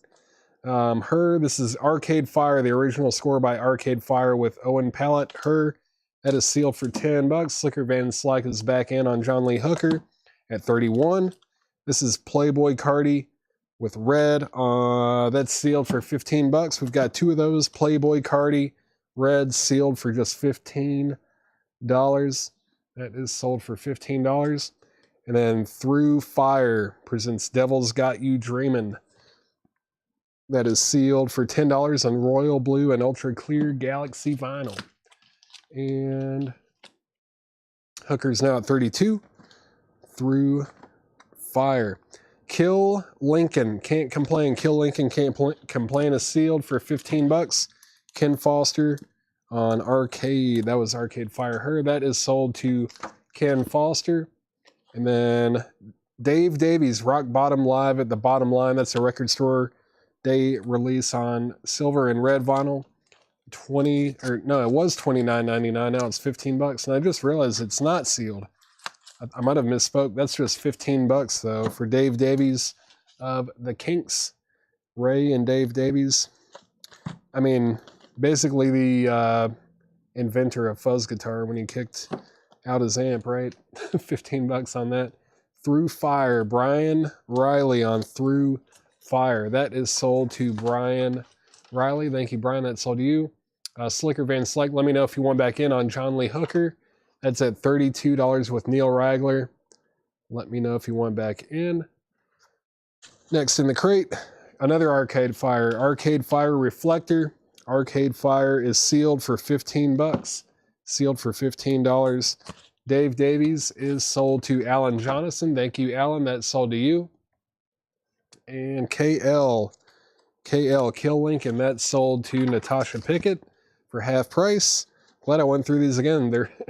This is Arcade Fire, the original score by Arcade Fire with Owen Pallett. That is sealed for $10. Slicker Van Slyke is back in on John Lee Hooker at 31. This is Playboy Cardi with red. That's sealed for $15. We've got 2 of those. Playboy Cardi red sealed for just $15. That is sold for $15. And then Through Fire presents Devil's Got You Dreamin'. That is sealed for $10 on Royal Blue and Ultra Clear Galaxy Vinyl. And Hooker's now at 32. Through Fire. Kill Lincoln. Can't complain. Kill Lincoln Can't Complain is sealed for $15. Ken Foster on Arcade. That was Arcade Fire. That is sold to Ken Foster. And then Dave Davies, Rock Bottom Live at the Bottom Line. That's a record store day release on silver and red vinyl. It was $29.99. Now it's $15. And I just realized it's not sealed. I might have misspoke. That's just $15 though for Dave Davies of the Kinks. Ray and Dave Davies. I mean, basically the inventor of fuzz guitar when he kicked out his amp, right? $15 on that. Through Fire, Brian Riley on Through Fire. That is sold to Brian Riley. Thank you, Brian. That's sold to you. Slicker Van Slyke, let me know if you want back in on John Lee Hooker. That's at $32 with Neil Ragler. Let me know if you want back in. Next in the crate, another Arcade Fire. Arcade Fire Reflector. Arcade Fire is sealed for $15. Sealed for $15. Dave Davies is sold to Alan Jonathan. Thank you, Alan. That's sold to you. And KL, Kill Lincoln. That's sold to Natasha Pickett for half price. Glad I went through these again.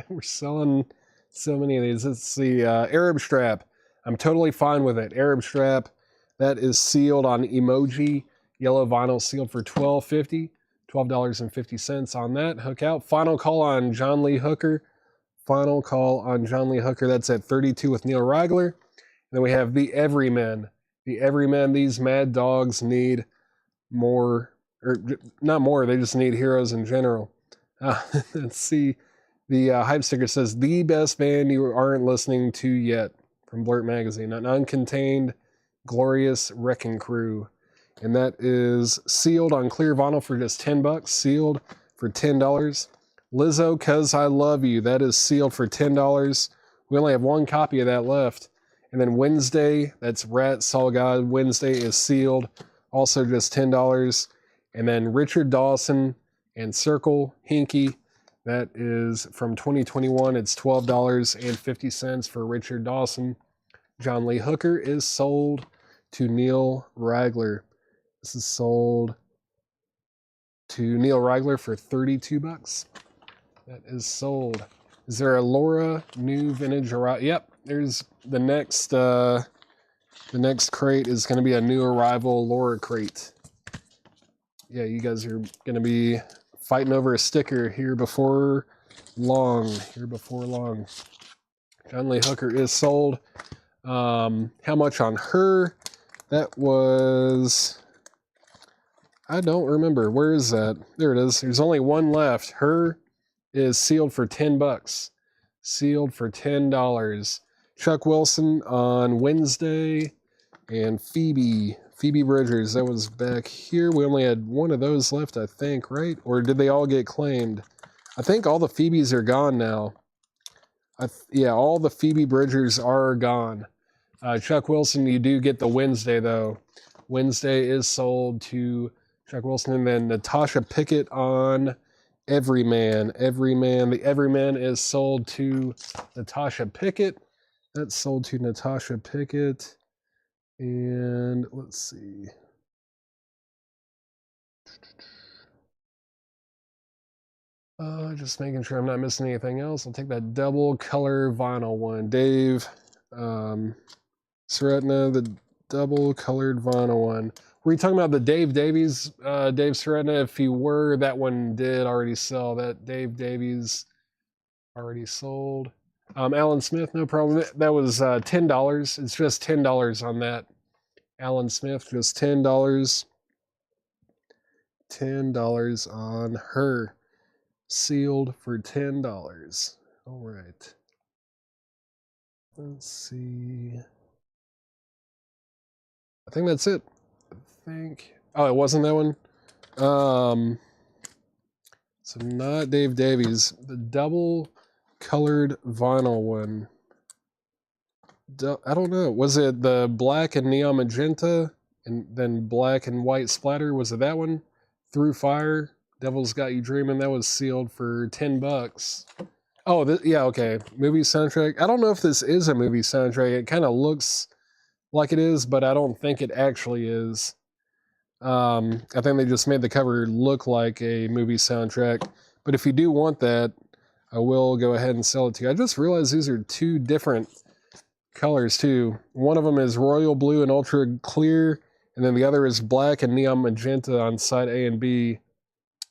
We're selling so many of these. It's the Arab Strap. I'm totally fine with it. Arab Strap. That is sealed on Emoji. Yellow vinyl sealed for $12.50. $12.50 on that. Hook out. Final call on John Lee Hooker. Final call on John Lee Hooker. That's at 32 with Neil Ragler. And then we have the Everymen. The Everymen. These mad dogs need more, or not more, they just need heroes in general. Let's see. The hype sticker says, the best band you aren't listening to yet, from Blurt Magazine. An uncontained, glorious wrecking crew. And that is sealed on clear vinyl for just $10. Sealed for $10. Lizzo, 'Cause I Love You. That is sealed for $10. We only have 1 copy of that left. And then Wednesday, that's Rat Saw God. Wednesday is sealed. Also just $10. And then Richard Dawson and Circle Hinky. That is from 2021. It's $12.50 for Richard Dawson. John Lee Hooker is sold to Neil Ragler. This is sold to Neil Ragler for $32. That is sold. Is there a Laura new vintage arrival? Yep, there's the next crate is going to be a new arrival Laura crate. Yeah, you guys are going to be fighting over a sticker here before long. John Lee Hooker is sold. How much on her? That was, I don't remember. Where is that? There it is. There's only 1 left. Her is sealed for $10. Sealed for $10. Chuck Wilson on Wednesday, and Phoebe Bridgers. That was back here. We only had one of those left, I think, right? Or did they all get claimed? I think all the Phoebes are gone now. Yeah, all the Phoebe Bridgers are gone. Chuck Wilson, you do get the Wednesday, though. Wednesday is sold to Chuck Wilson. And then Natasha Pickett on Everyman. The Everyman is sold to Natasha Pickett. That's sold to Natasha Pickett. And let's see. Just making sure I'm not missing anything else. I'll take that double color vinyl one. Dave Seretna, the double colored vinyl one. Were you talking about the Dave Davies, Dave Seretna? If you were, that one did already sell. That Dave Davies already sold. Alan Smith, no problem. That was $10. It's just $10 on that. Alan Smith, just $10. $10 on her. Sealed for $10. All right. Let's see. I think that's it. Oh, it wasn't that one? So not Dave Davies. The double colored vinyl one. I don't know. Was it the black and neon magenta and then black and white splatter? Was it that one? Through Fire, Devil's Got You Dreaming. That was sealed for $10. Oh, yeah, okay. Movie soundtrack. I don't know if this is a movie soundtrack. It kind of looks like it is, but I don't think it actually is. I think they just made the cover look like a movie soundtrack. But if you do want that, I will go ahead and sell it to you. I just realized these are two different colors too. One of them is royal blue and ultra clear, and then the other is black and neon magenta on side A and B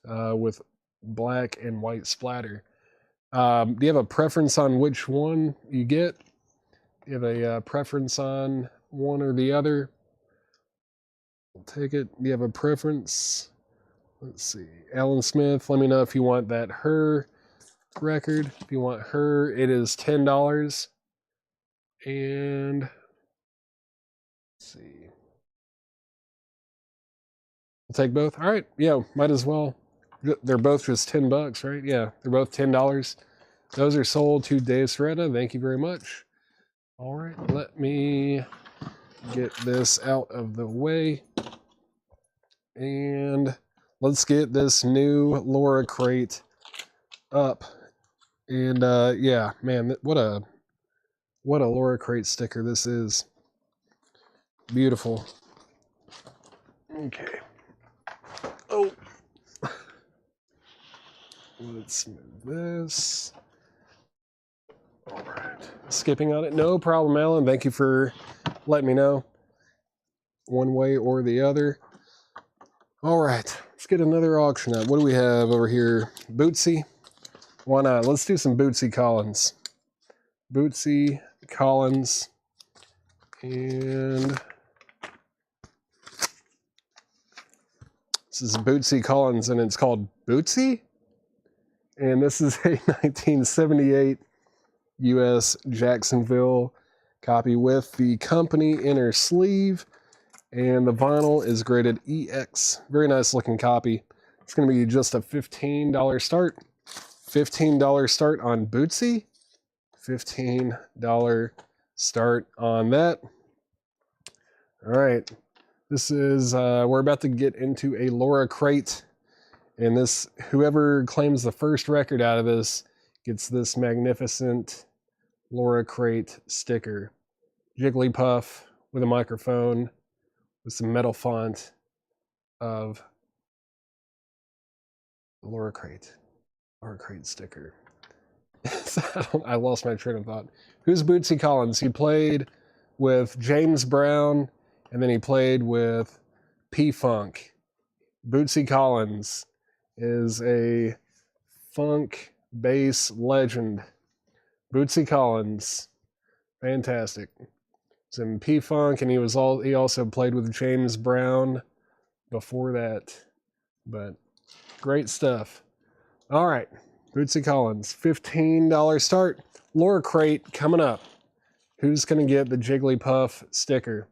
with black and white splatter. Do you have a preference on which one you get? Do you have a preference on one or the other? I'll take it. Do you have a preference? Let's see. Alan Smith, let me know if you want that Her record. If you want Her, it is $10. And let's see. I'll take both. All right. Yeah, might as well. They're both just $10, right? Yeah, they're both $10. Those are sold to Dave Seretna. Thank you very much. All right, let me get this out of the way. And let's get this new Laura crate up. And yeah, man, what a Laura crate sticker this is. Beautiful. Okay. Oh. Let's move this. All right. Skipping on it. No problem, Alan. Thank you for letting me know. One way or the other. All right. Let's get another auction up. What do we have over here? Bootsy? Why not? Let's do some Bootsy Collins. Bootsy Collins. And this is Bootsy Collins, and it's called Bootsy? And this is a 1978 U.S. Jacksonville copy with the company inner sleeve, and the vinyl is graded EX. Very nice looking copy. It's going to be just a $15 start. $15 start on Bootsy. $15 start on that. All right. This is, we're about to get into a Laura crate. And this, whoever claims the first record out of this gets this magnificent Laura crate sticker. Jigglypuff with a microphone with some metal font of Laura crate sticker. I lost my train of thought. Who's Bootsy Collins? He played with James Brown, and then he played with P-Funk. Bootsy Collins is a funk bass legend. Bootsy Collins, fantastic. He's in P-Funk, and he also played with James Brown before that. But great stuff. All right, Bootsy Collins, $15 start. Laura Crate coming up. Who's going to get the Jigglypuff sticker?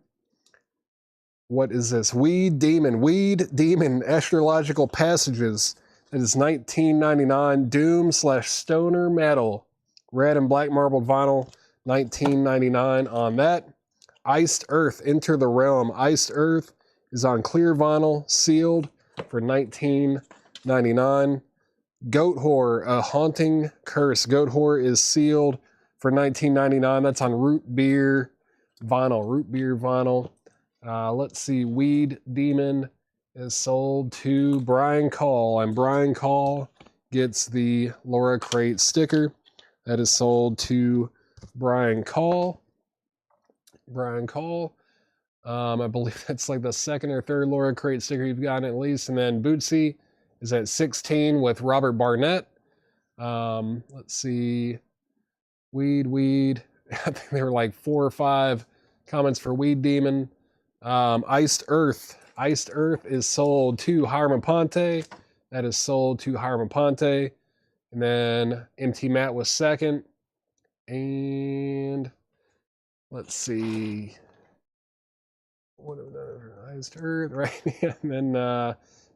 What is this? Weed Demon, Astrological Passages. It is $19.99. Doom/Stoner Metal. Red and black marbled vinyl, $19.99 on that. Iced Earth, Enter the Realm. Iced Earth is on clear vinyl, sealed for $19.99. Goat Whore, A Haunting Curse. Goat Whore is sealed for $19.99. That's on root beer vinyl. Let's see. Weed Demon is sold to Brian Call, and Brian Call gets the Laura Crate sticker. That is sold to Brian Call. I believe that's like the second or third Laura Crate sticker you've gotten at least. And then Bootsy is at 16 with Robert Barnett. Let's see. Weed. I think there were like 4 or 5 comments for Weed Demon. Iced Earth is sold to Hiram Aponte. That is sold to Hiram Aponte. And then MT Matt was second. And let's see. What have we done for Iced Earth, right? And then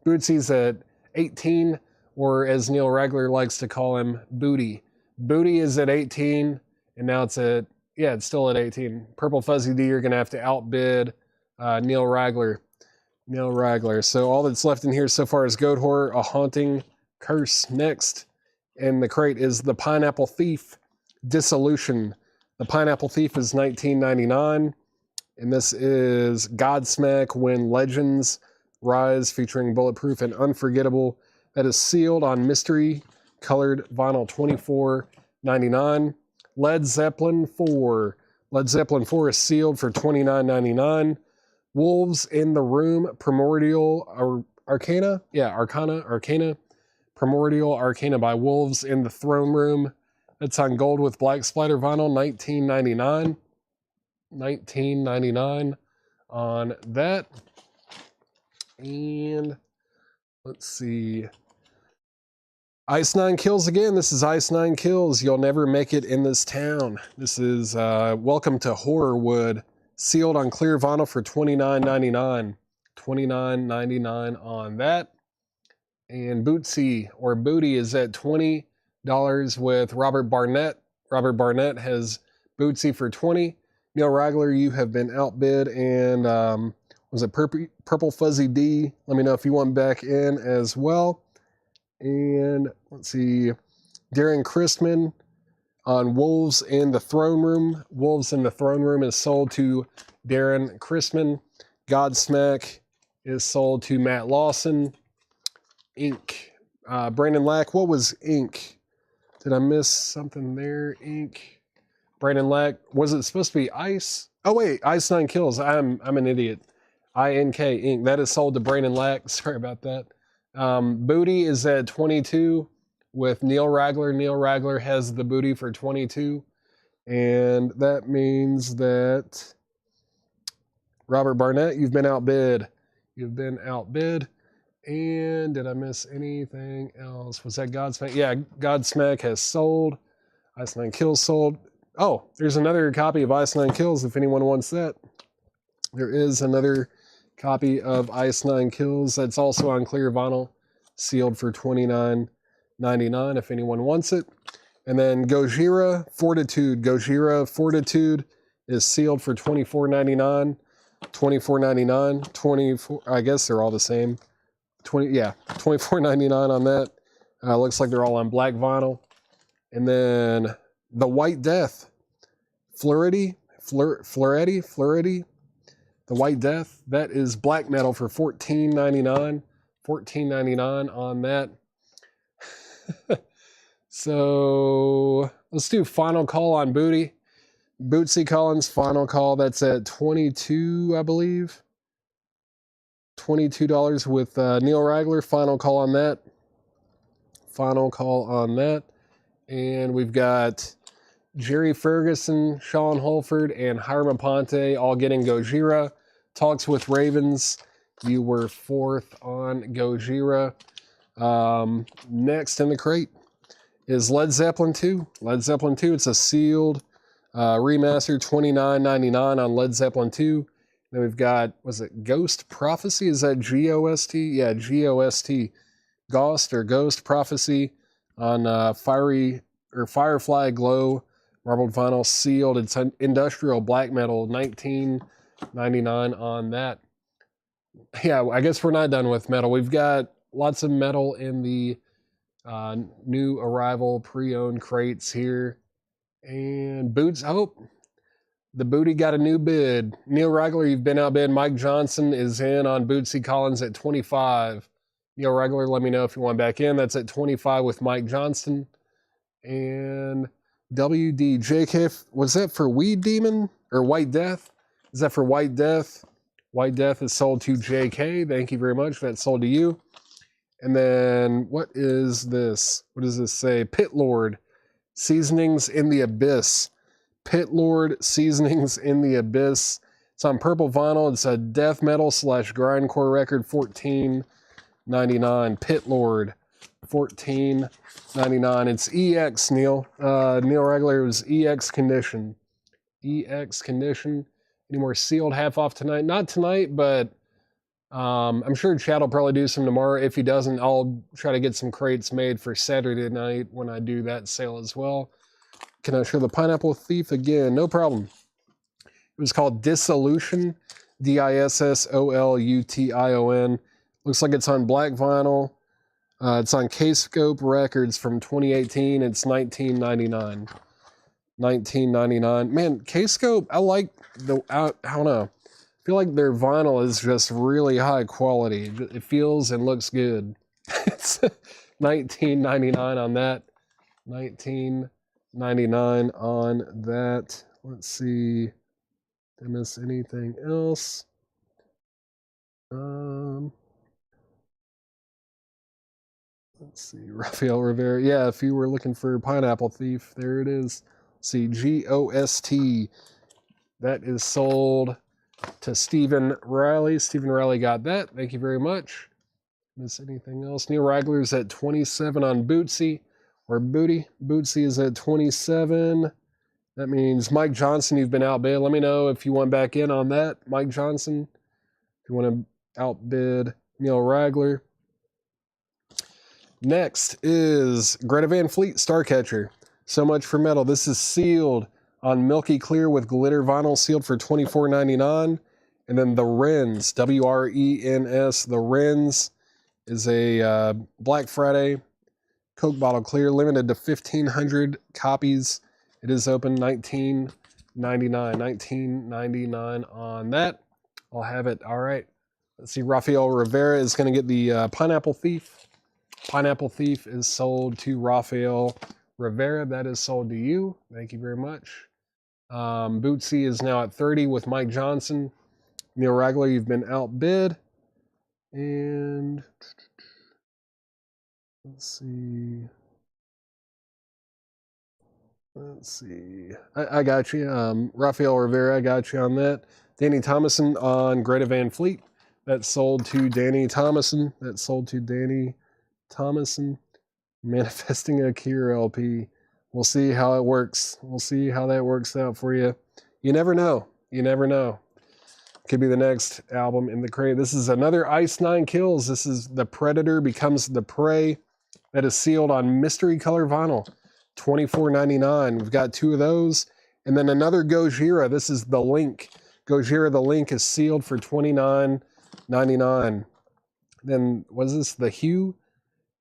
Bootsy's at 18, or as Neil Regler likes to call him, Booty. Booty is at 18, and now it's still at 18. Purple Fuzzy D, you're going to have to outbid Neil Regler. So all that's left in here so far is Goat Whore, A Haunting Curse. Next in the crate is the Pineapple Thief, Dissolution. The Pineapple Thief is $19.99. And this is Godsmack When Legends Rise, featuring Bulletproof and Unforgettable. That is sealed on mystery colored vinyl, $24.99. Led Zeppelin 4. Led Zeppelin 4 is sealed for $29.99. Wolves in the Room, Primordial Arcana. Arcana. Primordial Arcana by Wolves in the Throne Room. That's on gold with black splatter vinyl, $19.99. $19.99 on that. And let's see. Ice Nine Kills again. This is Ice Nine Kills. You'll Never Make It in This Town. This is Welcome to Horrorwood, sealed on clear vinyl for $29.99. $29.99 on that. And Bootsy or Booty is at $20 with Robert Barnett. Robert Barnett has Bootsy for $20. Neil Regler, you have been outbid, and was it Purple Fuzzy D? Let me know if you want back in as well. And let's see, Darren Christman on Wolves in the Throne Room. Wolves in the Throne Room is sold to Darren Christman. Godsmack is sold to Matt Lawson. Ink. Brandon Lack, what was Ink? Did I miss something there? Ink. Brandon Lack, was it supposed to be Ice? Oh wait, Ice Nine Kills. I'm an idiot. INK Ink. That is sold to Brandon Lack. Sorry about that. Booty is at 22 with Neil Regler. Neil Regler has the Booty for 22. And that means that Robert Barnett, you've been outbid. And did I miss anything else? Was that Godsmack? Yeah, Godsmack has sold. Ice Nine Kills sold. Oh, there's another copy of Ice Nine Kills if anyone wants that. There is another copy of Ice Nine Kills that's also on clear vinyl, sealed for $29.99 if anyone wants it. And then Gojira Fortitude. Gojira Fortitude is sealed for $24.99. $24.99. 24. I guess they're all the same. $24.99 on that. Looks like they're all on black vinyl. And then the White Death, Flurity. The White Death, that is black metal for $14.99. $14.99 on that. So let's do final call on Booty. Bootsy Collins, final call. That's at $22, I believe. $22 with Neil Regler. Final call on that. And we've got Jerry Ferguson, Sean Holford, and Hiram Aponte all getting Gojira. Talks with Ravens. You were fourth on Gojira. Next in the crate is Led Zeppelin 2. Led Zeppelin 2, it's a sealed remaster, $29.99 on Led Zeppelin 2. Then we've got, was it Ghost Prophecy? Is that G-O-S-T? Yeah, G-O-S-T. Ghost Prophecy on Firefly Glow marbled vinyl sealed. It's an industrial black metal, $19.99 on that. Yeah, I guess we're not done with metal. We've got lots of metal in the new arrival pre-owned crates here. And boots, the booty got a new bid. Neil Regler, you've been outbid. Mike Johnson is in on Bootsy Collins at 25. Neil Regler, let me know if you want back in. That's at 25 with Mike Johnston. And WDJK, was that for Weed Demon or White Death? Is that for White Death? White Death is sold to JK. Thank you very much. That's sold to you. And then what is this? What does this say? Pit Lord, Seasonings in the Abyss. Pit Lord, Seasonings in the Abyss. It's on purple vinyl. It's a death metal / grindcore record, $14.99. Pit Lord, $14.99. It's EX, Neil. Neil Regler was EX condition. EX condition. Any more sealed half off tonight? Not tonight, but I'm sure Chad will probably do some tomorrow. If he doesn't, I'll try to get some crates made for Saturday night when I do that sale as well. Can I show the Pineapple Thief again? No problem. It was called Dissolution, Dissolution. Looks like it's on black vinyl. It's on K-Scope Records from 2018. It's $19.99. $19.99. Man, K-Scope, I like I don't know. I feel like their vinyl is just really high quality. It feels and looks good. It's $19.99 on that. $19.99 on that. Let's see. Did I miss anything else? Let's see. Rafael Rivera. Yeah, if you were looking for Pineapple Thief, there it is. Let's see. G-O-S-T. That is sold to Stephen Riley. Stephen Riley got that. Thank you very much. Miss anything else? Neil Regler's at 27 on Bootsy. Or Booty. Bootsy is at 27. That means Mike Johnson, you've been outbid. Let me know if you want back in on that, Mike Johnson. If you want to outbid Neil Regler. Next is Greta Van Fleet Starcatcher. So much for metal. This is sealed on Milky Clear with glitter vinyl, sealed for $24.99. And then the Wrens, W-R-E-N-S. The Wrens is a Black Friday Coke bottle clear, limited to 1,500 copies. It is open, $19.99. $19.99 on that. I'll have it. All right. Let's see. Rafael Rivera is going to get the Pineapple Thief. Pineapple Thief is sold to Rafael Rivera. That is sold to you. Thank you very much. Bootsy is now at 30 with Mike Johnson. Neil Regler, you've been outbid. And let's see. I got you. Rafael Rivera, I got you on that. Danny Thomason on Greta Van Fleet. That's sold to Danny Thomason. That's sold to Danny Thomason. Manifesting Akira LP. We'll see how it works. We'll see how that works out for you. You never know. You never know. Could be the next album in the crate. This is another Ice Nine Kills. This is The Predator Becomes the Prey. That is sealed on mystery color vinyl. $24.99. We've got two of those. And then another Gojira. This is The Link. Gojira The Link is sealed for $29.99. Then, was this The Hue?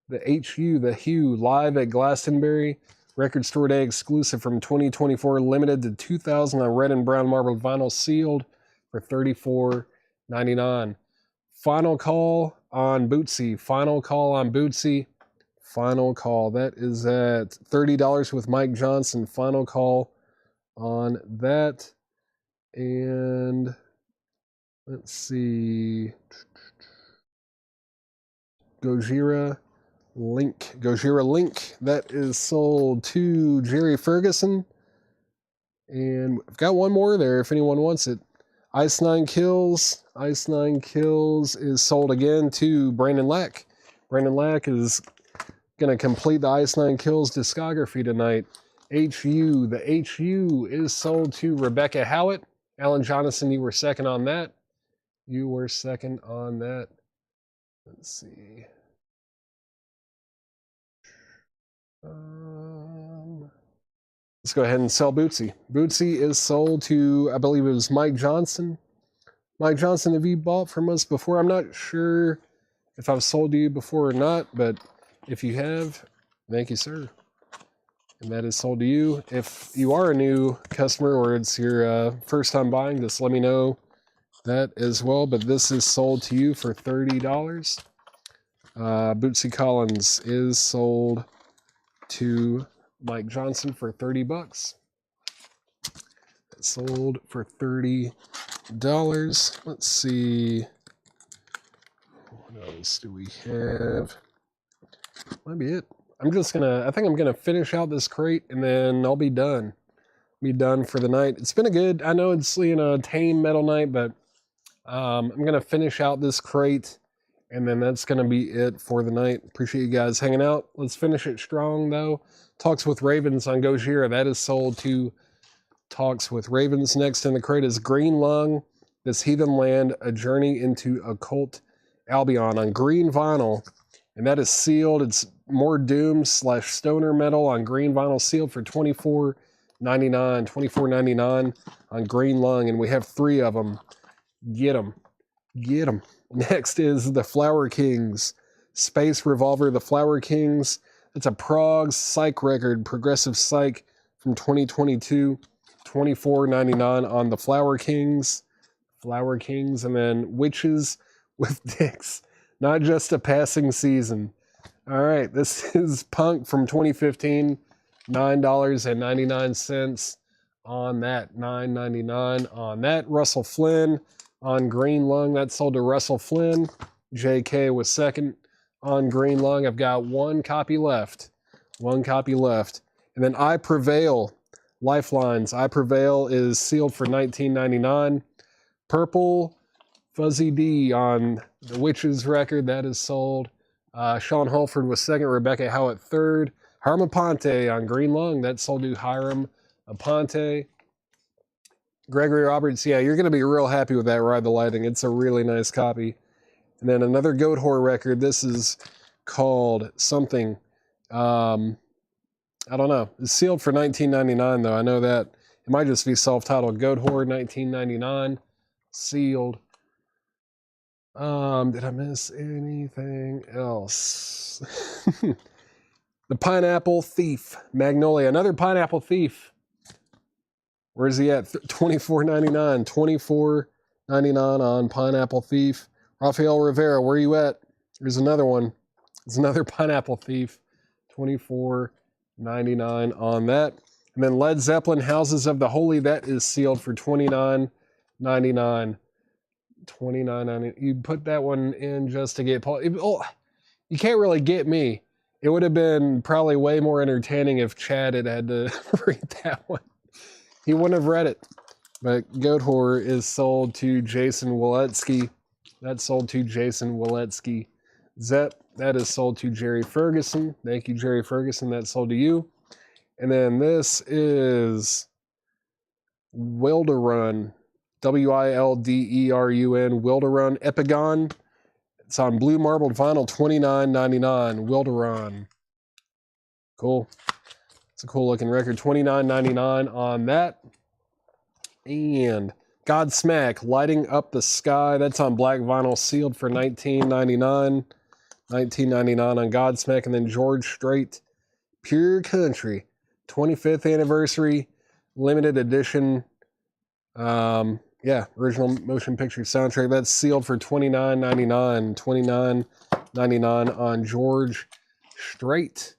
The HU, The Hue, live at Glastonbury. Record Store Day exclusive from 2024. Limited to 2,000 on red and brown marbled vinyl, sealed for $34.99. Final call on Bootsy. Final call on Bootsy. Final call. That is at $30 with Mike Johnson. Final call on that. And let's see. Gojira Link. Gojira Link. That is sold to Jerry Ferguson. And I've got one more there if anyone wants it. Ice Nine Kills. Ice Nine Kills is sold again to Brandon Lack. Brandon Lack has Going to complete the Ice Nine Kills discography tonight. HU. The HU is sold to Rebecca Howitt. Alan Jonathan, you were second on that. You were second on that. Let's see. Let's go ahead and sell Bootsy. Bootsy is sold to, I believe it was Mike Johnson. Mike Johnson, have you bought from us before? I'm not sure if I've sold to you before or not, but if you have, thank you, sir. And that is sold to you. If you are a new customer or it's your first time buying, just let me know that as well. But this is sold to you for $30. Bootsy Collins is sold to Mike Johnson for $30. It's sold for $30. Let's see. What else do we have? Might be it. I think I'm gonna finish out this crate and then I'll be done. Be done for the night. It's been I know it's, you know, a tame metal night, but I'm gonna finish out this crate and then that's gonna be it for the night. Appreciate you guys hanging out. Let's finish it strong though. Talks with Ravens on Gojira. That is sold to Talks with Ravens. Next in the crate is Green Lung, This Heathen Land, A Journey into Occult Albion on green vinyl. And that is sealed. It's more Doom / stoner metal on green vinyl, sealed for $24.99. $24.99 on Green Lung. And we have 3 of them. Get them. Get them. Next is the Flower Kings. Space Revolver, the Flower Kings. It's a prog psych record, progressive psych from 2022. $24.99 on the Flower Kings. Flower Kings. And then Witches with Dicks. Not just a passing season. All right, this is Punk from 2015. $9.99 on that. $9.99 on that. Russell Flynn on Green Lung. That sold to Russell Flynn. JK was second on Green Lung. I've got 1 copy left. 1 copy left. And then I Prevail. Lifelines. I Prevail is sealed for $19.99. Purple Fuzzy D on the Witches record. That is sold. Sean Holford was second. Rebecca Howitt third. Hiram Aponte on Green Lung. That sold to Hiram Aponte. Gregory Roberts. Yeah, you're going to be real happy with that Ride the Lightning. It's a really nice copy. And then another Goat Whore record. This is called something. I don't know. It's sealed for $19.99 though. I know that. It might just be self-titled. Goat Whore, $19.99. Sealed. Did I miss anything else? The Pineapple Thief. Magnolia. Another Pineapple Thief. Where's he at? $24.99. $24.99 on Pineapple Thief. Rafael Rivera, where are you at? There's another one. There's another Pineapple Thief. $24.99 on that. And then Led Zeppelin, Houses of the Holy. That is sealed for $29.99. $29.99. You put that one in just to get Paul. You can't really get me. It would have been probably way more entertaining if Chad had to read that one. He wouldn't have read it. But Goat Whore is sold to Jason Waletsky. That's sold to Jason Waletsky. Zep, that is sold to Jerry Ferguson. Thank you, Jerry Ferguson. That's sold to you. And then this is Wilderun. Wilderun. Wilderun Epigon. It's on blue marbled vinyl, $29.99. Wilderun. Cool. It's a cool looking record. $29.99 on that. And Godsmack, Lighting Up the Sky. That's on black vinyl, sealed for $19.99. $19.99 on Godsmack. And then George Strait, Pure Country, 25th anniversary, limited edition. Yeah, original motion picture soundtrack. That's sealed for $29.99. $29.99 on George Strait.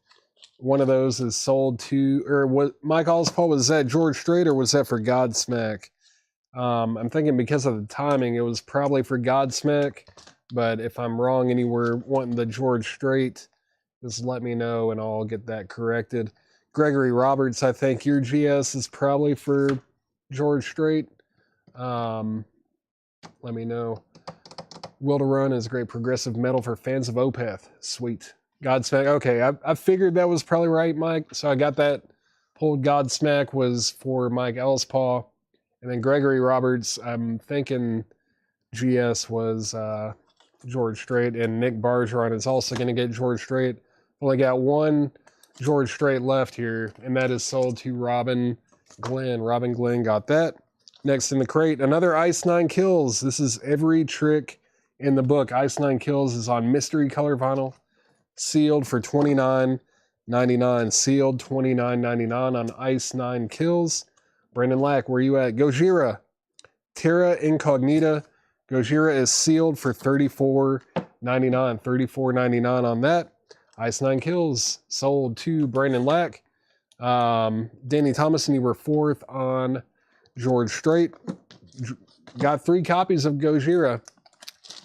One of those is sold to, or what? Mike Oswald, was that George Strait or was that for Godsmack? I'm thinking because of the timing, it was probably for Godsmack. But if I'm wrong and you were wanting the George Strait, just let me know and I'll get that corrected. Gregory Roberts, I think your GS is probably for George Strait. Let me know. Wilderun is great progressive metal for fans of Opeth. Sweet. Godsmack. Okay, I figured that was probably right, Mike. So I got that pulled. Godsmack was for Mike Elspaw. And then Gregory Roberts, I'm thinking GS was George Strait. And Nick Bargeron is also going to get George Strait. Only got one George Strait left here, and that is sold to Robin Glenn. Robin Glenn got that. Next in the crate, another Ice 9 Kills. This is every trick in the book. Ice 9 Kills is on mystery color vinyl, sealed for $29.99. Sealed $29.99 on Ice 9 Kills. Brandon Lack, where you at? Gojira, Terra Incognita. Gojira is sealed for $34.99. $34.99 on that. Ice 9 Kills sold to Brandon Lack. Danny Thomason, you were fourth on George Strait. Got 3 copies of Gojira.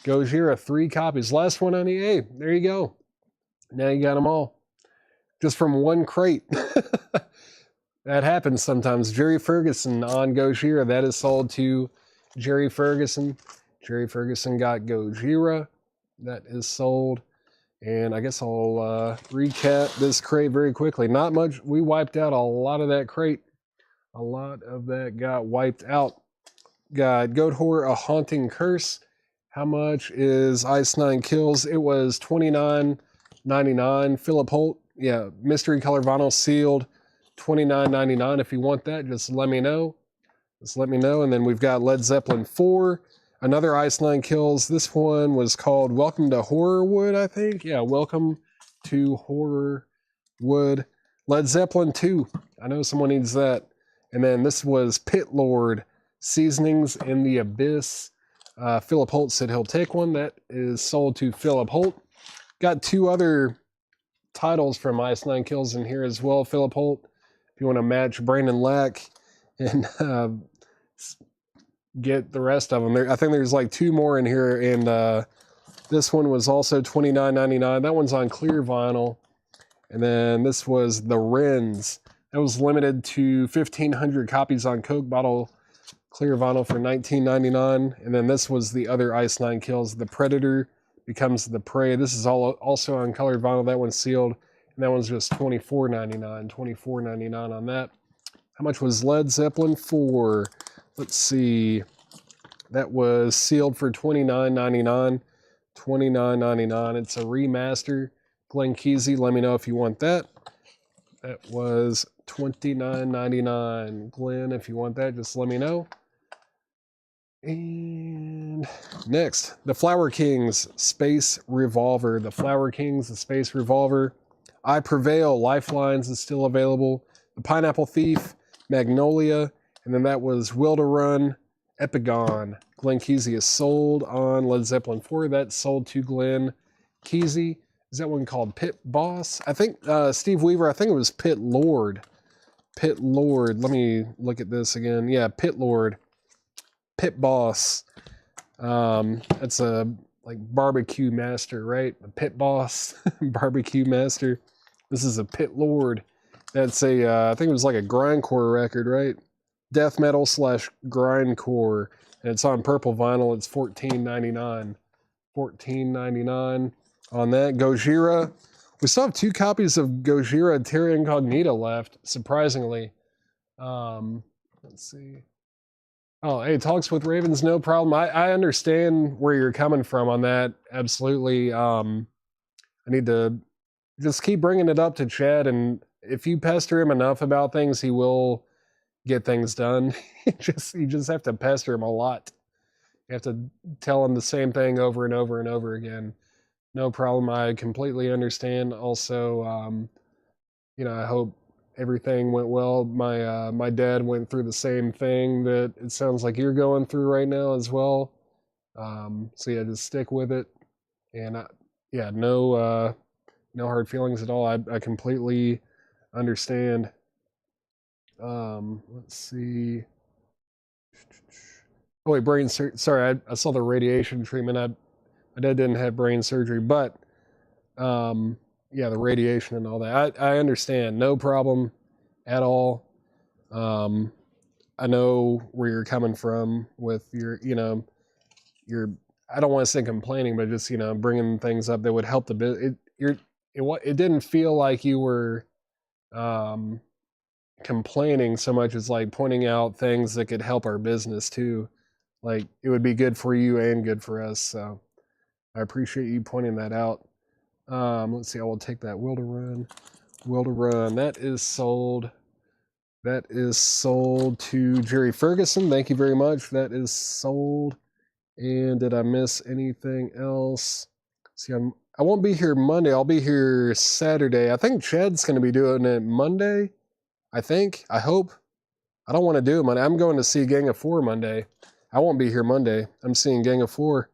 Gojira, 3 copies. Last one on EA. There you go. Now you got them all. Just from one crate. That happens sometimes. Jerry Ferguson on Gojira. That is sold to Jerry Ferguson. Jerry Ferguson got Gojira. That is sold. And I guess I'll recap this crate very quickly. Not much. We wiped out a lot of that crate. A lot of that got wiped out. Got Goat Horror, A Haunting Curse. How much is Ice 9 Kills? It was $29.99. Philip Holt, yeah, mystery color vinyl sealed, $29.99. If you want that, just let me know. Just let me know. And then we've got Led Zeppelin 4. Another Ice 9 Kills. This one was called Welcome to Horrorwood, I think. Yeah, Welcome to Horrorwood. Led Zeppelin 2. I know someone needs that. And then this was Pit Lord, Seasonings in the Abyss. Philip Holt said he'll take one. That is sold to Philip Holt. Got 2 other titles from Ice 9 Kills in here as well, Philip Holt. If you want to match Brandon Lack and get the rest of them. I think there's like 2 more in here, and this one was also $29.99. That one's on clear vinyl. And then this was the Wrens. That was limited to 1,500 copies on Coke bottle clear vinyl for $19.99. And then this was the other Ice 9 Kills. The Predator Becomes the Prey. This is also on colored vinyl. That one's sealed. And that one's just $24.99. $24.99 on that. How much was Led Zeppelin for? Let's see. That was sealed for $29.99. $29.99. It's a remaster. Glenn Kesey, let me know if you want that. That was $29.99. Glenn, if you want that, just let me know. And next, the Flower Kings Space Revolver. The Flower Kings, the Space Revolver. I Prevail, Lifelines is still available. The Pineapple Thief, Magnolia. And then that was Will to Run, Epigon. Glenn Kesey is sold on Led Zeppelin 4. That's sold to Glenn Kesey. Is that one called Pit Boss? I think Steve Weaver, I think it was Pit Lord. Pit Lord. Let me look at this again. Yeah, Pit Lord. Pit Boss. That's a like barbecue master, right? A Pit Boss, barbecue master. This is a Pit Lord. That's a, I think it was like a grindcore record, right? Death metal / grindcore. And it's on purple vinyl. It's $14.99. $14.99 on that. Gojira. We still have 2 copies of Gojira Terra Incognita left, surprisingly. Let's see. Oh, hey, Talks with Ravens, no problem. I understand where you're coming from on that. Absolutely. I need to just keep bringing it up to Chad, and if you pester him enough about things, he will get things done. You just have to pester him a lot. You have to tell him the same thing over and over and over again. No problem. I completely understand. Also, I hope everything went well. My dad went through the same thing that it sounds like you're going through right now as well. So yeah, just stick with it. And no hard feelings at all. I completely understand. Let's see. Oh wait, brain surgery. Sorry, I saw the radiation treatment. My dad didn't have brain surgery, but the radiation and all that. I understand. No problem at all. I know where you're coming from with your I don't want to say complaining, but just, bringing things up that would help the bit. it didn't feel like you were um, complaining so much as like pointing out things that could help our business too. Like it would be good for you and good for us. So I appreciate you pointing that out. Let's see. I will take that will to run. Will to run. That is sold. That is sold to Jerry Ferguson. Thank you very much. That is sold. And did I miss anything else? See, I won't be here Monday. I'll be here Saturday. I think Chad's going to be doing it Monday. I think. I hope. I don't want to do it Monday. I'm going to see Gang of Four Monday. I won't be here Monday. I'm seeing Gang of Four.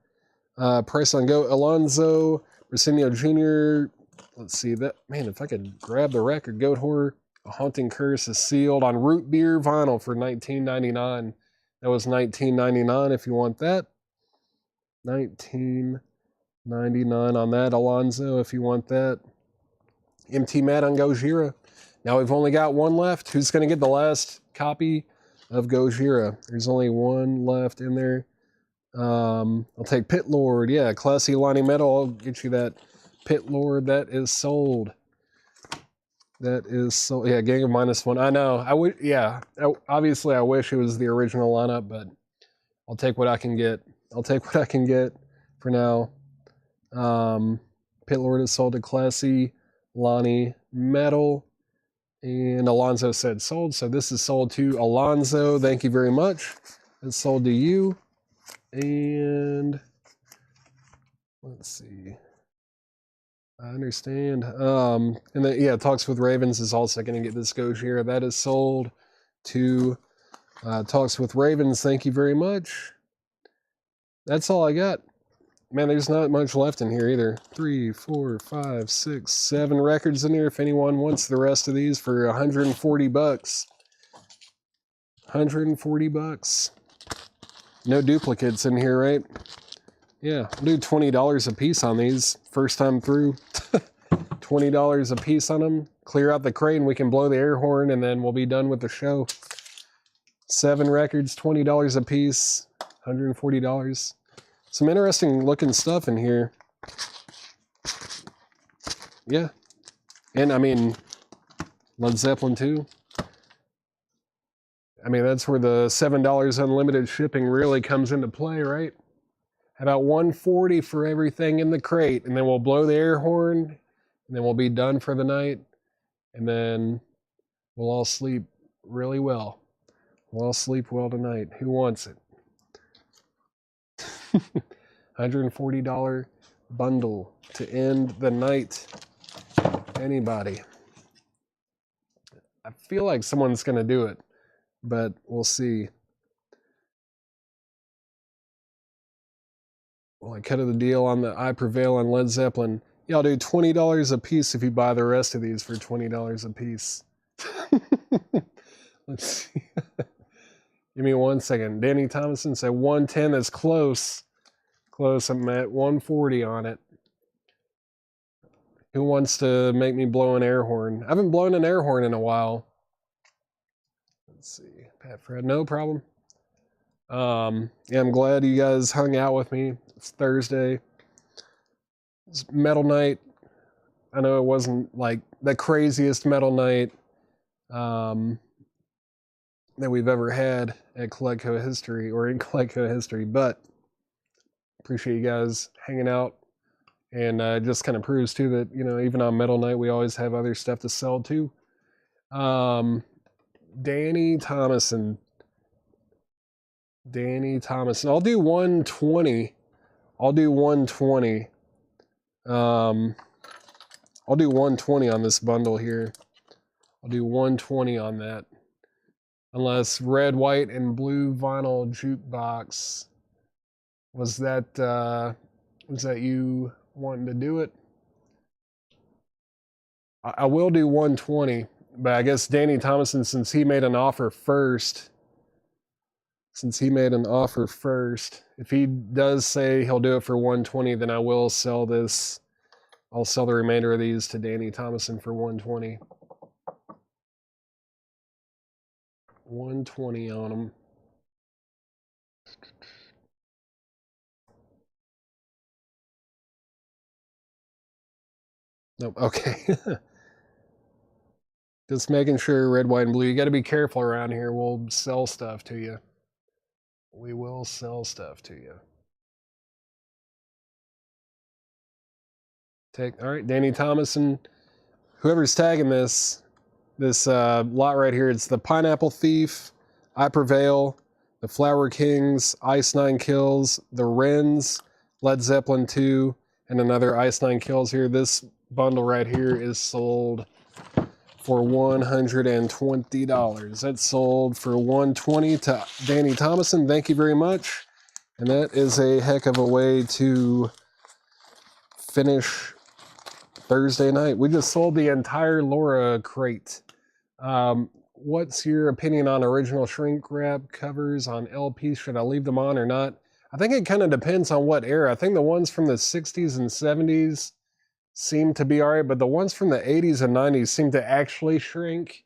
Price on go. Alonzo, Brasinio Jr. Let's see that. Man, if I could grab the record. Goat Horror, A Haunting Curse is sealed on root beer vinyl for $19.99. That was $19.99 if you want that. $19.99 on that, Alonzo, if you want that. MT Matt on Gojira. Now we've only got one left. Who's going to get the last copy of Gojira? There's only one left in there. I'll take Pit Lord. Yeah, Classy Lonnie Metal. I'll get you that Pit Lord. That is sold. That is sold. Yeah, Gang of -1. I know. I would. Yeah. Obviously, I wish it was the original lineup, but I'll take what I can get. I'll take what I can get for now. Pit Lord is sold to Classy Lonnie Metal. And Alonzo said sold. So this is sold to Alonzo. Thank you very much. It's sold to you. And let's see. I understand. And then, yeah, Talks with Ravens is also going to get this Gojira. That is sold to Talks with Ravens. Thank you very much. That's all I got. Man, there's not much left in here either. 3, 4, 5, 6, 7 records in here. If anyone wants the rest of these for $140. $140. No duplicates in here, right? Yeah, I'll do $20 a piece on these. First time through. $20 a piece on them. Clear out the crate and we can blow the air horn and then we'll be done with the show. 7 records, $20 a piece. $140. Some interesting looking stuff in here. Yeah. And I mean, Led Zeppelin 2. I mean, that's where the $7 unlimited shipping really comes into play, right? About $140 for everything in the crate. And then we'll blow the air horn. And then we'll be done for the night. And then we'll all sleep really well. We'll all sleep well tonight. Who wants it? $140 bundle to end the night. Anybody? I feel like someone's going to do it, but we'll see. Well, I cut the deal on the I Prevail on Led Zeppelin. Yeah, I'll do $20 a piece if you buy the rest of these for $20 a piece. Let's see. Give me 1 second. Danny Thomason said 110. That's close. Close. I'm at 140 on it. Who wants to make me blow an air horn? I haven't blown an air horn in a while. Let's see. Pat Fred, no problem. Yeah, I'm glad you guys hung out with me. It's Thursday. It's metal night. I know it wasn't like the craziest metal night that we've ever had at Coleco History or in Coleco History, but appreciate you guys hanging out. And just kind of proves too that, you know, even on metal night, we always have other stuff to sell too. Danny Thomason. I'll do 120. I'll do 120. I'll do 120 on this bundle here. I'll do 120 on that. Unless red, white, and blue vinyl jukebox. Was that you wanting to do it? I will do 120, but I guess Danny Thomason, since he made an offer first, if he does say he'll do it for 120, then I will sell this. I'll sell the remainder of these to Danny Thomason for 120. 120 on them. Nope. Okay. Just making sure red, white, and blue. You got to be careful around here. We'll sell stuff to you. We will sell stuff to you. All right, Danny Thomason. Whoever's tagging this lot right here, it's the Pineapple Thief, I Prevail, the Flower Kings, Ice Nine Kills, the Wrens, Led Zeppelin 2, and another Ice Nine Kills here. This bundle right here is sold for $120. That's sold for $120 to Danny Thomason. Thank you very much. And that is a heck of a way to finish Thursday night. We just sold the entire Laura crate. What's your opinion on original shrink wrap covers on LP? Should I leave them on or not? I think it kind of depends on what era. I think the ones from the 60s and 70s seem to be all right, but the ones from the 80s and 90s seem to actually shrink.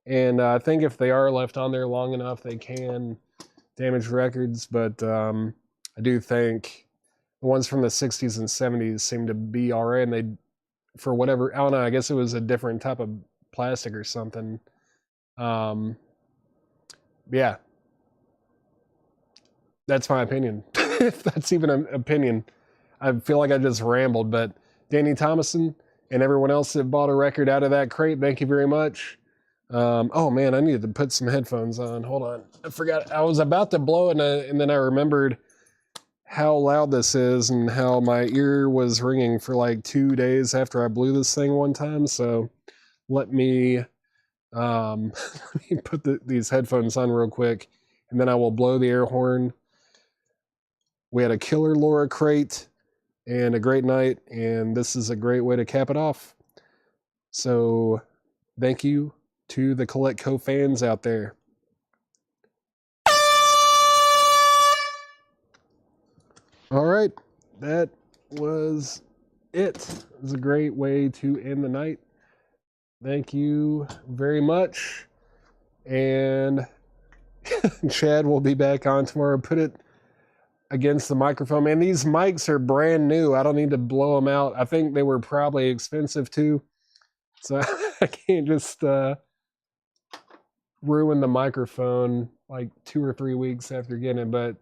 And I think if they are left on there long enough, they can damage records. But I do think the ones from the 60s and 70s seem to be all right. And they, for whatever, I don't know, I guess it was a different type of plastic or something. Yeah. That's my opinion. If that's even an opinion. I feel like I just rambled, but Danny Thomason and everyone else that bought a record out of that crate, thank you very much. Oh man, I needed to put some headphones on. Hold on. I forgot. I was about to blow it and then I remembered how loud this is and how my ear was ringing for like 2 days after I blew this thing one time. So let me, let me put these headphones on real quick and then I will blow the air horn. We had a killer Laura crate and a great night, and this is a great way to cap it off. So thank you to the Colette Co fans out there. All right, that was it. It was a great way to end the night. Thank you very much. And Chad will be back on tomorrow. Put it against the microphone. Man, these mics are brand new. I don't need to blow them out. I think they were probably expensive too. So I can't just ruin the microphone like 2 or 3 weeks after getting it. But